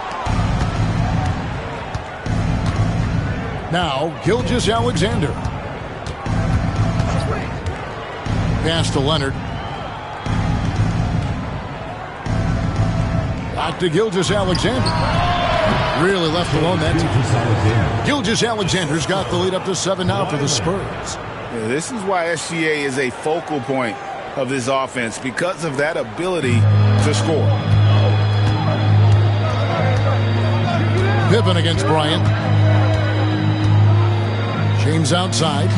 Now, Gilgeous-Alexander. Pass to Leonard. Back to Gilgeous-Alexander. Really left alone that time. Gilgeous-Alexander's got the lead up to 7 now for the Spurs. Yeah, this is why SGA is a focal point of this offense because of that ability to score. Pippen against Bryant. James outside.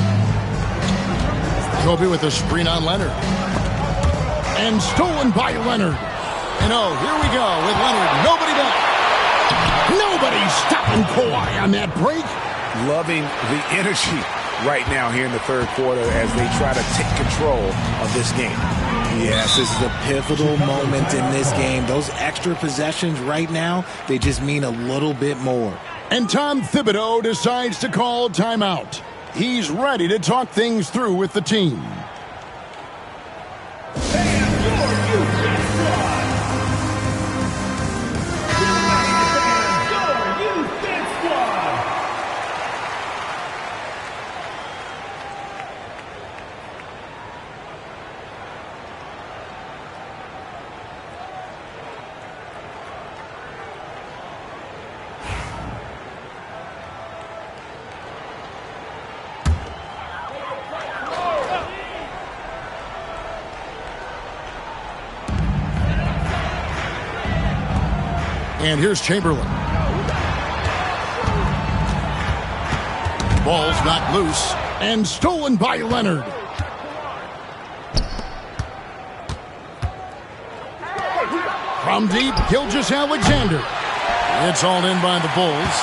Kobe with a screen on Leonard. And stolen by Leonard. And oh, here we go with Leonard. Nobody back. Nobody stopping Kawhi on that break. Loving the energy right now here in the third quarter as they try to take control of this game. Yes, this is a pivotal moment in this game. Those extra possessions right now, they just mean a little bit more. And Tom Thibodeau decides to call timeout. He's ready to talk things through with the team. And here's Chamberlain. Ball's knocked loose and stolen by Leonard. From deep, Gilgeous-Alexander. It's all in by the Bulls.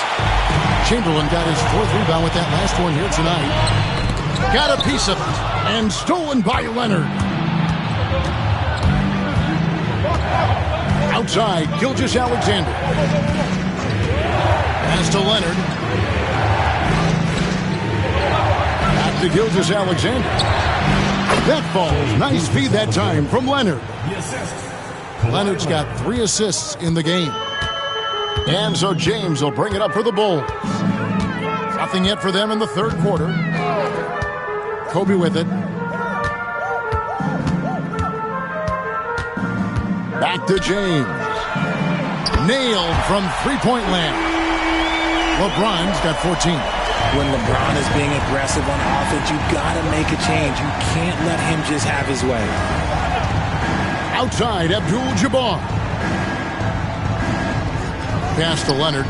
Chamberlain got his fourth rebound with that last one here tonight. Got a piece of it and stolen by Leonard. Outside, Gilgeous-Alexander. Pass to Leonard. Back to Gilgeous-Alexander. That falls. Nice feed that time from Leonard. Leonard's got 3 assists in the game. And so James will bring it up for the Bulls. Nothing yet for them in the third quarter. Kobe with it. Back to James. Nailed from three-point land. LeBron's got 14. When LeBron is being aggressive on offense, you got to make a change. You can't let him just have his way. Outside, Abdul-Jabbar. Pass to Leonard.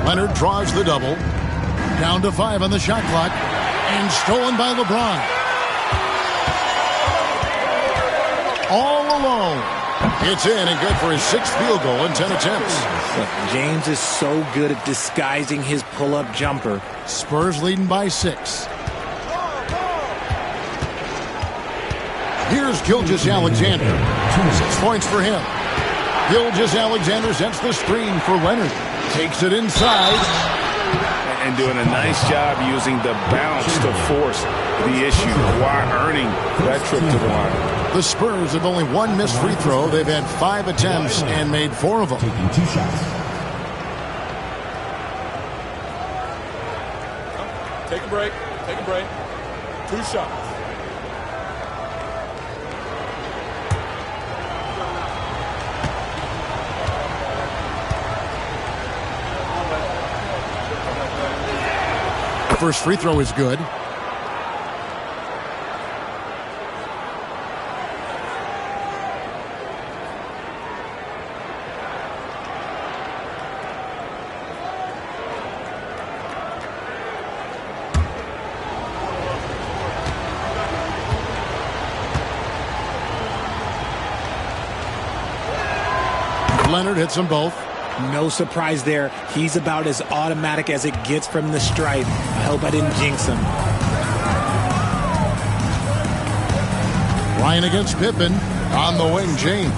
Leonard draws the double. Down to 5 on the shot clock. And stolen by LeBron. All alone. It's in and good for his 6th field goal in 10 attempts. Look, James is so good at disguising his pull-up jumper. Spurs leading by 6. Here's Gilgeous-Alexander. 6 points for him. Gilgeous-Alexander sets the screen for Leonard. Takes it inside. And doing a nice job using the bounce to force the issue while earning that trip to the line. The Spurs have only 1 missed free throw. They've had 5 attempts and made 4 of them. Taking 2 shots. Take a break. Take a break. 2 shots. First free throw is good. Leonard hits them both. No surprise there. He's about as automatic as it gets from the stripe. I hope I didn't jinx him. Ryan against Pippen. On the wing, James.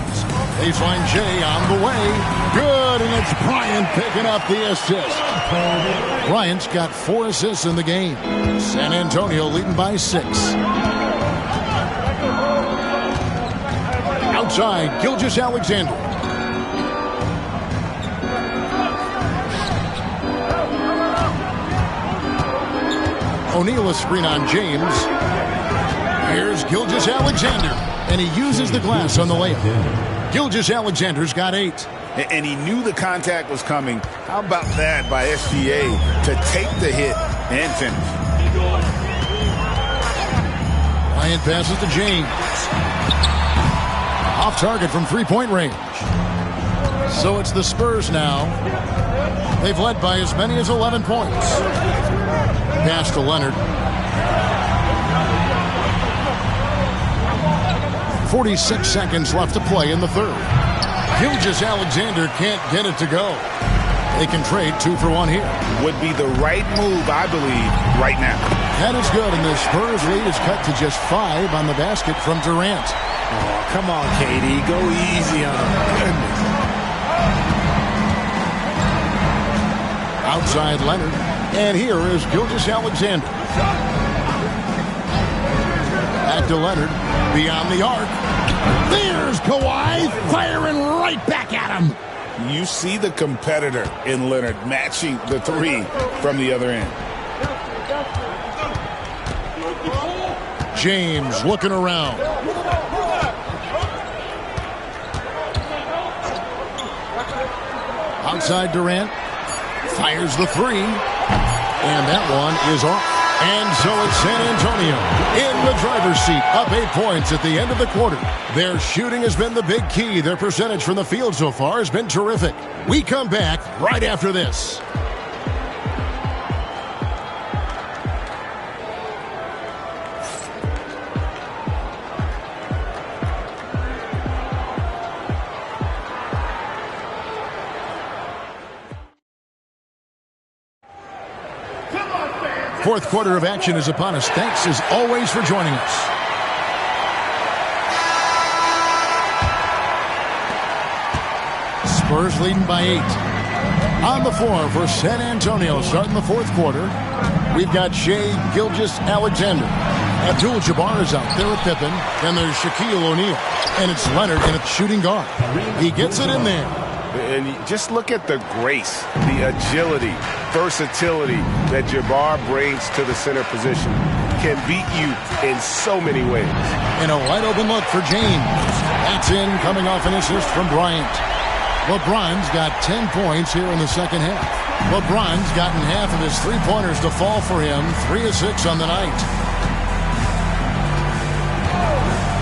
Baseline Jay on the way. Good, and it's Bryant picking up the assist. Bryant's got 4 assists in the game. San Antonio leading by 6. Outside, Gilgeous-Alexander. O'Neal a screen on James. Here's Gilgeous-Alexander, and he uses the glass on the layup. Gilgeous-Alexander's got 8. And he knew the contact was coming. How about that by SGA to take the hit and finish? Bryant passes to James. Off target from three-point range. So it's the Spurs now. They've led by as many as 11 points. Pass to Leonard. 46 seconds left to play in the third. Gilgeous-Alexander can't get it to go. They can trade 2 for 1 here. Would be the right move, I believe, right now. That is good, and the Spurs lead is cut to just 5 on the basket from Durant. Oh, come on, KD. Go easy on him. Goodness. Outside Leonard. And here is Gilgeous-Alexander. Back to Leonard. Beyond the arc. There's Kawhi firing right back at him. You see the competitor in Leonard matching the 3 from the other end. James looking around. Outside Durant. Fires the 3. And that one is off. And so it's San Antonio in the driver's seat, up 8 points at the end of the quarter. Their shooting has been the big key. Their percentage from the field so far has been terrific. We come back right after this. Fourth quarter of action is upon us. Thanks as always for joining us. Spurs leading by 8. On the floor for San Antonio starting the fourth quarter. We've got Shai Gilgeous-Alexander. Abdul-Jabbar is out there with Pippen. Then there's Shaquille O'Neal. And it's Leonard in a shooting guard. He gets it in there. And just look at the grace, the agility, versatility that Jabbar brings to the center position. Can beat you in so many ways. And a wide open look for James. That's in, coming off an assist from Bryant. LeBron's got 10 points here in the second half. LeBron's gotten half of his three-pointers to fall for him. 3 of 6 on the night.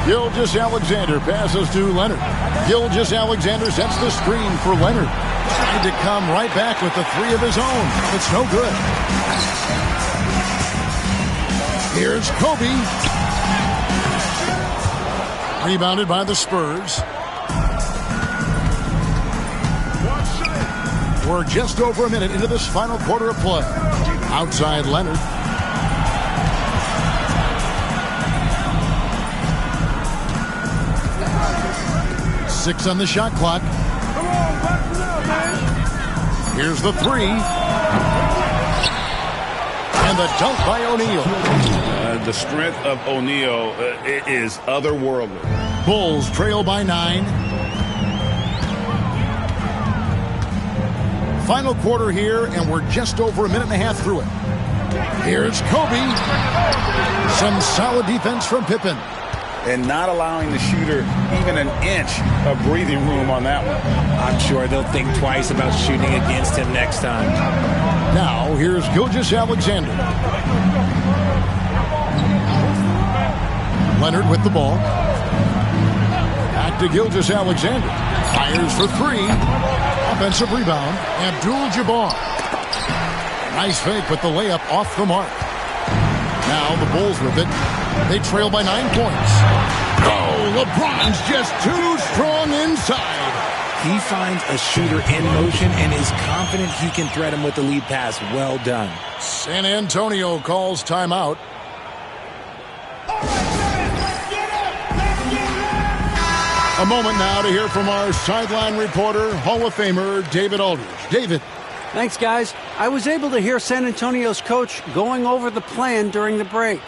Gilgeous-Alexander passes to Leonard. Gilgeous-Alexander sets the screen for Leonard. Tried to come right back with the 3 of his own. It's no good. Here's Kobe. Rebounded by the Spurs. We're just over a minute into this final quarter of play. Outside Leonard. Six on the shot clock. Here's the 3. And the dunk by O'Neal. The strength of O'Neal is otherworldly. Bulls trail by 9. Final quarter here, and we're just over a minute and a half through it. Here's Kobe. Some solid defense from Pippen. And not allowing the shooter even an inch of breathing room on that one. I'm sure they'll think twice about shooting against him next time. Now, here's Gilgeous-Alexander. Leonard with the ball. Back to Gilgeous-Alexander. Fires for 3. Offensive rebound. Abdul-Jabbar. Nice fake, but the layup off the mark. Now the Bulls with it. They trail by 9 points. Oh, LeBron's just too strong inside. He finds a shooter in motion and is confident he can thread him with the lead pass. Well done. San Antonio calls timeout. A moment now to hear from our sideline reporter, Hall of Famer David Aldridge. David. Thanks, guys. I was able to hear San Antonio's coach going over the plan during the break.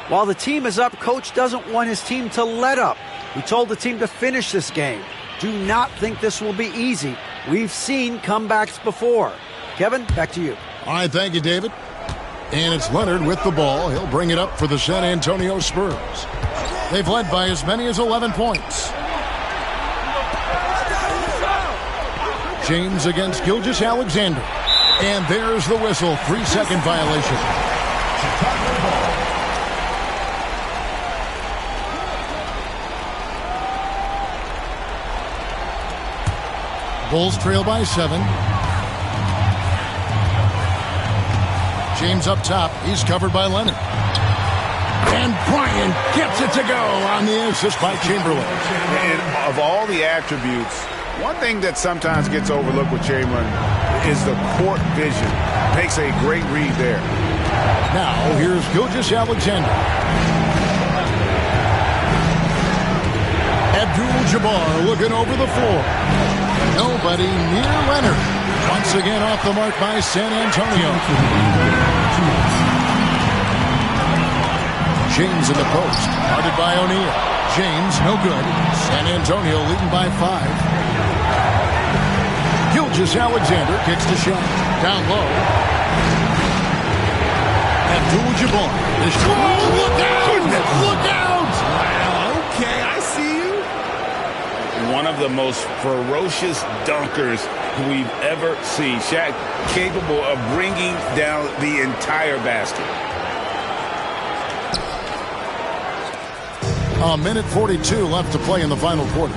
While the team is up, coach doesn't want his team to let up. He told the team to finish this game. Do not think this will be easy. We've seen comebacks before. Kevin, back to you. All right, thank you, David. And it's Leonard with the ball. He'll bring it up for the San Antonio Spurs. They've led by as many as 11 points. James against Gilgeous-Alexander. And there's the whistle. 3-second violation. Bulls trail by 7. James up top. He's covered by Leonard. And Bryant gets it to go on the assist by Chamberlain. And of all the attributes, one thing that sometimes gets overlooked with Chamberlain is the court vision. Makes a great read there. Now, here's Gilgeous-Alexander. Abdul-Jabbar looking over the floor. Nobody near Leonard. Once again off the mark by San Antonio. James in the post. Guarded by O'Neal. James, no good. San Antonio leading by 5. Gilgeous-Alexander kicks the shot. Down low. Abdul-Jabbar. Oh, look out! Look out! Wow, okay, I see you. One of the most ferocious dunkers we've ever seen. Shaq capable of bringing down the entire basket. A minute 42 left to play in the final quarter.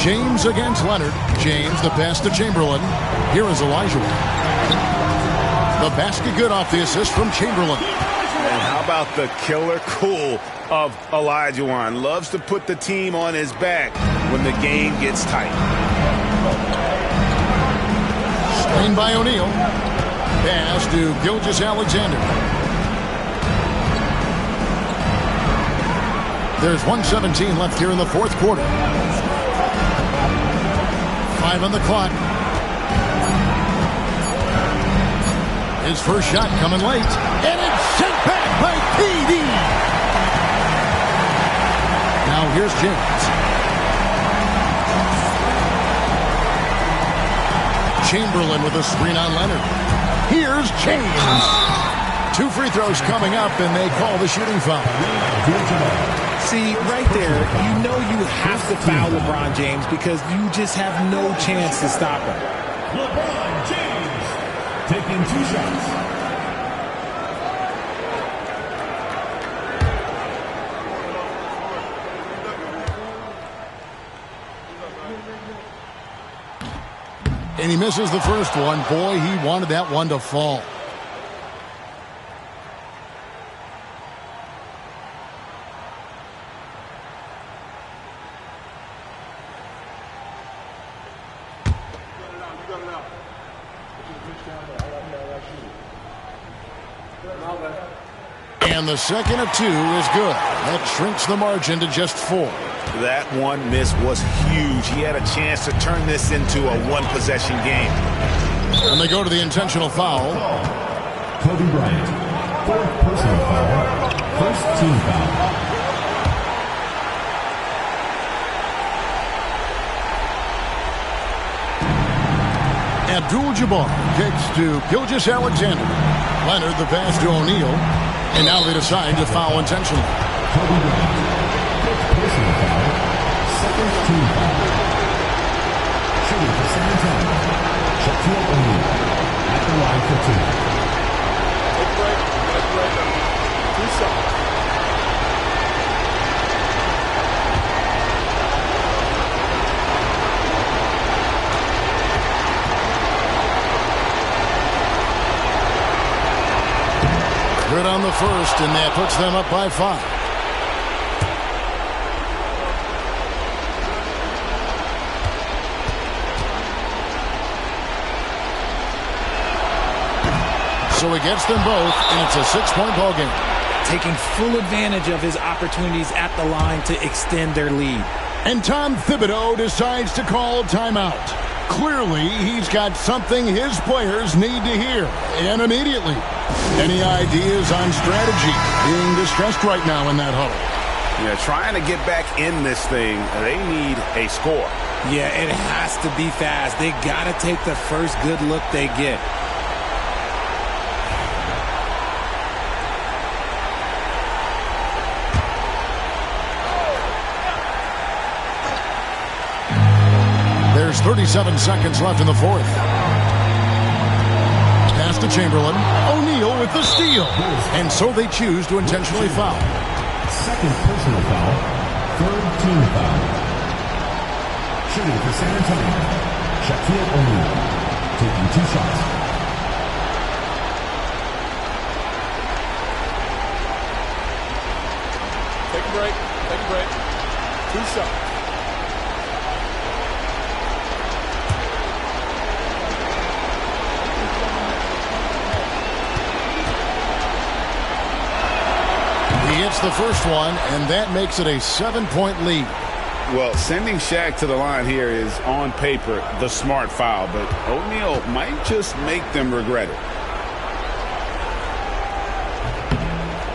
James against Leonard. James, the pass to Chamberlain. Here is Elijah. The basket good off the assist from Chamberlain. And how about the killer cool of Olajuwon? Loves to put the team on his back when the game gets tight. Screen by O'Neal. Pass to Gilgeous-Alexander. There's 1:17 left here in the fourth quarter. 5 on the clock. His first shot coming late. And it's sent back by PD. Now here's James. Chamberlain with a screen on Leonard. Here's James. 2 free throws coming up, and they call the shooting foul. See, right there, you know you have to foul LeBron James because you just have no chance to stop him. LeBron James taking 2 shots. And he misses the first one. Boy, he wanted that one to fall. And the second of 2 is good. That shrinks the margin to just 4. That one miss was huge. He had a chance to turn this into a one-possession game. And they go to the intentional foul. Kobe Bryant, 4th personal foul, 1st team foul. Abdul-Jabbar kicks to Gilgeous-Alexander. Leonard the pass to O'Neal. And now they decide to foul intentionally. Kobe Bryant, 5th personal foul, 2nd team foul. Shooting for San Antonio, Shaquille O'Neal at the line for 2. Take a break. 2 shots. Good on the first, and that puts them up by 5. So he gets them both, and it's a 6-point ball game. Taking full advantage of his opportunities at the line to extend their lead. And Tom Thibodeau decides to call a timeout. Clearly, he's got something his players need to hear, and immediately. Any ideas on strategy? Being discussed right now in that huddle. Yeah, trying to get back in this thing, they need a score. Yeah, it has to be fast. They got to take the first good look they get. There's 37 seconds left in the fourth. Pass to Chamberlain. O'Neal with the steal. And so they choose to intentionally foul. 2nd personal foul, 3rd team foul. Shooting for San Antonio, Shaquille O'Neal, taking 2 shots. Take a break. Take a break. 2 shots. He hits the first one, and that makes it a 7-point lead. Well, sending Shaq to the line here is, on paper, the smart foul, but O'Neal might just make them regret it.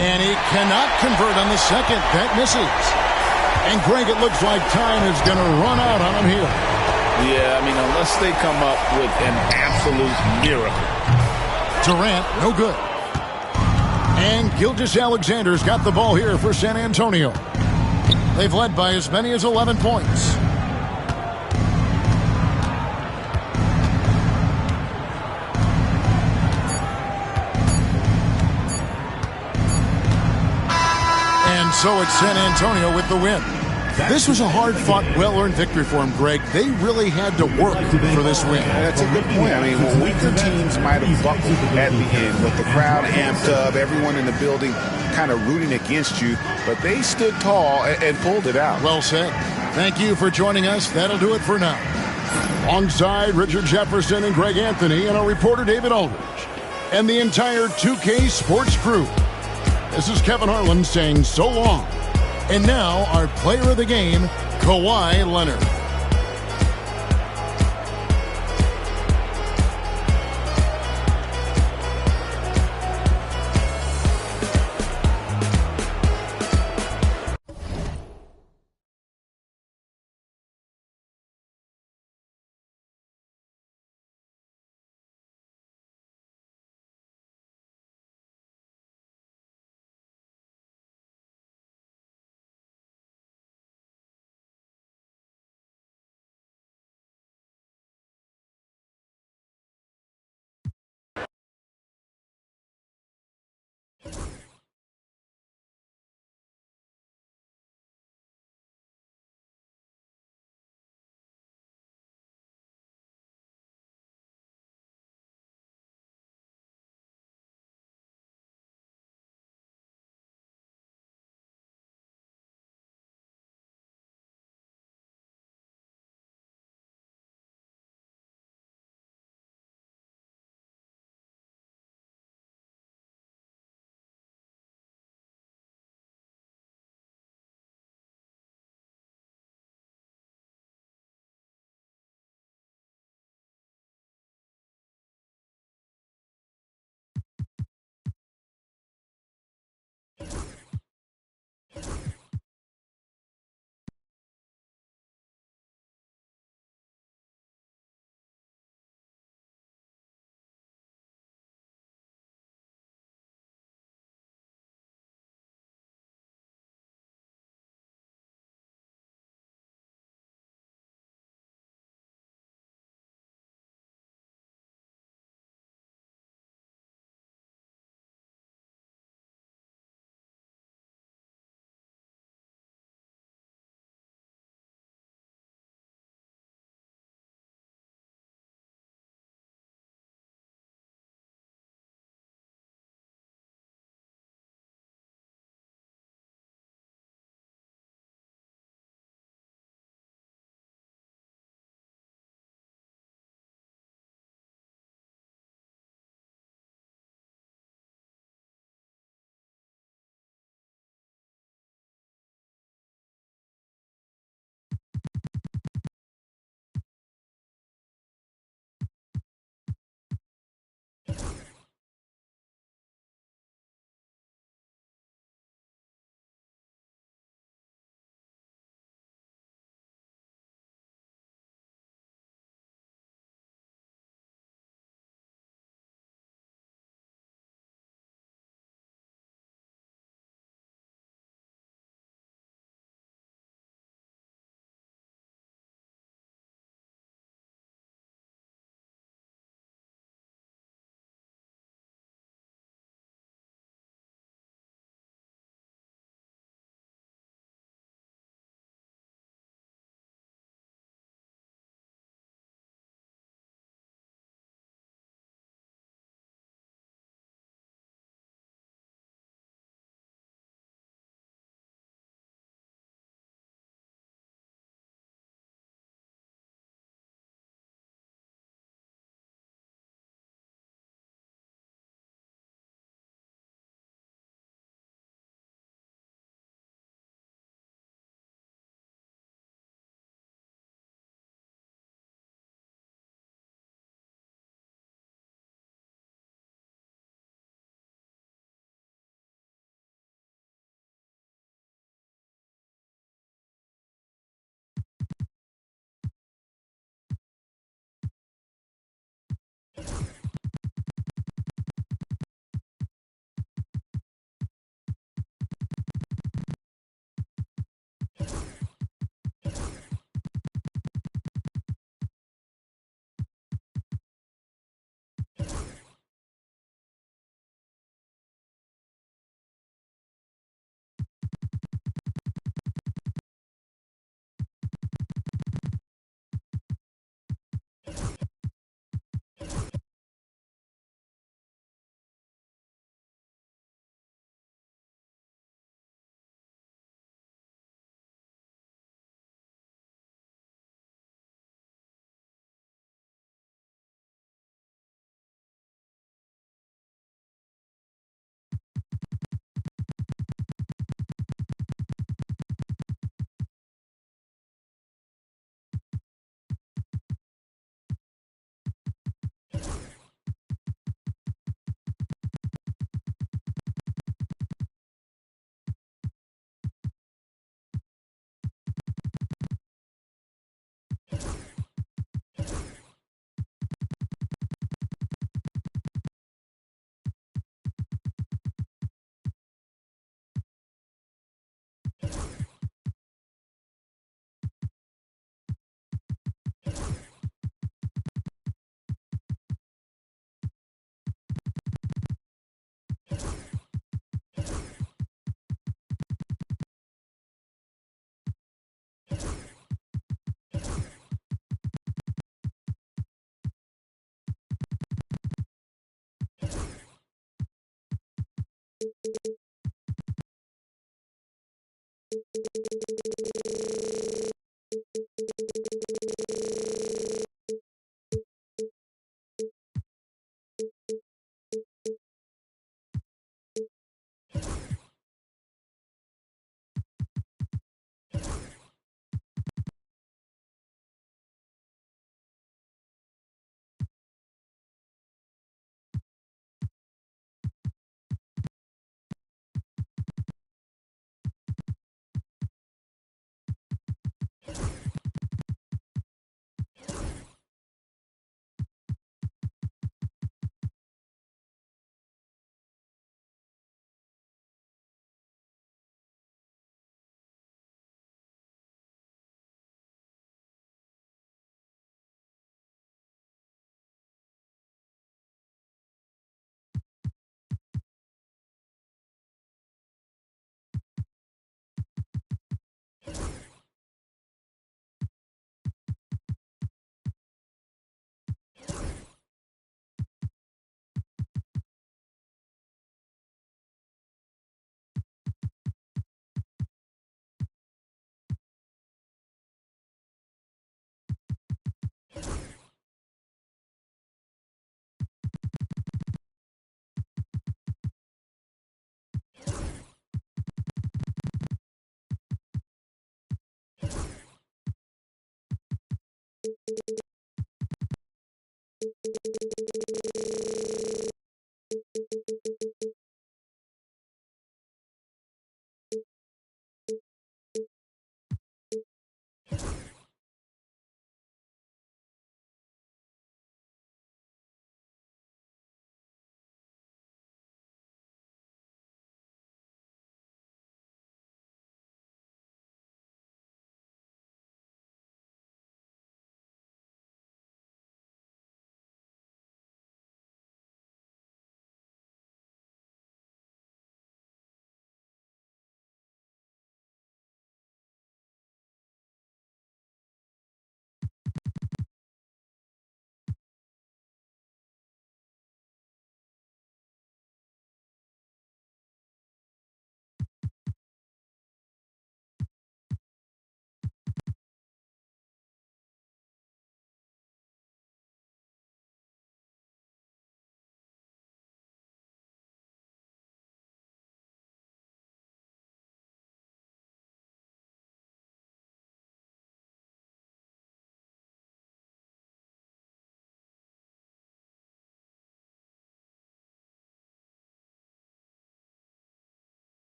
And he cannot convert on the second. That misses. And, Greg, it looks like time is going to run out on him here. Yeah, I mean, unless they come up with an absolute miracle. Durant, no good. And Gilgeous-Alexander's got the ball here for San Antonio. They've led by as many as 11 points. And so it's San Antonio with the win. This was a hard-fought, well-earned victory for them, Greg. They really had to work for this win. That's a good point. I mean, when weaker teams might have buckled at the end, with the crowd amped up, everyone in the building kind of rooting against you, but they stood tall and pulled it out. Well said. Thank you for joining us. That'll do it for now. Alongside Richard Jefferson and Greg Anthony and our reporter David Aldridge and the entire 2K Sports crew, this is Kevin Harlan saying so long. And now, our player of the game, Kawhi Leonard.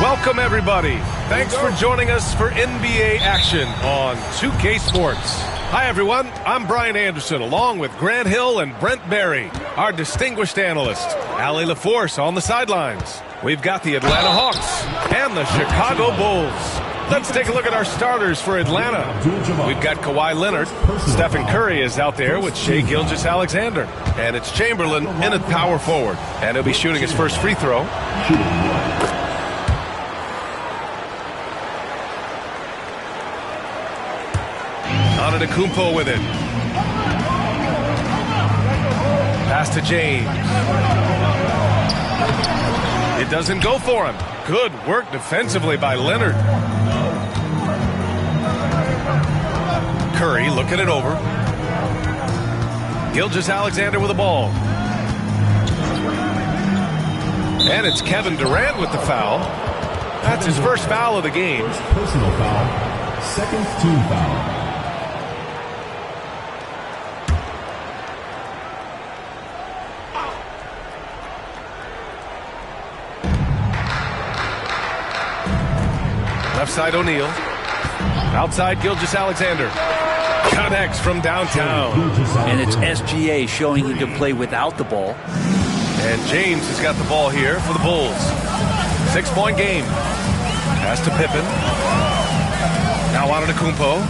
Welcome, everybody. Thanks for joining us for NBA action on 2K Sports. Hi, everyone. I'm Brian Anderson, along with Grant Hill and Brent Barry, our distinguished analyst. Allie LaForce on the sidelines. We've got the Atlanta Hawks and the Chicago Bulls. Let's take a look at our starters for Atlanta. We've got Kawhi Leonard. Stephen Curry is out there with Shai Gilgeous-Alexander. And it's Chamberlain in at power forward. And he'll be shooting his first free throw. Antetokounmpo with it. Pass to James. It doesn't go for him. Good work defensively by Leonard. Curry looking it over. Gilgeous-Alexander with the ball. And it's Kevin Durant with the foul. That's his first foul of the game. Personal foul. Second team foul. Left side O'Neal. Outside Gilgeous-Alexander. Connects from downtown. And it's SGA showing he can play without the ball. And James has got the ball here for the Bulls. 6-point game. Pass to Pippen. Now Antetokounmpo.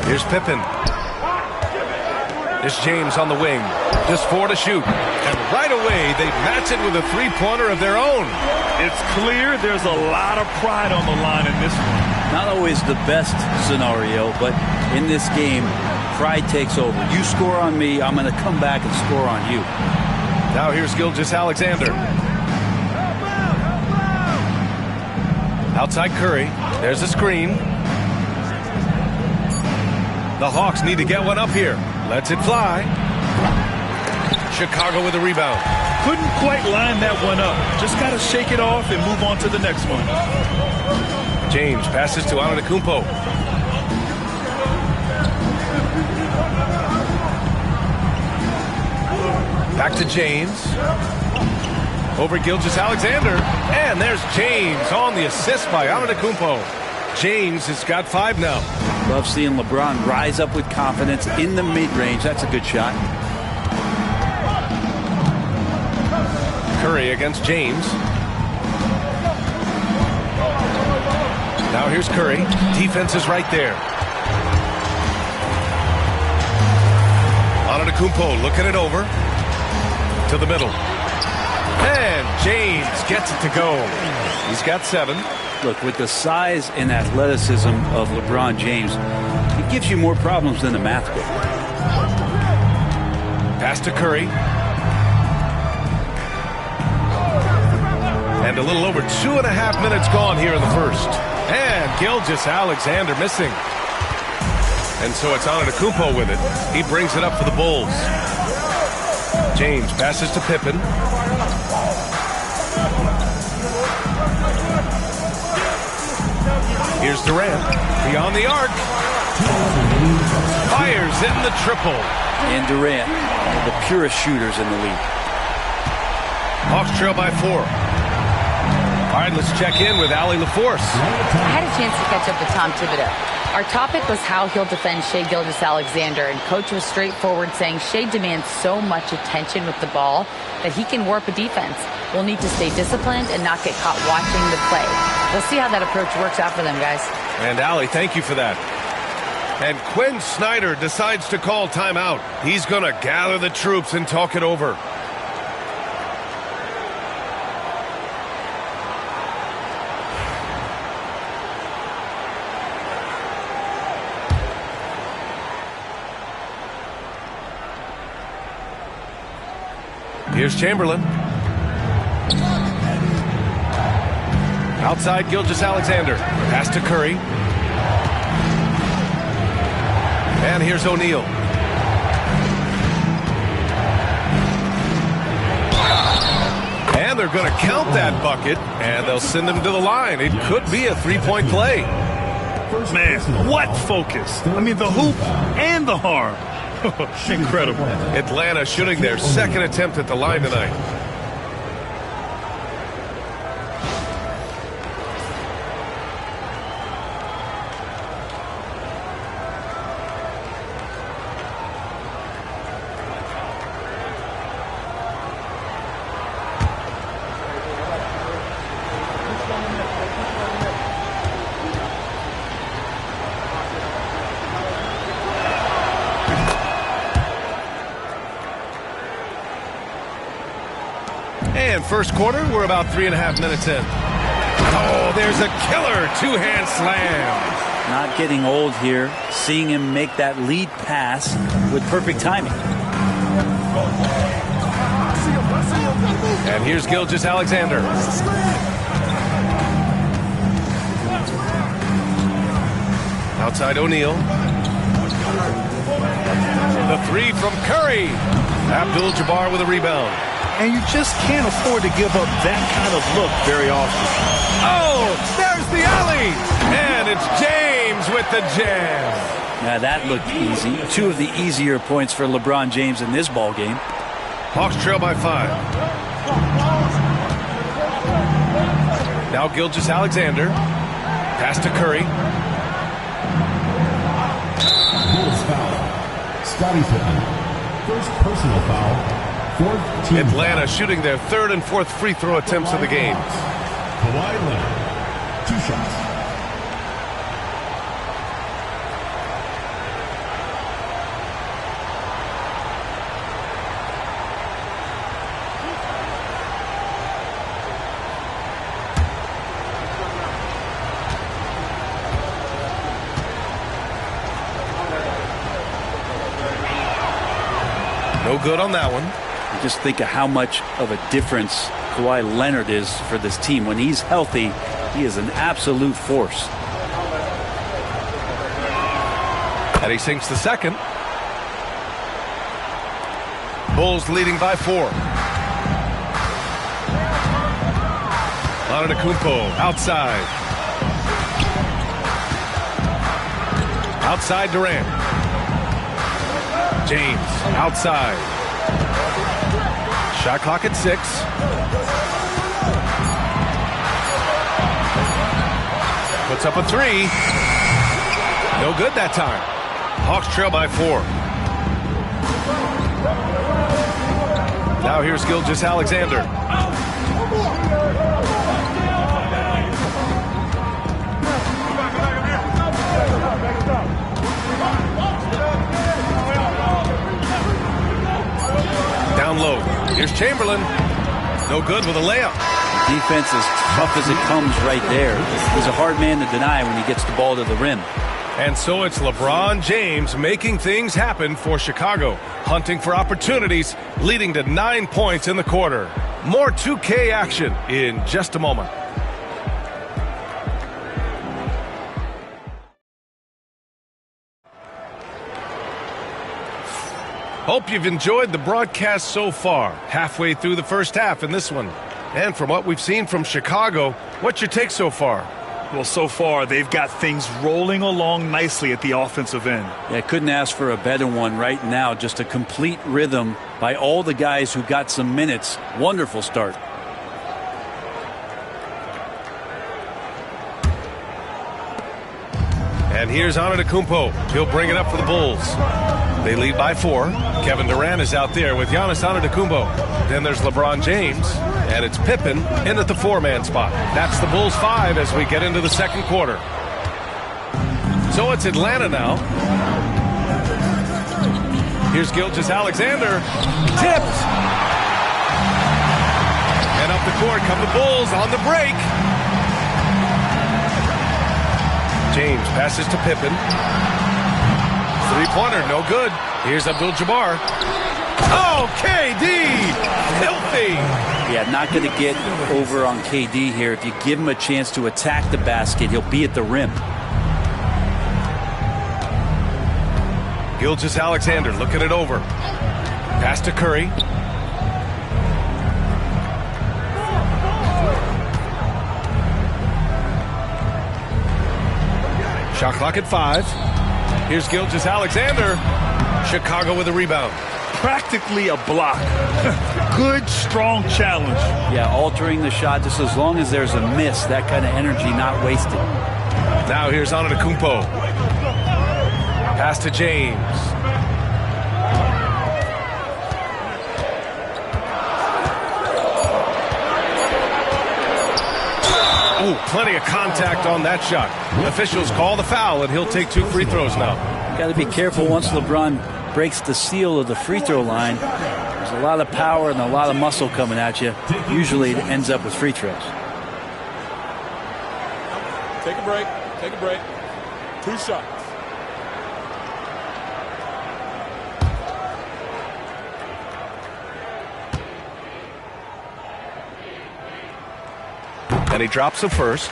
Here's Pippen. There's James on the wing. Just 4 to shoot. And right away, they match it with a three-pointer of their own. It's clear there's a lot of pride on the line in this one. Not always the best scenario, but in this game, pride takes over. You score on me, I'm going to come back and score on you. Now here's Gilgeous-Alexander. Outside Curry. There's a screen. The Hawks need to get one up here. Lets it fly. Chicago with a rebound. Couldn't quite line that one up. Just got to shake it off and move on to the next one. James passes to Antetokounmpo. Back to James. Over Gilgeous-Alexander. And there's James on the assist by Antetokounmpo. James has got 5 now. Love seeing LeBron rise up with confidence in the mid-range. That's a good shot. Curry against James. Now here's Curry. Defense is right there. Antetokounmpo looking it over. To the middle. And James gets it to go. He's got 7. Look, with the size and athleticism of LeBron James, it gives you more problems than the math book. Pass to Curry. And a little over 2.5 minutes gone here in the first. And Gilgeous-Alexander missing. And so it's Antetokounmpo with it. He brings it up for the Bulls. James passes to Pippen. Here's Durant. Beyond the arc. Fires in the triple. And Durant, one of the purest shooters in the league. Hawks trail by 4. All right, let's check in with Allie LaForce. I had a chance to catch up with Tom Thibodeau. Our topic was how he'll defend Shai Gilgeous-Alexander, and Coach was straightforward, saying Shai demands so much attention with the ball that he can warp a defense. We'll need to stay disciplined and not get caught watching the play. We'll see how that approach works out for them, guys. And Allie, thank you for that. And Quinn Snyder decides to call timeout. He's going to gather the troops and talk it over. Here's Chamberlain. Outside Gilgeous-Alexander. Pass to Curry. And here's O'Neal. And they're going to count that bucket, and they'll send him to the line. It could be a three-point play. Man, what focus. I mean, the hoop and the arm. Incredible. Atlanta shooting their second attempt at the line tonight. And first quarter, we're about 3.5 minutes in. Oh, there's a killer two-hand slam. Not getting old here. Seeing him make that lead pass with perfect timing. And here's Gilgeous-Alexander. Outside O'Neal. The three from Curry. Abdul-Jabbar with a rebound. And you just can't afford to give up that kind of look very often. Oh, there's the alley. And it's James with the jam. Yeah, that looked easy. Two of the easier points for LeBron James in this ball game. Hawks trail by 5. Now Gilgeous-Alexander. Pass to Curry. Bulls foul. Scottie Pippen. First personal foul. Atlanta shooting their third and fourth free throw attempts of the game. Kawhi Leonard, 2 shots. No good on that one. Just think of how much of a difference Kawhi Leonard is for this team. When he's healthy, he is an absolute force. And he sinks the second. Bulls leading by 4. Antetokounmpo outside. Outside Durant. James outside. Shot clock at 6. Puts up a 3. No good that time. Hawks trail by 4. Now here's Gilgeous-Alexander. Down low. Here's Chamberlain. No good with a layup. Defense as tough as it comes right there. He's a hard man to deny when he gets the ball to the rim. And so it's LeBron James making things happen for Chicago, hunting for opportunities, leading to 9 points in the quarter. More 2K action in just a moment. Hope you've enjoyed the broadcast so far. Halfway through the first half in this one. And from what we've seen from Chicago, what's your take so far? Well, so far, they've got things rolling along nicely at the offensive end. Yeah, couldn't ask for a better one right now. Just a complete rhythm by all the guys who got some minutes. Wonderful start. And here's Antetokounmpo. He'll bring it up for the Bulls. They lead by 4. Kevin Durant is out there with Giannis Antetokounmpo. Then there's LeBron James, and it's Pippen in at the 4-man spot. That's the Bulls 5 as we get into the second quarter. So it's Atlanta now. Here's Gilgeous-Alexander. Tipped. And up the court come the Bulls on the break. James passes to Pippen. Three-pointer, no good. Here's Abdul-Jabbar. Oh, KD! Filthy! Yeah, not going to get over on KD here. If you give him a chance to attack the basket, he'll be at the rim. Gilgeous-Alexander looking it over. Pass to Curry. Shot clock at 5. Here's Gilgeous-Alexander. Chicago with a rebound. Practically a block. Good, strong challenge. Yeah, altering the shot just as long as there's a miss. That kind of energy not wasted. Now here's Antetokounmpo. Pass to James. Oh, plenty of contact on that shot. Officials call the foul, and he'll take 2 free throws now. Got to be careful once LeBron breaks the seal of the free throw line. There's a lot of power and a lot of muscle coming at you. Usually it ends up with free throws. Take a break. Take a break. 2 shots. And he drops the first.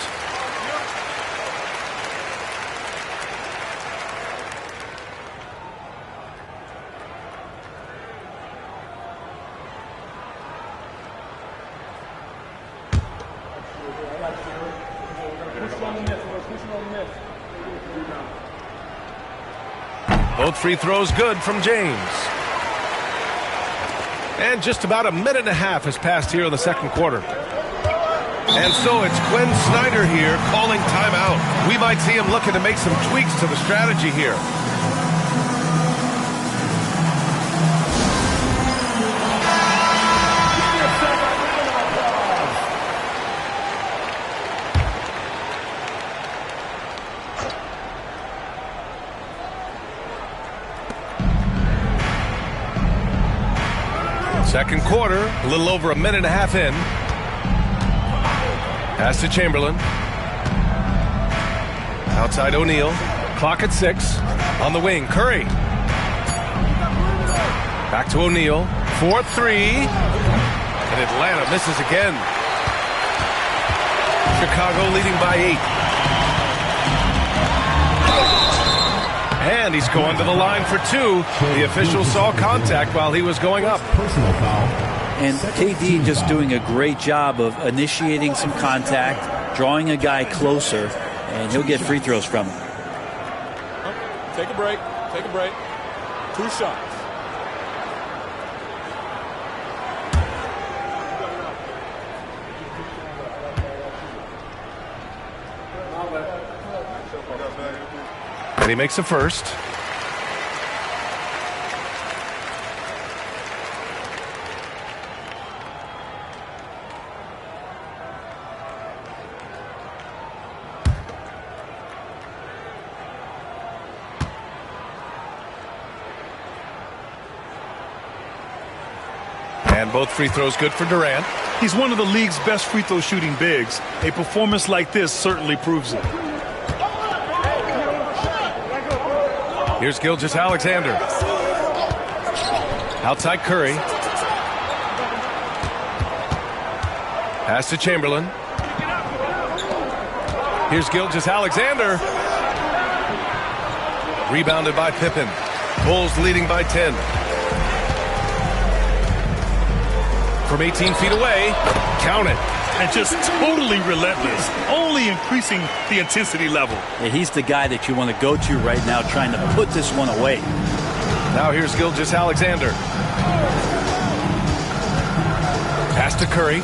Both free throws good from James. And just about a minute and a half has passed here in the second quarter. And so it's Quinn Snyder here calling timeout. We might see him looking to make some tweaks to the strategy here. Second quarter, a little over a minute and a half in. Pass to Chamberlain. Outside O'Neal. Clock at 6. On the wing, Curry. Back to O'Neal. 4-3. And Atlanta misses again. Chicago leading by 8. And he's going to the line for 2. The official saw contact while he was going up. Personal foul. And KD just doing a great job of initiating some contact, drawing a guy closer, and he'll get free throws from him. Take a break. Take a break. 2 shots. And he makes the first. And both free throws good for Durant. He's one of the league's best free throw shooting bigs. A performance like this certainly proves it. Here's Gilgeous-Alexander. Outside Curry. Pass to Chamberlain. Here's Gilgeous-Alexander. Rebounded by Pippen. Bulls leading by 10. From 18 feet away, count it. And just totally relentless, only increasing the intensity level. Yeah, he's the guy that you want to go to right now, trying to put this one away. Now here's Gilgeous-Alexander. Pass to Curry.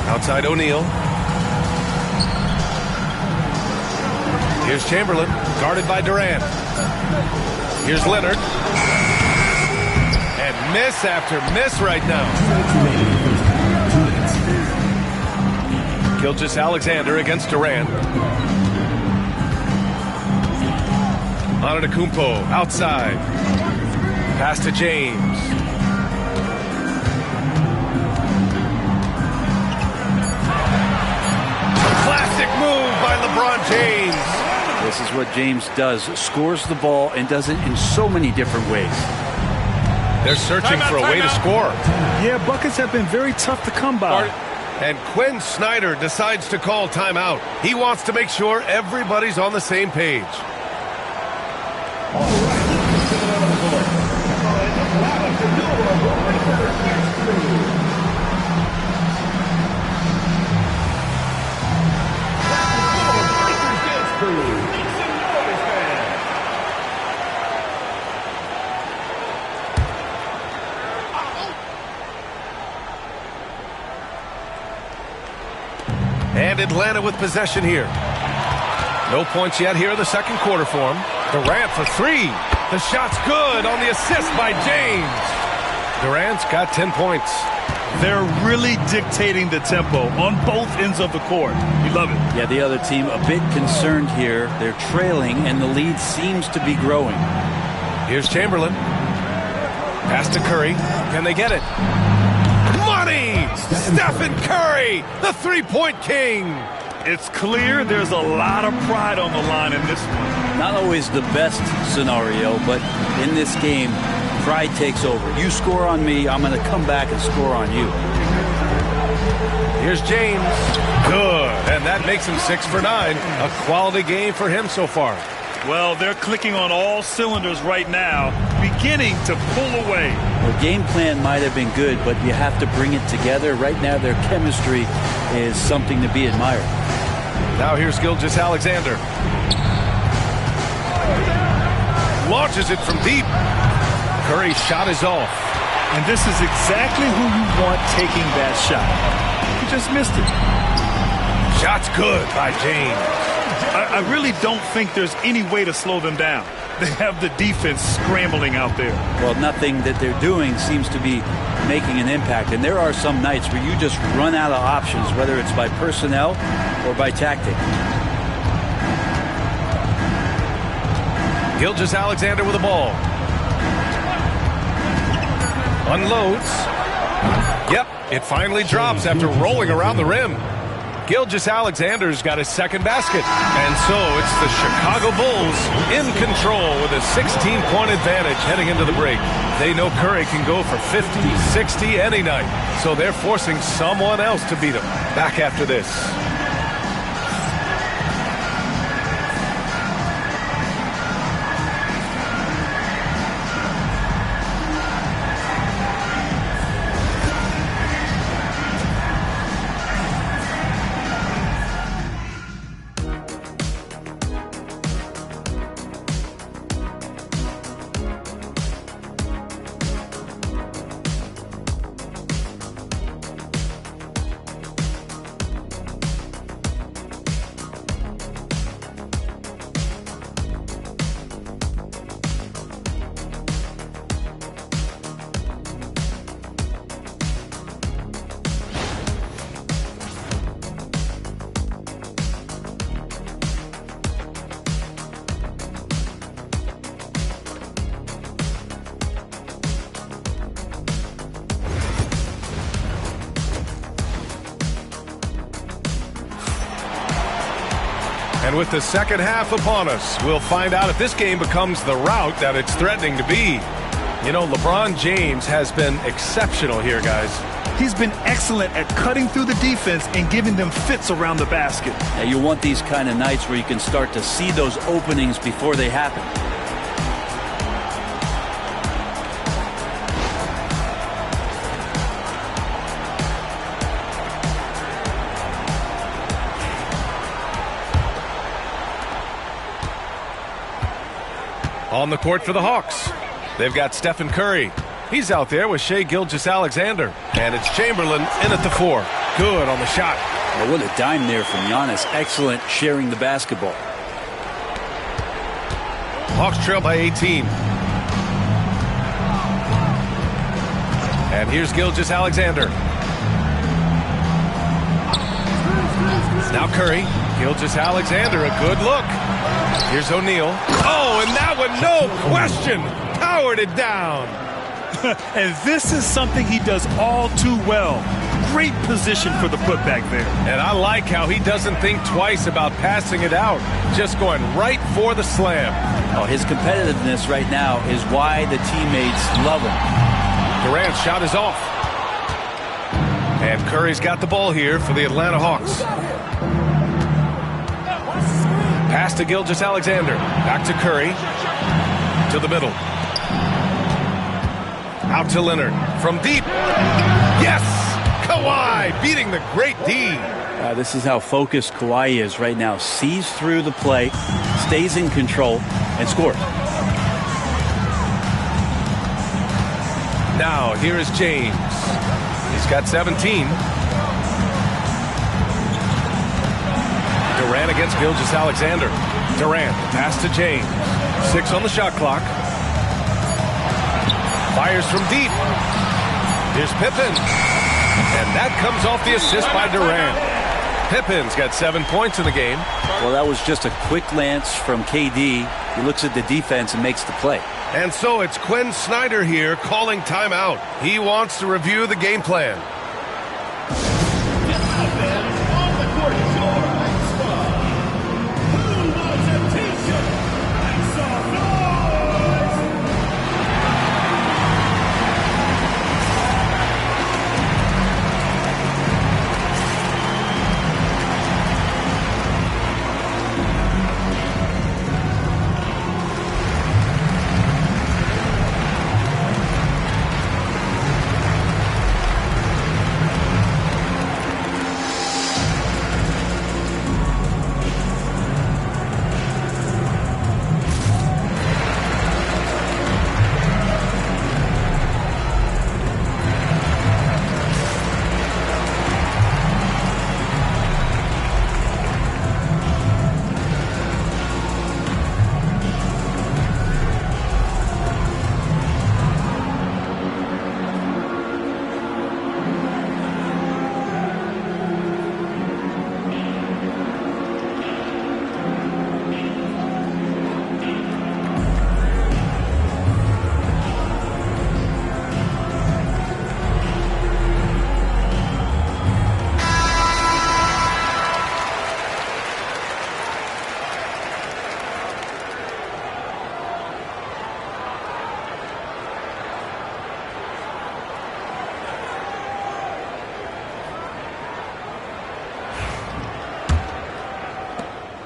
Outside O'Neal. Here's Chamberlain, guarded by Durant. Here's Leonard. And miss after miss right now. Gilgeous-Alexander against Durant. Antetokounmpo outside. Pass to James. Classic move by LeBron James. This is what James does. Scores the ball and does it in so many different ways. They're searching for a way to score. Yeah, buckets have been very tough to come by. And Quinn Snyder decides to call timeout. He wants to make sure everybody's on the same page. And Atlanta with possession here. No points yet here in the second quarter for him. Durant for three. The shot's good on the assist by James. Durant's got 10 points. They're really dictating the tempo on both ends of the court. You love it. Yeah, the other team a bit concerned here. They're trailing, and the lead seems to be growing. Here's Chamberlain. Pass to Curry. Can they get it? Money! Stephen Curry, the three-point king. It's clear there's a lot of pride on the line in this one. Not always the best scenario, but in this game, pride takes over. You score on me, I'm going to come back and score on you. Here's James. Good. And that makes him 6 for 9. A quality game for him so far. Well, they're clicking on all cylinders right now, beginning to pull away. The game plan might have been good, but you have to bring it together. Right now, their chemistry is something to be admired. Now here's Gilgeous-Alexander. Launches it from deep. Curry's shot is off. And this is exactly who you want taking that shot. He just missed it. Shot's good by James. I really don't think there's any way to slow them down. They have the defense scrambling out there. Well, nothing that they're doing seems to be making an impact. And there are some nights where you just run out of options, whether it's by personnel or by tactic. Gilgeous-Alexander with the ball. Unloads. Yep, it finally drops after rolling around the rim. Gilgeous-Alexander's got his second basket. And so it's the Chicago Bulls in control with a 16-point advantage heading into the break. They know Curry can go for 50, 60 any night. So they're forcing someone else to beat him. Back after this. And with the second half upon us, we'll find out if this game becomes the rout that it's threatening to be. You know, LeBron James has been exceptional here, guys. He's been excellent at cutting through the defense and giving them fits around the basket. Now, you want these kind of nights where you can start to see those openings before they happen. On the court for the Hawks, they've got Stephen Curry. He's out there with Shai Gilgeous-Alexander. And it's Chamberlain in at the 4. Good on the shot. Well, what a dime there from Giannis. Excellent sharing the basketball. Hawks trail by 18. And here's Gilgeous-Alexander. Now Curry. Gilgeous-Alexander, a good look. Here's O'Neal. Oh, and that one, no question, powered it down. And this is something he does all too well. Great position for the putback there. And I like how he doesn't think twice about passing it out, just going right for the slam. Oh, his competitiveness right now is why the teammates love him. Durant's shot is off. And Curry's got the ball here for the Atlanta Hawks. Pass to Gilgeous-Alexander. Back to Curry. To the middle. Out to Leonard. From deep. Yes! Kawhi beating the great D. This is how focused Kawhi is right now. Sees through the play, stays in control, and scores. Now, here is James. He's got 17. Durant against Gilgeous-Alexander. Durant, pass to James. 6 on the shot clock. Fires from deep. Here's Pippen. And that comes off the assist by Durant. Pippen's got 7 points in the game. Well, that was just a quick glance from KD. He looks at the defense and makes the play. And so it's Quinn Snyder here calling timeout. He wants to review the game plan.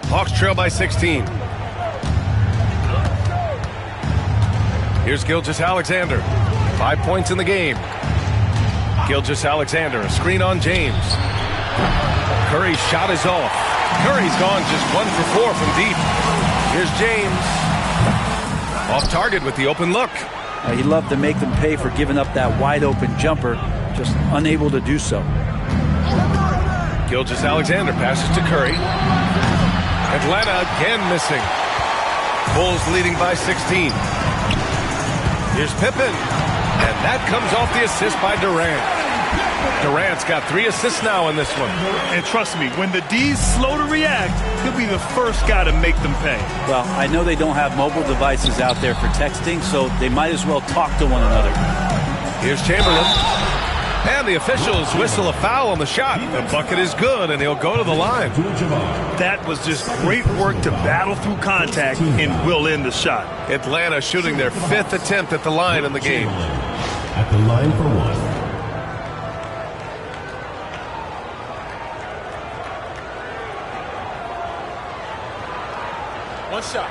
Hawks trail by 16. Here's Gilgeous-Alexander. 5 points in the game. Gilgeous-Alexander, a screen on James. Curry's shot is off. Curry's gone just 1 for 4 from deep. Here's James. Off target with the open look. He'd love to make them pay for giving up that wide open jumper, just unable to do so. Gilgeous-Alexander passes to Curry. Atlanta again missing. Bulls leading by 16. Here's Pippen. And that comes off the assist by Durant. Durant's got 3 assists now in this one. And trust me, when the D's slow to react, he'll be the first guy to make them pay. Well, I know they don't have mobile devices out there for texting, so they might as well talk to one another. Here's Chamberlain. And the officials whistle a foul on the shot. The bucket is good, and he'll go to the line. That was just great work to battle through contact and will end the shot. Atlanta shooting their 5th attempt at the line in the game. At the line for 1. One shot.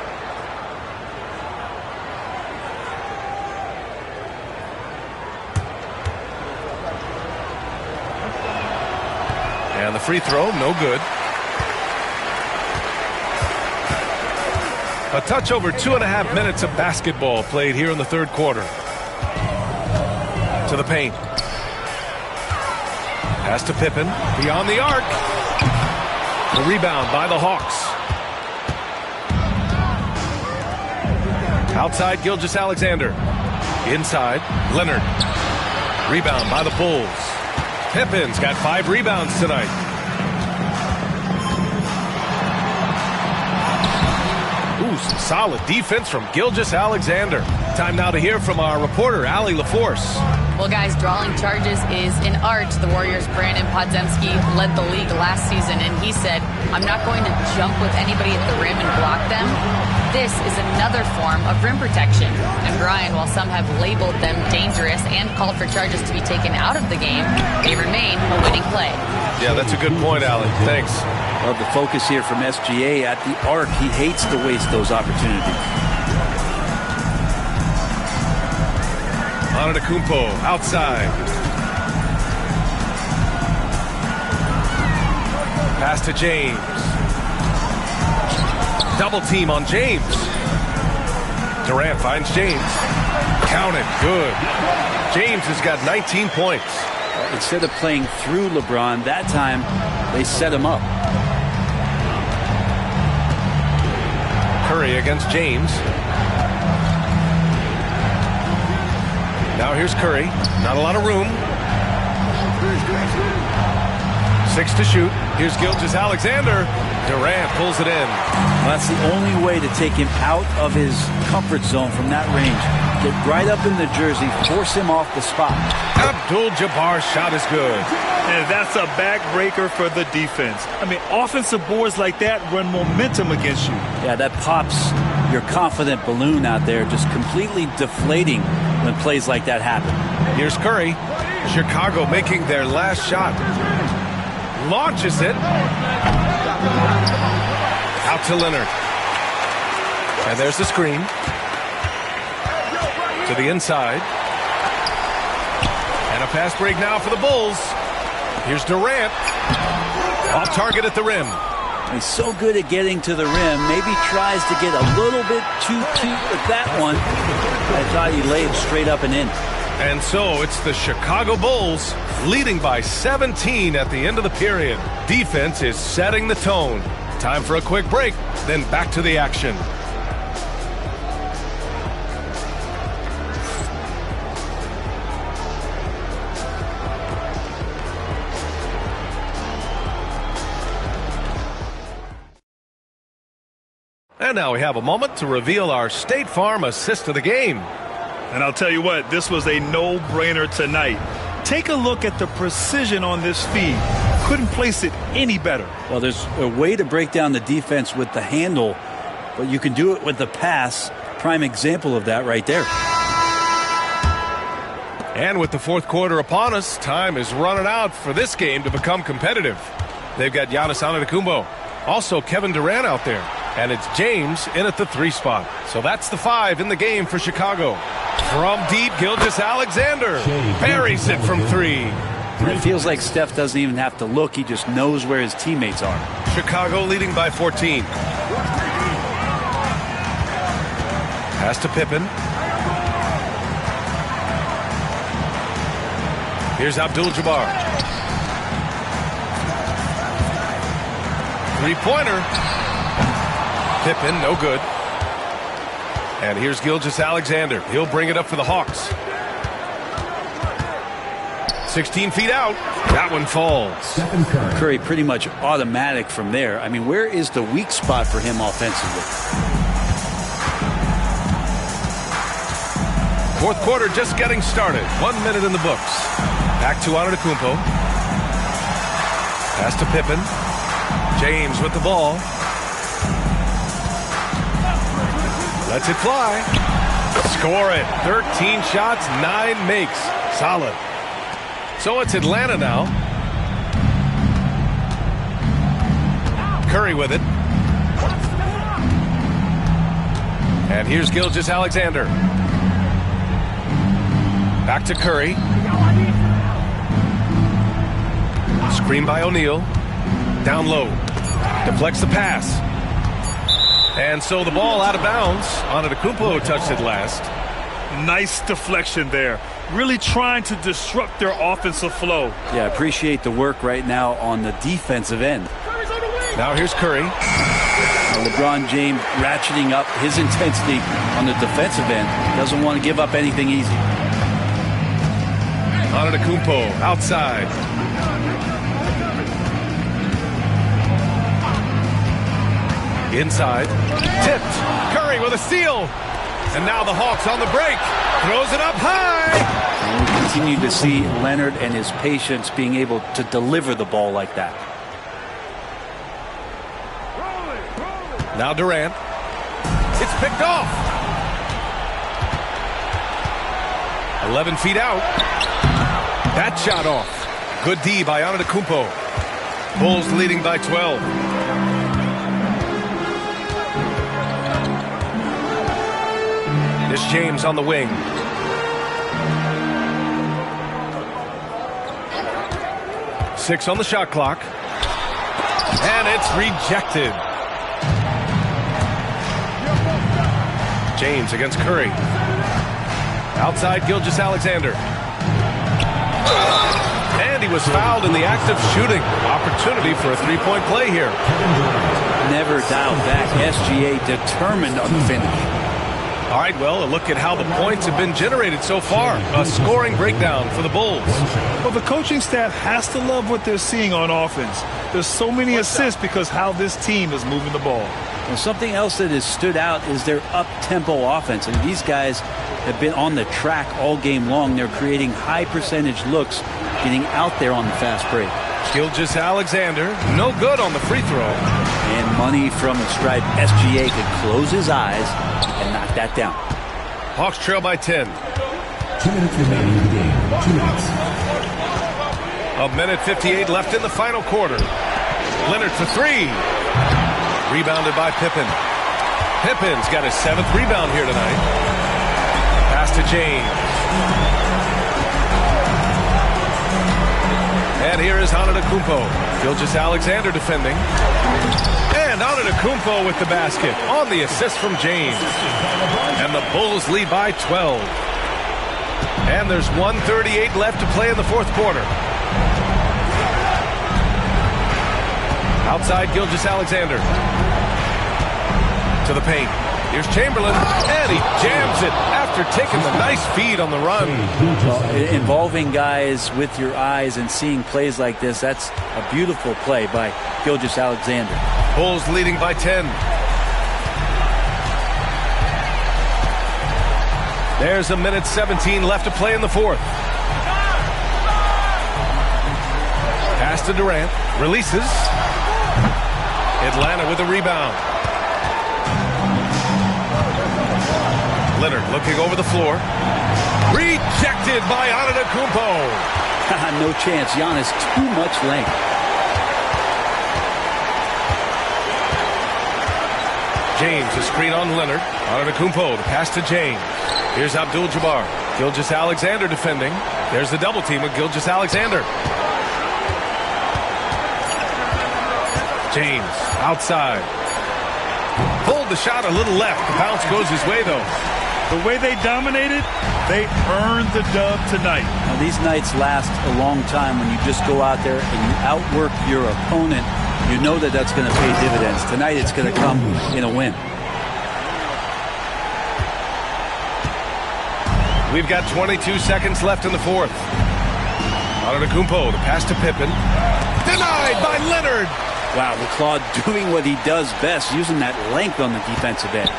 And the free throw, no good. A touch over 2.5 minutes of basketball played here in the third quarter. To the paint. Pass to Pippen. Beyond the arc. The rebound by the Hawks. Outside, Gilgeous-Alexander. Inside, Leonard. Rebound by the Bulls. Pippen's got 5 rebounds tonight. Ooh, some solid defense from Gilgeous-Alexander. Time now to hear from our reporter, Allie LaForce. Well, guys, drawing charges is an art. The Warriors' Brandon Podziemski led the league last season, and he said, I'm not going to jump with anybody at the rim and block them. This is another form of rim protection. And Brian, while some have labeled them dangerous and called for charges to be taken out of the game, they remain a winning play. Yeah, that's a good point, Allie. Thanks. Love the focus here from SGA at the arc. He hates to waste those opportunities. Antetokounmpo outside. Pass to James. Double team on James. Durant finds James. Count it. Good. James has got 19 points. Instead of playing through LeBron, that time they set him up. Curry against James. Now here's Curry. Not a lot of room. 6 to shoot. Here's Gilgeous-Alexander. Durant pulls it in. Well, that's the only way to take him out of his comfort zone from that range. Get right up in the jersey, force him off the spot. Abdul-Jabbar's shot is good. And that's a backbreaker for the defense. I mean, offensive boards like that run momentum against you. Yeah, that pops your confident balloon out there, just completely deflating when plays like that happen. Here's Curry. Chicago making their last shot. Launches it. Out to Leonard. And there's the screen. To the inside. And a fast break now for the Bulls. Here's Durant. Off target at the rim. He's so good at getting to the rim. Maybe tries to get a little bit too cute with that one. I thought he laid straight up and in. And so it's the Chicago Bulls leading by 17 at the end of the period. Defense is setting the tone. Time for a quick break, then back to the action. And now we have a moment to reveal our State Farm assist of the game. And I'll tell you what, this was a no-brainer tonight. Take a look at the precision on this feed. Couldn't place it any better. Well, there's a way to break down the defense with the handle, but you can do it with the pass. Prime example of that right there. And with the fourth quarter upon us, time is running out for this game to become competitive. They've got Giannis Antetokounmpo, also Kevin Durant out there. And it's James in at the 3 spot. So that's the 5 in the game for Chicago. From deep, Gilgeous-Alexander buries it from 3. It feels like Steph doesn't even have to look. He just knows where his teammates are. Chicago leading by 14. Pass to Pippen. Here's Abdul-Jabbar. 3-pointer. Pippen, no good. And here's Gilgeous-Alexander. He'll bring it up for the Hawks. 16 feet out. That one falls. Curry pretty much automatic from there. I mean, where is the weak spot for him offensively? Fourth quarter just getting started. 1 minute in the books. Back to Antetokounmpo. Pass to Pippen. James with the ball. Lets it fly. Score it. 13 shots, 9 makes. Solid. So it's Atlanta now. Curry with it. And here's Gilgeous-Alexander. Back to Curry. Screen by O'Neal. Down low. Deflects the pass. And so the ball out of bounds. Antetokounmpo touched it last. Nice deflection there. Really trying to disrupt their offensive flow. Yeah, appreciate the work right now on the defensive end. Now here's Curry. LeBron James ratcheting up his intensity on the defensive end. Doesn't want to give up anything easy. Antetokounmpo outside. Inside. Tipped. Curry with a steal. And now the Hawks on the break. Throws it up high. And we continue to see Leonard and his patience being able to deliver the ball like that. Now Durant. It's picked off. 11 feet out. That shot off. Good D by Antetokounmpo. Bulls leading by 12. Here's James on the wing. Six on the shot clock. And it's rejected. James against Curry. Outside Gilgeous-Alexander. And he was fouled in the act of shooting. Opportunity for a three-point play here. Never dialed back. SGA determined on the finish. All right, well, a look at how the points have been generated so far. A scoring breakdown for the Bulls. Well, the coaching staff has to love what they're seeing on offense. There's so many assists because how this team is moving the ball. Well, something else that has stood out is their up-tempo offense. And these guys have been on the track all game long. They're creating high-percentage looks, getting out there on the fast break. Gilgeous-Alexander, no good on the free throw. And money from the stripe. SGA could close his eyes and knock that down. Hawks trail by 10. 2 minutes remaining in the game. 2 minutes. A minute 58 left in the final quarter. Leonard for three. Rebounded by Pippen. Pippen's got his 7th rebound here tonight. Pass to James. And here is Antetokounmpo. Gilgeous-Alexander defending. And Antetokounmpo with the basket on the assist from James. And the Bulls lead by 12. And there's 1:38 left to play in the fourth quarter. Outside Gilgeous-Alexander. To the paint. Here's Chamberlain, and he jams it after taking the nice feed on the run. Well, involving guys with your eyes and seeing plays like this, that's a beautiful play by Gilgeous-Alexander. Bulls leading by 10. There's a minute 17 left to play in the fourth. Pass to Durant. Releases. Atlanta with a rebound. Leonard looking over the floor. Rejected by Antetokounmpo. No chance. Giannis too much length. James, a screen on Leonard. Antetokounmpo, the pass to James. Here's Abdul-Jabbar. Gilgeous-Alexander defending. There's the double team with Gilgeous-Alexander. James, outside. Pulled the shot a little left. The bounce goes his way, though. The way they dominated, they earned the dub tonight. Now, these nights last a long time when you just go out there and you outwork your opponent. You know that that's going to pay dividends. Tonight it's going to come in a win. We've got 22 seconds left in the fourth. Antetokounmpo, the pass to Pippen. Denied by Leonard. Wow, the Claude doing what he does best, using that length on the defensive end.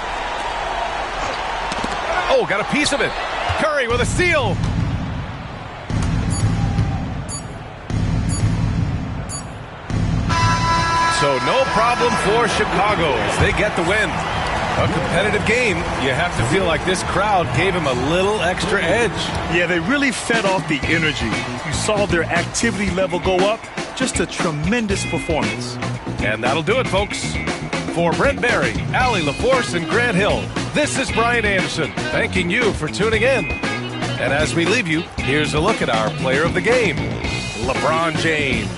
Oh, got a piece of it. Curry with a steal. So no problem for Chicago as they get the win. A competitive game. You have to feel like this crowd gave him a little extra edge. Yeah, they really fed off the energy. You saw their activity level go up. Just a tremendous performance. And that'll do it, folks. For Brent Barry, Allie LaForce, and Grant Hill, this is Brian Anderson, thanking you for tuning in. And as we leave you, here's a look at our player of the game, LeBron James.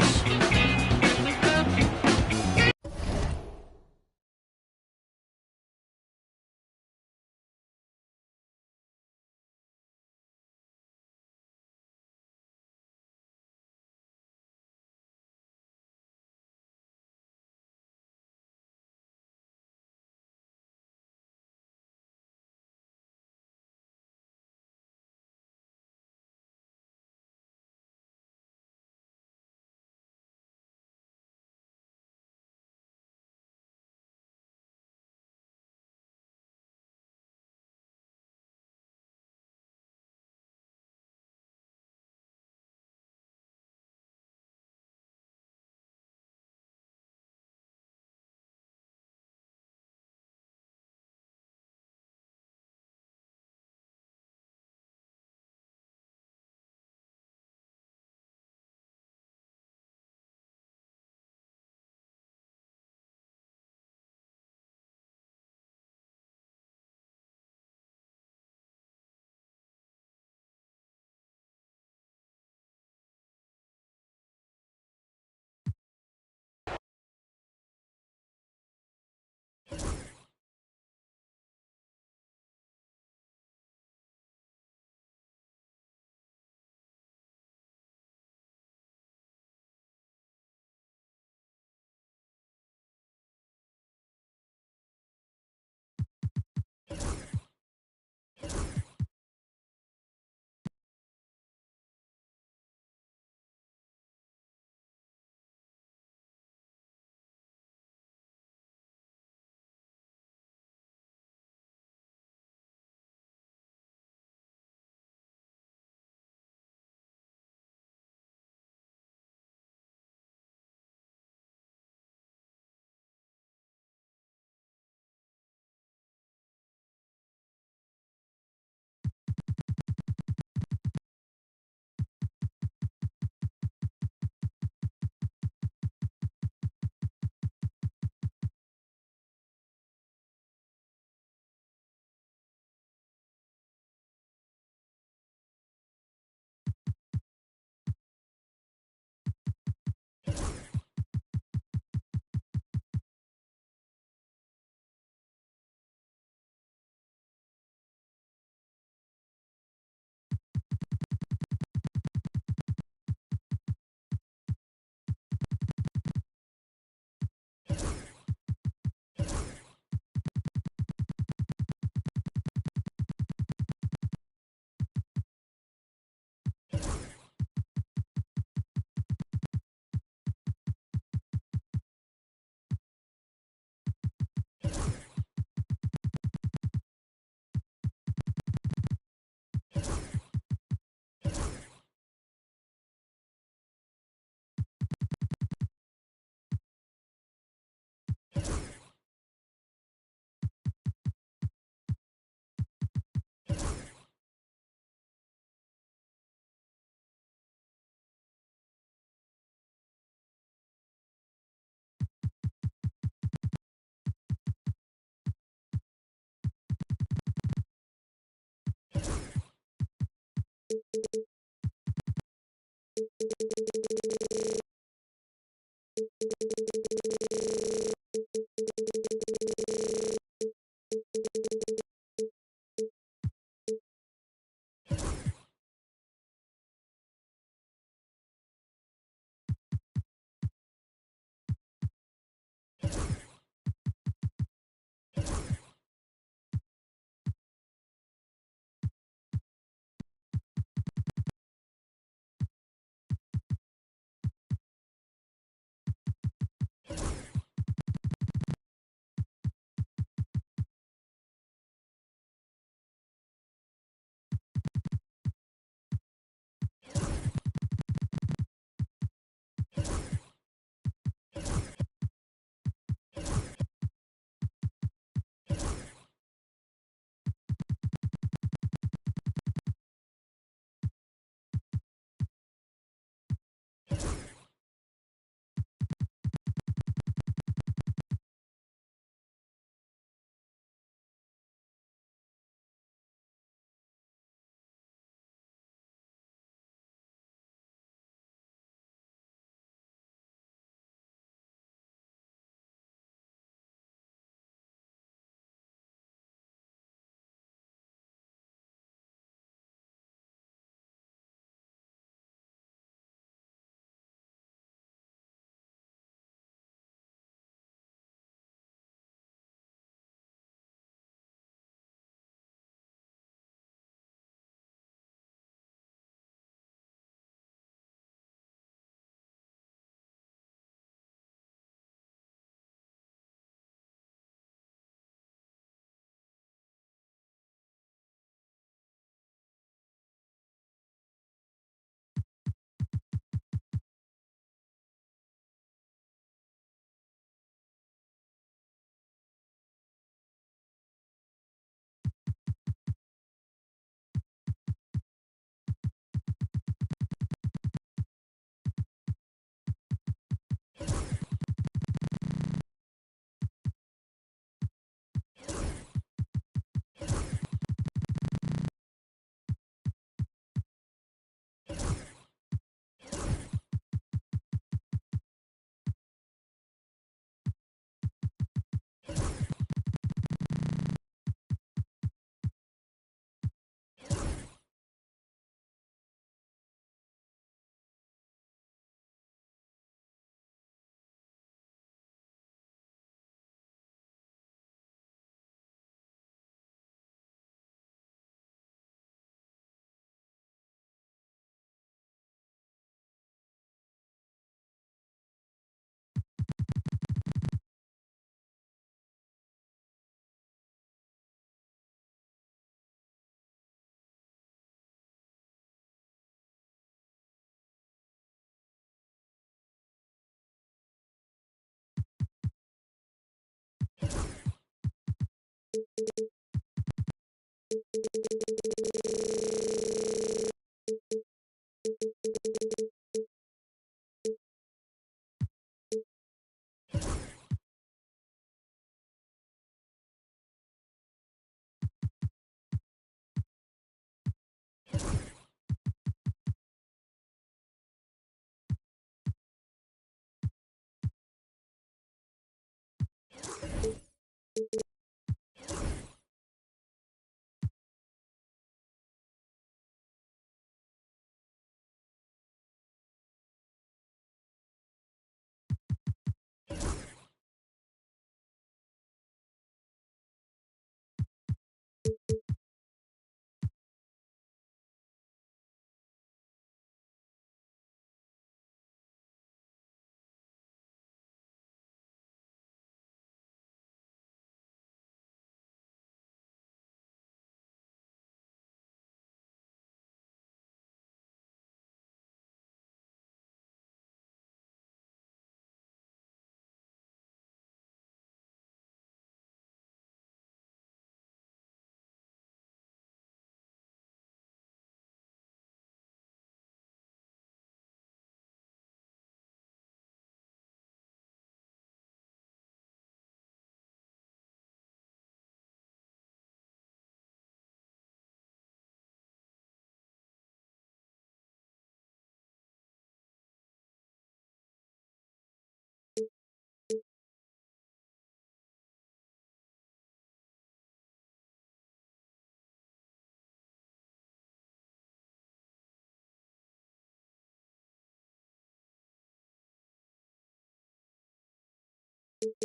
Thanks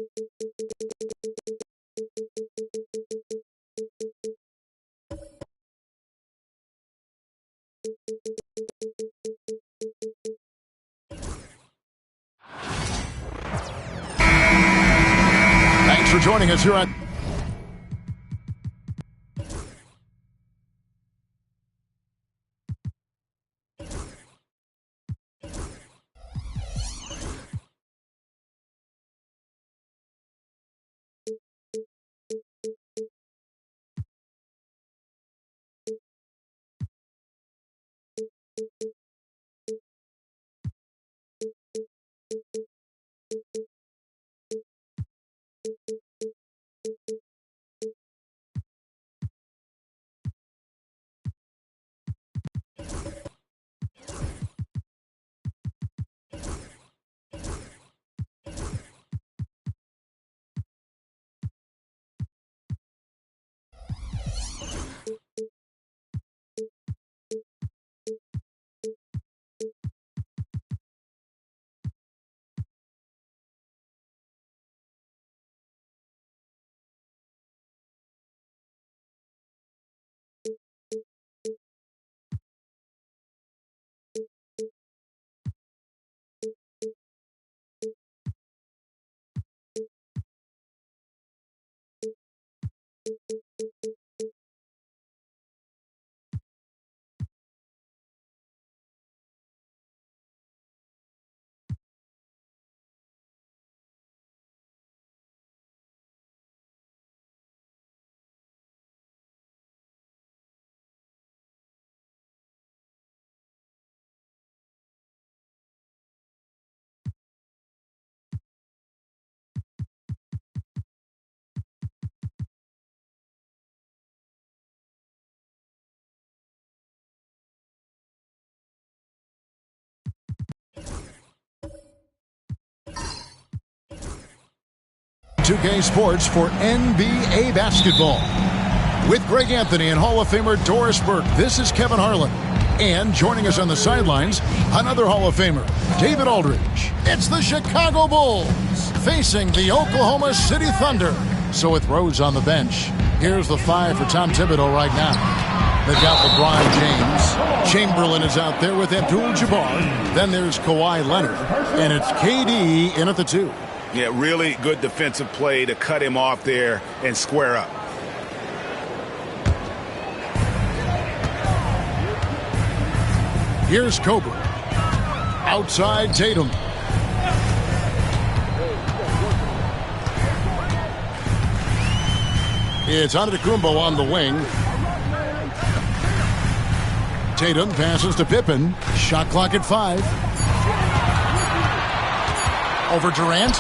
for joining us here on K Sports for NBA basketball. With Greg Anthony and Hall of Famer Doris Burke, this is Kevin Harlan. And joining us on the sidelines, another Hall of Famer, David Aldridge. It's the Chicago Bulls facing the Oklahoma City Thunder. So with Rose on the bench, here's the five for Tom Thibodeau right now. They've got LeBron James. Chamberlain is out there with Abdul-Jabbar. Then there's Kawhi Leonard. And it's KD in at the 2. Yeah, really good defensive play to cut him off there and square up. Here's Kobe. Outside Tatum. It's Antetokounmpo on the wing. Tatum passes to Pippen. Shot clock at 5. Over Durant.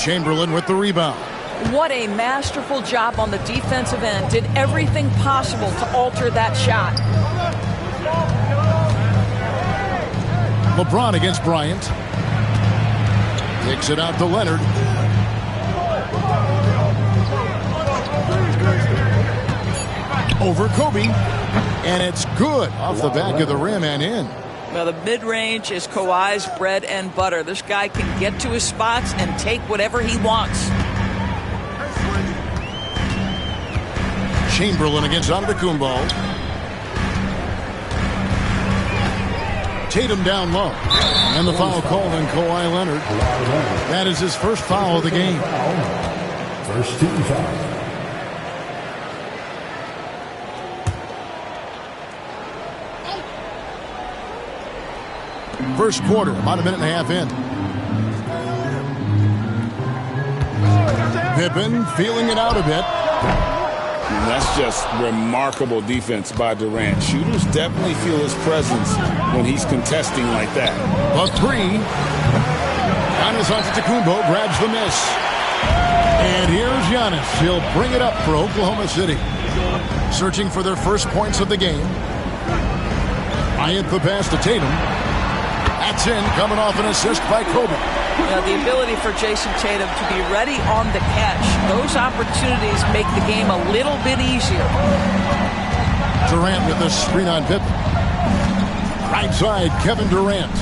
Chamberlain with the rebound. What a masterful job on the defensive end. Did everything possible to alter that shot. LeBron against Bryant. Kicks it out to Leonard. Over Kobe. And it's good off the back of the rim and in. Well, the mid-range is Kawhi's bread and butter. This guy can get to his spots and take whatever he wants. Chamberlain against Antetokounmpo. Tatum down low. And the foul called on Kawhi Leonard. That is his first foul of the game. First team foul. First quarter, about a minute and a half in. Pippen feeling it out a bit. And that's just remarkable defense by Durant. Shooters definitely feel his presence when he's contesting like that. A 3. Giannis Antetokounmpo grabs the miss. And here's Giannis. He'll bring it up for Oklahoma City. Searching for their first points of the game. Bryant the pass to Tatum. That's in, coming off an assist by Kobe. Now, the ability for Jason Tatum to be ready on the catch. Those opportunities make the game a little bit easier. Durant with the screen on Pippen. Right side, Kevin Durant.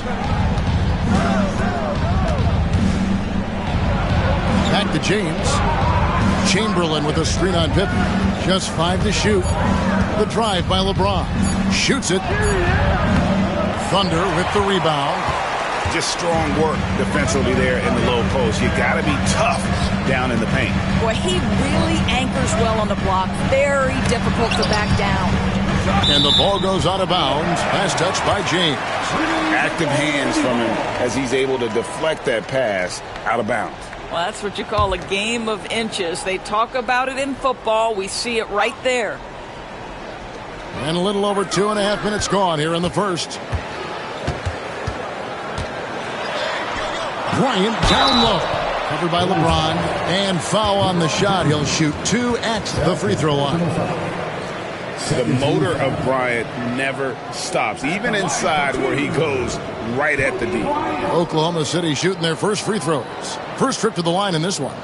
Back to James. Chamberlain with a screen on Pippen. Just 5 to shoot. The drive by LeBron. Shoots it. Thunder with the rebound. Just strong work defensively there in the low post. You got to be tough down in the paint. Boy, he really anchors well on the block. Very difficult to back down. And the ball goes out of bounds. Pass touch by James. Active hands from him as he's able to deflect that pass out of bounds. Well, that's what you call a game of inches. They talk about it in football. We see it right there. And a little over 2.5 minutes gone here in the first. Bryant down low. Covered by LeBron. And foul on the shot. He'll shoot 2 at the free throw line. The motor of Bryant never stops, even inside where he goes right at the D. Oklahoma City shooting their first free throws. First trip to the line in this one.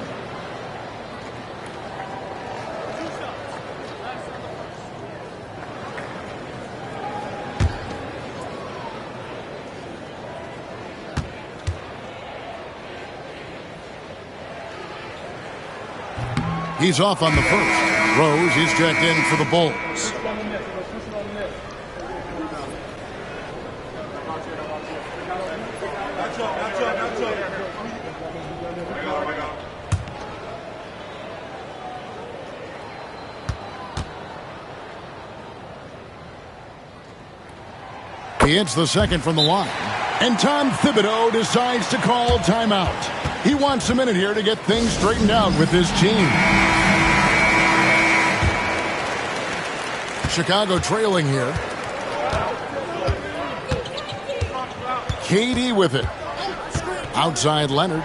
He's off on the first. Rose, he's checked in for the Bulls. He hits the second from the line. And Tom Thibodeau decides to call timeout. He wants a minute here to get things straightened out with his team. Chicago trailing here. KD with it. Outside Leonard.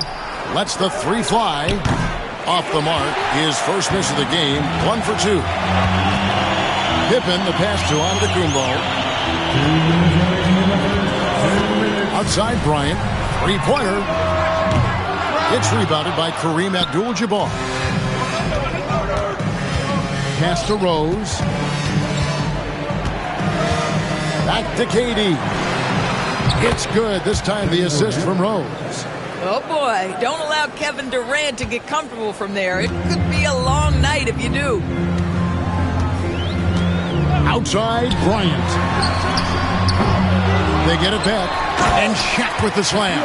Lets the 3 fly. Off the mark. His first miss of the game. 1 for 2. Pippen, the pass to Antetokounmpo. Outside Bryant. 3-pointer. It's rebounded by Kareem Abdul-Jabbar. Pass to Rose. Back to KD. It's good. This time the assist from Rose. Oh, boy. Don't allow Kevin Durant to get comfortable from there. It could be a long night if you do. Outside Bryant. They get it back. And Shaq with the slam.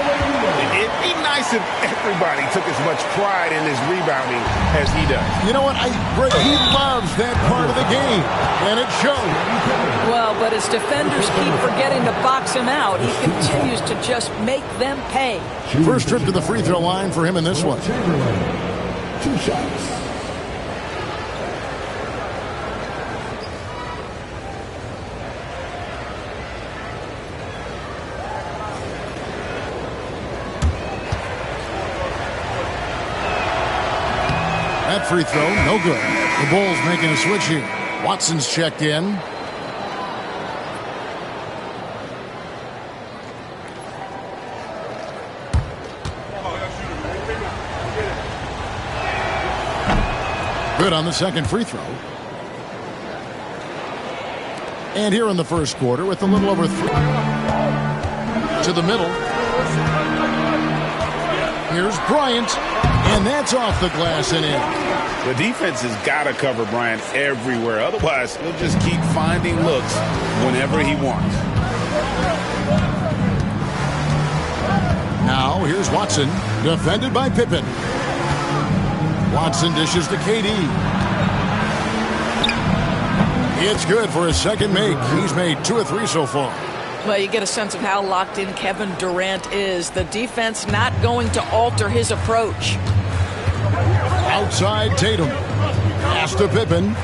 It'd be nice if everybody took as much pride in his rebounding as he does. You know what? He loves that part of the game. And it shows. Well, but his defenders keep forgetting to box him out. He continues to just make them pay. First trip to the free throw line for him in this one. 2 shots. That free throw, no good. The Bulls making a switch here. Watson's checked in. Good on the second free throw. And here in the first quarter with a little over 3. To the middle. Here's Bryant. And that's off the glass and in. The defense has got to cover Bryant everywhere. Otherwise, he'll just keep finding looks whenever he wants. Now, here's Watson, defended by Pippen. Watson dishes to KD. It's good for his second make. He's made 2 or 3 so far. Well, you get a sense of how locked in Kevin Durant is. The defense not going to alter his approach. Outside Tatum. Pass to Pippen.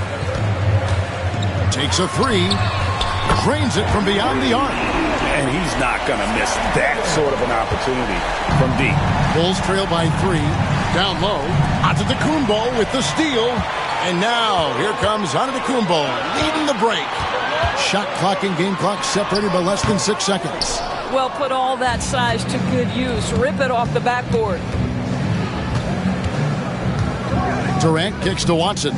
Takes a 3. Drains it from beyond the arc. And he's not going to miss that sort of an opportunity from deep. Bulls trail by 3. Down low. Antetokounmpo with the steal. And now here comes Antetokounmpo leading the break. Shot clock and game clock separated by less than 6 seconds. Well, put all that size to good use. Rip it off the backboard. Durant kicks to Watson.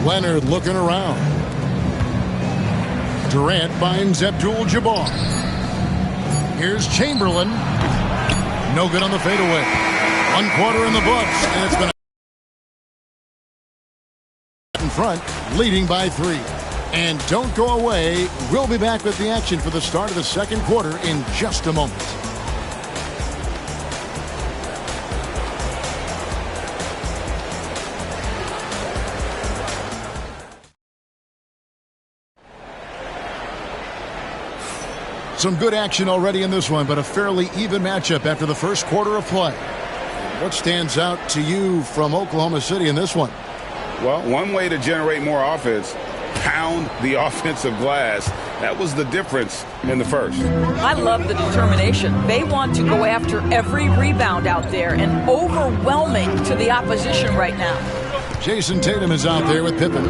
Leonard looking around. Durant finds Abdul-Jabbar. Here's Chamberlain. No good on the fadeaway. 1 quarter in the books, and it's been in front, leading by 3. And don't go away. We'll be back with the action for the start of the second quarter in just a moment. Some good action already in this one, but a fairly even matchup after the first quarter of play. What stands out to you from Oklahoma City in this one? Well, one way to generate more offense, pound the offensive glass. That was the difference in the first. I love the determination. They want to go after every rebound out there and overwhelming to the opposition right now. Jason Tatum is out there with Pippen.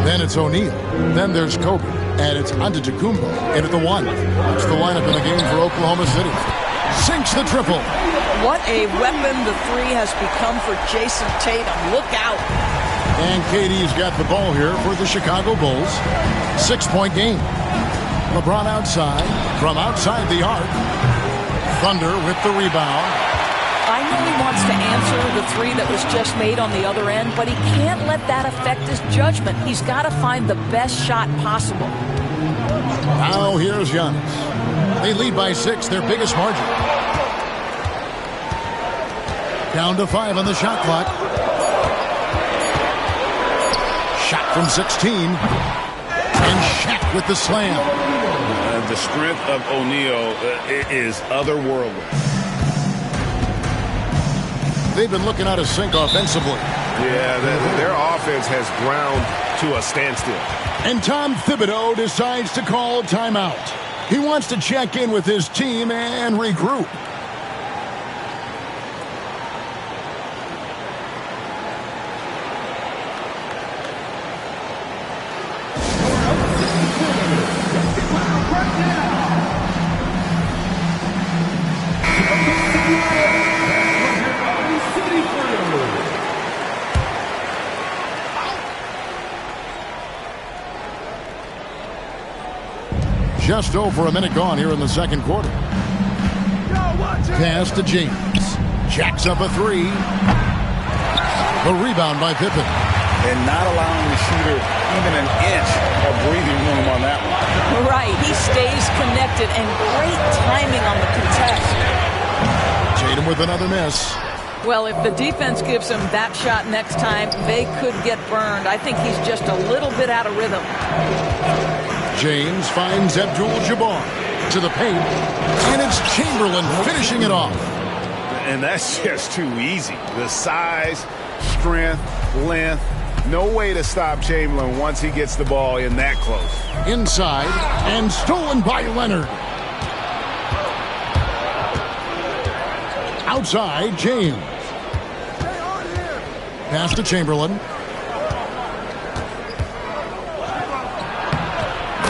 Then it's O'Neal. Then there's Kobe. And it's Antetokounmpo in at the 1. That's the lineup in the game for Oklahoma City. Sinks the triple. What a weapon the 3 has become for Jason Tatum. Look out. And KD's got the ball here for the Chicago Bulls. 6-point game. LeBron outside. From outside the arc. Thunder with the rebound. I know he wants to answer the 3 that was just made on the other end, but he can't let that affect his judgment. He's got to find the best shot possible. Now here's Giannis. They lead by 6, their biggest margin. Down to 5 on the shot clock. Shot from 16. And Shaq with the slam. The strength of O'Neal is otherworldly. They've been looking out of sync offensively. Yeah, their offense has ground to a standstill. And Tom Thibodeau decides to call a timeout. He wants to check in with his team and regroup. Just over a minute gone here in the second quarter. Pass to James. Jacks up a 3. The rebound by Pippen. And not allowing the shooter even an inch of breathing room on that one. Right. He stays connected and great timing on the contest. Tatum with another miss. Well, if the defense gives him that shot next time, they could get burned. I think he's just a little bit out of rhythm. James finds Abdul-Jabbar to the paint, and it's Chamberlain finishing it off. And that's just too easy. The size, strength, length, no way to stop Chamberlain once he gets the ball in that close. Inside, and stolen by Leonard. Outside, James. Pass to Chamberlain.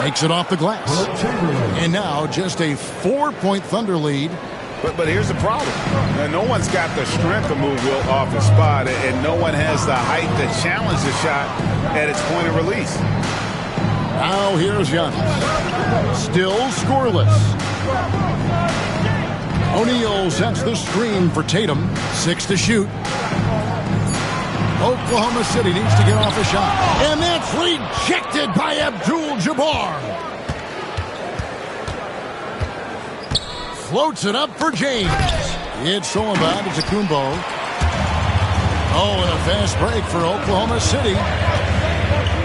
Makes it off the glass. And now just a 4-point Thunder lead. But here's the problem. No one's got the strength to move Wilt off his spot, and no one has the height to challenge the shot at its point of release. Now here's Giannis. Still scoreless. O'Neal sets the screen for Tatum. 6 to shoot. Oklahoma City needs to get off a shot. And that's rejected by Abdul-Jabbar. Floats it up for James. It's stolen by Antetokounmpo. Oh, and a fast break for Oklahoma City.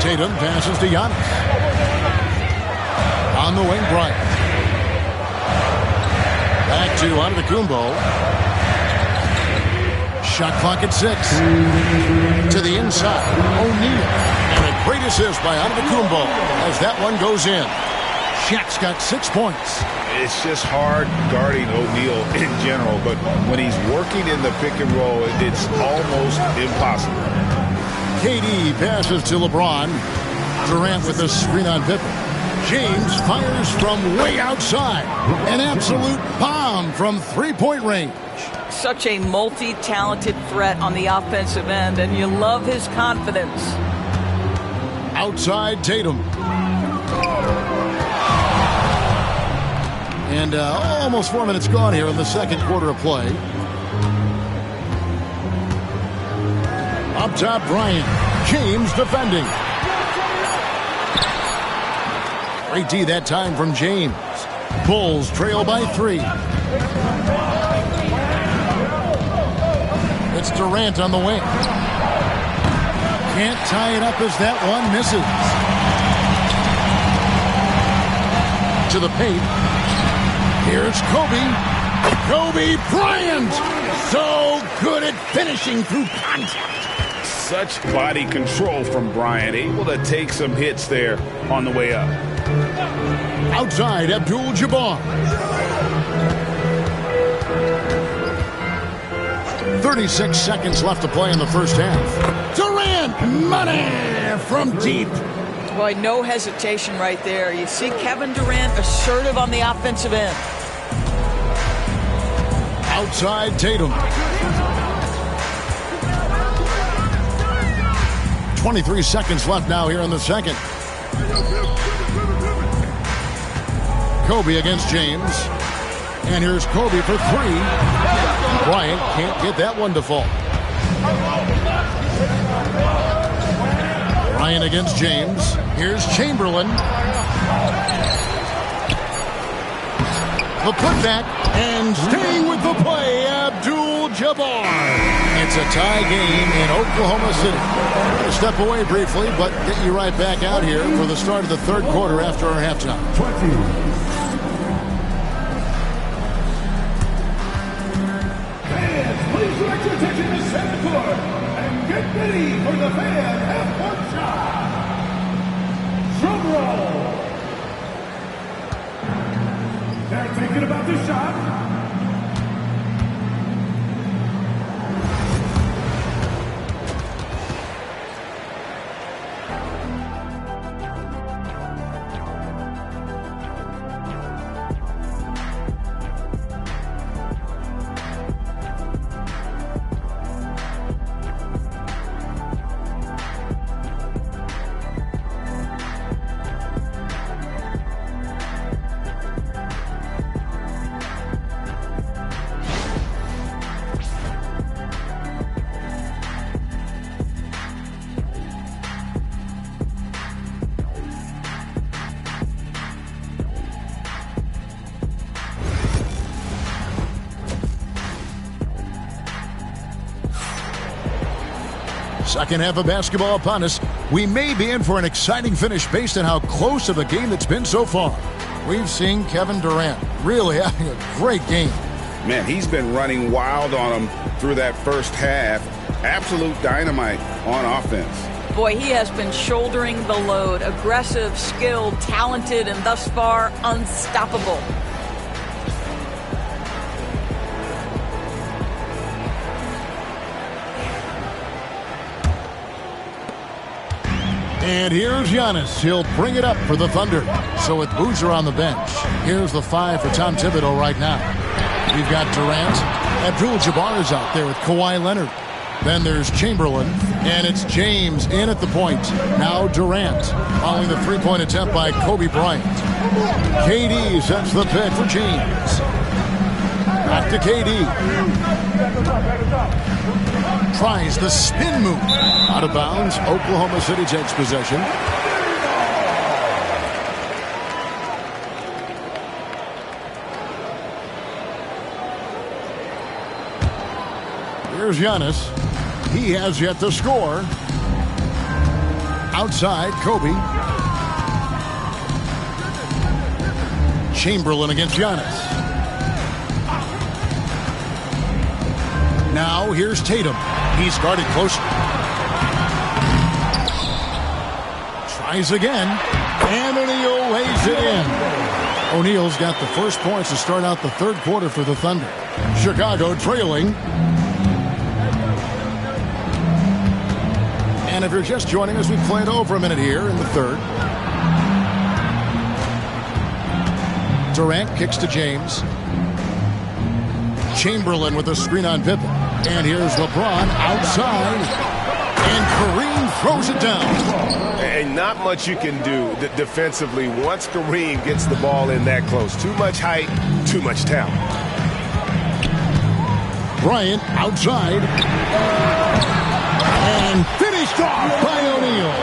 Tatum passes to Giannis. On the wing, Bryant. Back to Antetokounmpo. Shot clock at 6. To the inside, O'Neal. And a great assist by Antetokounmpo as that one goes in. Shaq's got 6 points. It's just hard guarding O'Neal in general, but when he's working in the pick and roll, it's almost impossible. KD passes to LeBron. Durant with a screen on Pippen. James fires from way outside. An absolute bomb from 3-point range. Such a multi-talented threat on the offensive end, and you love his confidence. Outside Tatum. And almost 4 minutes gone here in the second quarter of play. Up top, Bryant. James defending. Great D that time from James. Bulls trail by 3. It's Durant on the wing. Can't tie it up as that one misses. To the paint. Here's Kobe. Kobe Bryant. So good at finishing through contact. Such body control from Bryant. Able to take some hits there on the way up. Outside, Abdul-Jabbar. 36 seconds left to play in the first half. Durant, money from deep. Boy, no hesitation right there. You see Kevin Durant assertive on the offensive end. Outside, Tatum. 23 seconds left now here in the second. Kobe against James. And here's Kobe for 3. Bryant can't get that one to fall. Bryant against James. Here's Chamberlain. The putback, and staying with the play, Abdul-Jabbar. It's a tie game in Oklahoma City. We're going to step away briefly, but get you right back out here for the start of the third quarter after our halftime. Fans, please direct your attention to center court and get ready for the fan half-court shot. Drum roll. They're thinking about the shot. Second half of basketball upon us. We may be in for an exciting finish based on how close of a game it's been so far. We've seen Kevin Durant really having a great game. Man, he's been running wild on him through that first half. Absolute dynamite on offense. Boy, he has been shouldering the load. Aggressive, skilled, talented, and thus far unstoppable. And here's Giannis. He'll bring it up for the Thunder. So with Boozer on the bench, here's the 5 for Tom Thibodeau right now. We've got Durant. Abdul-Jabbar is out there with Kawhi Leonard. Then there's Chamberlain. And it's James in at the point. Now Durant following the three-point attempt by Kobe Bryant. KD sets the pick for James. Back to KD. Tries the spin move. Out of bounds. Oklahoma City takes possession. Here's Giannis. He has yet to score. Outside, Kobe. Chamberlain against Giannis. Now here's Tatum. He's guarded closely. Tries again. And O'Neal lays it in. O'Neal's got the first points to start out the third quarter for the Thunder. Chicago trailing. And if you're just joining us, we've played over a minute here in the third. Durant kicks to James. Chamberlain with a screen on Pippen. And here's LeBron outside. And Kareem throws it down. And not much you can do defensively once Kareem gets the ball in that close. Too much height, too much talent. Bryant outside. And finished off by O'Neal.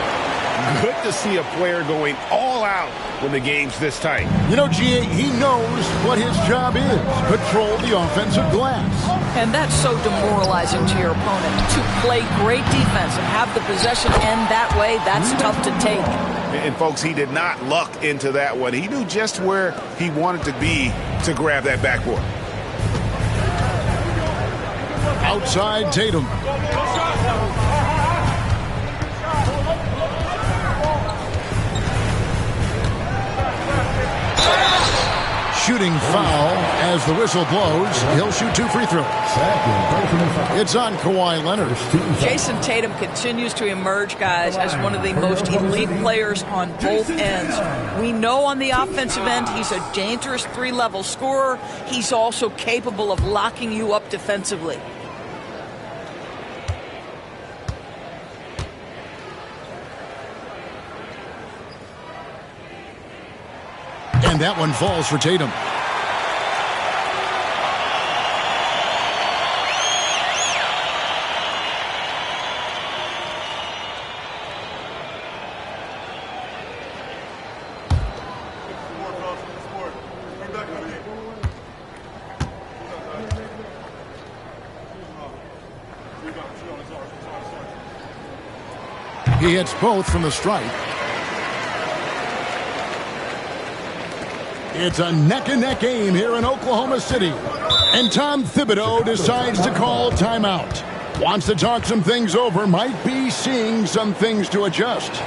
Good to see a player going all out when the game's this tight. You know, G.A., he knows what his job is. Patrol the offensive glass. And that's so demoralizing to your opponent. To play great defense and have the possession end that way, that's tough to take. And folks, he did not luck into that one. He knew just where he wanted to be to grab that backboard. Outside Tatum. Shooting foul as the whistle blows. He'll shoot 2 free throws. It's on Kawhi Leonard. Jason Tatum continues to emerge, guys, as one of the most elite players on both ends. We know on the offensive end he's a dangerous 3-level scorer. He's also capable of locking you up defensively. And that one falls for Tatum. He hits both from the stripe. It's a neck-and-neck game here in Oklahoma City. And Tom Thibodeau decides to call timeout. Wants to talk some things over, might be seeing some things to adjust.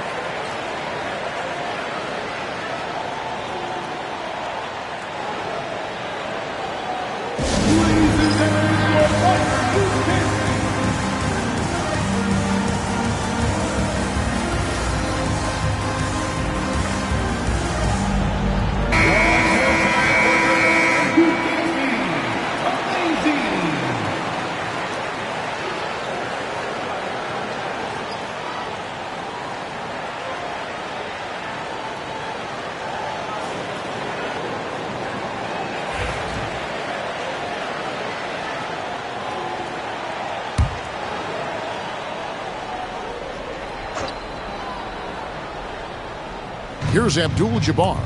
Here's Abdul-Jabbar.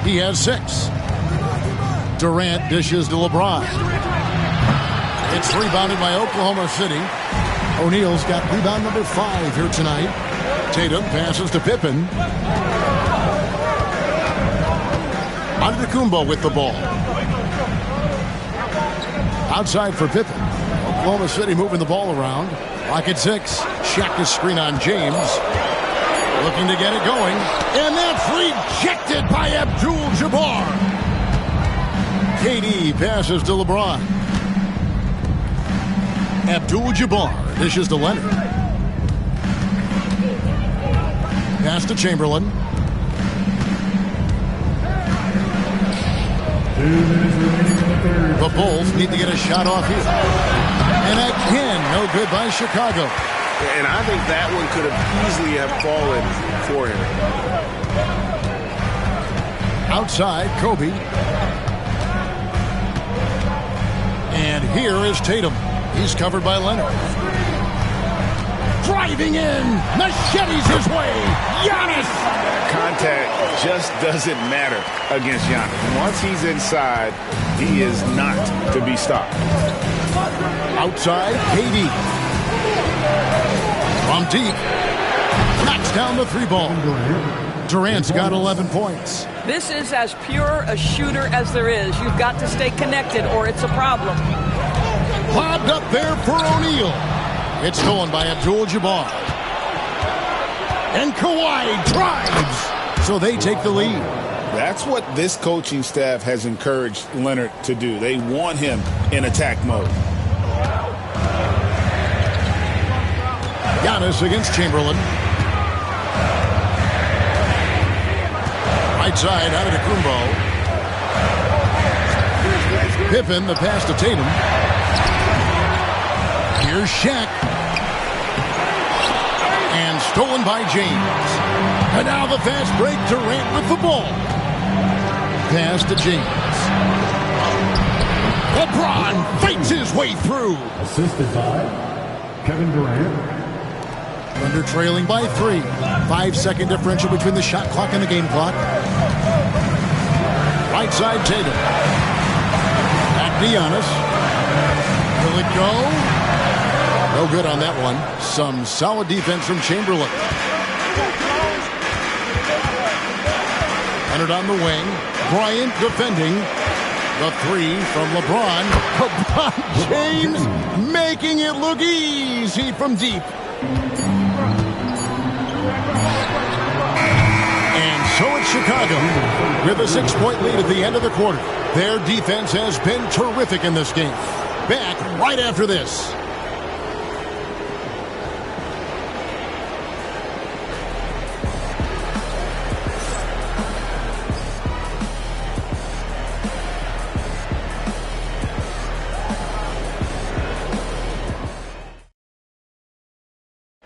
He has 6. Durant dishes to LeBron. It's rebounded by Oklahoma City. O'Neal's got rebound number 5 here tonight. Tatum passes to Pippen. Antetokounmpo with the ball. Outside for Pippen. Oklahoma City moving the ball around. Lock at 6. Shaq is screen on James. Looking to get it going. And that's rejected by Abdul-Jabbar. KD passes to LeBron. Abdul-Jabbar dishes to Leonard. Pass to Chamberlain. The Bulls need to get a shot off here. And again, no good by Chicago. And I think that one could have easily have fallen for him. Outside, Kobe. And here is Tatum. He's covered by Leonard. Driving in. Machetes his way. Giannis. Contact just doesn't matter against Giannis. Once he's inside, he is not to be stopped. Outside, KD. From deep. Knocks down the 3-ball. Durant's got 11 points. This is as pure a shooter as there is. You've got to stay connected or it's a problem. Lobbed up there for O'Neal. It's stolen by Abdul-Jabbar. And Kawhi drives. So they take the lead. That's what this coaching staff has encouraged Leonard to do. They want him in attack mode. Giannis against Chamberlain. Right side, Antetokounmpo. Pippen, the pass to Tatum. Here's Shaq. Stolen by James. And now the fast break. Durant with the ball. Pass to James. LeBron fights his way through. Assisted by Kevin Durant. Thunder trailing by 3. 5-second differential between the shot clock and the game clock. Right side Tatum. Back to Giannis. Will it go? No good on that one. Some solid defense from Chamberlain. Leonard on the wing. Bryant defending. The 3 from LeBron. LeBron James making it look easy from deep. And so it's Chicago with a 6-point lead at the end of the quarter. Their defense has been terrific in this game. Back right after this.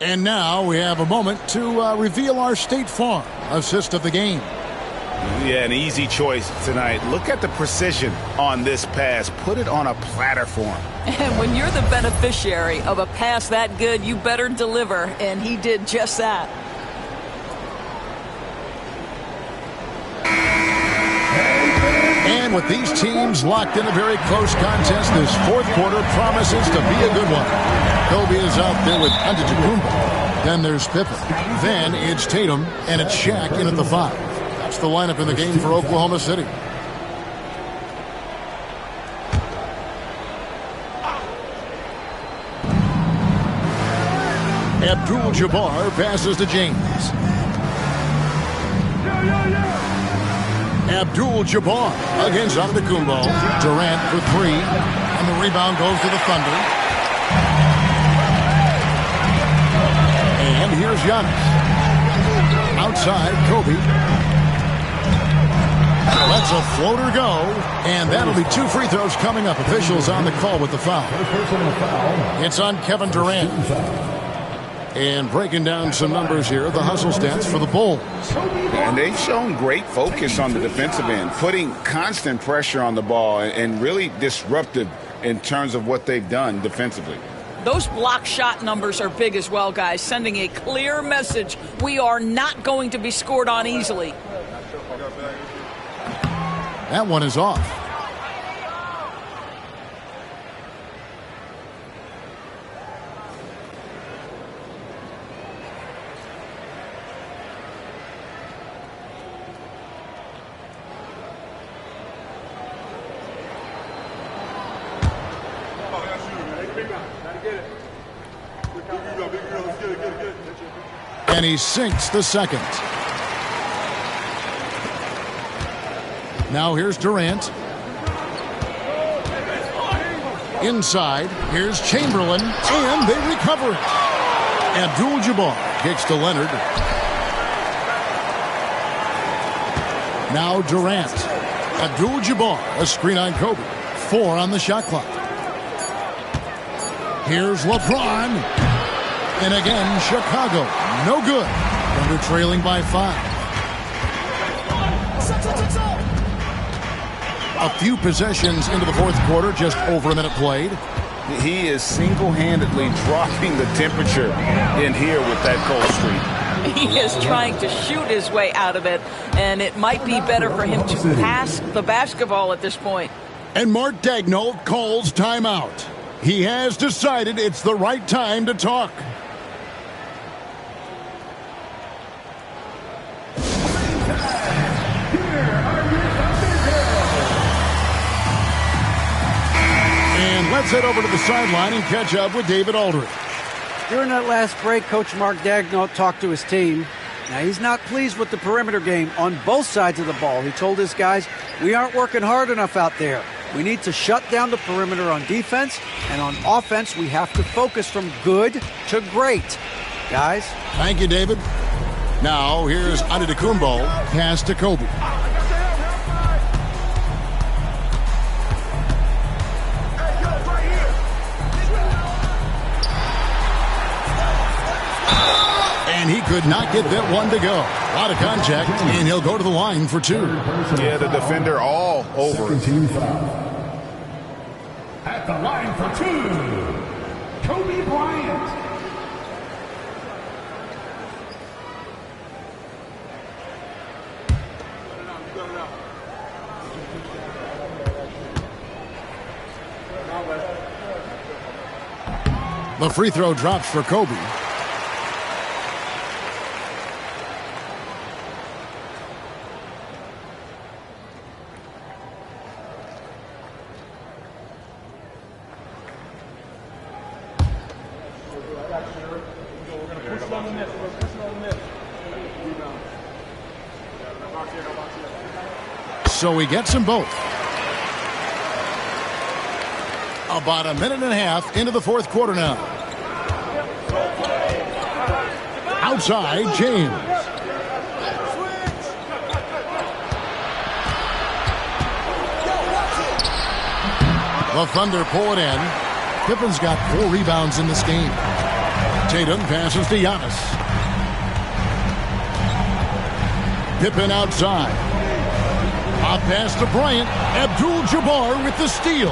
And now we have a moment to reveal our State Farm assist of the game. Yeah, an easy choice tonight. Look at the precision on this pass. Put it on a platter for him. And when you're the beneficiary of a pass that good, you better deliver, and he did just that. And with these teams locked in a very close contest, this fourth quarter promises to be a good one. Kobe is out there with Antetokounmpo. Then there's Pippen. Then it's Tatum, and it's Shaq in at the 5. That's the lineup in the game for Oklahoma City. Abdul-Jabbar passes to James. Abdul-Jabbar against Antetokounmpo. Durant for 3. And the rebound goes to the Thunder. And here's Giannis. Outside, Kobe. Lets a floater go. And that'll be 2 free throws coming up. Officials on the call with the foul. It's on Kevin Durant. And breaking down some numbers here, the hustle stats for the Bulls. And they've shown great focus on the defensive end, putting constant pressure on the ball and really disruptive in terms of what they've done defensively. Those block shot numbers are big as well, guys, sending a clear message. We are not going to be scored on easily. That one is off. And he sinks the second. Now here's Durant. Inside, here's Chamberlain, and they recover it. Abdul-Jabbar kicks to Leonard. Now Durant. Abdul-Jabbar, a screen on Kobe. 4 on the shot clock. Here's LeBron. And again, Chicago, no good. Thunder trailing by 5. A few possessions into the fourth quarter, just over a minute played. He is single-handedly dropping the temperature in here with that cold streak. He is trying to shoot his way out of it, and it might be better for him to pass the basketball at this point. And Mark Daigneault calls timeout. He has decided it's the right time to talk. And let's head over to the sideline and catch up with David Aldridge. During that last break, Coach Mark Daigneault talked to his team. Now, he's not pleased with the perimeter game on both sides of the ball. He told his guys, we aren't working hard enough out there. We need to shut down the perimeter on defense, and on offense, we have to focus from good to great. Guys? Thank you, David. Now, here's Antetokounmpo. Pass to Kobe. And he Did not get that one to go. A lot of contact, and he'll go to the line for 2. Yeah, the defender all over. Team foul. At the line for 2, Kobe Bryant. The free throw drops for Kobe. So he gets them both. About a minute and a half into the fourth quarter now. Outside, James. The Thunder pull it in. Pippen's got 4 rebounds in this game. Tatum passes to Giannis. Pippen outside. A pass to Bryant. Abdul-Jabbar with the steal.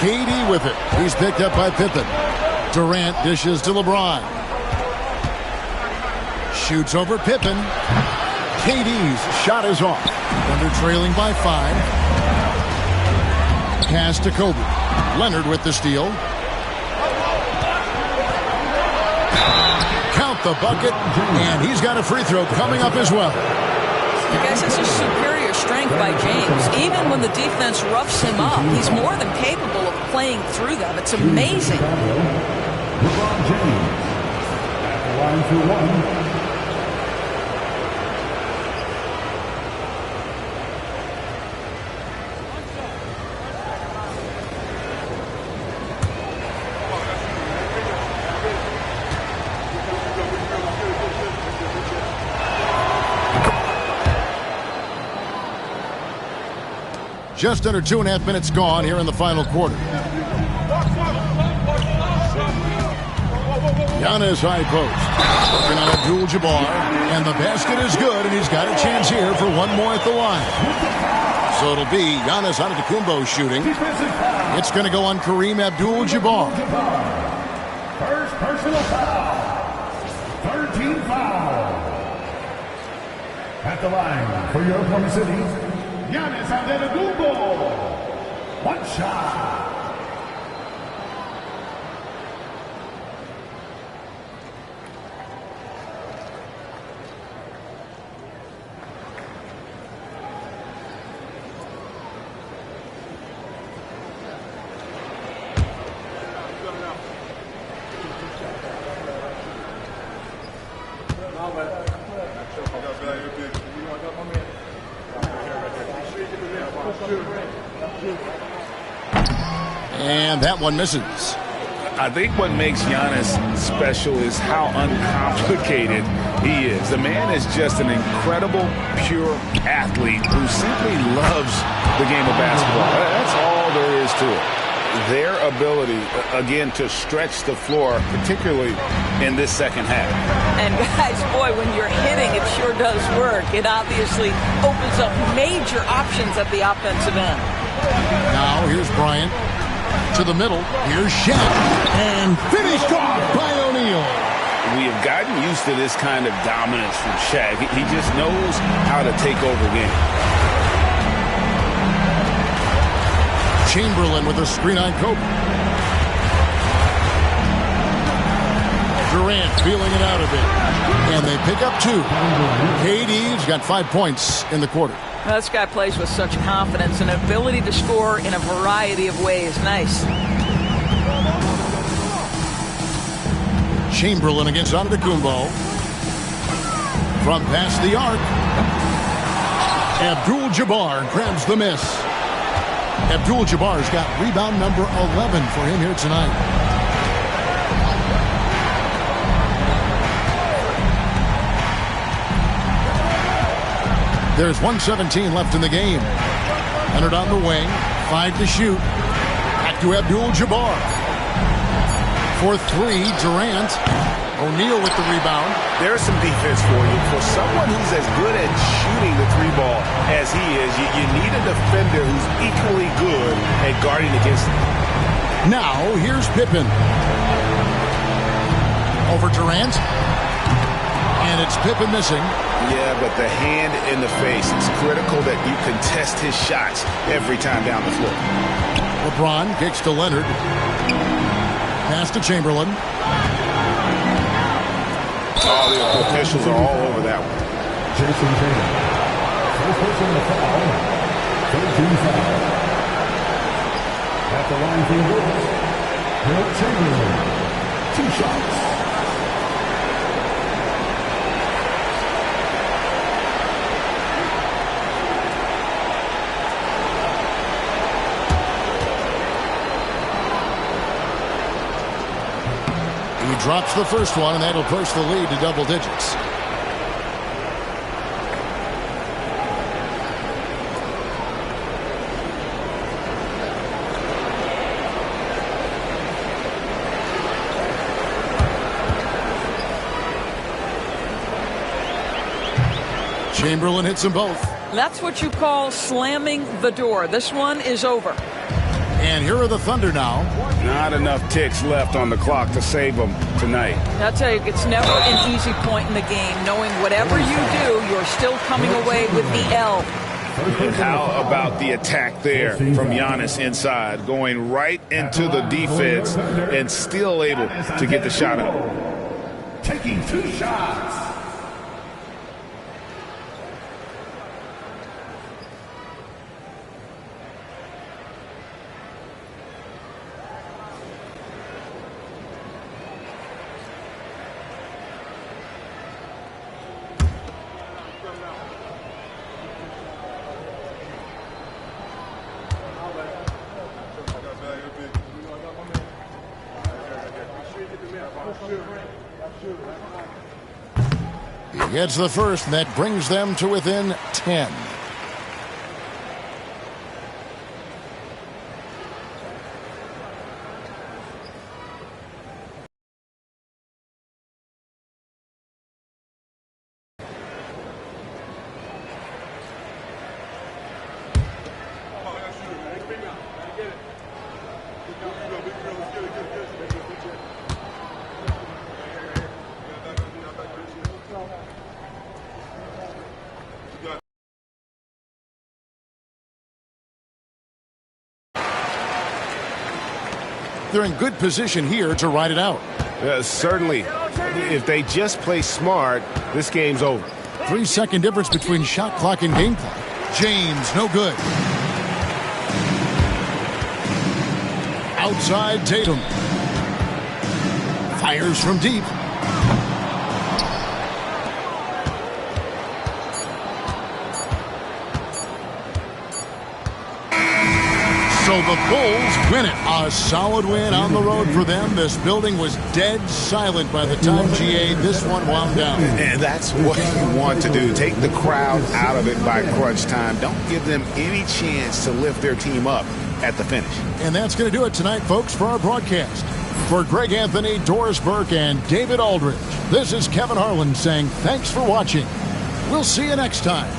KD with it. He's picked up by Pippen. Durant dishes to LeBron. Shoots over Pippen. KD's shot is off. Thunder trailing by 5. Pass to Kobe. Leonard with the steal. Count the bucket. And he's got a free throw coming up as well. I guess it's a superior strength by James. Even when the defense roughs him up, he's more than capable of playing through them. It's amazing. LeBron James. At the line for 1. Just under 2.5 minutes gone here in the final quarter. Giannis high post. Working on Abdul-Jabbar. And the basket is good, and he's got a chance here for one more at the line. So it'll be Giannis Antetokounmpo shooting. It's going to go on Kareem Abdul-Jabbar. First personal foul. 13 foul. At the line for your Oklahoma City, Giannis Antetokounmpo. One shot. And that one misses. I think what makes Giannis special is how uncomplicated he is. The man is just an incredible, pure athlete who simply loves the game of basketball. That's all there is to it. Their ability, again, to stretch the floor, particularly in this second half. And guys, boy, when you're hitting, it sure does work. It obviously opens up major options at the offensive end. Now here's Bryant to the middle. Here's Shaq. And finished off by O'Neal. We have gotten used to this kind of dominance from Shaq. He just knows how to take over games. Chamberlain with a screen on Kobe. Durant feeling it out a bit. And they pick up 2. KD's got 5 points in the quarter. Now, this guy plays with such confidence and ability to score in a variety of ways. Nice. Chamberlain against Antetokounmpo. From past the arc. Abdul-Jabbar grabs the miss. Abdul-Jabbar's got rebound number 11 for him here tonight. There's 1:17 left in the game. Leonard on the wing. 5 to shoot. Back to Abdul-Jabbar. For 3, Durant. O'Neal with the rebound. There's some defense for you. For someone who's as good at shooting the three ball as he is, you need a defender who's equally good at guarding against him. Now, here's Pippen. Over Durant. And it's Pippen missing. Yeah, but the hand in the face. It's critical that you contest his shots every time down the floor. LeBron kicks to Leonard. Pass to Chamberlain. Oh, the officials are all over that one. Jason Tatum. First person to foul. 13 foul. At the line for the Bulls, Will Chamberlain. 2 shots. He drops the first one, and that'll push the lead to double digits. Chamberlain hits them both. That's what you call slamming the door. This one is over. And here are the Thunder now. Not enough ticks left on the clock to save them tonight. I'll tell you, it's never an easy point in the game, knowing whatever you do, you're still coming away with the L. And how about the attack there from Giannis inside, going right into the defense and still able to get the shot up. Taking 2 shots. He gets the first, and that brings them to within 10. They're in good position here to ride it out. Certainly. If they just play smart, this game's over. 3-second difference between shot clock and game clock. James, no good. Outside Tatum. Fires from deep. So the Bulls win it. A solid win on the road for them. This building was dead silent by the time, GA, this one wound down. And that's what you want to do. Take the crowd out of it by crunch time. Don't give them any chance to lift their team up at the finish. And that's going to do it tonight, folks, for our broadcast. For Greg Anthony, Doris Burke, and David Aldridge, this is Kevin Harlan saying thanks for watching. We'll see you next time.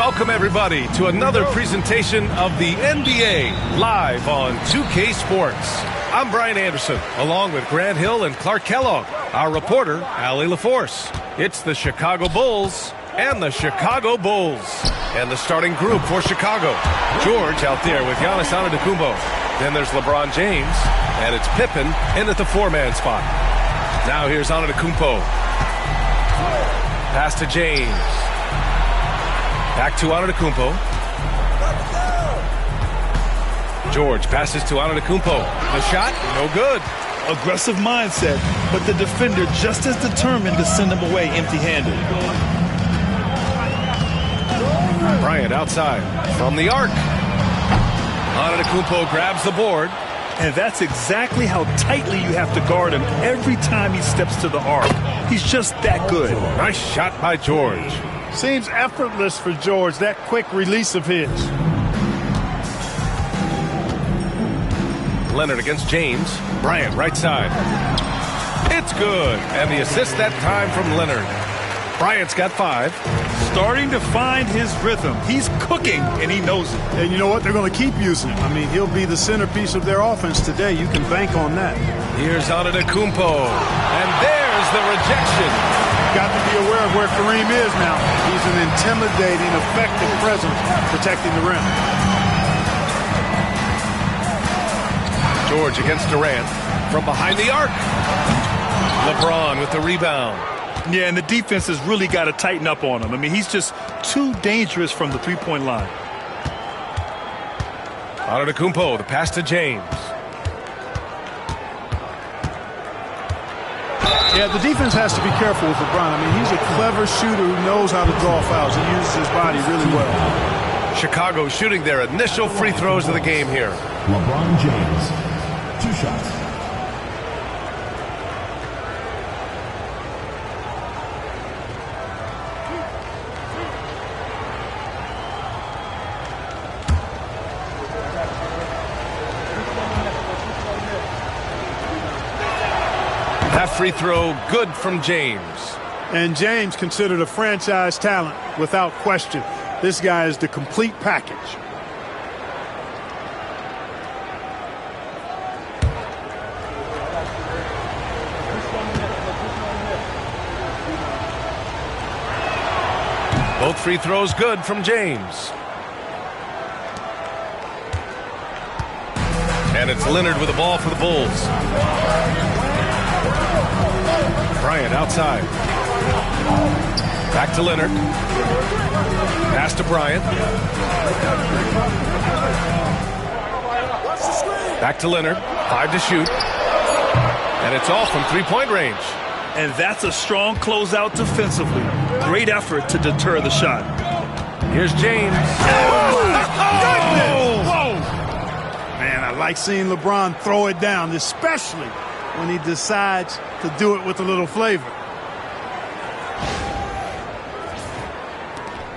Welcome, everybody, to another presentation of the NBA live on 2K Sports. I'm Brian Anderson, along with Grant Hill and Clark Kellogg, our reporter, Allie LaForce. It's the Chicago Bulls and the Chicago Bulls. And the starting group for Chicago. George out there with Giannis Antetokounmpo. Then there's LeBron James, and it's Pippen in at the four-man spot. Now here's Antetokounmpo. Pass to James. Back to Antetokounmpo. George passes to Antetokounmpo. The shot, no good. Aggressive mindset, but the defender just as determined to send him away empty-handed. Bryant outside from the arc. Antetokounmpo grabs the board. And that's exactly how tightly you have to guard him every time he steps to the arc. He's just that good. Nice shot by George. Seems effortless for George, that quick release of his. Leonard against James. Bryant right side. It's good. And the assist that time from Leonard. Bryant's got 5. Starting to find his rhythm. He's cooking, and he knows it. And you know what? They're going to keep using him. I mean, he'll be the centerpiece of their offense today. You can bank on that. Here's Antetokounmpo. And there's the rejection. Got to be aware of where Kareem is now. He's an intimidating, effective presence protecting the rim. George against Durant from behind the arc. LeBron with the rebound. Yeah, and the defense has really got to tighten up on him. I mean, he's just too dangerous from the three-point line. Antetokounmpo, the pass to James. Yeah, the defense has to be careful with LeBron. I mean, he's a clever shooter who knows how to draw fouls. He uses his body really well. Chicago shooting their initial free throws of the game here. LeBron James, 2 shots. That free throw good from James. And James considered a franchise talent without question. This guy is the complete package. Both free throws good from James. And it's Leonard with the ball for the Bulls. Bryant outside. Back to Leonard. Pass to Bryant. Back to Leonard. 5 to shoot. And it's all from three-point range. And that's a strong closeout defensively. Great effort to deter the shot. Here's James. Whoa! Man, I like seeing LeBron throw it down, especially when he decides to do it with a little flavor.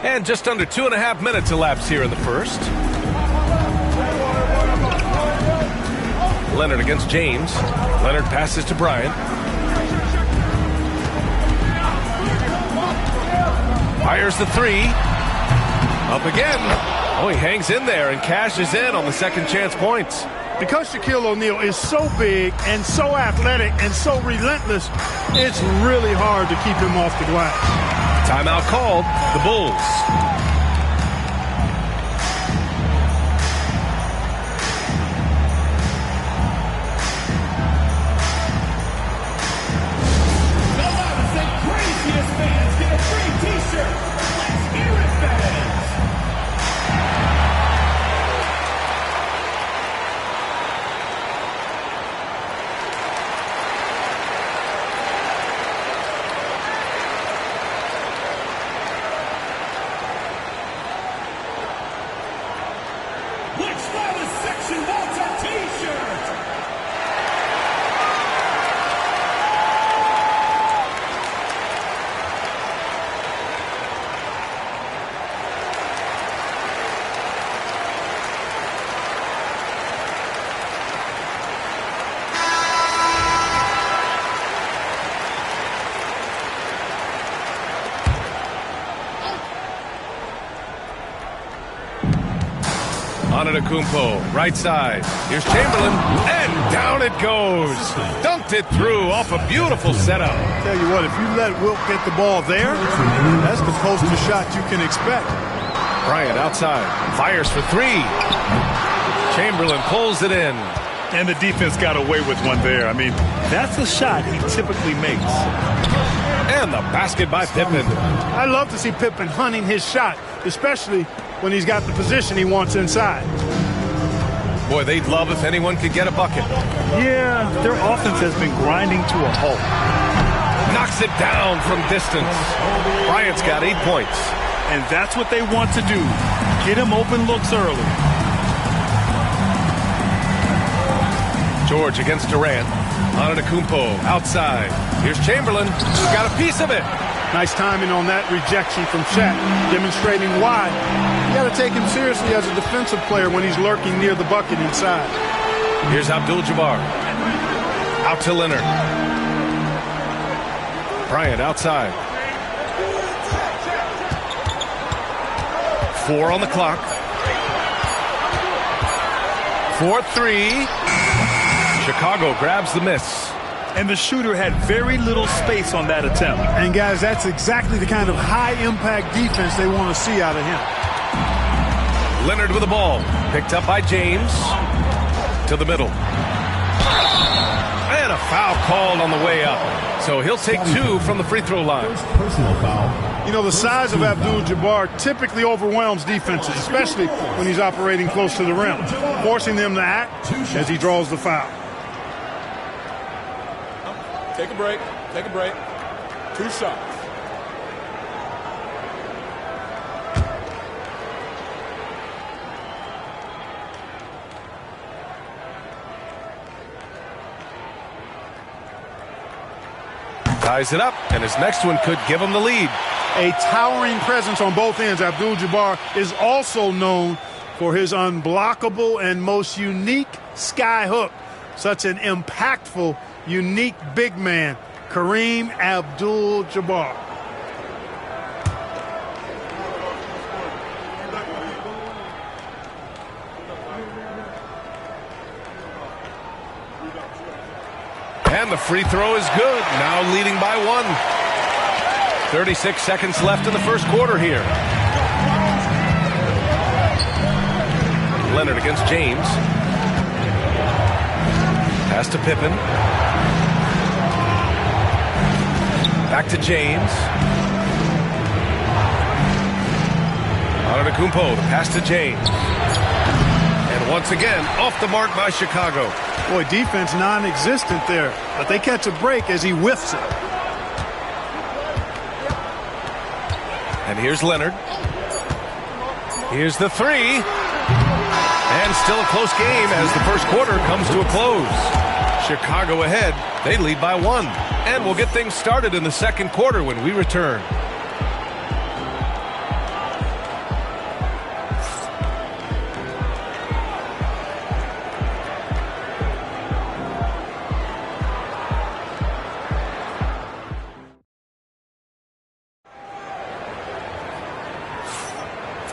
And just under 2.5 minutes elapsed here in the first. Leonard against James. Leonard passes to Bryant. Fires the 3. Up again. Oh, he hangs in there and cashes in on the second chance points. Because Shaquille O'Neal is so big and so athletic and so relentless, it's really hard to keep him off the glass. Timeout called. The Bulls. The loudest and craziest fans get a free t-shirt. Let's hear it, fans. Antetokounmpo, right side. Here's Chamberlain, and down it goes. Dunked it through off a beautiful setup. Tell you what, if you let Wilt get the ball there, that's the closest shot you can expect. Bryant outside, fires for three. Chamberlain pulls it in. And the defense got away with one there. I mean, that's a shot he typically makes. And the basket by Pippen. I love to see Pippen hunting his shot, especially when he's got the position he wants inside. Boy, they'd love if anyone could get a bucket. Yeah, their offense has been grinding to a halt. Knocks it down from distance. Bryant's got 8 points. And that's what they want to do. Get him open looks early. George against Durant. Antetokounmpo outside. Here's Chamberlain. He's got a piece of it. Nice timing on that rejection from Shaq, demonstrating why you got to take him seriously as a defensive player when he's lurking near the bucket inside. Here's Abdul-Jabbar. Out to Leonard. Bryant outside. 4 on the clock. 4-3. Chicago grabs the miss. And the shooter had very little space on that attempt. And guys, that's exactly the kind of high-impact defense they want to see out of him. Leonard with the ball. Picked up by James. To the middle. And a foul called on the way up. So he'll take 2 from the free throw line. Personal foul. You know, the size of Abdul-Jabbar typically overwhelms defenses, especially when he's operating close to the rim, forcing them to act as he draws the foul. Take a break. Take a break. 2 shots. Ties it up, and his next one could give him the lead. A towering presence on both ends. Abdul-Jabbar is also known for his unblockable and most unique sky hook. Such an impactful, unique big man, Kareem Abdul-Jabbar. And the free throw is good. Now leading by 1. 36 seconds left in the first quarter here. Leonard against James. Pass to Pippen. Back to James. Antetokounmpo, the pass to James. And once again, off the mark by Chicago. Boy, defense non-existent there, but they catch a break as he whiffs it. And here's Leonard. Here's the 3. And still a close game as the first quarter comes to a close. Chicago ahead. They lead by 1. And we'll get things started in the second quarter when we return.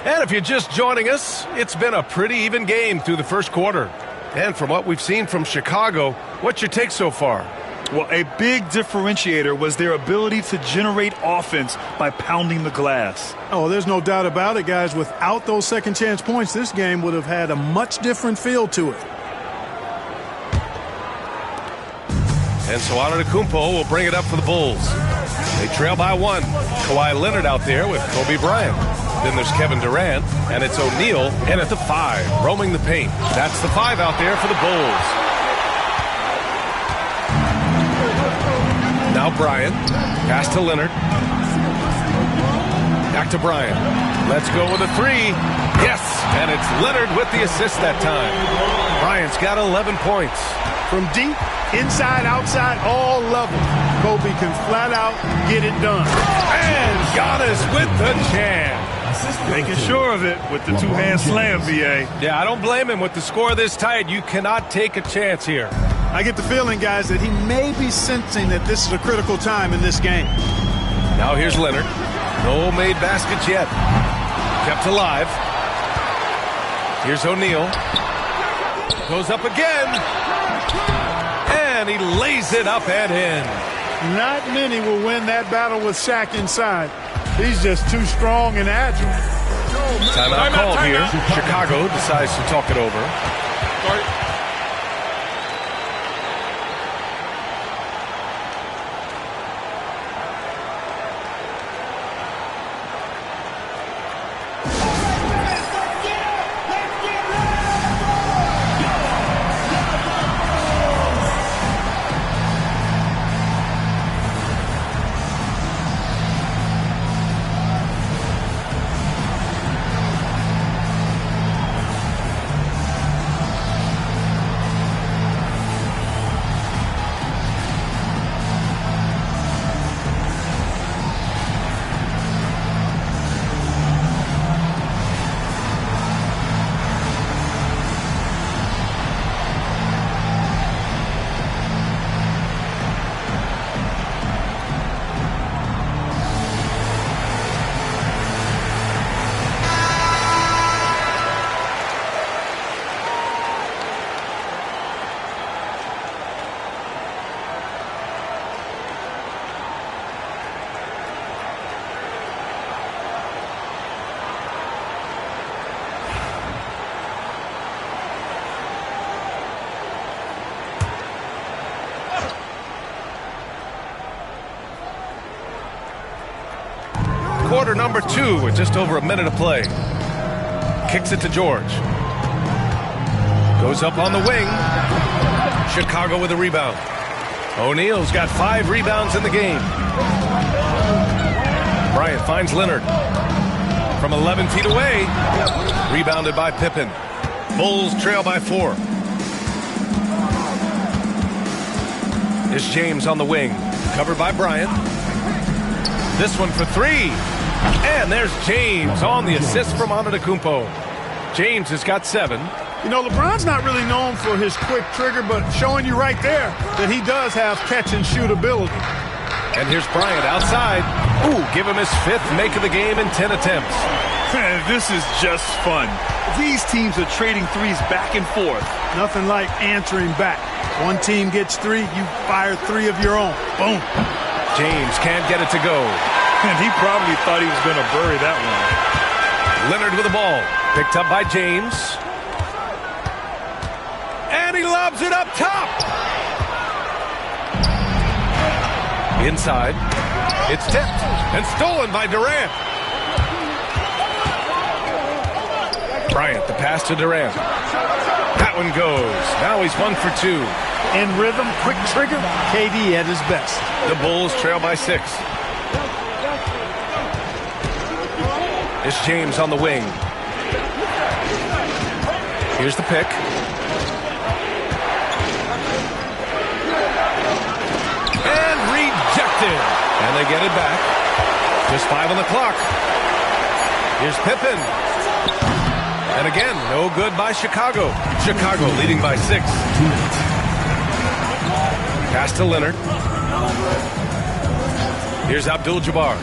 And if you're just joining us, it's been a pretty even game through the first quarter. And from what we've seen from Chicago, what's your take so far? Well, a big differentiator was their ability to generate offense by pounding the glass. Oh, there's no doubt about it, guys. Without those second chance points, this game would have had a much different feel to it. And so Antetokounmpo will bring it up for the Bulls. They trail by 1. Kawhi Leonard out there with Kobe Bryant. Then there's Kevin Durant, and it's O'Neal, and at the 5, roaming the paint. That's the 5 out there for the Bulls. Now Bryant, pass to Leonard. Back to Bryant. Let's go with a 3. Yes, and it's Leonard with the assist that time. Bryant's got 11 points. From deep, inside, outside, all levels, Kobe can flat out get it done. And Giannis with the jam. Making sure of it with the 2-hand slam, VA. Yeah, I don't blame him. With the score this tight, you cannot take a chance here. I get the feeling, guys, that he may be sensing that this is a critical time in this game. Now here's Leonard. No made baskets yet. Kept alive. Here's O'Neal. Goes up again. And he lays it up and in. Not many will win that battle with Shaq inside. He's just too strong and agile. Timeout called here. Chicago decides to talk it over. Quarter number 2 with just over a minute of play. Kicks it to George. Goes up on the wing. Chicago with a rebound. O'Neal's got 5 rebounds in the game. Bryant finds Leonard. From 11 feet away. Rebounded by Pippen. Bulls trail by 4. It's James on the wing. Covered by Bryant. This one for 3. And there's James on the assist from Antetokounmpo. James has got 7. You know, LeBron's not really known for his quick trigger, but showing you right there that he does have catch-and-shoot ability. And here's Bryant outside. Ooh, give him his 5th make of the game in 10 attempts. This is just fun. These teams are trading threes back and forth. Nothing like answering back. One team gets 3, you fire 3 of your own. Boom. James can't get it to go. And he probably thought he was going to bury that one. Leonard with the ball. Picked up by James. And he lobs it up top. Inside. It's tipped and stolen by Durant. Bryant, the pass to Durant. That one goes. Now he's 1 for 2. In rhythm, quick trigger, KD at his best. The Bulls trail by 6. It's James on the wing. Here's the pick. And rejected. And they get it back. Just 5 on the clock. Here's Pippen. And again, no good by Chicago. Chicago leading by 6. Pass to Leonard. Here's Abdul-Jabbar.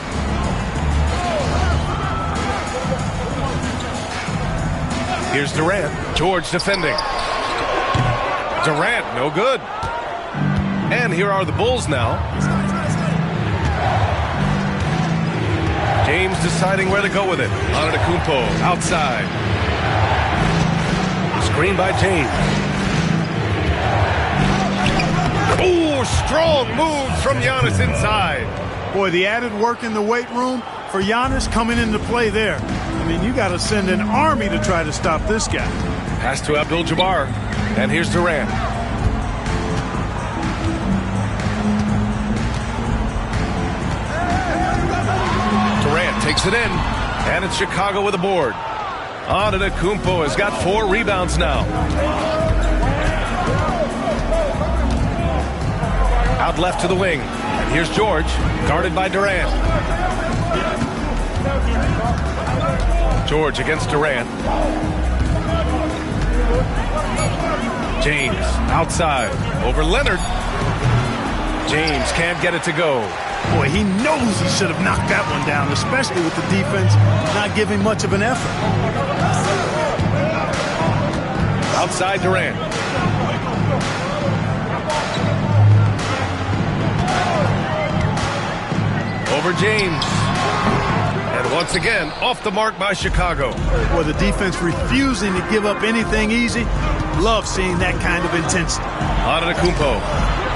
Here's Durant. George defending. Durant, no good. And here are the Bulls now. James deciding where to go with it. Antetokounmpo outside. Screen by James. Ooh, strong move from Giannis inside. Boy, the added work in the weight room for Giannis coming into play there. I mean, you got to send an army to try to stop this guy. Pass to Abdul-Jabbar. And here's Durant. Durant takes it in. And it's Chicago with a board. Antetokounmpo has got 4 rebounds now. Out left to the wing. And here's George, guarded by Durant. George against Durant. James outside over Leonard. James can't get it to go. Boy, he knows he should have knocked that one down, especially with the defense not giving much of an effort. Outside Durant. Over James. And once again, off the mark by Chicago. Well, the defense refusing to give up anything easy. Love seeing that kind of intensity. Antetokounmpo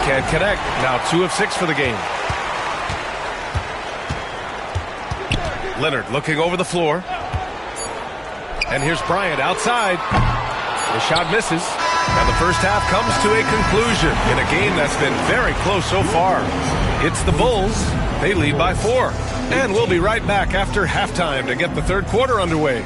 can't connect. Now 2 of 6 for the game. Leonard looking over the floor. And here's Bryant outside. The shot misses. And the first half comes to a conclusion in a game that's been very close so far. It's the Bulls. They lead by 4. And we'll be right back after halftime to get the third quarter underway.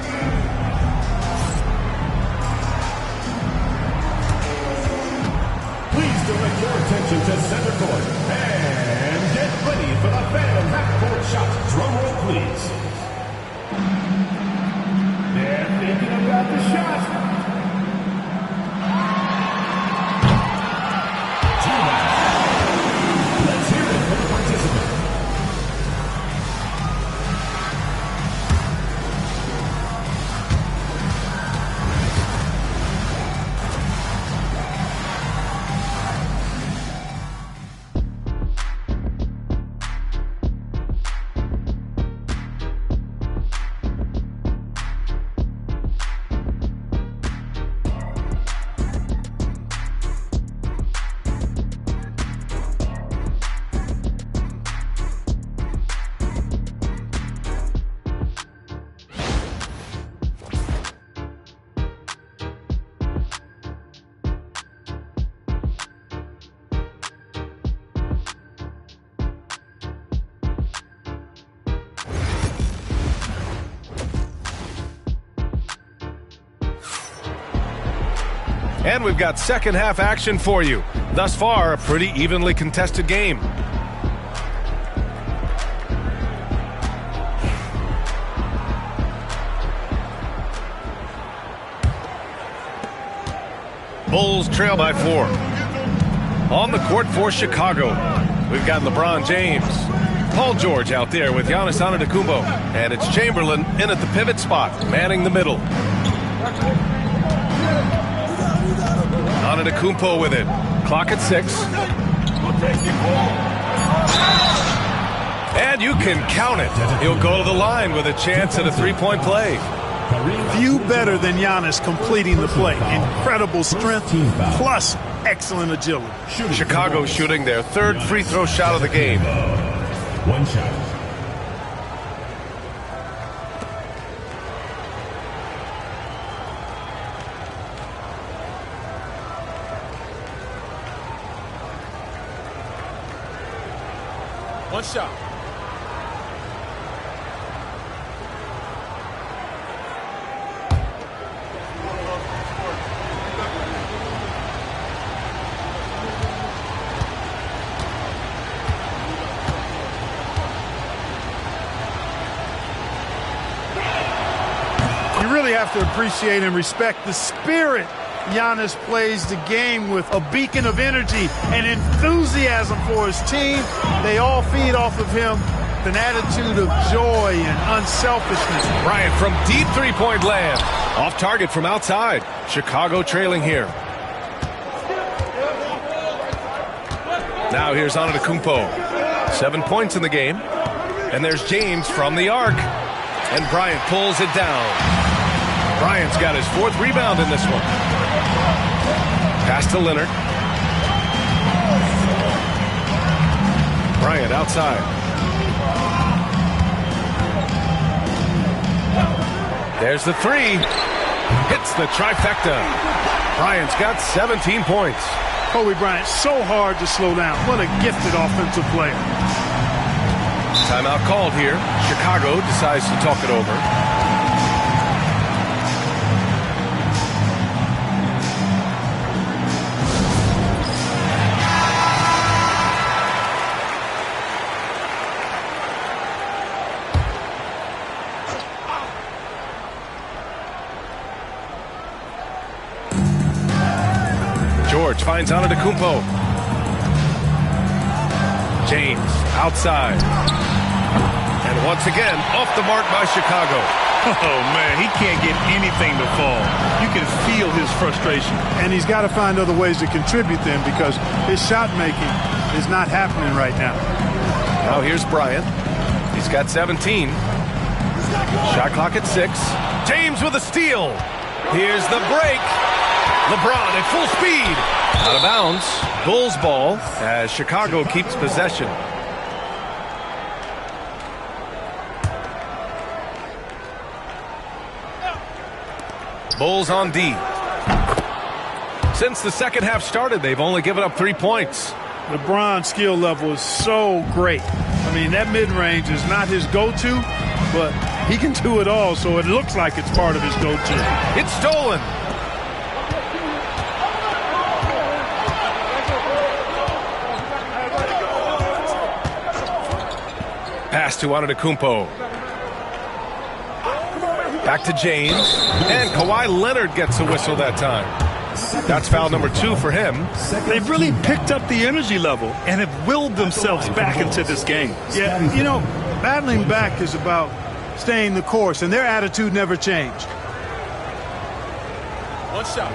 Please direct your attention to center court and get ready for the Phantom half-court shot. Drum roll, please. They're thinking about the shot. Let's hear it from the participant. And we've got second half action for you. Thus far, a pretty evenly contested game. Bulls trail by 4. On the court for Chicago, we've got LeBron James. Paul George out there with Giannis Antetokounmpo. And it's Chamberlain in at the pivot spot, manning the middle. Antetokounmpo with it. Clock at 6. And you can count it. He'll go to the line with a chance at a three-point play. Few better than Giannis completing the play. Incredible strength, plus excellent agility. Chicago shooting their third free throw shot of the game. One shot. One shot. You really have to appreciate and respect the spirit Giannis plays the game with, a beacon of energy and enthusiasm for his team. They all feed off of him with an attitude of joy and unselfishness. Bryant from deep three-point land. Off target from outside. Chicago trailing here. Now here's Antetokounmpo. 7 points in the game. And there's James from the arc. And Bryant pulls it down. Bryant's got his 4th rebound in this one. Pass to Leonard. Bryant outside. There's the 3. Hits the trifecta. Bryant's got 17 points. Kobe Bryant, so hard to slow down. What a gifted offensive player. Timeout called here. Chicago decides to talk it over. George finds Antetokounmpo. James outside. And once again, off the mark by Chicago. Oh, man, he can't get anything to fall. You can feel his frustration. And he's got to find other ways to contribute then because his shot making is not happening right now. Now here's Bryant. He's got 17. Shot clock at 6. James with a steal. Here's the break. LeBron at full speed. Out of bounds. Bulls ball as Chicago keeps possession. Bulls on D. Since the second half started, they've only given up 3 points. LeBron's skill level is so great. I mean, that mid-range is not his go-to, but he can do it all, so it looks like it's part of his go-to. It's stolen. Pass to Antetokounmpo. Back to James. And Kawhi Leonard gets a whistle that time. That's foul number 2 for him. They've really picked up the energy level and have willed themselves back into this game. Yeah, you know, battling back is about staying the course, and their attitude never changed. One shot.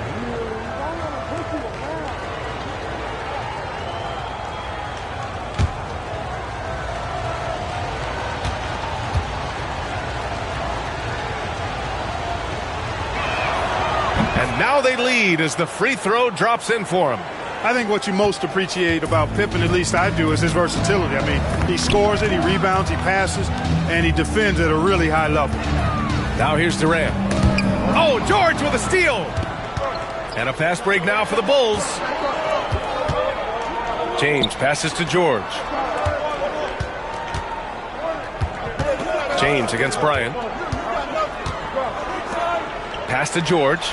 And now they lead as the free throw drops in for him. I think what you most appreciate about Pippen, at least I do, is his versatility. I mean, he scores it, he rebounds, he passes, and he defends at a really high level. Now here's Durant. Oh, George with a steal. And a fast break now for the Bulls. James passes to George. James against Bryant. Pass to George.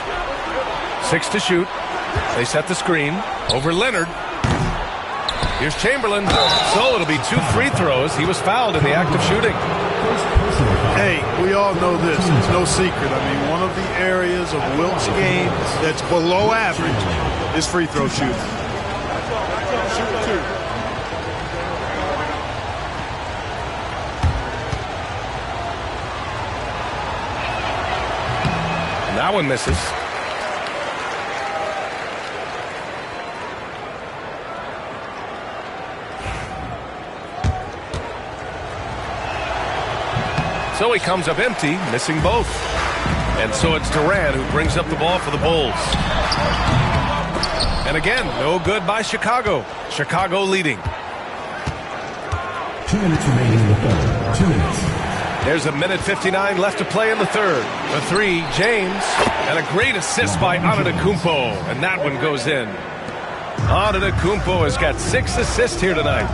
6 to shoot. They set the screen. Over Leonard. Here's Chamberlain. So it'll be 2 free throws. He was fouled in the act of shooting. Hey, we all know this. It's no secret. I mean, one of the areas of Wilt's game that's below average is free throw shooting. And that one misses. So he comes up empty, missing both. And so it's Durant who brings up the ball for the Bulls. And again, no good by Chicago. Chicago leading. 2 minutes remaining in the third. 2 minutes. There's a minute 59 left to play in the third. The 3, James. And a great assist by Antetokounmpo. And that one goes in. Antetokounmpo has got 6 assists here tonight.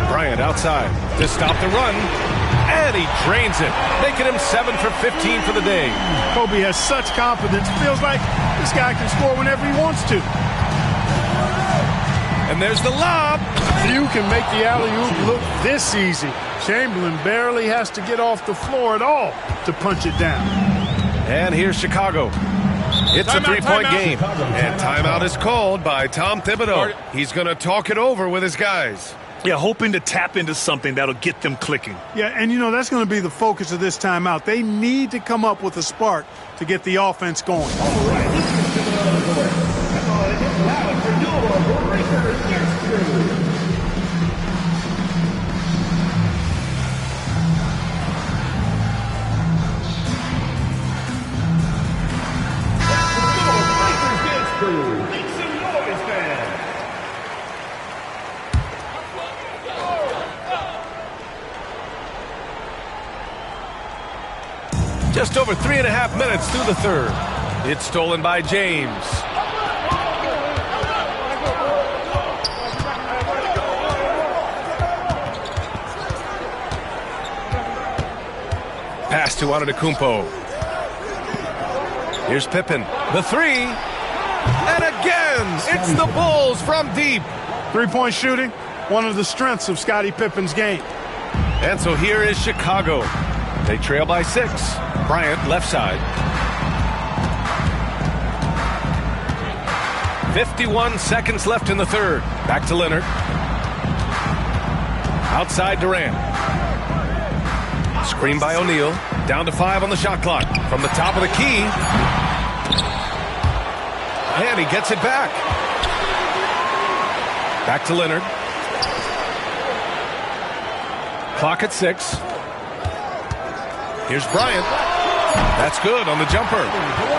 Bryant outside to stop the run. And he drains it, making him 7 for 15 for the day. Kobe has such confidence. Feels like this guy can score whenever he wants to. And there's the lob. Few can make the alley-oop look this easy. Chamberlain barely has to get off the floor at all to punch it down. And here's Chicago. It's a 3-point game. And timeout is called by Tom Thibodeau. He's going to talk it over with his guys. Yeah, hoping to tap into something that'll get them clicking. Yeah, and you know, that's going to be the focus of this timeout. They need to come up with a spark to get the offense going. All right, make some noise, man. Just over 3.5 minutes through the third. It's stolen by James. Pass to Antetokounmpo. Here's Pippen. The 3. And again, it's the Bulls from deep. 3-point shooting, one of the strengths of Scottie Pippen's game. And so here is Chicago. They trail by 6. Bryant left side. 51 seconds left in the third. Back to Leonard. Outside Durant. Screen by O'Neal. Down to 5 on the shot clock. From the top of the key. And he gets it back. Back to Leonard. Clock at 6. Here's Bryant. That's good on the jumper.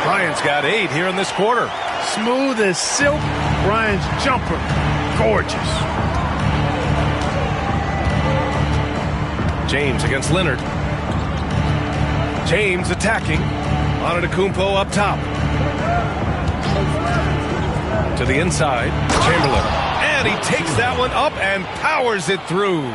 Bryant's got 8 here in this quarter. Smooth as silk. Bryant's jumper. Gorgeous. James against Leonard. James attacking. Antetokounmpo up top. To the inside. Chamberlain. And he takes that one up and powers it through.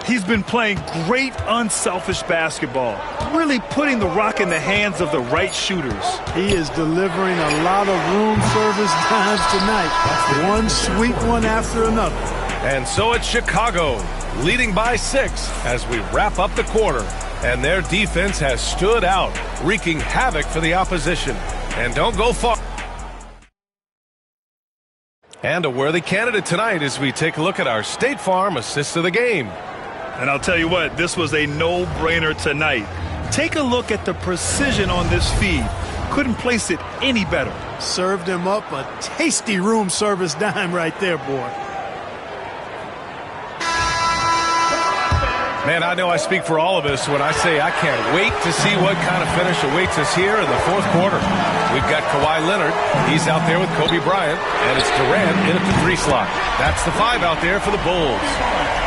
He's been playing great unselfish basketball, really putting the rock in the hands of the right shooters. He is delivering a lot of room service times tonight. One sweet one after another. And so it's Chicago, leading by 6 as we wrap up the quarter. And their defense has stood out, wreaking havoc for the opposition. And don't go far. And a worthy candidate tonight as we take a look at our State Farm assist of the game. And I'll tell you what, this was a no-brainer tonight. Take a look at the precision on this feed. Couldn't place it any better. Served him up a tasty room service dime right there, boy. Man, I know I speak for all of us when I say I can't wait to see what kind of finish awaits us here in the fourth quarter. We've got Kawhi Leonard. He's out there with Kobe Bryant. And it's Durant in at the 3 slot. That's the 5 out there for the Bulls.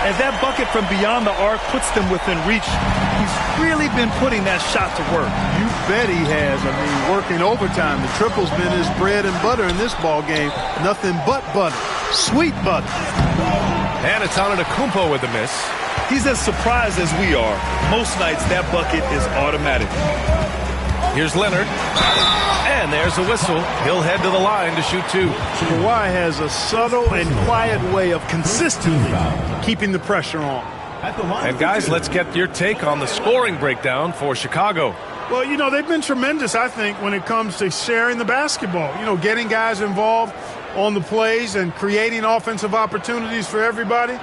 As that bucket from beyond the arc puts them within reach, he's really been putting that shot to work. You bet he has. I mean, working overtime. The triple's been his bread and butter in this ball game. Nothing but butter. Sweet butter. And it's Antetokounmpo with the miss. He's as surprised as we are. Most nights, that bucket is automatic. Here's Leonard. And there's a whistle. He'll head to the line to shoot 2. Kawhi has a subtle and quiet way of consistently keeping the pressure on. And guys, let's get your take on the scoring breakdown for Chicago. Well, you know, they've been tremendous, I think, when it comes to sharing the basketball. You know, getting guys involved on the plays and creating offensive opportunities for everybody.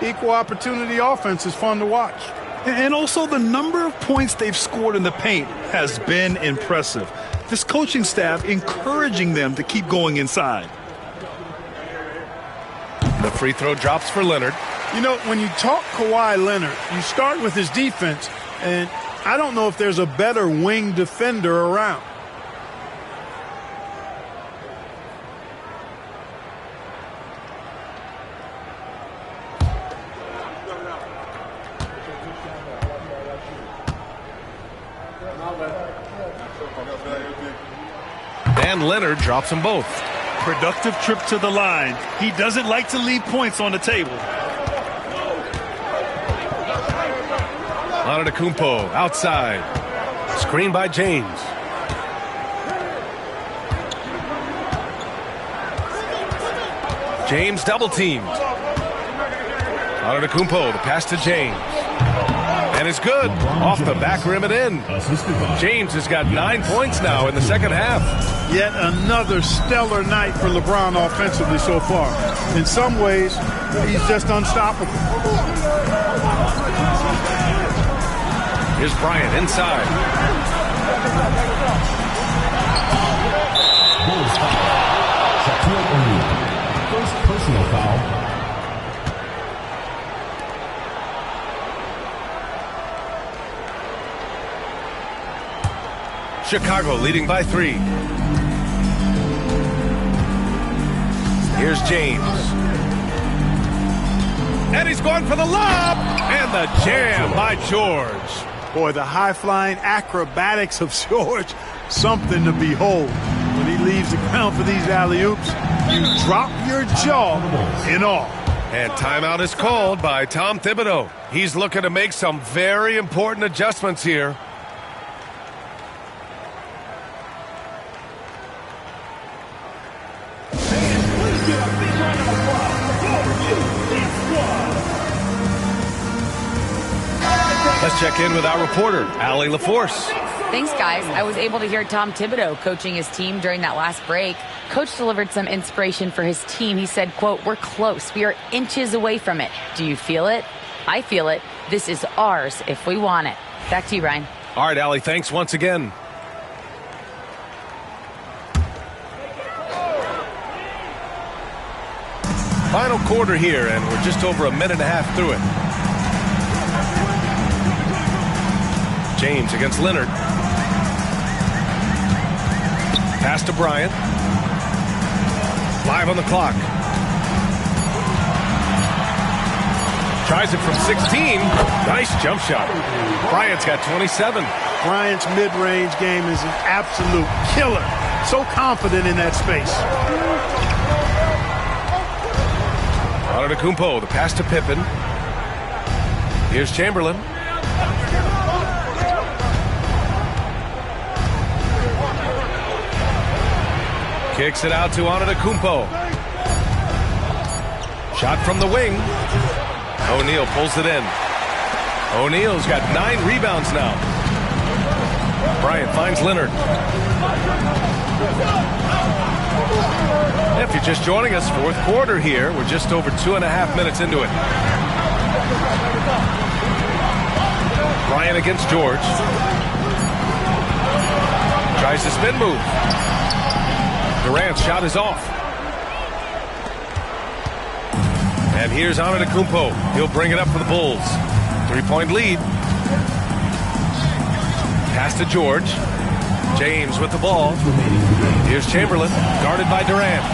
Equal opportunity offense is fun to watch. And also the number of points they've scored in the paint has been impressive. This coaching staff encouraging them to keep going inside. The free throw drops for Leonard. You know, when you talk Kawhi Leonard, you start with his defense, and I don't know if there's a better wing defender around. And Leonard drops them both. Productive trip to the line. He doesn't like to leave points on the table. Antetokounmpo outside. Screen by James. James double teamed. Antetokounmpo, the pass to James. And it's good. Off the back rim and in. James has got 9 points now in the second half. Yet another stellar night for LeBron offensively so far. In some ways, he's just unstoppable. Here's Bryant inside. Bulls foul. Shaquille O'Neal. First personal foul. Chicago leading by 3. Here's James. And he's going for the lob. And the jam by George. Boy, the high-flying acrobatics of George, something to behold. When he leaves the ground for these alley-oops, you drop your jaw in awe. And timeout is called by Tom Thibodeau. He's looking to make some very important adjustments here. Let's check in with our reporter, Allie LaForce. Thanks, guys. I was able to hear Tom Thibodeau coaching his team during that last break. Coach delivered some inspiration for his team. He said, quote, "We're close. We are inches away from it. Do you feel it? I feel it. This is ours if we want it." Back to you, Ryan. All right, Allie, thanks once again. Final quarter here, and we're just over a minute and a half through it. James against Leonard. Pass to Bryant. 5 on the clock. Tries it from 16. Nice jump shot. Bryant's got 27. Bryant's mid-range game is an absolute killer. So confident in that space. Antetokounmpo, the pass to Pippen. Here's Chamberlain. Kicks it out to Antetokounmpo. Shot from the wing. O'Neal pulls it in. O'Neal's got 9 rebounds now. Bryant finds Leonard. If you're just joining us, fourth quarter here. We're just over 2.5 minutes into it. Bryant against George. Tries the spin move. Durant's shot is off. And here's Antetokounmpo. He'll bring it up for the Bulls. 3-point lead. Pass to George. James with the ball. Here's Chamberlain, guarded by Durant.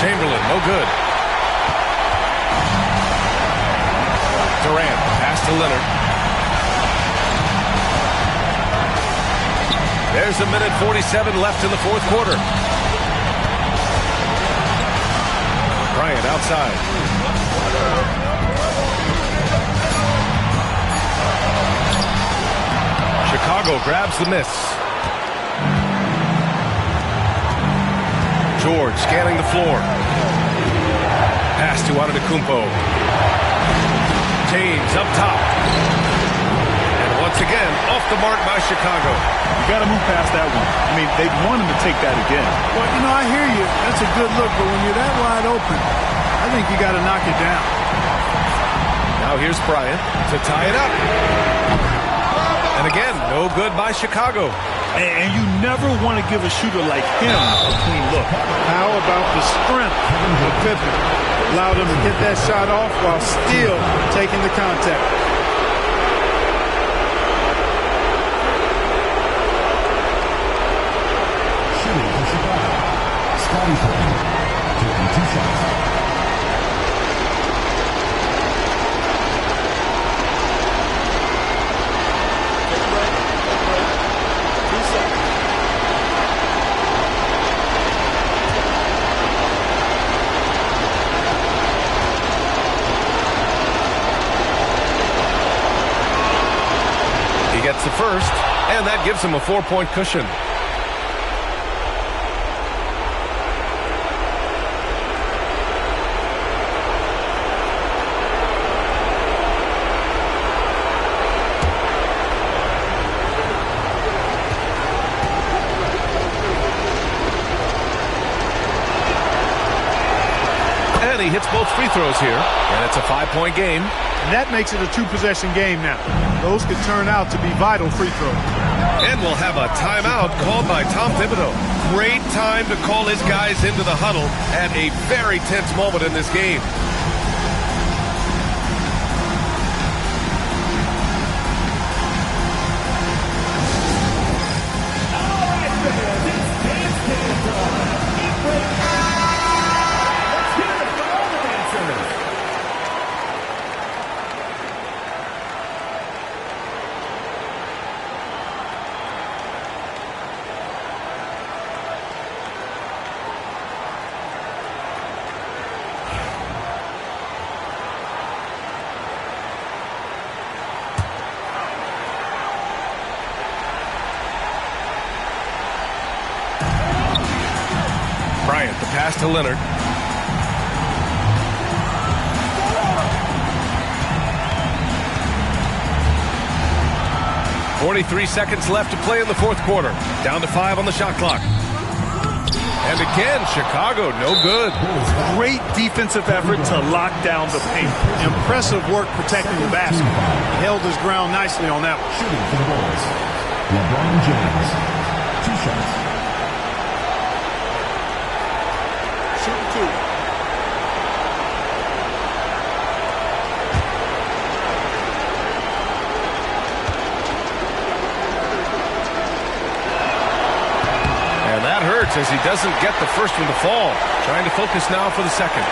Chamberlain, no good. Durant, pass to Leonard. There's a minute 47 left in the fourth quarter. Bryant outside. Chicago grabs the miss. George scanning the floor. Pass to Antetokounmpo. James up top. And once again, off the mark by Chicago. You got to move past that one. I mean, they want him to take that again. Well, you know, I hear you. That's a good look, but when you're that wide open, I think you got to knock it down. Now here's Bryant to tie it up. And again, no good by Chicago. And you never want to give a shooter like him a clean look. How about the strength of Pippen? Allowed him to get that shot off while still taking the contact. Scotty Pippen, taking 2 shots. He gets the first, and that gives him a 4-point cushion. He hits both free throws here, and it's a 5-point game. And that makes it a 2-possession game now. Those could turn out to be vital free throws. And we'll have a timeout called by Tom Thibodeau. Great time to call his guys into the huddle at a very tense moment in this game. Bryant, the pass to Leonard. .43 seconds left to play in the fourth quarter. Down to 5 on the shot clock. And again, Chicago, no good. Great defensive effort to lock down the paint. Impressive work protecting the basket. He held his ground nicely on that one. Shooting for the Bulls, LeBron James. 2 shots. Shooting 2. As he doesn't get the first one to fall. Trying to focus now for the second.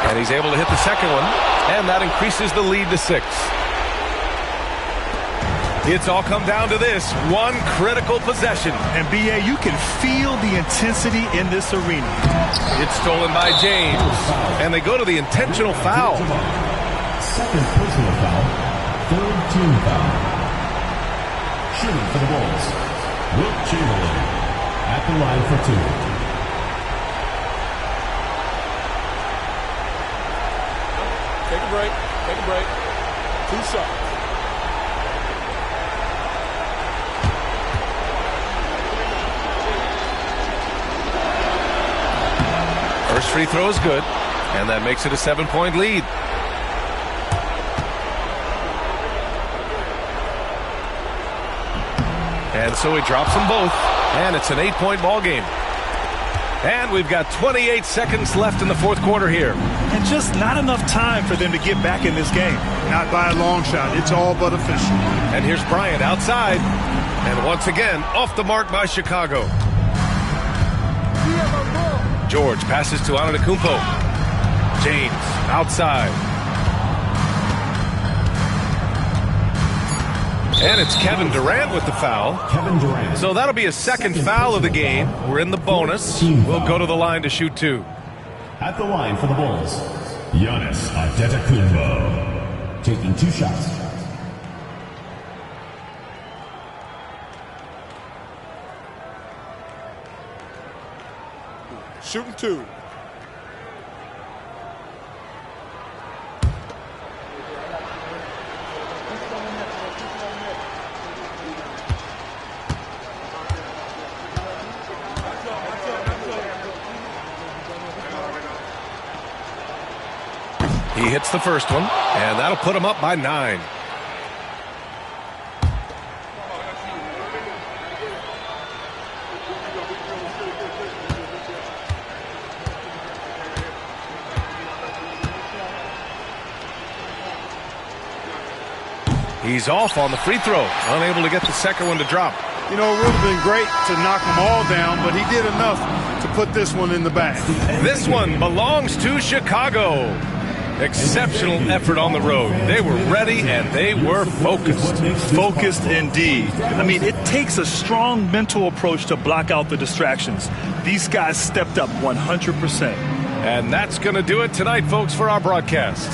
And he's able to hit the second one. And that increases the lead to 6. It's all come down to this one critical possession. And B.A., you can feel the intensity in this arena. It's stolen by James. And they go to the intentional foul. Second personal foul, 3rd team foul. Shooting for the Bulls, Wilt Chamberlain at the line for 2. Take a break. Take a break. 2 shots. First free throw is good, and that makes it a 7-point lead. And so he drops them both, and it's an 8-point ball game. And we've got 28 seconds left in the 4th quarter here. And just not enough time for them to get back in this game. Not by a long shot. It's all but official. And here's Bryant outside. And once again, off the mark by Chicago. George passes to Antetokounmpo. James outside. And it's Kevin Durant with the foul. Kevin Durant. So that'll be a second foul of the game. We're in the bonus. We'll go to the line to shoot 2. At the line for the Bulls, Giannis Antetokounmpo. Taking 2 shots. Shooting 2. He hits the first one, and that'll put him up by 9. He's off on the free throw, unable to get the second one to drop. You know, it would have been great to knock them all down, but he did enough to put this one in the bag. This one belongs to Chicago. Exceptional effort on the road. They were ready and they were focused. Focused indeed. I mean, it takes a strong mental approach to block out the distractions. These guys stepped up 100%. And that's going to do it tonight, folks, for our broadcast.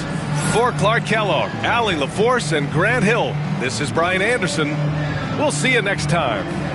For Clark Kellogg, Allie LaForce, and Grant Hill, this is Brian Anderson. We'll see you next time.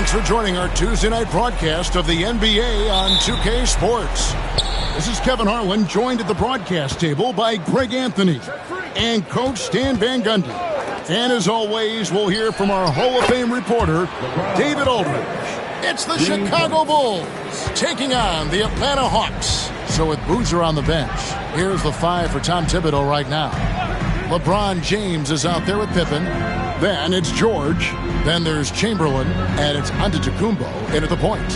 Thanks for joining our Tuesday night broadcast of the NBA on 2K Sports. This is Kevin Harlan, joined at the broadcast table by Greg Anthony and Coach Stan Van Gundy. And as always, we'll hear from our Hall of Fame reporter, David Aldridge. It's the Chicago Bulls taking on the Atlanta Hawks. So with Boozer on the bench, here's the 5 for Tom Thibodeau right now. LeBron James is out there with Pippen. Then it's George. Then there's Chamberlain. And it's Antetokounmpo in at the point.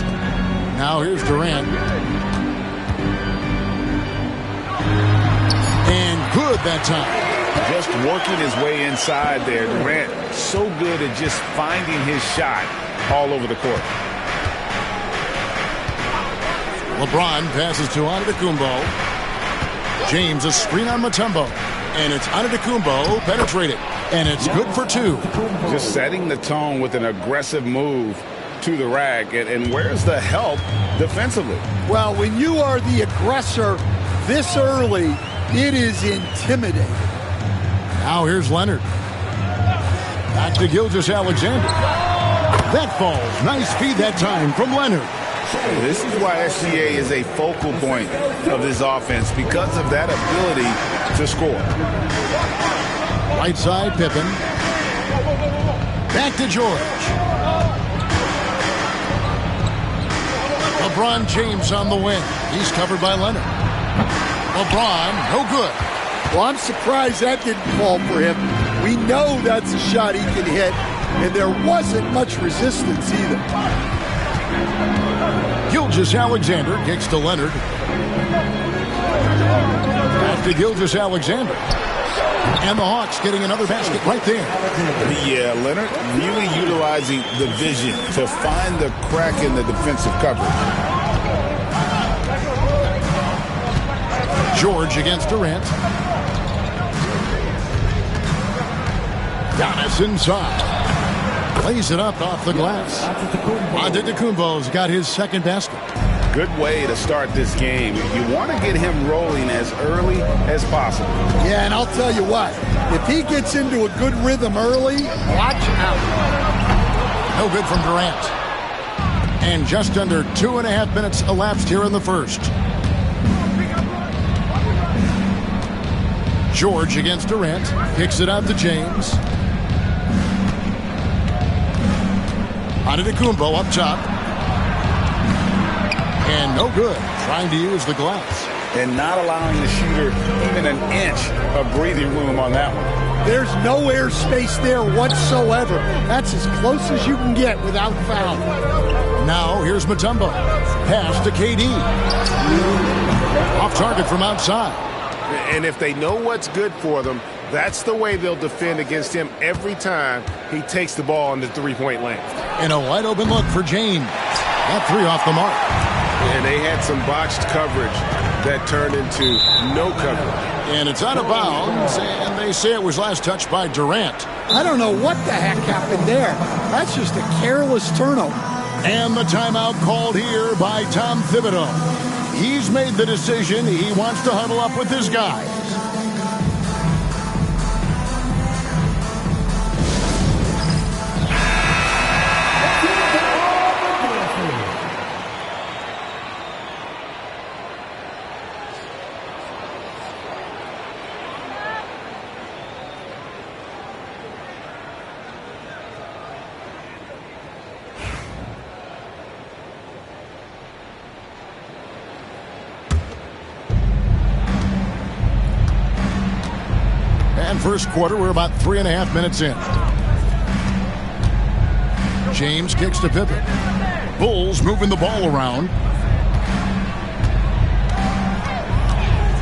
Now here's Durant. And good that time. Just working his way inside there. Durant so good at just finding his shot all over the court. LeBron passes to Antetokounmpo. James a screen on Mutombo. And it's Antetokounmpo penetrated. And it's good for 2. Just setting the tone with an aggressive move to the rack. And where's the help defensively? Well, when you are the aggressor this early, it is intimidating. Now here's Leonard. Back to Gilgeous-Alexander. That falls. Nice feed that time from Leonard. This is why SGA is a focal point of this offense, because of that ability to score. Right side, Pippen. Back to George. LeBron James on the wing. He's covered by Leonard. LeBron, no good. Well, I'm surprised that didn't fall for him. We know that's a shot he can hit, and there wasn't much resistance either. Gilgeous-Alexander kicks to Leonard. Back to Gilgeous-Alexander. And the Hawks getting another basket right there. Yeah, Leonard really utilizing the vision to find the crack in the defensive coverage. George against Durant. Giannis inside. Plays it up off the glass. Antetokounmpo's got his second basket. Good way to start this game. You want to get him rolling as early as possible. Yeah, and I'll tell you what. If he gets into a good rhythm early, watch out. No good from Durant. And just under 2.5 minutes elapsed here in the first. George against Durant. Kicks it out to James. Antetokounmpo up top. And no good. Trying to use the glass. And not allowing the shooter even an inch of breathing room on that one. There's no air space there whatsoever. That's as close as you can get without foul. Now here's Mutombo. Pass to KD. Off target from outside. And if they know what's good for them, that's the way they'll defend against him every time he takes the ball in the three-point lane. And a wide open look for James. That 3 off the mark. And they had some botched coverage that turned into no coverage. And it's out of bounds, and they say it was last touched by Durant. I don't know what the heck happened there. That's just a careless turnover. And the timeout called here by Tom Thibodeau. He's made the decision. He wants to huddle up with his guys. First quarter, we're about 3.5 minutes in. James kicks to Pippen. Bulls moving the ball around.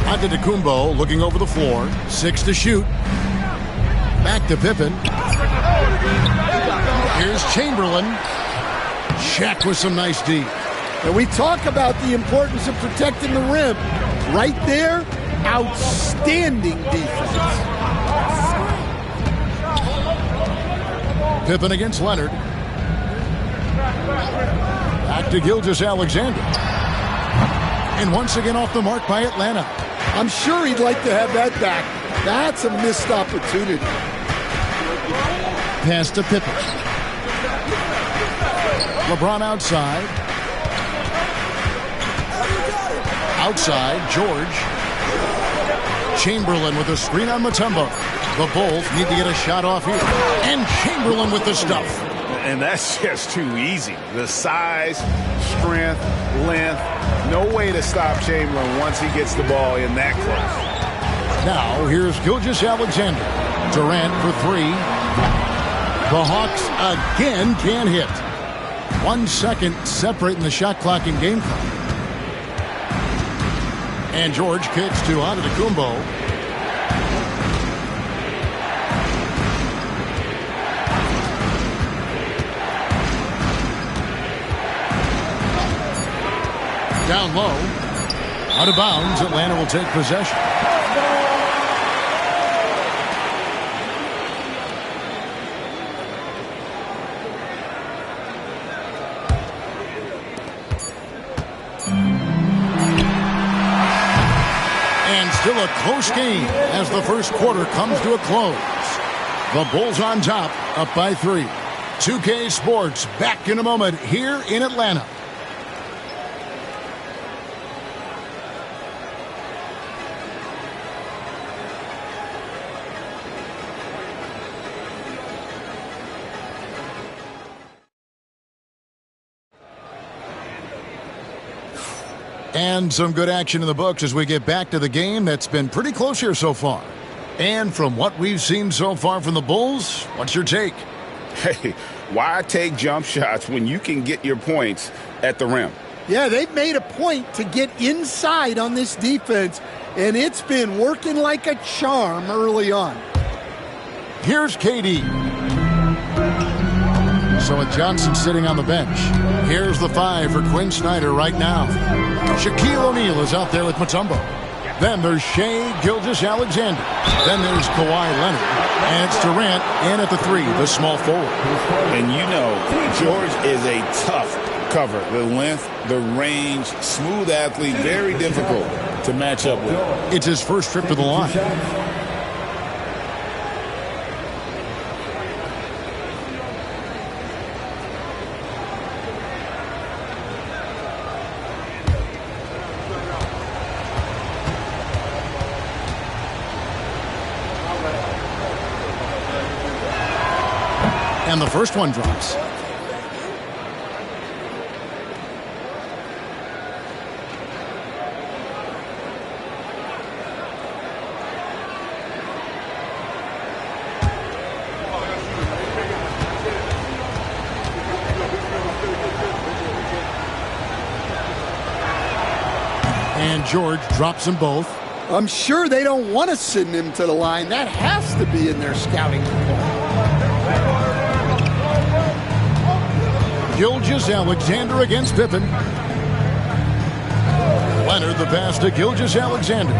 Antetokounmpo looking over the floor. 6 to shoot. Back to Pippen. Here's Chamberlain. Shaq with some nice D. And we talk about the importance of protecting the rim. Right there, outstanding defense. Pippen against Leonard. Back to Gilgeous-Alexander. And once again off the mark by Atlanta. I'm sure he'd like to have that back. That's a missed opportunity. Pass to Pippen. LeBron outside. Outside, George. Chamberlain with a screen on Mutombo. The Bulls need to get a shot off here. And Chamberlain with the stuff. And that's just too easy. The size, strength, length. No way to stop Chamberlain once he gets the ball in that close. Now, here's Gilgeous-Alexander. Durant for three. The Hawks again can't hit. 1 second separating the shot clock and game clock. And George kicks to Antetokounmpo. Down low. Out of bounds. Atlanta will take possession. Still a close game as the first quarter comes to a close. The Bulls on top, up by 3. 2K Sports back in a moment here in Atlanta. And some good action in the books as we get back to the game that's been pretty close here so far. And from what we've seen so far from the Bulls, what's your take? Hey, why take jump shots when you can get your points at the rim? Yeah, they've made a point to get inside on this defense, and it's been working like a charm early on. Here's KD. So with Johnson sitting on the bench, here's the 5 for Quinn Snyder right now. Shaquille O'Neal is out there with Mutombo. Then there's Shai Gilgeous-Alexander. Then there's Kawhi Leonard. And it's Durant in at the 3, the small forward. And you know, George is a tough cover. The length, the range, smooth athlete, very difficult to match up with. It's his first trip to the line. And the first one drops. And George drops them both. I'm sure they don't want to send him to the line. That has to be in their scouting report. Gilgeous-Alexander against Pippen. Leonard the pass to Gilgeous-Alexander.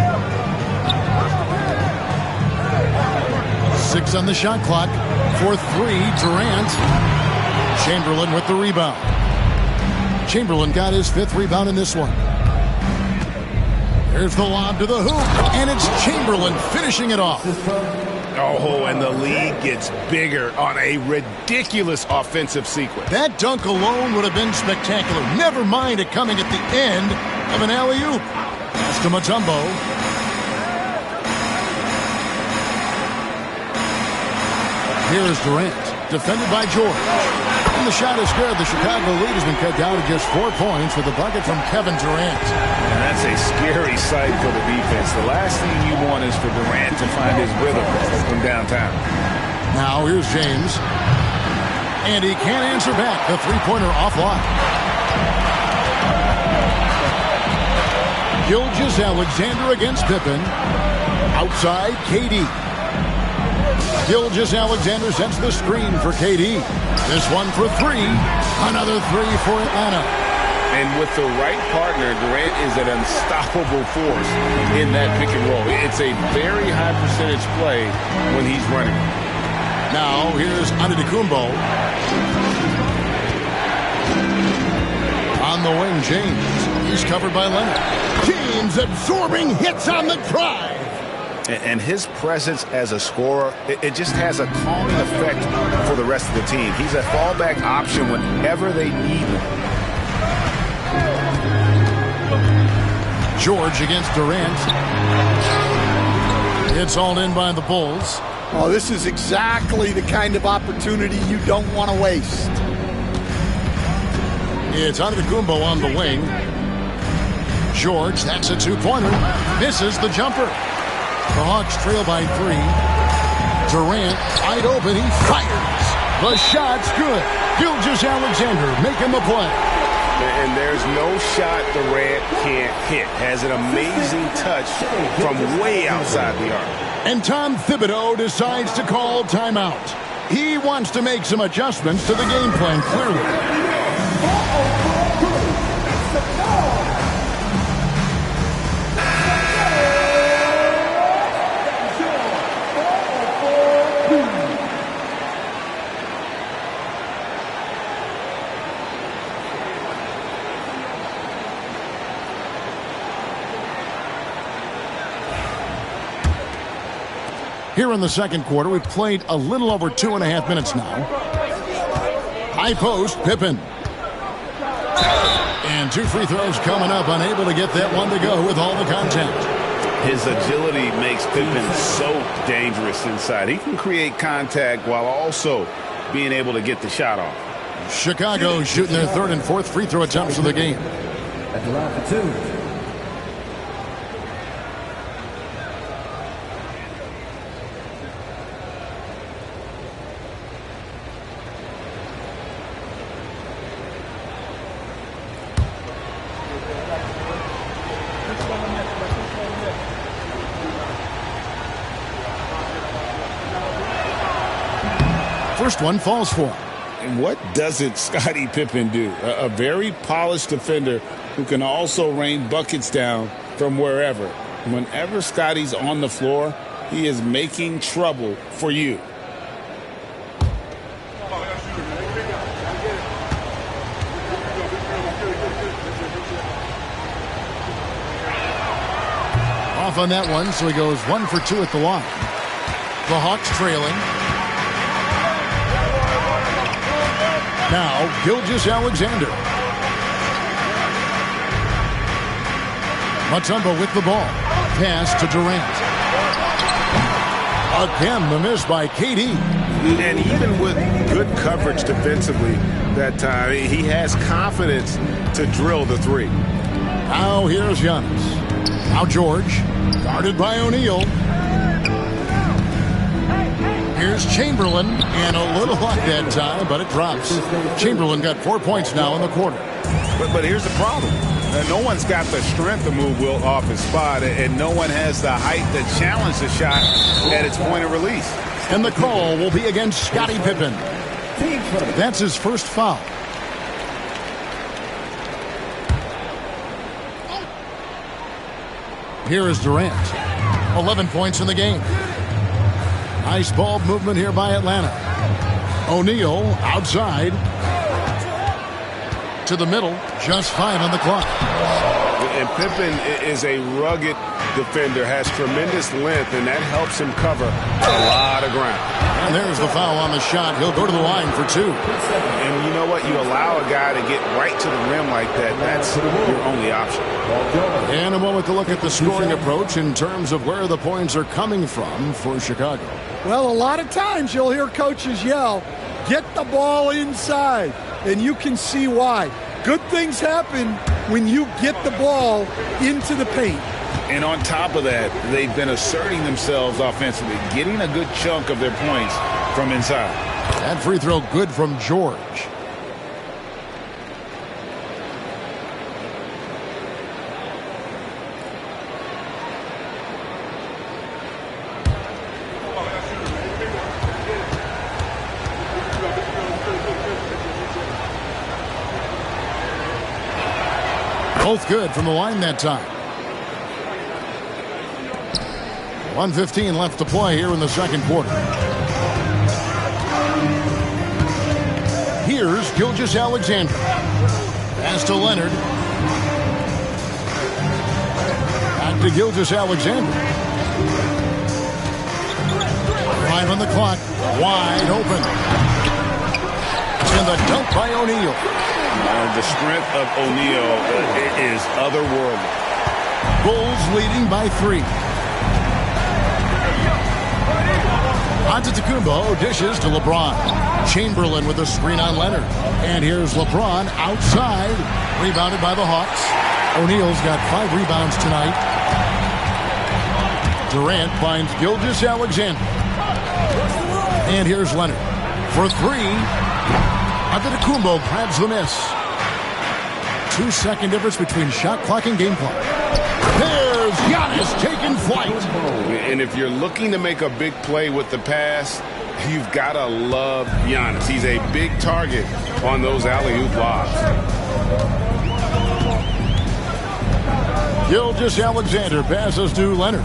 6 on the shot clock. For 3, Durant. Chamberlain with the rebound. Chamberlain got his 5th rebound in this one. Here's the lob to the hoop, and it's Chamberlain finishing it off. Oh, and the lead gets bigger on a ridiculous offensive sequence. That dunk alone would have been spectacular. Never mind it coming at the end of an alley-oop. Pass to Mutombo. Here's Durant, defended by George. And the shot is good. The Chicago lead has been cut down to just 4 points with the bucket from Kevin Durant. And that's a scary sight for the defense. The last thing you want is for Durant to find his rhythm from downtown. Now here's James. And he can't answer back. The three-pointer offline. Gilgeous-Alexander against Pippen. Outside, KD. Gilgeous-Alexander sets the screen for KD. This one for 3. Another 3 for Atlanta. And with the right partner, Durant is an unstoppable force in that pick and roll. It's a very high percentage play when he's running. Now here's Antetokounmpo. On the wing, James. He's covered by Leonard. James absorbing hits on the drive. And his presence as a scorer, it just has a calming effect for the rest of the team. He's a fallback option whenever they need him. George against Durant. It's hauled in by the Bulls. Oh, this is exactly the kind of opportunity you don't want to waste. It's Antetokounmpo on the wing. George, that's a two-pointer. Misses the jumper. The Hawks trail by 3. Durant, wide open, he fires. The shot's good. Gilgeous-Alexander making the play. And there's no shot Durant can't hit. Has an amazing touch from way outside the arc. And Tom Thibodeau decides to call timeout. He wants to make some adjustments to the game plan, clearly. Here in the second quarter, we've played a little over 2.5 minutes now. High post, Pippen. And 2 free throws coming up, unable to get that one to go with all the contact. His agility makes Pippen so dangerous inside. He can create contact while also being able to get the shot off. Chicago shooting their 3rd and 4th free throw attempts of the game. At the line for 2. First one falls for him. And what doesn't Scottie Pippen do? A very polished defender who can also rain buckets down from wherever. Whenever Scottie's on the floor, he is making trouble for you. Off on that one, so he goes 1 for 2 at the line. The Hawks trailing. Now, Gilgeous-Alexander. Mutombo with the ball. Pass to Durant. Again, the miss by KD. And even with good coverage defensively that time, he has confidence to drill the 3. Now here's Giannis. Now George, guarded by O'Neal. Here's Chamberlain, and a little luck that time, but it drops. Chamberlain got 4 points now in the quarter. But here's the problem. No one's got the strength to move Will off his spot, and no one has the height to challenge the shot at its point of release. And the call will be against Scottie Pippen. That's his first foul. Here is Durant. 11 points in the game. Nice ball movement here by Atlanta. O'Neal outside. To the middle. Just 5 on the clock. And Pippen is a rugged defender, has tremendous length, and that helps him cover a lot of ground. And there's the foul on the shot. He'll go to the line for 2. And you know what? You allow a guy to get right to the rim like that. That's your only option. And a moment to look at the scoring approach in terms of where the points are coming from for Chicago. Well, a lot of times you'll hear coaches yell, get the ball inside, and you can see why. Good things happen when you get the ball into the paint. And on top of that, they've been asserting themselves offensively, getting a good chunk of their points from inside. That free throw good from George. Both good from the line that time. 1:15 left to play here in the second quarter. Here's Gilgeous-Alexander. Pass to Leonard. Back to Gilgeous-Alexander. 5 on the clock. Wide open. O'Neal. The strength of O'Neal is otherworldly. Bulls leading by 3. Antetokounmpo dishes to LeBron. Chamberlain with a screen on Leonard. And here's LeBron outside. Rebounded by the Hawks. O'Neal's got 5 rebounds tonight. Durant finds Gilgeous-Alexander. And here's Leonard for 3. Antetokounmpo grabs the miss. 2-second difference between shot clock and game clock. There's Giannis taking flight. And if you're looking to make a big play with the pass, you've got to love Giannis. He's a big target on those alley-oop lobs. Gilgeous-Alexander passes to Leonard.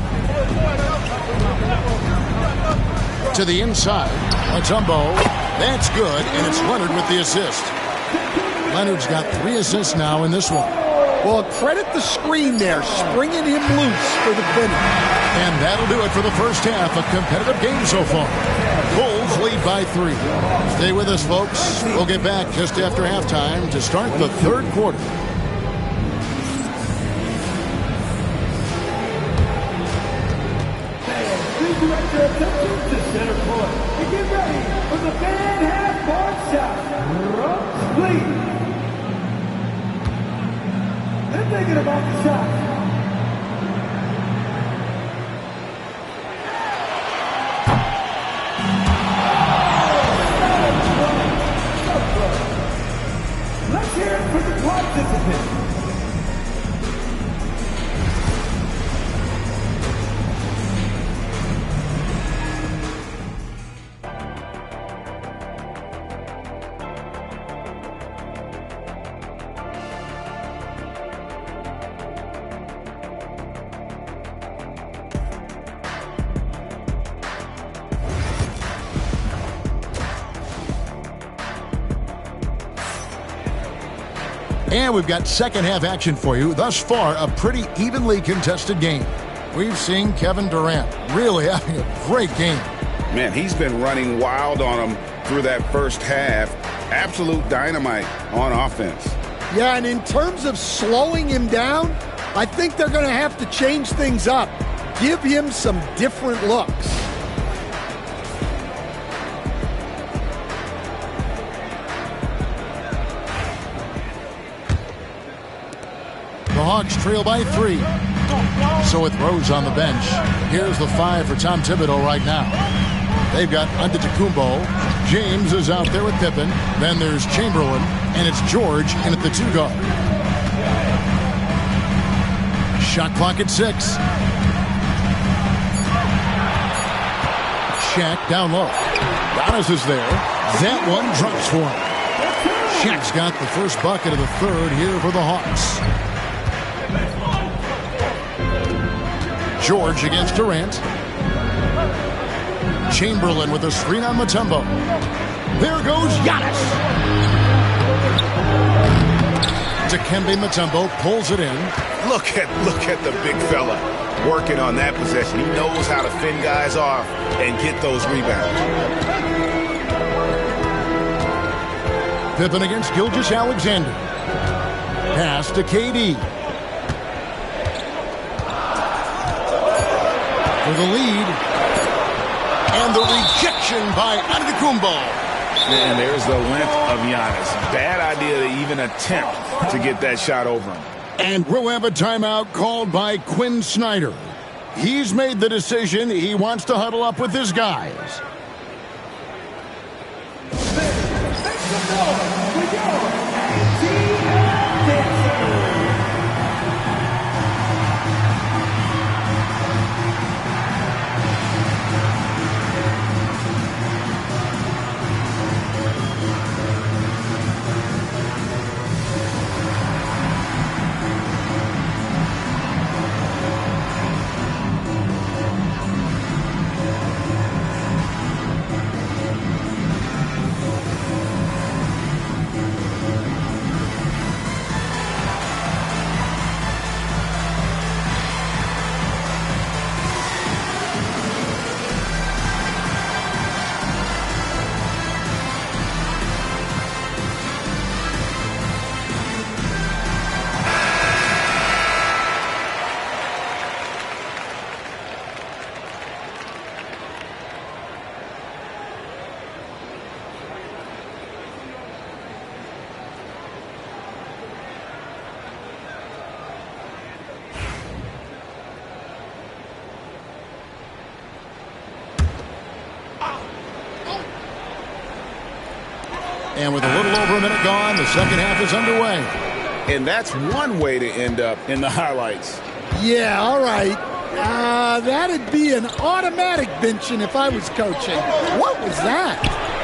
To the inside. Mutombo. That's good, and it's Leonard with the assist. Leonard's got 3 assists now in this one. Well, credit the screen there, springing him loose for the finish. And that'll do it for the first half. A competitive game so far. Bulls lead by 3. Stay with us, folks. We'll get back just after halftime to start the third quarter. To center court and get ready for the fan half-court shot. Please. And thinking about the shot. Let's hear it for the participants. And we've got second half action for you. Thus far, a pretty evenly contested game. We've seen Kevin Durant really having a great game. Man, he's been running wild on him through that first half. Absolute dynamite on offense. Yeah, and in terms of slowing him down, I think they're going to have to change things up. Give him some different looks. The Hawks trail by 3. So with Rose on the bench, here's the 5 for Tom Thibodeau right now. They've got Antetokounmpo. James is out there with Pippen. Then there's Chamberlain, and it's George in at the 2 guard. Shot clock at 6. Shaq down low. Giannis is there. That one drops for him. Shaq's got the first bucket of the third here for the Hawks. George against Durant. Chamberlain with a screen on Mutombo. There goes Giannis. Dikembe Mutombo pulls it in. Look at the big fella working on that possession. He knows how to fend guys off and get those rebounds. Pippen against Gilgeous-Alexander. Pass to KD. For the lead. And the rejection by Antetokounmpo. And there's the length of Giannis. Bad idea to even attempt to get that shot over him. And we'll have a timeout called by Quinn Snyder. He's made the decision. He wants to huddle up with his guys. And with a little over a minute gone, the second half is underway. And that's one way to end up in the highlights. Yeah, all right. That'd be an automatic benching if I was coaching. What was that?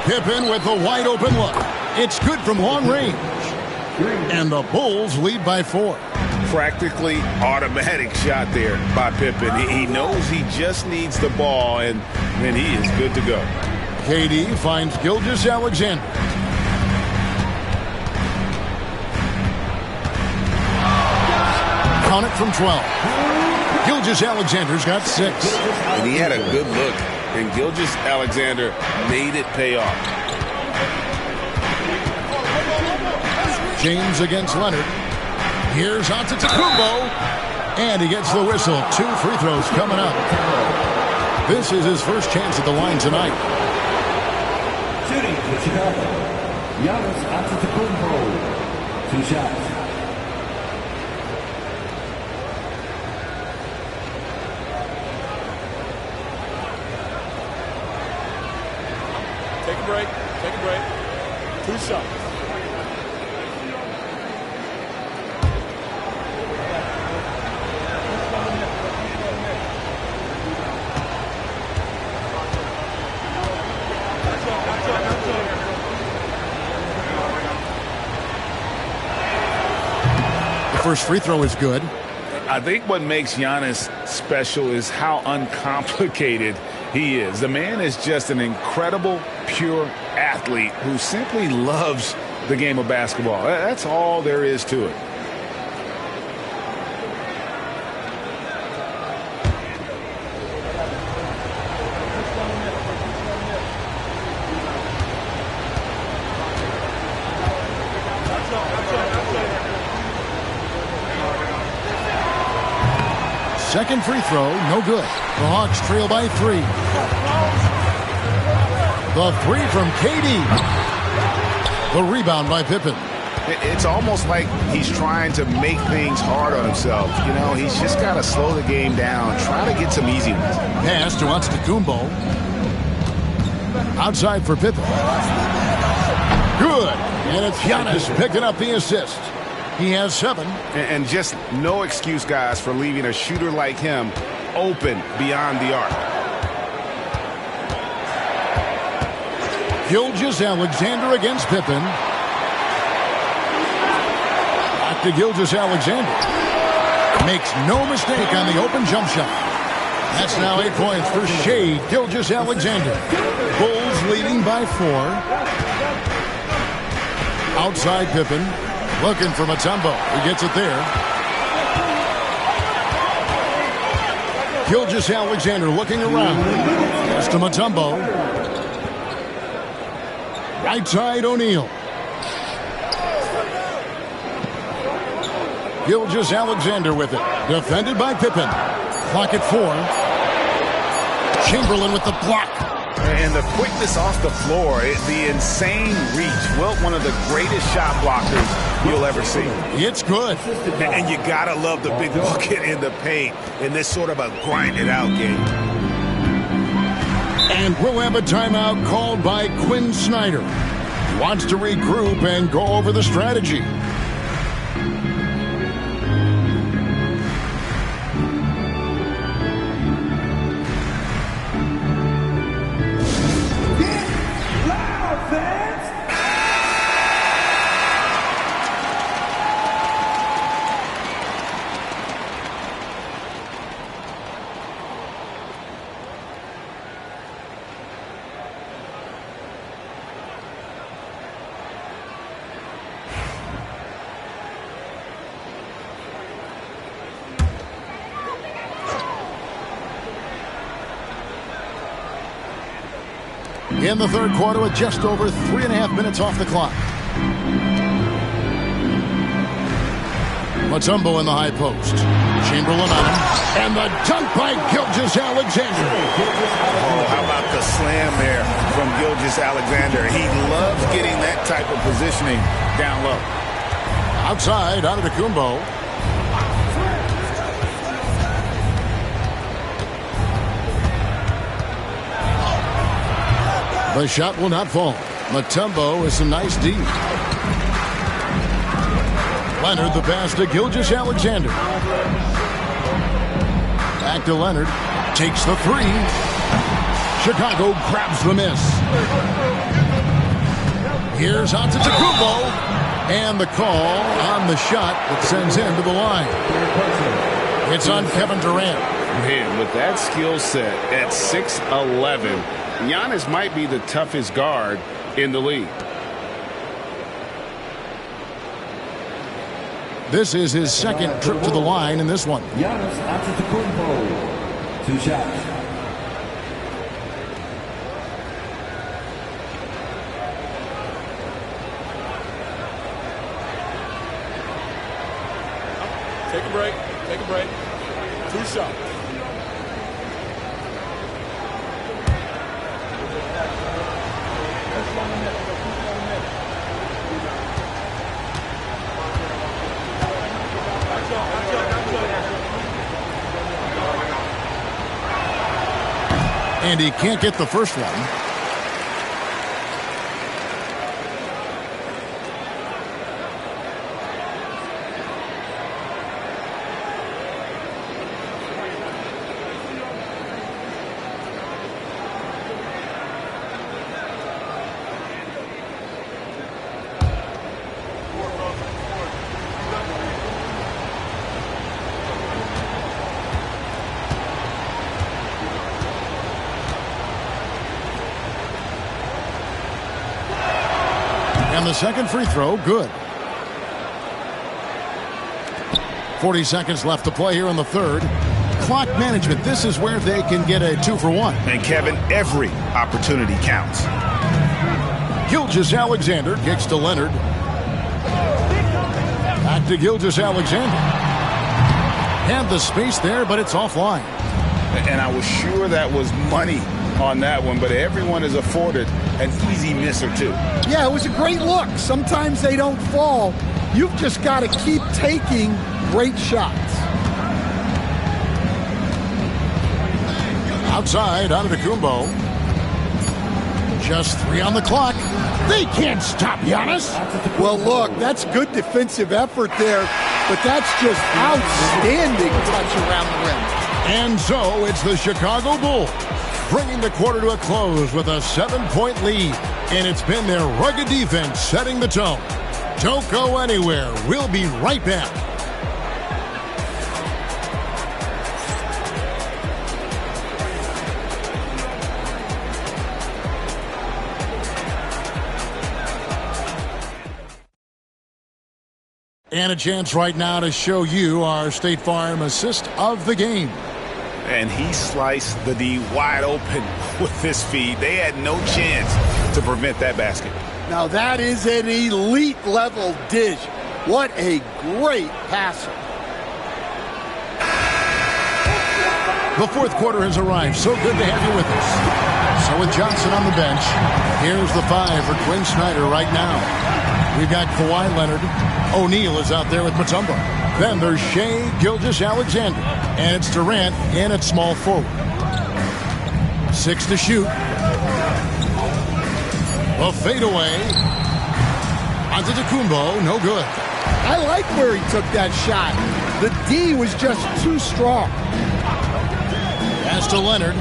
Pippen with the wide open look. It's good from long range. And the Bulls lead by 4. Practically automatic shot there by Pippen. He knows he just needs the ball, and then he is good to go. KD finds Gilgeous-Alexander. Count it from 12. Gilgeous-Alexander's got 6. And he had a good look, and Gilgeous-Alexander made it pay off. James against Leonard. Here's Antetokounmpo. And he gets the whistle. 2 free throws coming up. This is his first chance at the line tonight. Shooting for Chicago, Giannis Antetokounmpo. 2 shots. Take a break. Take a break. 2 shots. First free throw is good. I think what makes Giannis special is how uncomplicated he is. The man is just an incredible, pure athlete who simply loves the game of basketball. That's all there is to it. Second free throw, no good. The Hawks trail by 3. The 3 from KD. The rebound by Pippen. It's almost like he's trying to make things hard on himself. You know, he's just got to slow the game down, try to get some easy ones. Pass to Antetokounmpo. Outside for Pippen. Good. And it's Giannis picking up the assist. He has 7. And just no excuse, guys, for leaving a shooter like him open beyond the arc. Gilgeous-Alexander against Pippen. Back to Gilgeous-Alexander. Makes no mistake on the open jump shot. That's now 8 points for Shai Gilgeous-Alexander. Bulls leading by 4. Outside Pippen. Looking for Mutombo. He gets it there. Gilgeous-Alexander looking around. Pass to Mutombo. Right side O'Neal. Gilgeous-Alexander with it. Defended by Pippen. Clock at 4. Chamberlain with the block. And the quickness off the floor, the insane reach. Wilt, one of the greatest shot blockers you'll ever see. It's good. And you gotta love the big bucket in the paint in this sort of a grind-it-out game. And we'll have a timeout called by Quinn Snyder. He wants to regroup and go over the strategy. In the third quarter with just over 3.5 minutes off the clock. Mutombo in the high post. Chamberlain on him. And the dunk by Gilgeous-Alexander. Oh, how about the slam there from Gilgeous-Alexander? He loves getting that type of positioning down low. Outside, Antetokounmpo. The shot will not fall. Mutombo with some nice D. Leonard the pass to Gilgeous-Alexander. Back to Leonard. Takes the three. Chicago grabs the miss. Here's Antetokounmpo. And the call on the shot that sends him to the line. It's on Kevin Durant. Man, with that skill set at 6'11", Giannis might be the toughest guard in the league. This is his second trip to the line in this one. Giannis Antetokounmpo. 2 shots. Take a break. Take a break. 2 shots. And he can't get the first one. And the second free throw, good. 40 seconds left to play here in the third. Clock management, this is where they can get a 2-for-1. And Kevin, every opportunity counts. Gilgeous-Alexander kicks to Leonard. Back to Gilgeous-Alexander. Had the space there, but it's offline. And I was sure that was money on that one, but everyone is afforded an easy miss or two. Yeah, it was a great look. Sometimes they don't fall. You've just got to keep taking great shots. Outside, Antetokounmpo. Just 3 on the clock. They can't stop Giannis. Well, look, that's good defensive effort there, but that's just outstanding touch around the rim. And so it's the Chicago Bulls bringing the quarter to a close with a 7-point lead. And it's been their rugged defense setting the tone. Don't go anywhere. We'll be right back. And a chance right now to show you our State Farm assist of the game. And he sliced the D wide open with his feed. They had no chance to prevent that basket. Now that is an elite level dish. What a great passer. The fourth quarter has arrived. So good to have you with us. So with Johnson on the bench, here's the 5 for Quinn Snyder right now. We've got Kawhi Leonard. O'Neal is out there with Mutombo. Then there's Shai Gilgeous-Alexander. And it's Durant in at small forward. 6 to shoot. A fadeaway. Antetokounmpo, no good. I like where he took that shot. The D was just too strong. Pass to Leonard.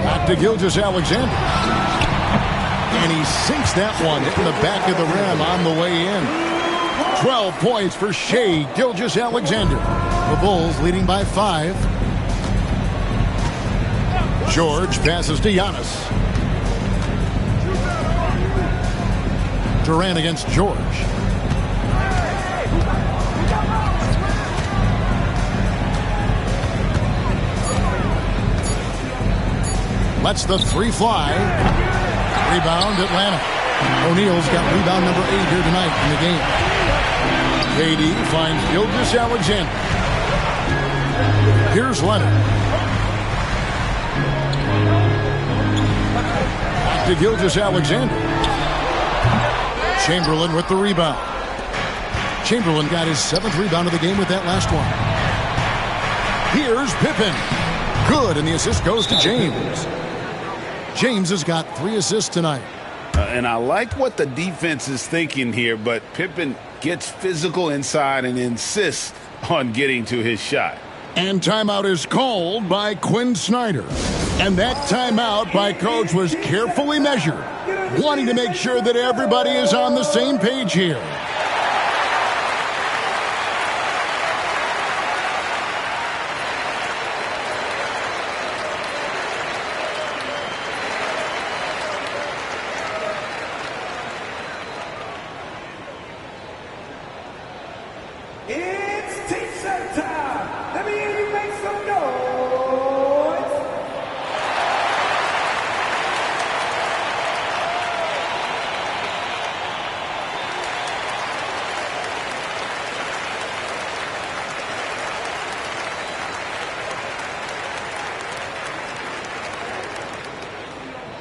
Back to Gilgeous-Alexander. And he sinks that one, hitting the back of the rim on the way in. 12 points for Shai Gilgeous-Alexander. The Bulls leading by 5. George passes to Giannis. Durant against George. Lets the 3 fly. Rebound, Atlanta. O'Neal's got rebound number 8 here tonight in the game. KD finds Gilgeous-Alexander. Here's Leonard. Back to Gilgeous-Alexander. Chamberlain with the rebound. Chamberlain got his 7th rebound of the game with that last one. Here's Pippen. Good, and the assist goes to James. James has got 3 assists tonight. And I like what the defense is thinking here, but Pippen gets physical inside and insists on getting to his shot. And timeout is called by Quinn Snyder. And that timeout by Coach was carefully measured, wanting to make sure that everybody is on the same page here. It's T-shirt time. Let me hear you make some noise.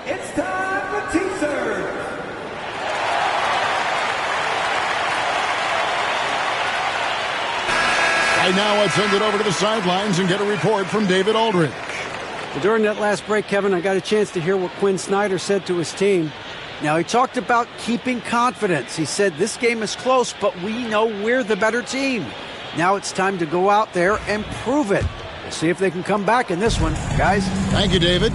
It's time for T-shirt. Right now, let's send it over to the sidelines and get a report from David Aldridge. Well, during that last break, Kevin, I got a chance to hear what Quinn Snyder said to his team. Now, he talked about keeping confidence. He said, this game is close, but we know we're the better team. Now it's time to go out there and prove it. We'll see if they can come back in this one, guys. Thank you, David.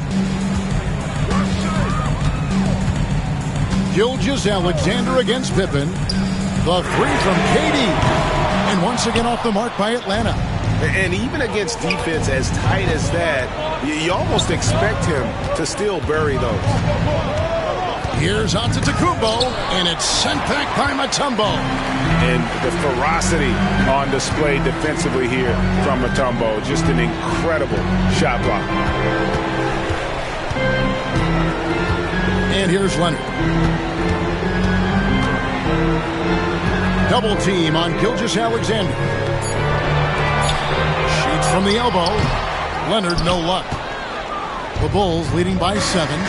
Gilgeous-Alexander against Pippen. The 3 from KD. And once again off the mark by Atlanta. And even against defense as tight as that, you almost expect him to still bury those. Here's Antetokounmpo, and it's sent back by Mutombo. And the ferocity on display defensively here from Mutombo. Just an incredible shot block. And here's Leonard. Double team on Gilgeous-Alexander. Shoots from the elbow. Leonard, no luck. The Bulls leading by 7.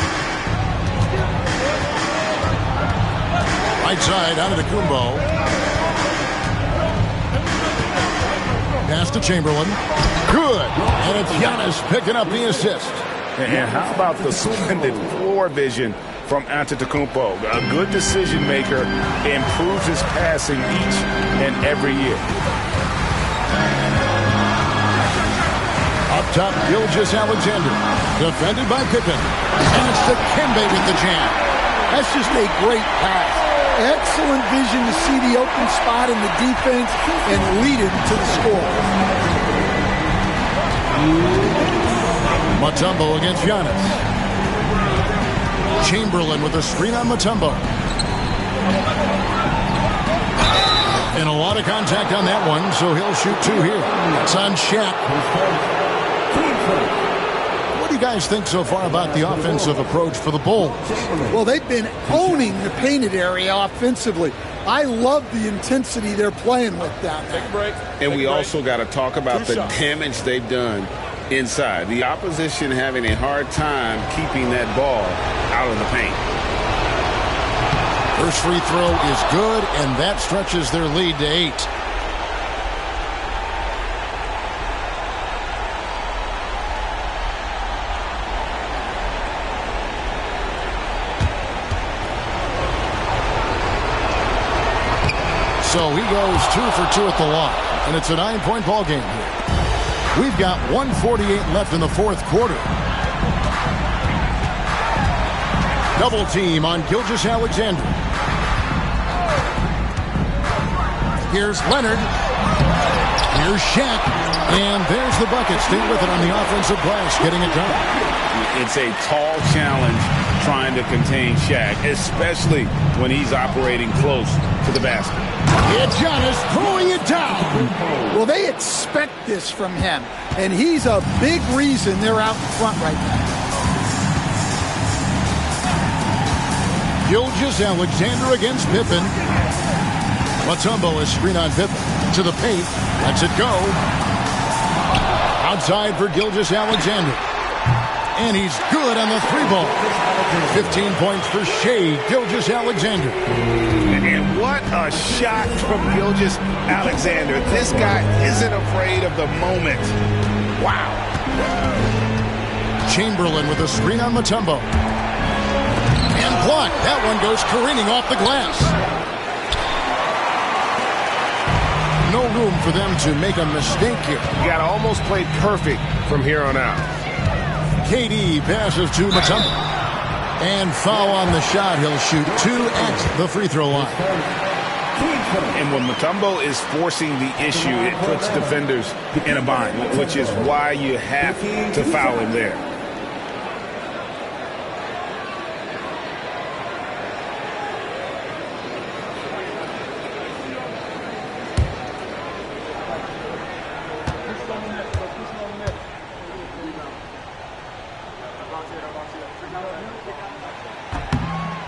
Right side, Antetokounmpo. Pass to Chamberlain. Good. And it's Giannis picking up the assist. And how about the splendid floor vision from Antetokounmpo? A good decision maker, improves his passing each and every year. Up top, Gilgeous-Alexander, defended by Pippen. And it's the Kembe with the jam. That's just a great pass. Excellent vision to see the open spot in the defense and lead it to the score. Mutombo against Giannis. Chamberlain with a screen on Mutombo. And a lot of contact on that one, so he'll shoot 2 here. That's on Shaq. What do you guys think so far about the offensive approach for the Bulls? Well, they've been owning the painted area offensively. I love the intensity they're playing with down there. And we also got to talk about the damage they've done inside. The opposition having a hard time keeping that ball out of the paint. First free throw is good, and that stretches their lead to 8. So he goes 2 for 2 at the line, and it's a 9-point ball game here. We've got 1:48 left in the 4th quarter. Double team on Gilgeous-Alexander. Here's Leonard. Here's Shaq. And there's the bucket. Stay with it on the offensive glass, getting it done. It's a tall challenge trying to contain Shaq, especially when he's operating close to the basket. It's Giannis throwing it down. Well, they expect this from him, and he's a big reason they're out in front right now. Gilgeous-Alexander against Pippen. Mutombo is screen on Pippen. To the paint. Lets it go. Outside for Gilgeous-Alexander. And he's good on the 3-ball. 15 points for Shea Gilgeous-Alexander. And what a shot from Gilgeous-Alexander. This guy isn't afraid of the moment. Wow. Chamberlain with a screen on Mutombo. Blocked. That one goes careening off the glass. No room for them to make a mistake here. You got to almost play perfect from here on out. KD passes to Mutombo. And foul on the shot. He'll shoot 2 at the free throw line. And when Mutombo is forcing the issue, it puts defenders in a bind, which is why you have to foul him there.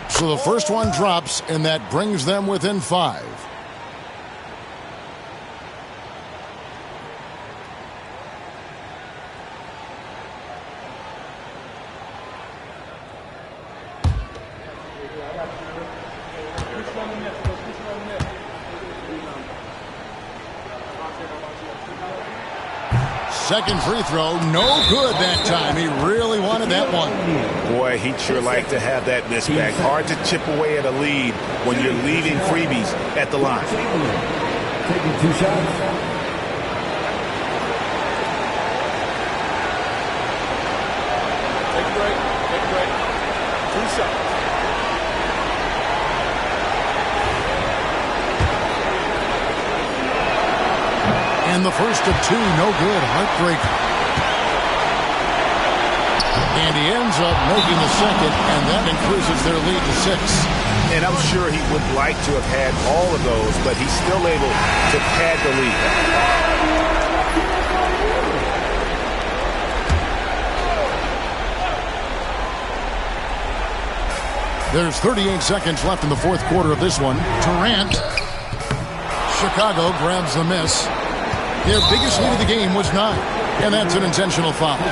So the first one drops, and that brings them within 5. Second free throw, no good that time. He really wanted that one. Boy, he'd sure like to have that miss back. Hard to chip away at a lead when you're leaving freebies at the line. Taking 2 shots. Take a break. Take a break. 2 shots. And the first of 2, no good. Heartbreaker. And he ends up making the second, and that increases their lead to 6. And I'm sure he would like to have had all of those, but he's still able to pad the lead. There's 38 seconds left in the fourth quarter of this one. Durant. Chicago grabs the miss. Their biggest lead of the game was 9, and that's an intentional foul. Team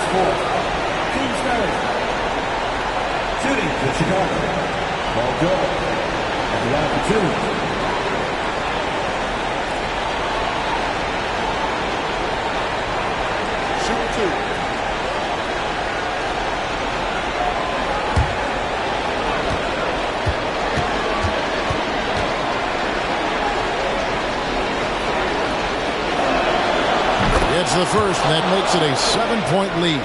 started. Shooting for Chicago. Ball good. At the line for 2. Shoot 2. It's the first, and that makes it a 7-point lead.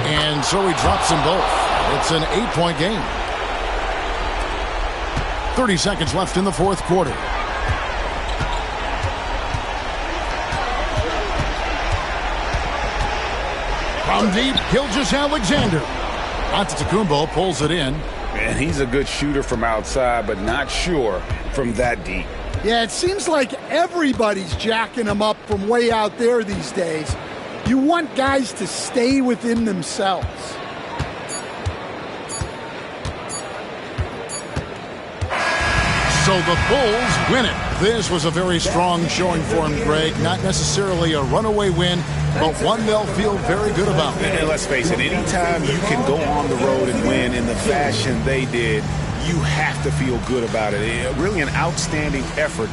And so he drops them both. It's an 8-point game. 30 seconds left in the fourth quarter. From deep, Gilgeous-Alexander. Antetokounmpo pulls it in. Man, he's a good shooter from outside, but not sure from that deep. Yeah, it seems like everybody's jacking him up from way out there these days. You want guys to stay within themselves. So the Bulls win it. This was a very strong showing for him, Greg. Not necessarily a runaway win, but one they'll feel very good about. And let's face it, anytime you can go on the road and win in the fashion they did, you have to feel good about it. Really an outstanding effort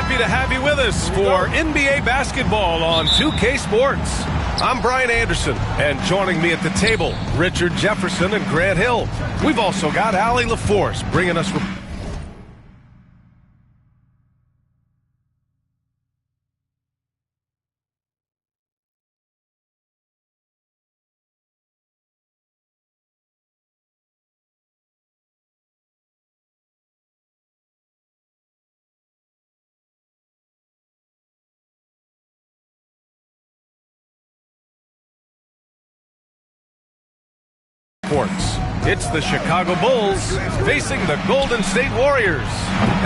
Happy to have you with us for NBA basketball on 2K Sports. I'm Brian Anderson, and joining me at the table, Richard Jefferson and Grant Hill. We've also got Allie LaForce bringing us reports. It's the Chicago Bulls facing the Golden State Warriors.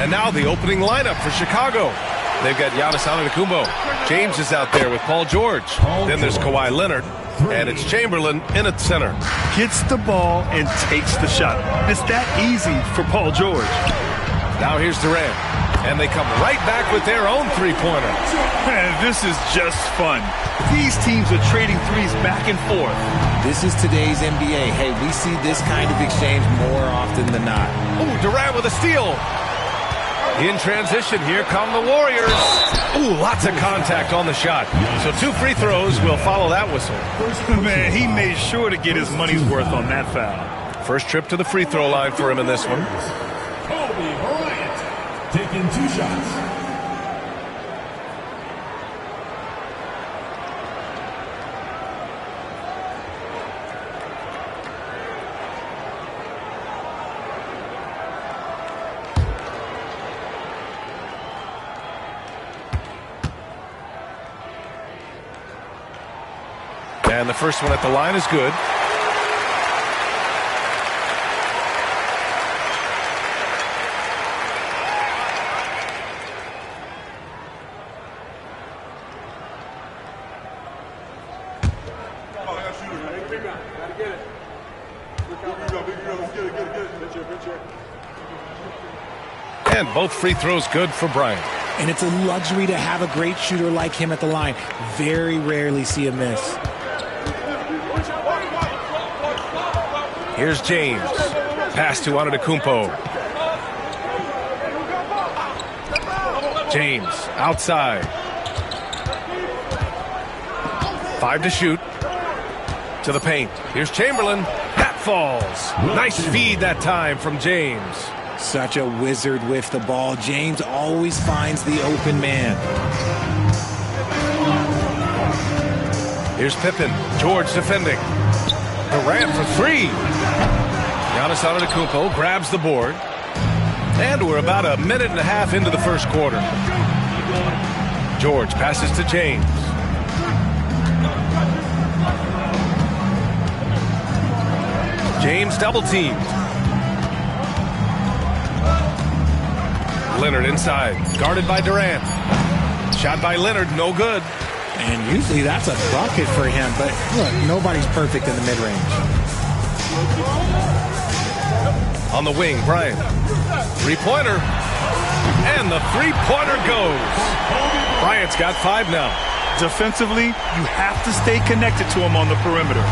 And now the opening lineup for Chicago. They've got Giannis Antetokounmpo. James is out there with Paul George. Then there's Kawhi Leonard. And it's Chamberlain in at center. Gets the ball and takes the shot. It's that easy for Paul George. Now here's Durant. And they come right back with their own three-pointer. Man, this is just fun. These teams are trading threes back and forth. This is today's NBA. Hey, we see this kind of exchange more often than not. Ooh, Durant with a steal. In transition, here come the Warriors. Ooh, lots of contact on the shot. So 2 free throws will follow that whistle. Man, he made sure to get his money's worth on that foul. First trip to the free throw line for him in this one. Kobe Bryant taking 2 shots. And the first one at the line is good. And both free throws good for Bryant. And it's a luxury to have a great shooter like him at the line. Very rarely see a miss. Here's James. Pass to Antetokounmpo. James outside. 5 to shoot. To the paint. Here's Chamberlain. That falls. Nice feed that time from James. Such a wizard with the ball. James always finds the open man. Here's Pippen. George defending. Durant for 3. Giannis Antetokounmpo grabs the board. And we're about a minute and a half into the first quarter. George passes to James. James double teamed. Leonard inside, guarded by Durant. Shot by Leonard, no good. And usually that's a bucket for him, but look, nobody's perfect in the mid-range. On the wing, Bryant. Three-pointer. And the three-pointer goes. Bryant's got 5 now. Defensively, you have to stay connected to him on the perimeter.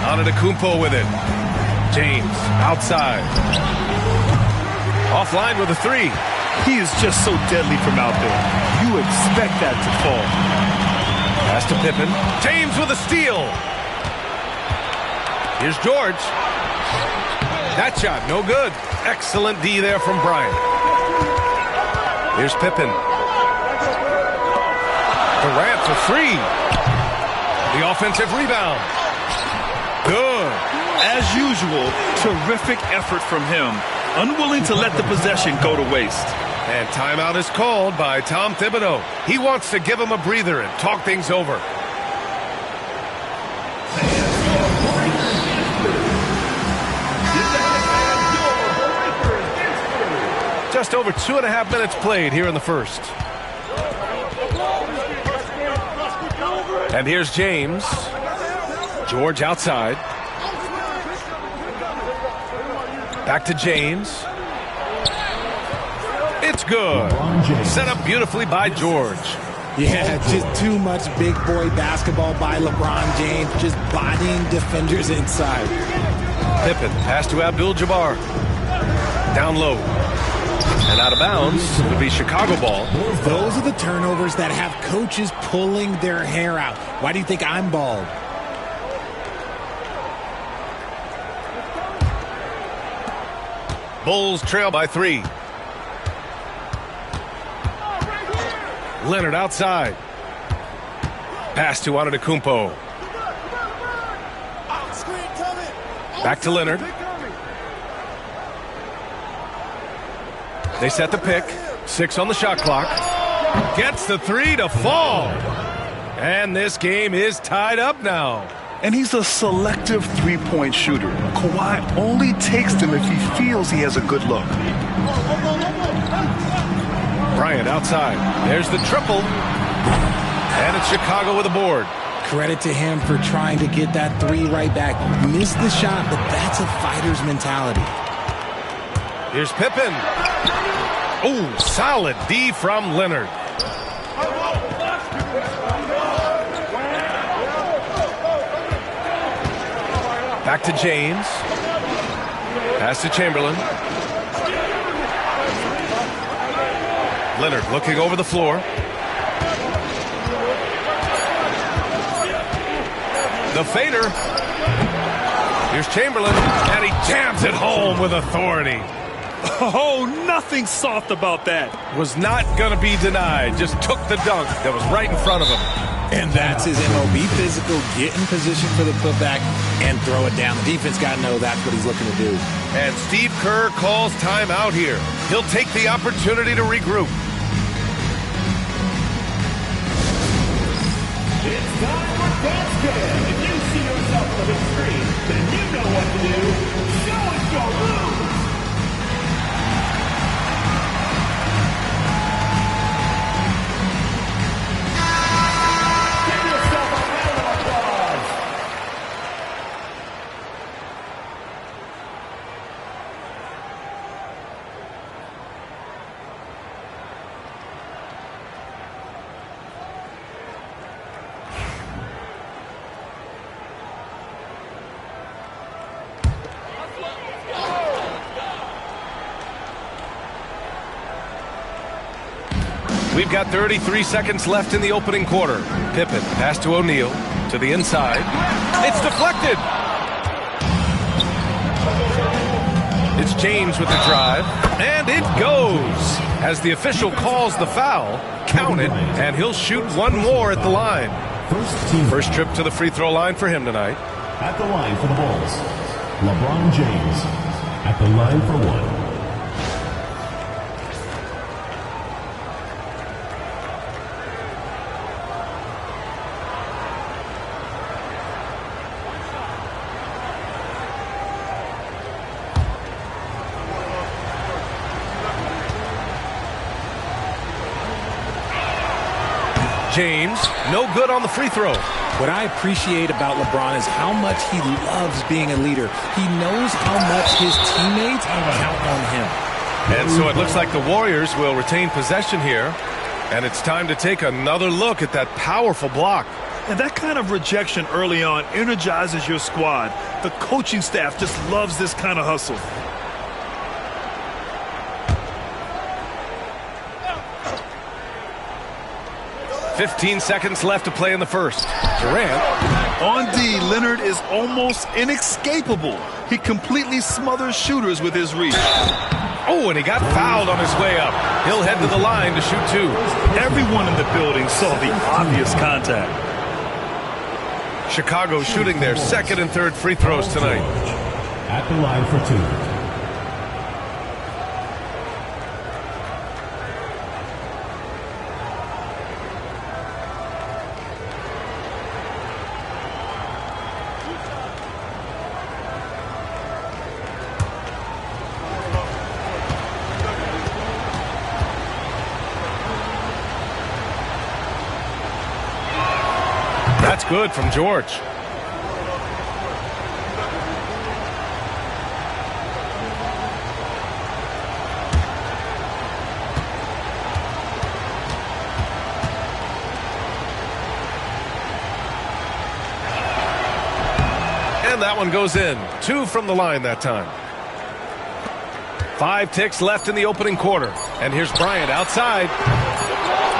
Antetokounmpo with it. James outside. Offline with a 3. He is just so deadly from out there. You expect that to fall. Pass to Pippen. James with a steal. Here's George. That shot, no good. Excellent D there from Bryant. Here's Pippen. Durant for 3. The offensive rebound. Good. As usual, terrific effort from him. Unwilling to let the possession go to waste. And timeout is called by Tom Thibodeau. He wants to give him a breather and talk things over. Just over 2.5 minutes played here in the first. And here's James. George outside. Back to James. It's good. Set up beautifully by George. Yeah, just too much big boy basketball by LeBron James, just bodying defenders inside. Pippen, pass to Abdul-Jabbar. Down low. And out of bounds, it'll be Chicago ball. Those are the turnovers that have coaches pulling their hair out. Why do you think I'm bald? Bulls trail by 3. Leonard outside. Pass to Antetokounmpo. Back to Leonard. They set the pick. 6 on the shot clock. Gets the 3 to fall. And this game is tied up now. And he's a selective three-point shooter. Kawhi only takes them if he feels he has a good look. Bryant outside. There's the triple. And it's Chicago with a board. Credit to him for trying to get that 3 right back. Missed the shot, but that's a fighter's mentality. Here's Pippen. Oh, solid D from Leonard. Back to James. Pass to Chamberlain. Leonard looking over the floor. The fader. Here's Chamberlain, and he jams it home with authority. Oh, nothing soft about that. Was not going to be denied. Just took the dunk that was right in front of him. And that's his MO. Be physical, get in position for the putback, and throw it down. The defense got to know that's what he's looking to do. And Steve Kerr calls timeout here. He'll take the opportunity to regroup. It's time for basket. If you see yourself on the big screen, then you know what to do. Show us your moves. We've got 33 seconds left in the opening quarter. Pippen, pass to O'Neal, to the inside. It's deflected. It's James with the drive, and it goes. As the official calls the foul, count it, and he'll shoot one more at the line. First trip to the free throw line for him tonight. At the line for the Bulls, LeBron James. At the line for 1. James, no good on the free throw. What I appreciate about LeBron is how much he loves being a leader. He knows how much his teammates count on him. And so it looks like the Warriors will retain possession here. And it's time to take another look at that powerful block. And that kind of rejection early on energizes your squad. The coaching staff just loves this kind of hustle. "15 seconds left to play in the first. Durant. On D, Leonard is almost inescapable. He completely smothers shooters with his reach. Oh, and he got fouled on his way up. He'll head to the line to shoot 2. Everyone in the building saw the obvious contact. Chicago shooting their second and third free throws tonight. At the line for 2. That's good from George. And that one goes in. 2 from the line that time. 5 ticks left in the opening quarter. And here's Bryant outside.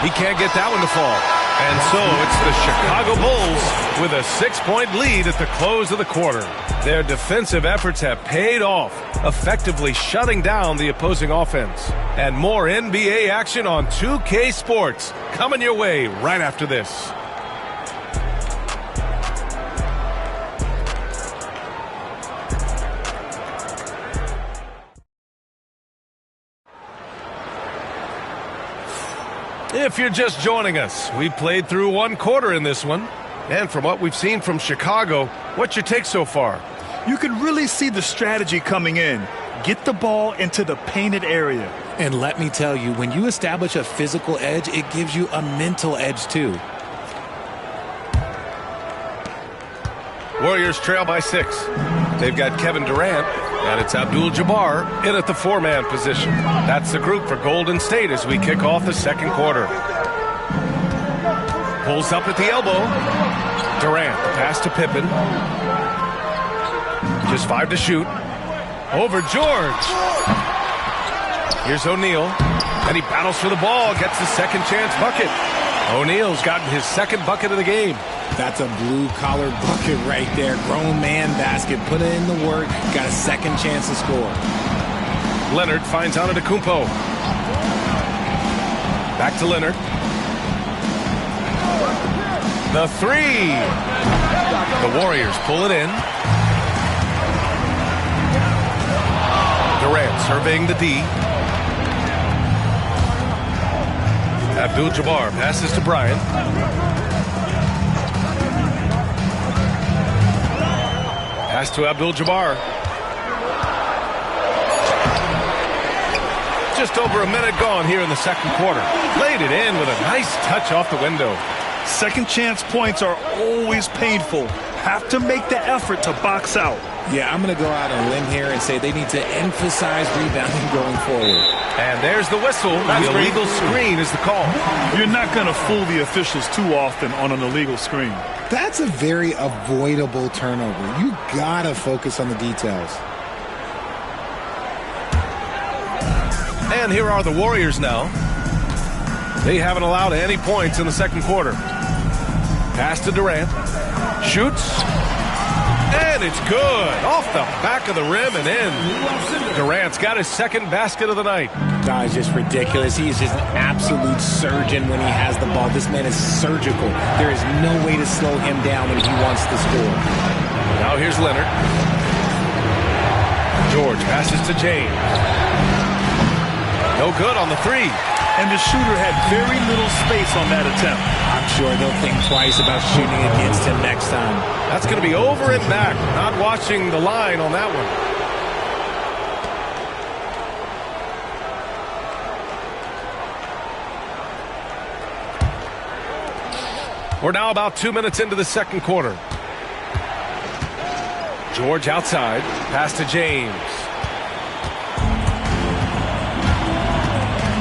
He can't get that one to fall. And so it's the Chicago Bulls with a 6-point lead at the close of the quarter. Their defensive efforts have paid off, effectively shutting down the opposing offense. And more NBA action on 2K Sports coming your way right after this. If you're just joining us, we played through 1 quarter in this one. And from what we've seen from Chicago, what's your take so far? You can really see the strategy coming in. Get the ball into the painted area. And let me tell you, when you establish a physical edge, it gives you a mental edge too. Warriors trail by 6. They've got Kevin Durant, and it's Abdul-Jabbar in at the 4-man position. That's the group for Golden State as we kick off the second quarter. Pulls up at the elbow. Durant, the pass to Pippen. Just 5 to shoot. Over George. Here's O'Neal, and he battles for the ball, gets the second chance bucket. O'Neal's gotten his second bucket of the game. That's a blue-collar bucket right there. Grown man basket. Put in the work. Got a second chance to score. Leonard finds Antetokounmpo. Back to Leonard. The 3. The Warriors pull it in. Durant surveying the D. Abdul-Jabbar passes to Bryant. Pass to Abdul-Jabbar. Just over a minute gone here in the second quarter. Laid it in with a nice touch off the window. Second chance points are always painful. Have to make the effort to box out. Yeah, I'm going to go out on a limb here and say they need to emphasize rebounding going forward. And there's the whistle. The illegal screen is the call. You're not going to fool the officials too often on an illegal screen. That's a very avoidable turnover. You got to focus on the details. And here are the Warriors now. They haven't allowed any points in the second quarter. Pass to Durant. Shoots. And it's good. Off the back of the rim and in. Durant's got his second basket of the night. That is just ridiculous. He is just an absolute surgeon when he has the ball. This man is surgical. There is no way to slow him down when he wants to score. Now here's Leonard. George passes to James. No good on the 3. And the shooter had very little space on that attempt. I'm sure they'll think twice about shooting against him next time. That's going to be over and back. Not watching the line on that one. We're now about 2 minutes into the second quarter. George outside. Pass to James.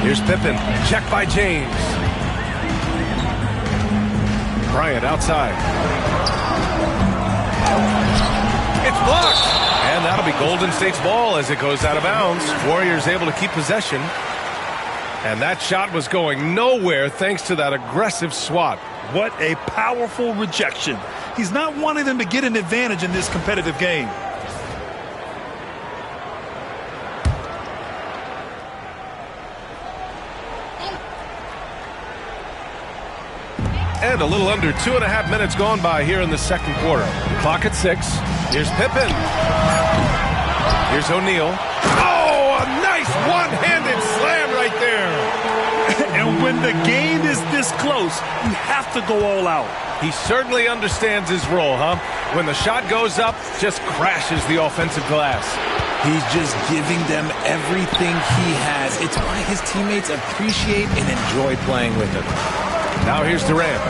Here's Pippen. Check by James. Bryant outside. It's blocked. And that'll be Golden State's ball as it goes out of bounds. Warriors able to keep possession. And that shot was going nowhere thanks to that aggressive swat. What a powerful rejection. He's not wanting them to get an advantage in this competitive game. And a little under 2.5 minutes gone by here in the second quarter. Clock at 6. Here's Pippen. Here's O'Neal. Oh, a nice one-handed slam right there. And when the game is this close, you have to go all out. He certainly understands his role, huh? When the shot goes up, just crashes the offensive glass. He's just giving them everything he has. It's why his teammates appreciate and enjoy playing with him. Now here's Durant.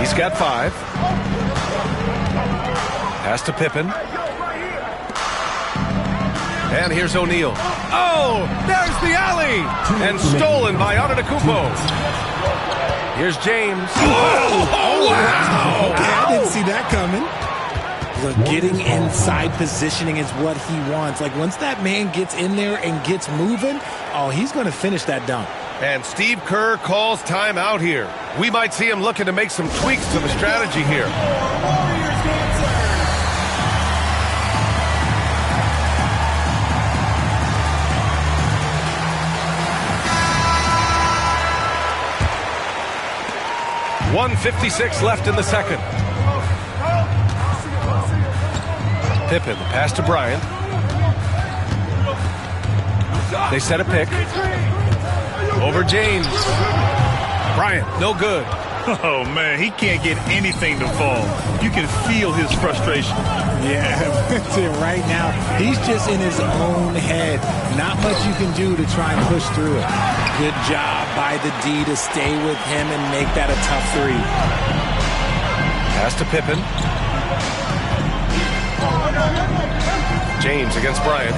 He's got 5. Pass to Pippen. And here's O'Neal. Oh, there's the alley! And stolen by Antetokounmpo. Here's James. Oh, wow! Okay, I didn't see that coming. Look, getting inside positioning is what he wants. Like, once that man gets in there and gets moving, oh, he's going to finish that dunk. And Steve Kerr calls timeout here. We might see him looking to make some tweaks to the strategy here. .156 left in the second. Pippen, the pass to Bryant. They set a pick. Over James. Bryant, no good. Oh, man, he can't get anything to fall. You can feel his frustration. Yeah, right now, he's just in his own head. Not much you can do to try and push through it. Good job by the D to stay with him and make that a tough three. Pass to Pippen. James against Bryant.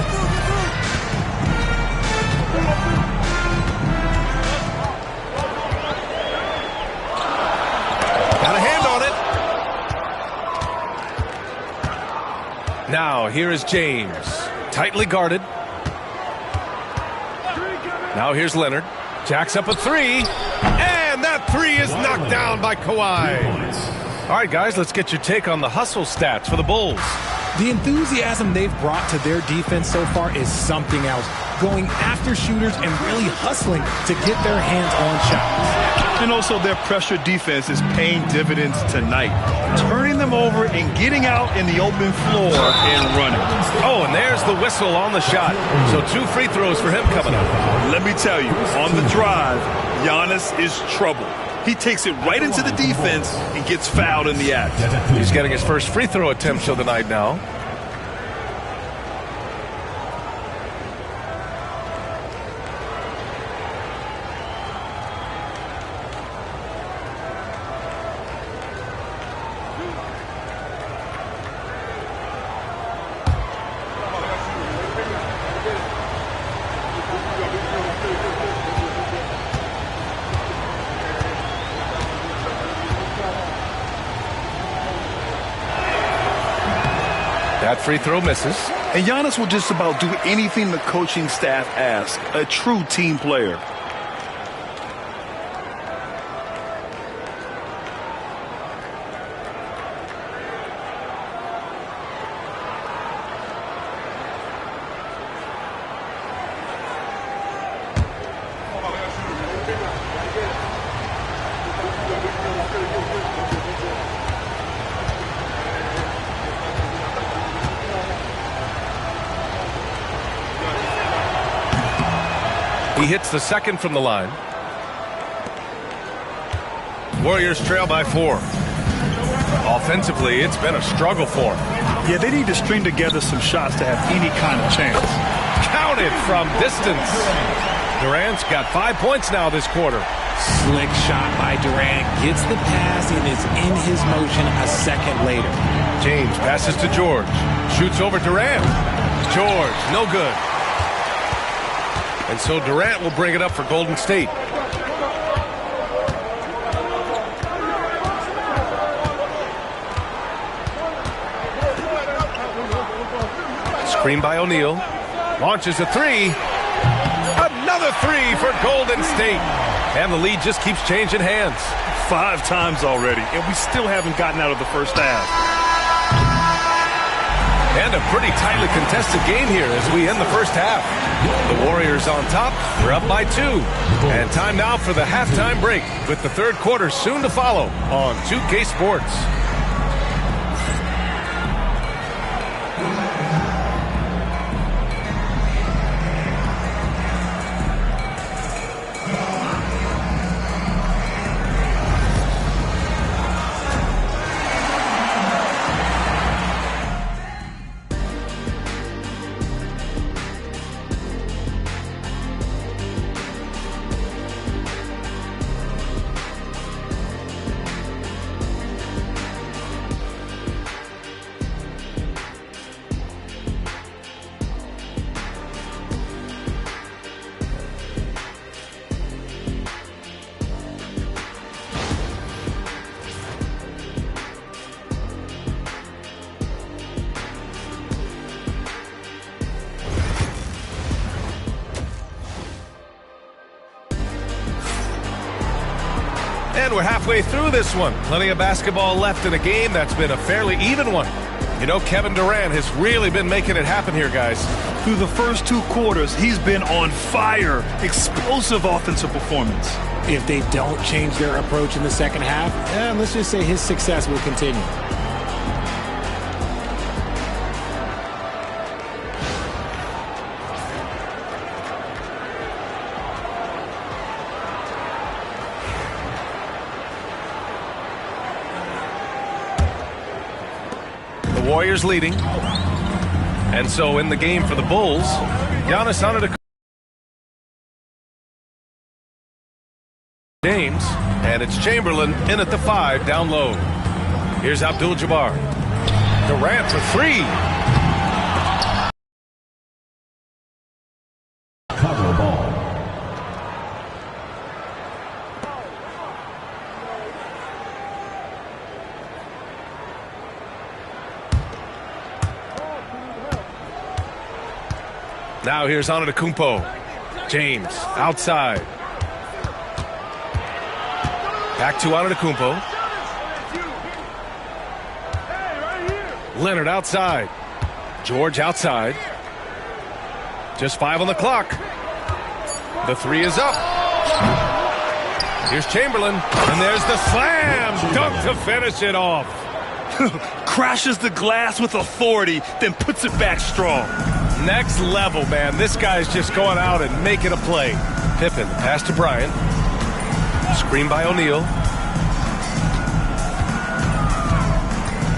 Got a hand on it. Now here is James. Tightly guarded. Now here's Leonard. Jacks up a three. And that three is knocked down by Kawhi. All right, guys, let's get your take on the hustle stats for the Bulls. The enthusiasm they've brought to their defense so far is something else. Going after shooters and really hustling to get their hands on shots. And also their pressure defense is paying dividends tonight. Turning them over and getting out in the open floor and running. Oh, and there's the whistle on the shot. So 2 free throws for him coming up. Let me tell you, on the drive, Giannis is trouble. He takes it right into the defense and gets fouled in the act. He's getting his first free throw attempt of the night now. That free throw misses. And Giannis will just about do anything the coaching staff asks. A true team player. He hits the second from the line. Warriors trail by 4. Offensively, it's been a struggle for them. Yeah, they need to string together some shots to have any kind of chance. Counted from distance. Durant's got 5 points now this quarter. Slick shot by Durant. Gets the pass and is in his motion a second later. James passes to George. Shoots over Durant. George, no good. And so Durant will bring it up for Golden State. Screen by O'Neal. Launches a three. Another three for Golden State. And the lead just keeps changing hands. 5 times already, and we still haven't gotten out of the first half. And a pretty tightly contested game here as we end the first half. The Warriors on top. We're up by 2. And time now for the halftime break with the third quarter soon to follow on 2K Sports. And we're halfway through this one. Plenty of basketball left in a game that's been a fairly even one. You know, Kevin Durant has really been making it happen here, guys. Through the first 2 quarters, he's been on fire. Explosive offensive performance. If they don't change their approach in the second half, let's just say his success will continue. Warriors leading. And so in the game for the Bulls, Giannis Antetokounmpo, James, and it's Chamberlain in at the 5 down low. Here's Abdul-Jabbar. Durant for 3. Cover ball. Now here's Antetokounmpo. James outside. Back to Antetokounmpo. Leonard outside. George outside. Just 5 on the clock. The 3 is up. Here's Chamberlain. And there's the slam dunk to finish it off. Crashes the glass with authority, then puts it back strong. Next level, man. This guy's just going out and making a play. Pippen, pass to Bryant. Screen by O'Neal.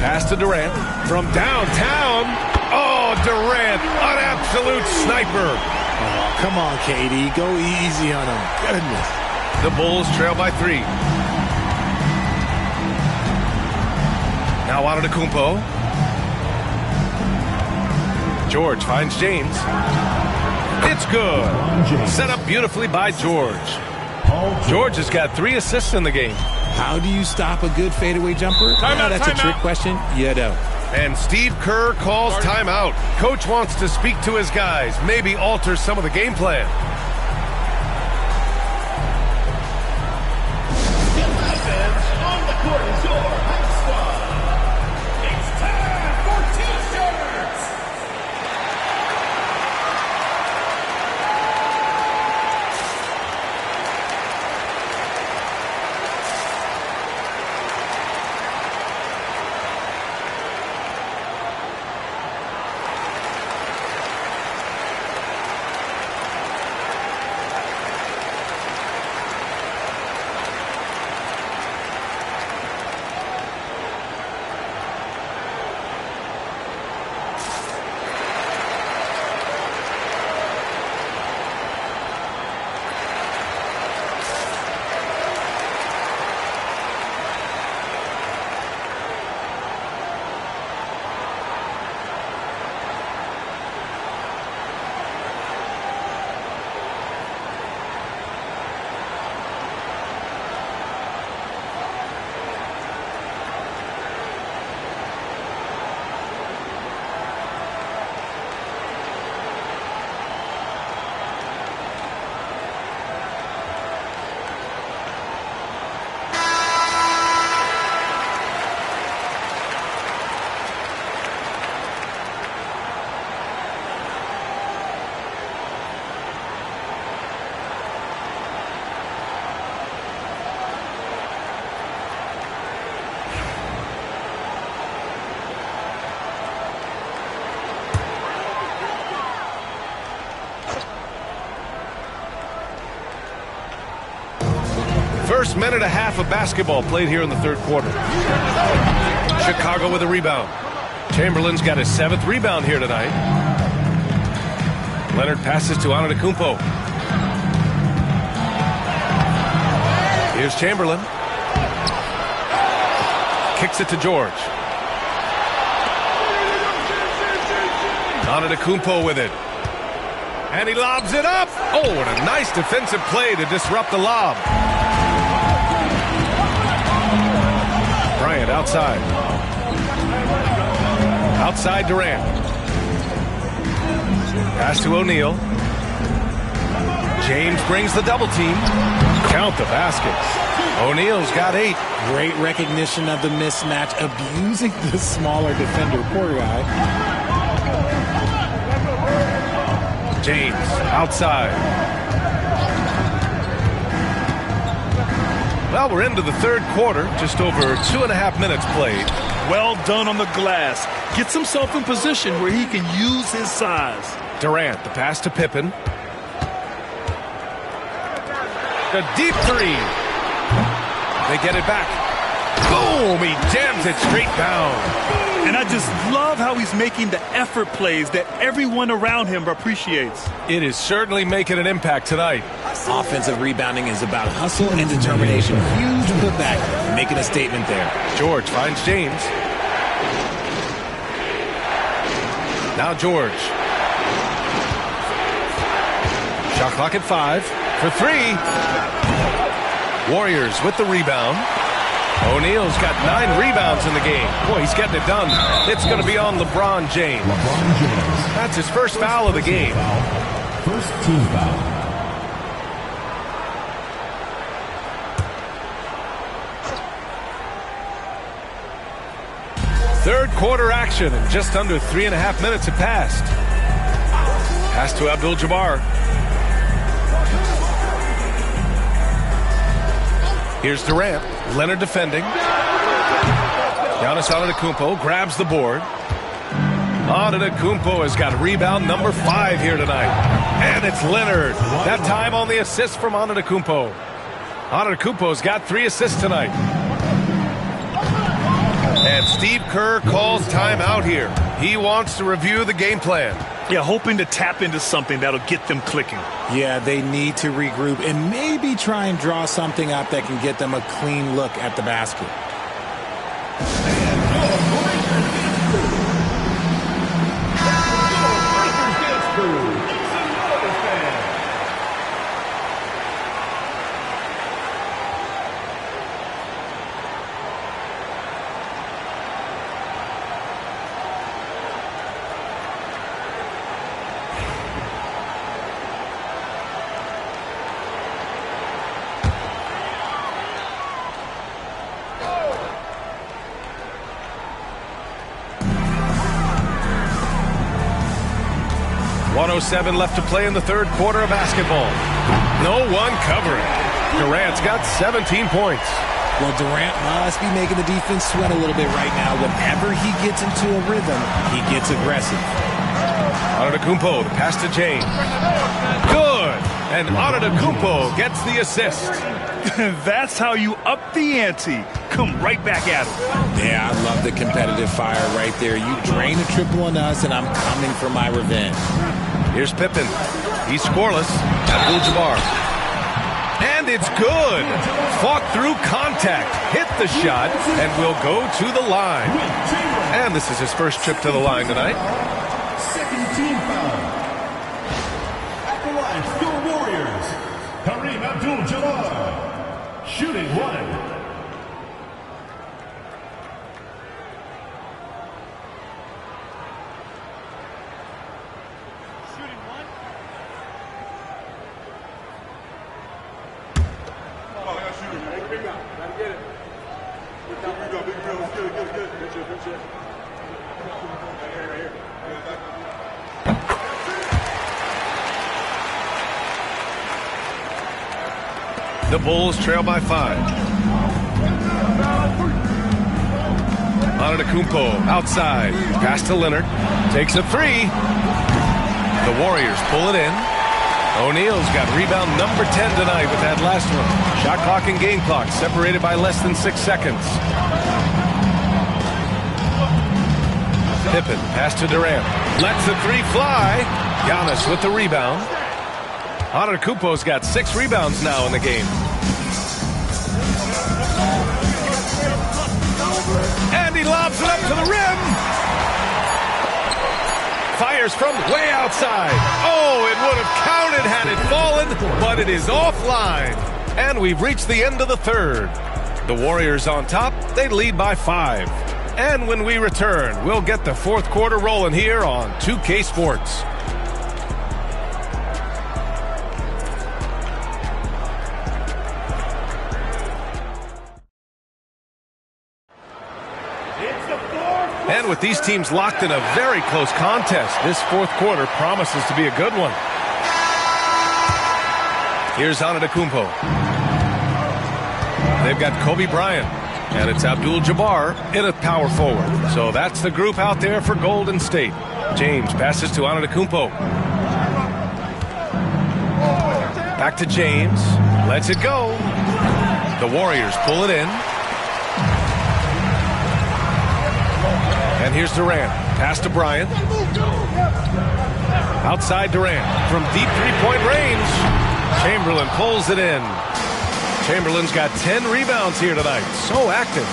Pass to Durant. From downtown. Oh, Durant, an absolute sniper. Oh, come on, KD. Go easy on him. Goodness. The Bulls trail by 3. Now Antetokounmpo. George finds James. It's good. Set up beautifully by George. George has got 3 assists in the game. How do you stop a good fadeaway jumper? That's a trick question. You don't. And Steve Kerr calls timeout. Coach wants to speak to his guys, maybe alter some of the game plan. On the court is your high squad. It's time for T-shirts. First minute and a half of basketball played here in the third quarter. Chicago with a rebound. Chamberlain's got his 7th rebound here tonight. Leonard passes to Antetokounmpo. Here's Chamberlain. Kicks it to George. Antetokounmpo with it. And he lobs it up. Oh, what a nice defensive play to disrupt the lob. Bryant outside. Outside Durant. Pass to O'Neal. James brings the double team. Count the baskets. O'Neal's got 8. Great recognition of the mismatch, abusing the smaller defender. Poor guy. James outside. Well, we're into the third quarter. Just over 2.5 minutes played. Well done on the glass. Gets himself in position where he can use his size. Durant, the pass to Pippen. A deep 3. They get it back. Boom! He jams it straight down. And I just love how he's making the effort plays that everyone around him appreciates. It is certainly making an impact tonight. Offensive rebounding is about hustle and determination. Huge putback, making a statement there. George finds James. Now George. Shot clock at 5 for 3. Warriors with the rebound. O'Neal's got 9 rebounds in the game. Boy, he's getting it done. It's going to be on LeBron James. That's his first foul of the game. First team foul. Third quarter action, and just under 3.5 minutes have passed. Pass to Abdul-Jabbar. Here's Durant. Leonard defending. Giannis Antetokounmpo grabs the board. Antetokounmpo has got rebound number 5 here tonight. And it's Leonard. That time on the assist from Antetokounmpo. Antetokounmpo's got 3 assists tonight. And Steve Kerr calls timeout here. He wants to review the game plan. Yeah, hoping to tap into something that'll get them clicking. Yeah, they need to regroup and maybe try and draw something up that can get them a clean look at the basket. .07 left to play in the third quarter of basketball. No one covering. Durant's got 17 points. Well, Durant must be making the defense sweat a little bit right now. Whenever he gets into a rhythm, he gets aggressive. Antetokounmpo, the pass to James. Good! And Antetokounmpo gets the assist. That's how you up the ante. Come right back at him. Yeah, I love the competitive fire right there. You drain a triple on us, and I'm coming for my revenge. Here's Pippen. He's scoreless. Abdul-Jabbar. And it's good. Fought through contact. Hit the shot and will go to the line. And this is his first trip to the line tonight. Second team foul. At the line for your Warriors, Kareem Abdul-Jabbar. Shooting 1. The Bulls trail by 5. Antetokounmpo outside. Pass to Leonard. Takes a 3. The Warriors pull it in. O'Neal's got rebound number 10 tonight with that last one. Shot clock and game clock separated by less than 6 seconds. Pippen, pass to Durant. Lets the 3 fly. Giannis with the rebound. Antetokounmpo's got 6 rebounds now in the game. And he lobs it up to the rim. Fires from way outside. Oh, it would have counted had it fallen, but it is offline. And we've reached the end of the third. The Warriors on top. They lead by 5. And when we return, we'll get the fourth quarter rolling here on 2K Sports. And with these teams locked in a very close contest, this fourth quarter promises to be a good one. Here's Antetokounmpo. They've got Kobe Bryant, and it's Abdul-Jabbar in a power forward. So that's the group out there for Golden State. James passes to Antetokounmpo. Back to James. Lets it go. The Warriors pull it in. And here's Durant. Pass to Bryant. Outside Durant from deep three-point range. Chamberlain pulls it in. Chamberlain's got 10 rebounds here tonight. So active.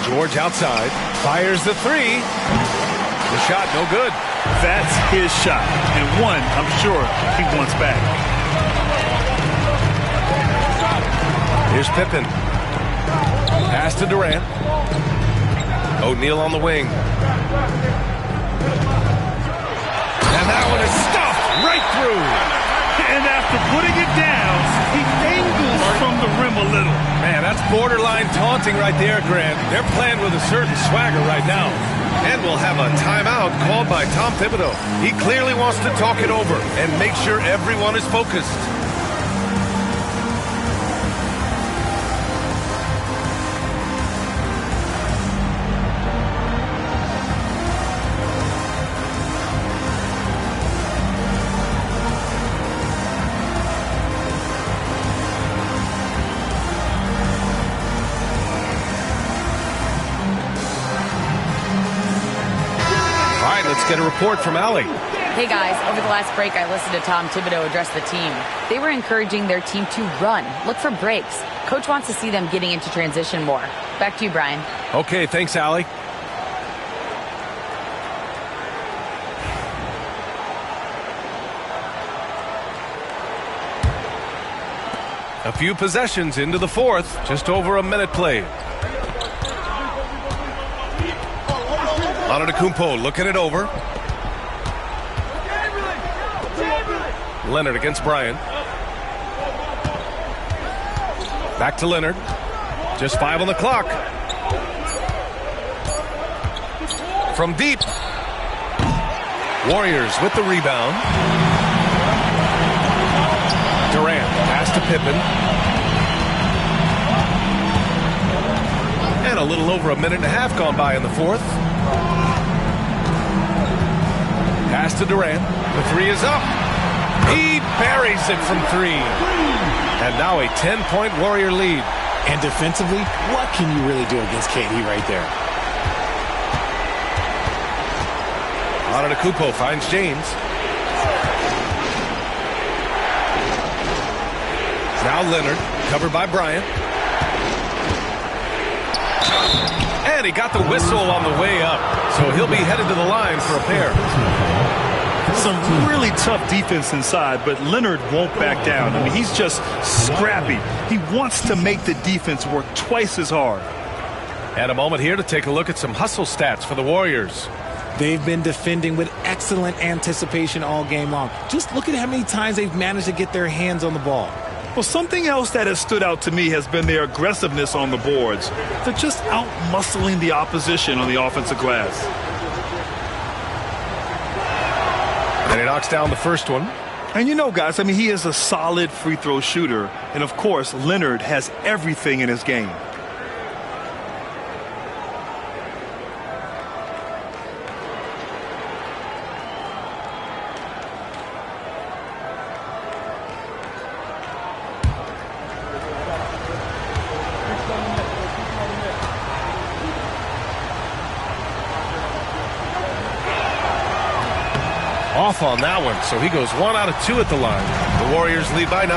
George outside. Fires the three. The shot no good. That's his shot. And one, I'm sure, he wants back. Here's Pippen. Pass to Durant. O'Neal on the wing. And that one is stuffed right through. And after putting it down, he angles from the rim a little. Man, that's borderline taunting right there, Grant. They're playing with a certain swagger right now. And we'll have a timeout called by Tom Thibodeau. He clearly wants to talk it over and make sure everyone is focused. Get a report from Allie. Hey guys, over the last break I listened to Tom Thibodeau address the team. They were encouraging their team to run, look for breaks. Coach wants to see them getting into transition more. Back to you, Brian. Okay, thanks, Allie. A few possessions into the fourth, just over a minute played. Antetokounmpo looking it over. Leonard against Bryant. Back to Leonard. Just 5 on the clock. From deep. Warriors with the rebound. Durant pass to Pippen. And a little over a minute and a half gone by in the fourth. Pass to Durant. The three is up. He buries it from three. And now a 10-point Warrior lead. And defensively, what can you really do against KD right there? Antetokounmpo finds James. Now Leonard, covered by Bryant. And he got the whistle on the way up. So he'll be headed to the line for a pair. Some really tough defense inside, but Leonard won't back down. I mean, he's just scrappy. He wants to make the defense work twice as hard. And a moment here to take a look at some hustle stats for the Warriors. They've been defending with excellent anticipation all game long. Just look at how many times they've managed to get their hands on the ball. Well, something else that has stood out to me has been their aggressiveness on the boards. They're just out-muscling the opposition on the offensive glass. And he knocks down the first one. And you know, guys, I mean, he is a solid free throw shooter. And, of course, Leonard has everything in his game. Off on that one, so he goes 1 out of 2 at the line. The Warriors lead by 9.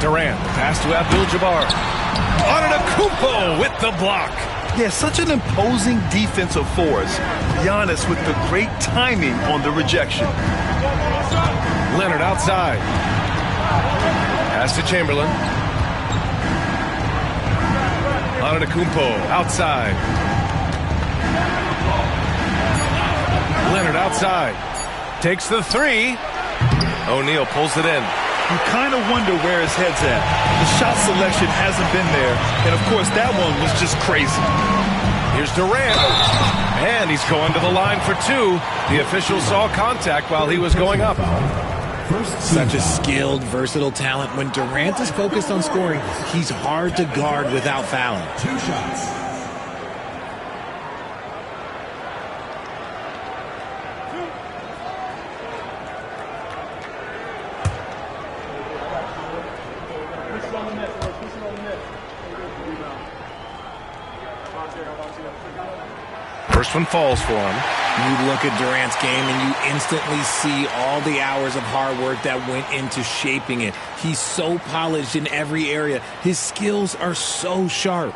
Durant, pass to Abdul-Jabbar. Antetokounmpo with the block. Yeah, such an imposing defensive force. Giannis with the great timing on the rejection. Leonard outside. Pass to Chamberlain. Antetokounmpo outside. Leonard outside. Takes the three. O'Neal pulls it in. you kind of wonder where his head's at. The shot selection hasn't been there, and of course that one was just crazy. Here's Durant, and he's going to the line for two. The official saw contact while he was going up. Such a skilled, versatile talent. When Durant is focused on scoring, he's hard to guard without fouling. 2 shots. First one falls for him. You look at Durant's game and you instantly see all the hours of hard work that went into shaping it. He's so polished in every area. His skills are so sharp.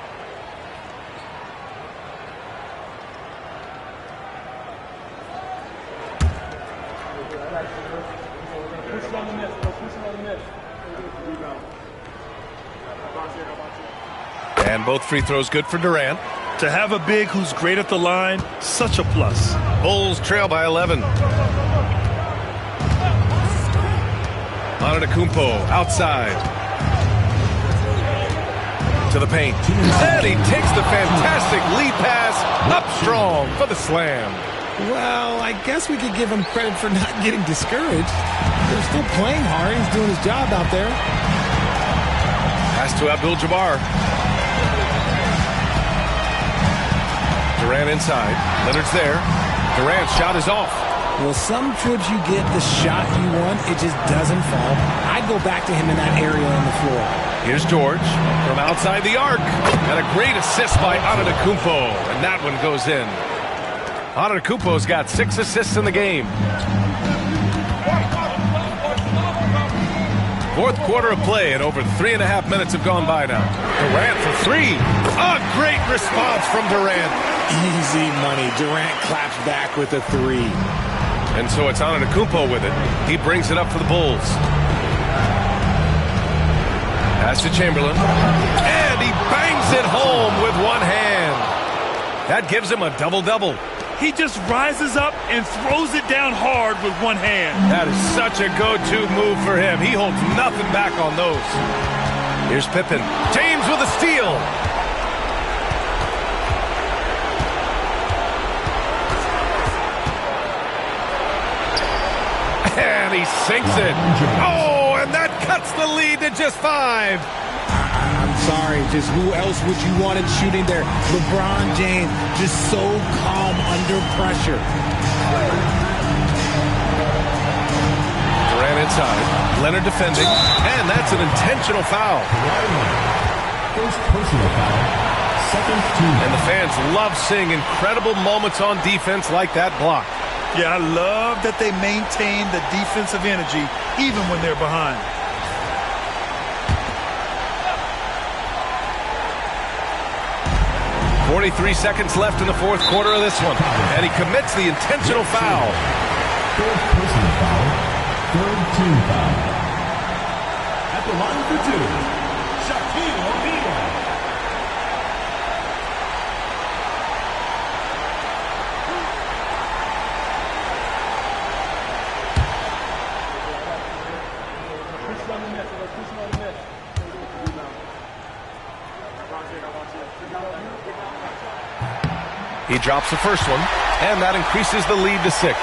And both free throws good for Durant. To have a big who's great at the line, such a plus. Bulls trail by 11. Antetokounmpo outside. To the paint. And he takes the fantastic lead pass up strong for the slam. Well, I guess we could give him credit for not getting discouraged. They're still playing hard. He's doing his job out there. Pass to Abdul-Jabbar. Durant inside. Leonard's there. Durant's shot is off. Well, some trips you get the shot you want, it just doesn't fall. I'd go back to him in that area on the floor. Here's George from outside the arc. And a great assist by Antetokounmpo. And that one goes in. Antetokounmpo's got 6 assists in the game. Fourth quarter of play, and over 3.5 minutes have gone by now. Durant for 3. A great response from Durant. Easy money. Durant claps back with a 3. And so it's Antetokounmpo with it. He brings it up for the Bulls. Pass to Chamberlain. And he bangs it home with one hand. That gives him a double-double. He just rises up and throws it down hard with one hand. That is such a go-to move for him. He holds nothing back on those. Here's Pippen. James with a steal. And he sinks it. Oh, and that cuts the lead to just 5. I'm sorry, just who else would you want it shooting there? LeBron James, just so calm under pressure. Durant inside. Leonard defending. And that's an intentional foul. First personal foul. Second team. And the fans love seeing incredible moments on defense like that block. Yeah, I love that they maintain the defensive energy even when they're behind. .43 seconds left in the fourth quarter of this one. And he commits the intentional foul. Third personal foul. Third team foul. At the line for 2, Shaquille O'Neal. He drops the first one, and that increases the lead to 6.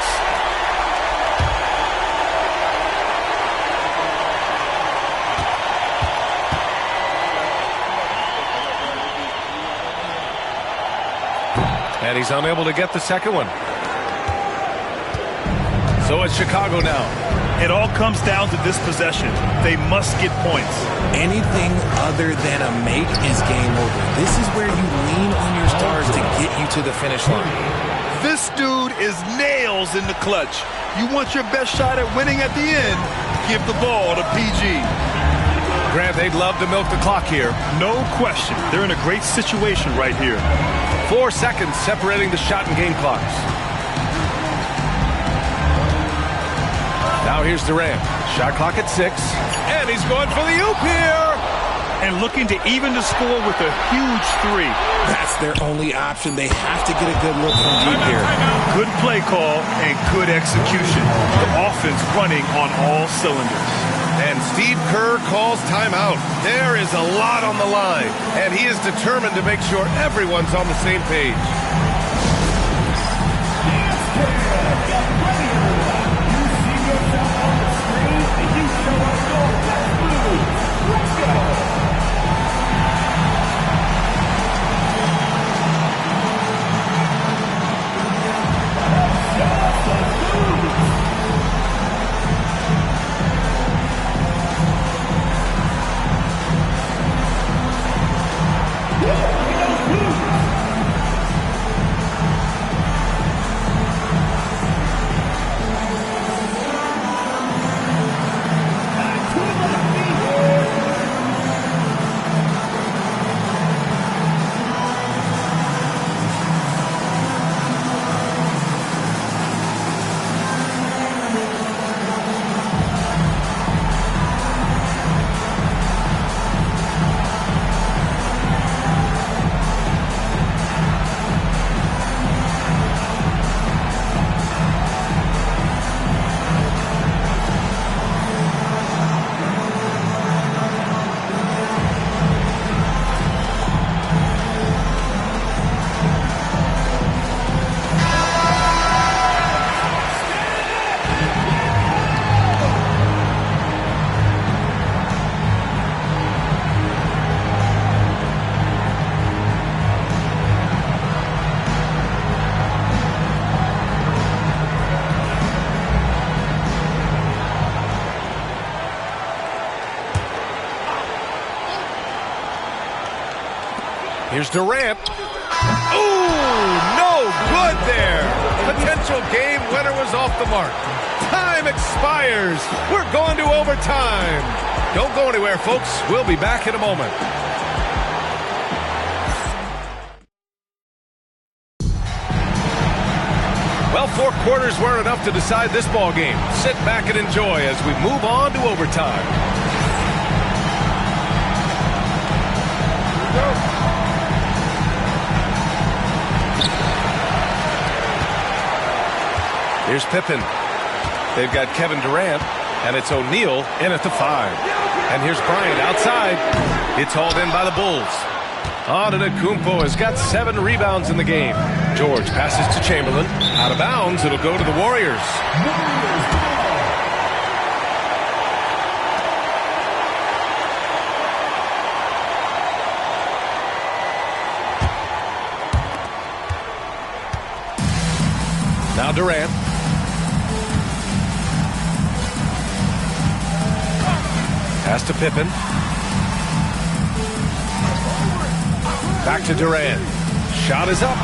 And he's unable to get the second one. So it's Chicago now. It all comes down to this possession. They must get points. Anything other than a make is game over. This is where you lean on your stars to get you to the finish line. This dude is nails in the clutch. You want your best shot at winning at the end, give the ball to PG. Grant, they'd love to milk the clock here. No question. They're in a great situation right here. 4 seconds separating the shot and game clocks. Now here's Durant. Shot clock at 6. And he's going for the oop here. And looking to even the score with a huge 3. That's their only option. They have to get a good look from deep here. Good play call and good execution. The offense running on all cylinders. And Steve Kerr calls timeout. There is a lot on the line, and he is determined to make sure everyone's on the same page. Here's Durant. Ooh, no good there. Potential game winner was off the mark. Time expires. We're going to overtime. Don't go anywhere, folks. We'll be back in a moment. Well, 4 quarters weren't enough to decide this ball game. Sit back and enjoy as we move on to overtime. Here we go. Here's Pippen. They've got Kevin Durant, and it's O'Neal in at the 5. And here's Bryant outside. It's hauled in by the Bulls. Antetokounmpo has got 7 rebounds in the game. George passes to Chamberlain. Out of bounds, it'll go to the Warriors. Now Durant. Pass to Pippen. Back to Durant. Shot is up.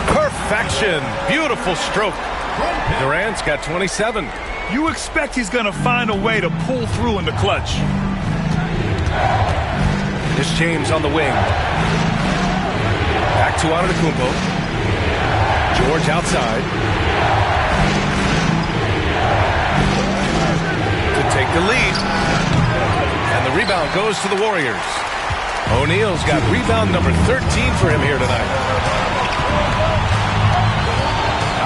Perfection. Beautiful stroke. Durant's got 27. You expect he's going to find a way to pull through in the clutch. Here's James on the wing. Back to Antetokounmpo. George outside. To take the lead. And the rebound goes to the Warriors. O'Neal's got rebound number 13 for him here tonight.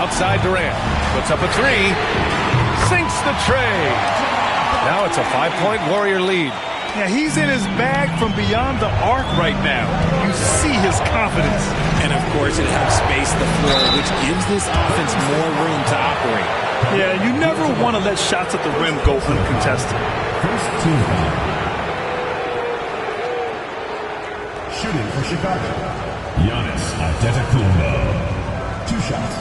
Outside Durant. Puts up a 3. Sinks the tray. Now it's a 5-point Warrior lead. Yeah, he's in his bag from beyond the arc right now. You see his confidence. And, of course, it helps space the floor, which gives this offense more room to operate. Yeah, you never want to let shots at the rim go uncontested. First team foul. Shooting for Chicago, Giannis Antetokounmpo. 2 shots.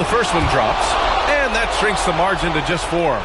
First one drops, and that shrinks the margin to just 4.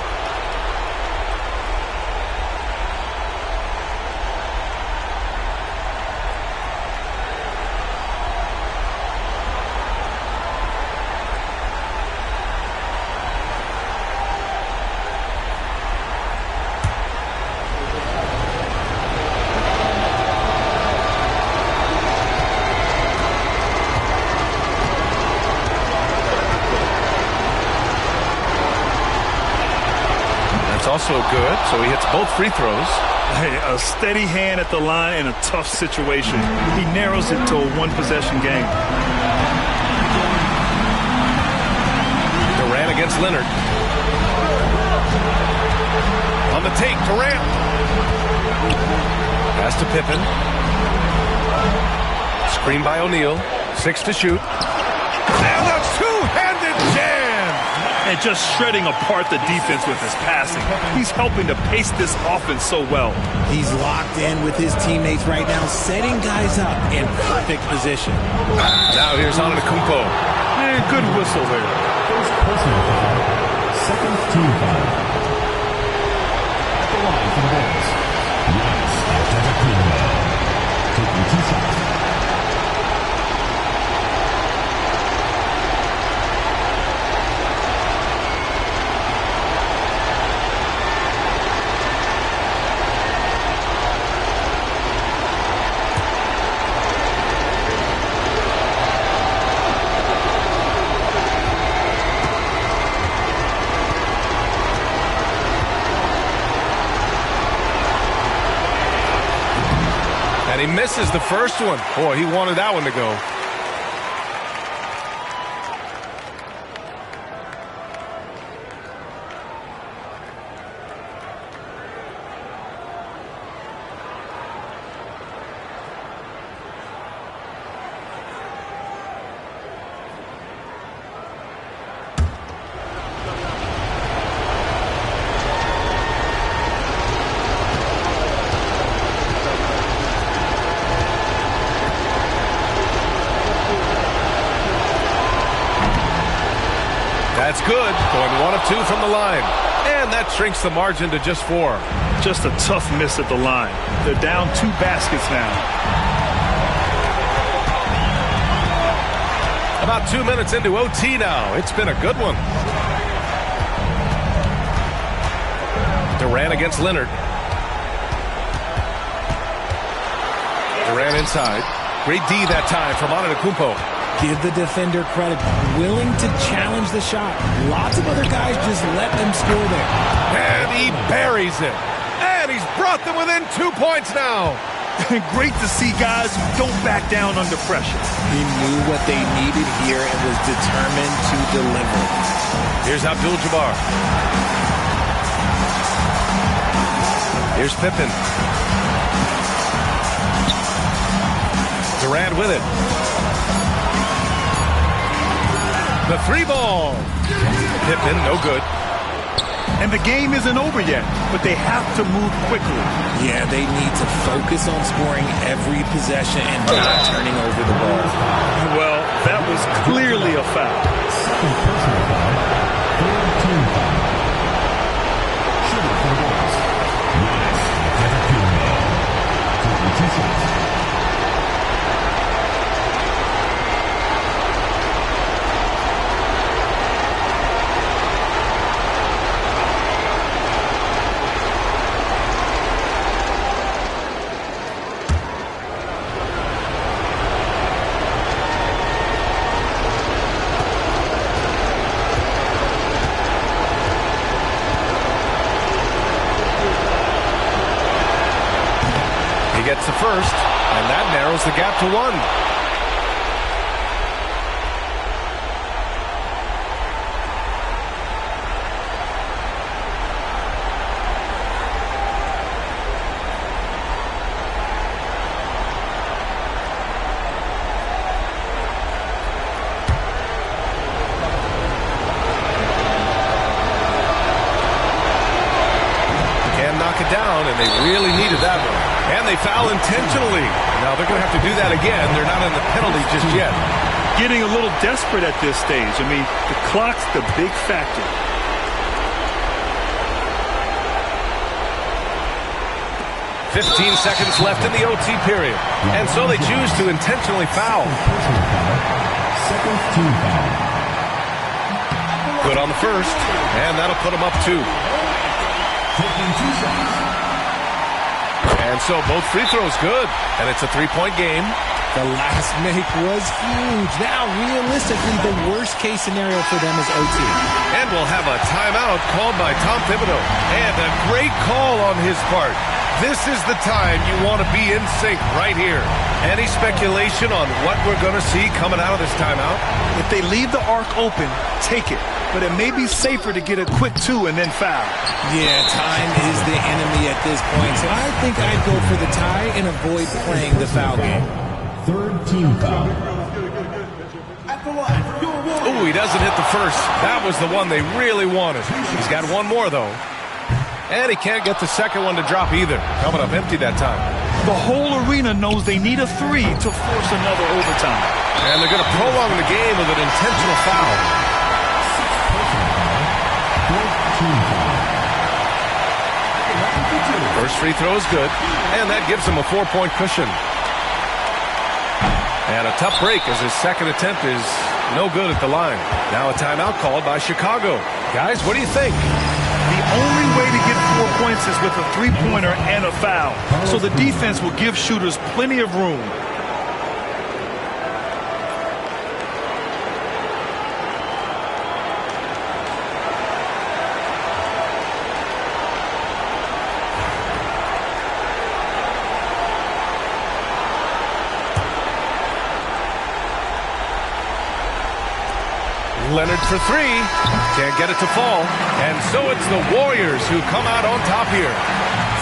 also good, so he hits both free throws. Hey, a steady hand at the line in a tough situation. He narrows it to a one-possession game. Durant against Leonard. On the take, Durant. Pass to Pippen. Screen by O'Neal. 6 to shoot. And a two-handed jam! And just shredding apart the defense with his passing. He's helping to pace this offense so well. He's locked in with his teammates right now, setting guys up in perfect position. Now here's Antetokounmpo. And good whistle there. First personal foul. Second team foul. At the line for the Bulls. Giannis Antetokounmpo. Taking 2 shots. And he misses the first one. Boy, he wanted that one to go. That's good. Going 1 of 2 from the line. And that shrinks the margin to just 4. Just a tough miss at the line. They're down 2 baskets now. About 2 minutes into OT now. It's been a good one. Durant against Leonard. Durant inside. Great D that time from Antetokounmpo. Give the defender credit. Willing to challenge the shot. Lots of other guys just let them score there. And he buries it. And he's brought them within 2 points now. Great to see guys who don't back down under pressure. He knew what they needed here and was determined to deliver. Here's Abdul-Jabbar. Here's Pippen. Durant with it. The 3-ball. Pippen, no good. And the game isn't over yet, but they have to move quickly. Yeah, they need to focus on scoring every possession and not turning over the ball. Well, that was clearly a foul. Second personal foul. Third team foul. Shooting for the Bulls. Giannis Antetokounmpo. Taking 2 shots. Gets the first, and that narrows the gap to 1. Can't knock it down, and they really needed that one. And they foul intentionally. Now they're going to have to do that again. They're not in the penalty just yet. Getting a little desperate at this stage. I mean, the clock's the big factor. .15 seconds left in the OT period. And so they choose to intentionally foul. Second team foul. Good on the first. And that'll put them up 2. Taking 2 shots. And so both free throws good, and it's a three-point game. The last make was huge. Now, realistically, the worst-case scenario for them is OT. And we'll have a timeout called by Tom Thibodeau. And a great call on his part. This is the time you want to be in sync right here. Any speculation on what we're going to see coming out of this timeout? If they leave the arc open, take it. But it may be safer to get a quick two and then foul. Yeah, time is the enemy at this point. So I think I'd go for the tie and avoid playing the foul game. Third team foul. Ooh, he doesn't hit the first. That was the one they really wanted. He's got one more, though. And he can't get the second one to drop either. Coming up empty that time. The whole arena knows they need a three to force another overtime. And they're going to prolong the game with an intentional foul. First free throw is good, and that gives him a 4-point cushion. And a tough break as his second attempt is no good at the line. Now a timeout called by Chicago. Guys, what do you think? The only way to get 4 points is with a three-pointer and a foul. So the defense will give shooters plenty of room. Leonard for three. Can't get it to fall. And so it's the Warriors who come out on top here.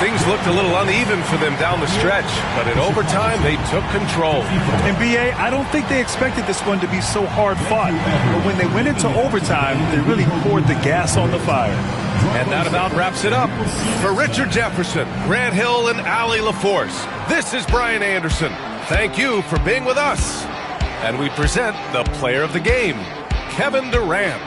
Things looked a little uneven for them down the stretch, but in overtime, they took control. And B.A., I don't think they expected this one to be so hard-fought. But when they went into overtime, they really poured the gas on the fire. And that about wraps it up. For Richard Jefferson, Grant Hill, and Allie LaForce, this is Brian Anderson. Thank you for being with us. And we present the player of the game, Kevin Durant.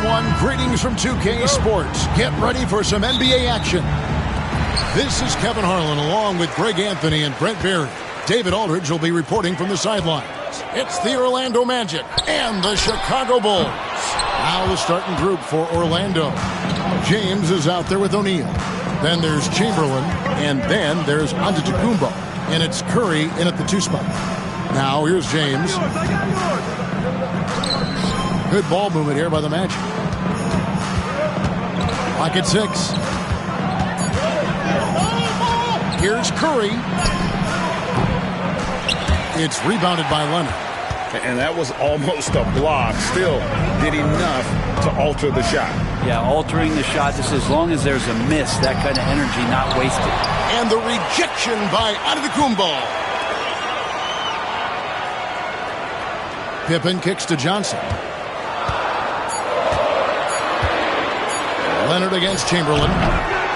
everyone. Greetings from 2K Sports. Get ready for some NBA action. This is Kevin Harlan along with Greg Anthony and Brent Berry. David Aldridge will be reporting from the sidelines. It's the Orlando Magic and the Chicago Bulls. Now the starting group for Orlando. James is out there with O'Neal. Then there's Chamberlain, and then there's Antetokounmpo. And it's Curry in at the 2 spot. Now here's James. Good ball movement here by the Magic. Clock at 6. Here's Curry. It's rebounded by Leonard. And that was almost a block. Still did enough to alter the shot. Yeah, altering the shot, just as long as there's a miss, that kind of energy not wasted. And the rejection by Antetokounmpo. Pippen kicks to Johnson. Leonard against Chamberlain.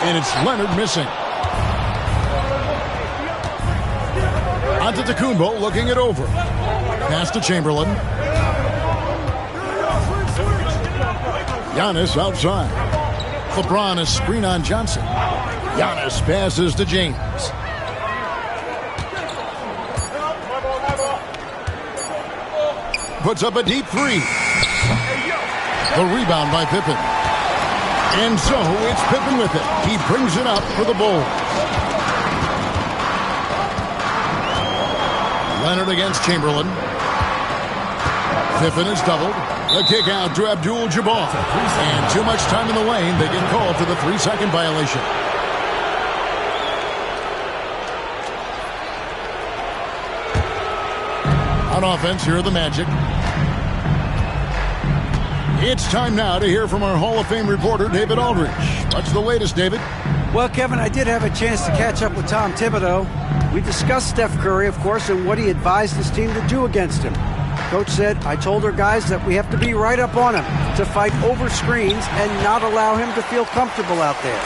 And it's Leonard missing. Antetokounmpo looking it over. Pass to Chamberlain. Giannis outside. LeBron is screen on Johnson. Giannis passes to James. Puts up a deep 3. The rebound by Pippen. And so it's Pippen with it. He brings it up for the Bulls. Leonard against Chamberlain. Pippen is doubled. The kick out to Abdul-Jabbar. And too much time in the lane. They get called for the 3-second violation. On offense, here are the Magic. It's time now to hear from our Hall of Fame reporter, David Aldridge. What's the latest, David? Well, Kevin, I did have a chance to catch up with Tom Thibodeau. We discussed Steph Curry, of course, and what he advised his team to do against him. Coach said, I told our guys that we have to be right up on him, to fight over screens and not allow him to feel comfortable out there.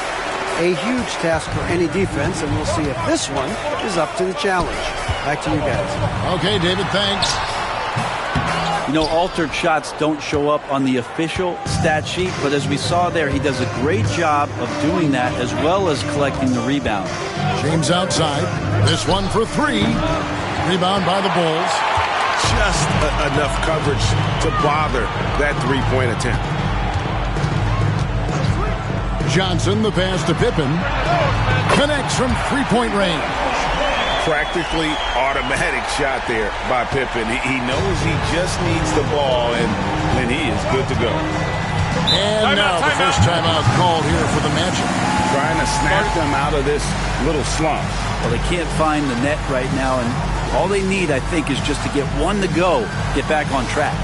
A huge task for any defense, and we'll see if this one is up to the challenge. Back to you guys. Okay, David, thanks. You know, altered shots don't show up on the official stat sheet, but as we saw there, he does a great job of doing that as well as collecting the rebound. James outside. This one for 3. Rebound by the Bulls. Just enough coverage to bother that 3-point attempt. Johnson, the pass to Pippen. Connects from 3-point range. Practically automatic shot there by Pippen. He knows he just needs the ball, and then he is good to go. And now the first timeout called here for the Magic. Trying to snap them out of this little slump. Well, they can't find the net right now, and all they need, I think, is just to get one to go, get back on track.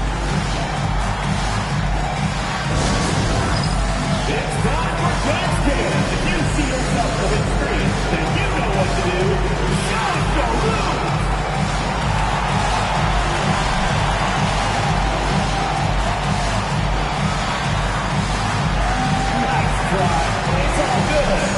It's time for God's game. If you see yourself on the screen, then you know what to do. Shot go blue. Nice try. It's all good.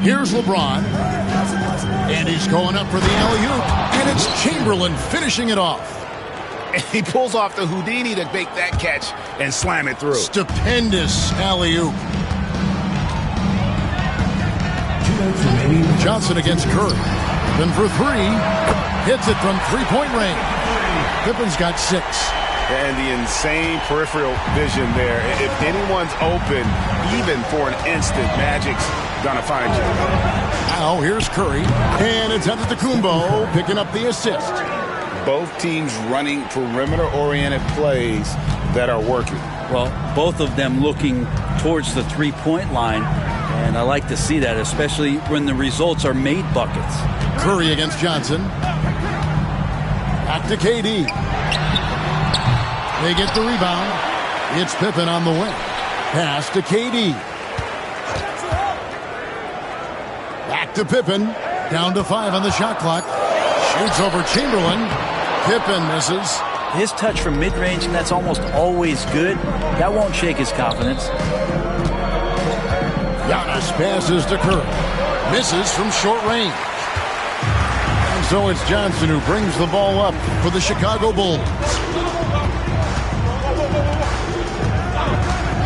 Here's LeBron. And he's going up for the alley-oop. And it's Chamberlain finishing it off. And he pulls off the Houdini to make that catch and slam it through. Stupendous alley-oop. Johnson against Curry. Then for three. Hits it from three-point range. Pippen's got 6. And the insane peripheral vision there. If anyone's open, even for an instant, Magic's gonna find you. Now here's Curry. And it's Antetokounmpo picking up the assist. Both teams running perimeter-oriented plays that are working. Well, both of them looking towards the three-point line, and I like to see that, especially when the results are made buckets. Curry against Johnson. Back to KD. They get the rebound. It's Pippen on the wing. Pass to KD. Back to Pippen. Down to 5 on the shot clock. Shoots over Chamberlain. Pippen misses. His touch from mid-range, and that's almost always good. That won't shake his confidence. Giannis passes to Curry. Misses from short range. And so it's Johnson who brings the ball up for the Chicago Bulls.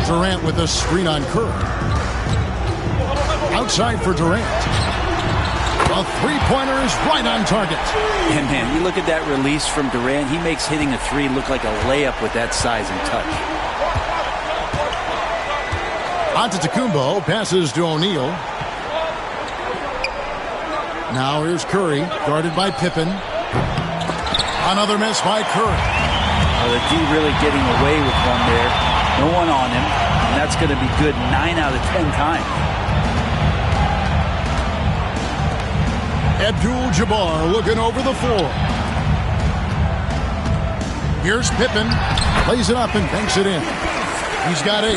Durant with a screen on Curry. Outside for Durant. A three-pointer is right on target. And man, you look at that release from Durant. He makes hitting a three look like a layup with that size and touch. Antetokounmpo passes to O'Neal. Now here's Curry, guarded by Pippen. Another miss by Curry. The D really getting away with one there. No one on him, and that's going to be good 9 out of 10 times. Abdul-Jabbar looking over the floor. Here's Pippen. Plays it up and banks it in. He's got 8.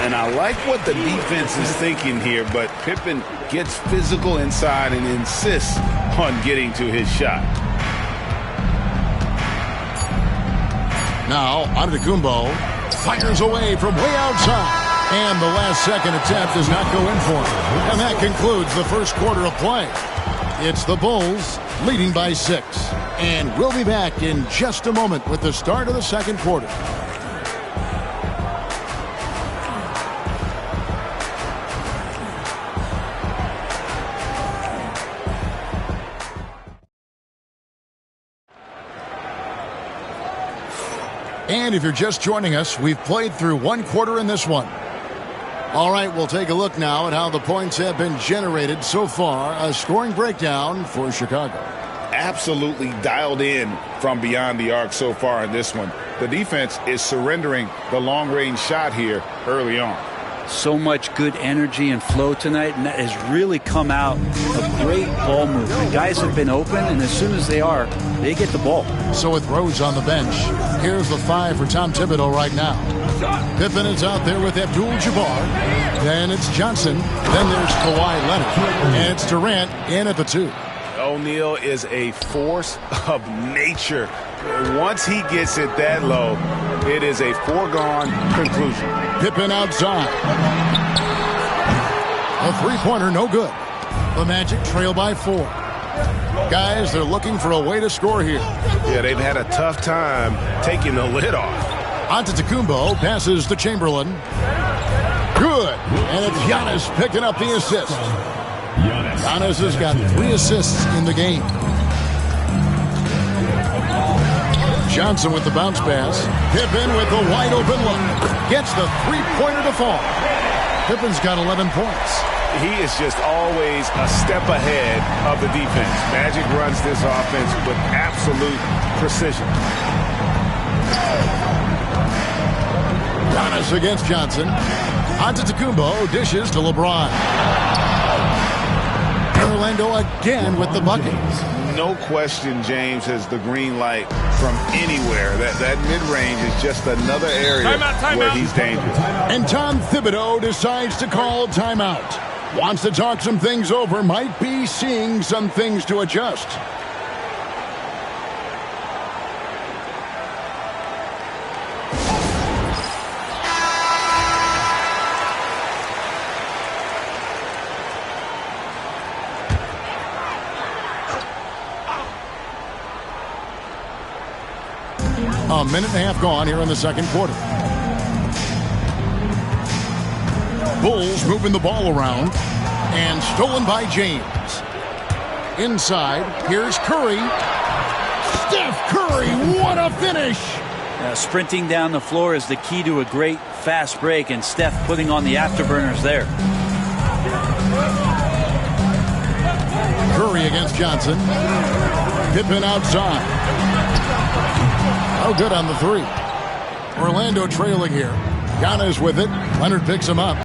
And I like what the defense is thinking here, but Pippen gets physical inside and insists on getting to his shot. Now, Antetokounmpo fires away from way outside. And the last second attempt does not go in for him. And that concludes the first quarter of play. It's the Bulls leading by 6. And we'll be back in just a moment with the start of the second quarter. And if you're just joining us, we've played through one quarter in this one. All right, we'll take a look now at how the points have been generated so far. A scoring breakdown for Chicago. Absolutely dialed in from beyond the arc so far in this one. The defense is surrendering the long-range shot here early on. So much good energy and flow tonight, and that has really come out of great ball movement. Guys have been open, and as soon as they are, they get the ball. So with Rhodes on the bench, here's the 5 for Tom Thibodeau right now. Pippen is out there with Abdul-Jabbar. Then it's Johnson. Then there's Kawhi Leonard. And it's Durant in at the 2. O'Neal is a force of nature. Once he gets it that low, it is a foregone conclusion. Pippen outside. A three-pointer, no good. The Magic trail by 4. Guys, they're looking for a way to score here. Yeah, they've had a tough time taking the lid off. Antetokounmpo passes to Chamberlain. Good. And it's Giannis picking up the assist. Giannis has got 3 assists in the game. Johnson with the bounce pass. Pippen with the wide open look. Gets the three-pointer to fall. Pippen's got 11 points. He is just always a step ahead of the defense. Magic runs this offense with absolute precision. Giannis against Johnson. Antetokounmpo dishes to LeBron. Orlando again with the bucket. No question James has the green light from anywhere. That mid-range is just another area where he's dangerous. And Tom Thibodeau decides to call timeout. Wants to talk some things over. Might be seeing some things to adjust. A minute and a half gone here in the second quarter. Bulls moving the ball around. And stolen by James. Inside, here's Curry. Steph Curry, what a finish! Sprinting down the floor is the key to a great fast break, and Steph putting on the afterburners there. Curry against Johnson. Pippen outside. Oh, good on the three. Orlando trailing here. Giannis with it. Leonard picks him up.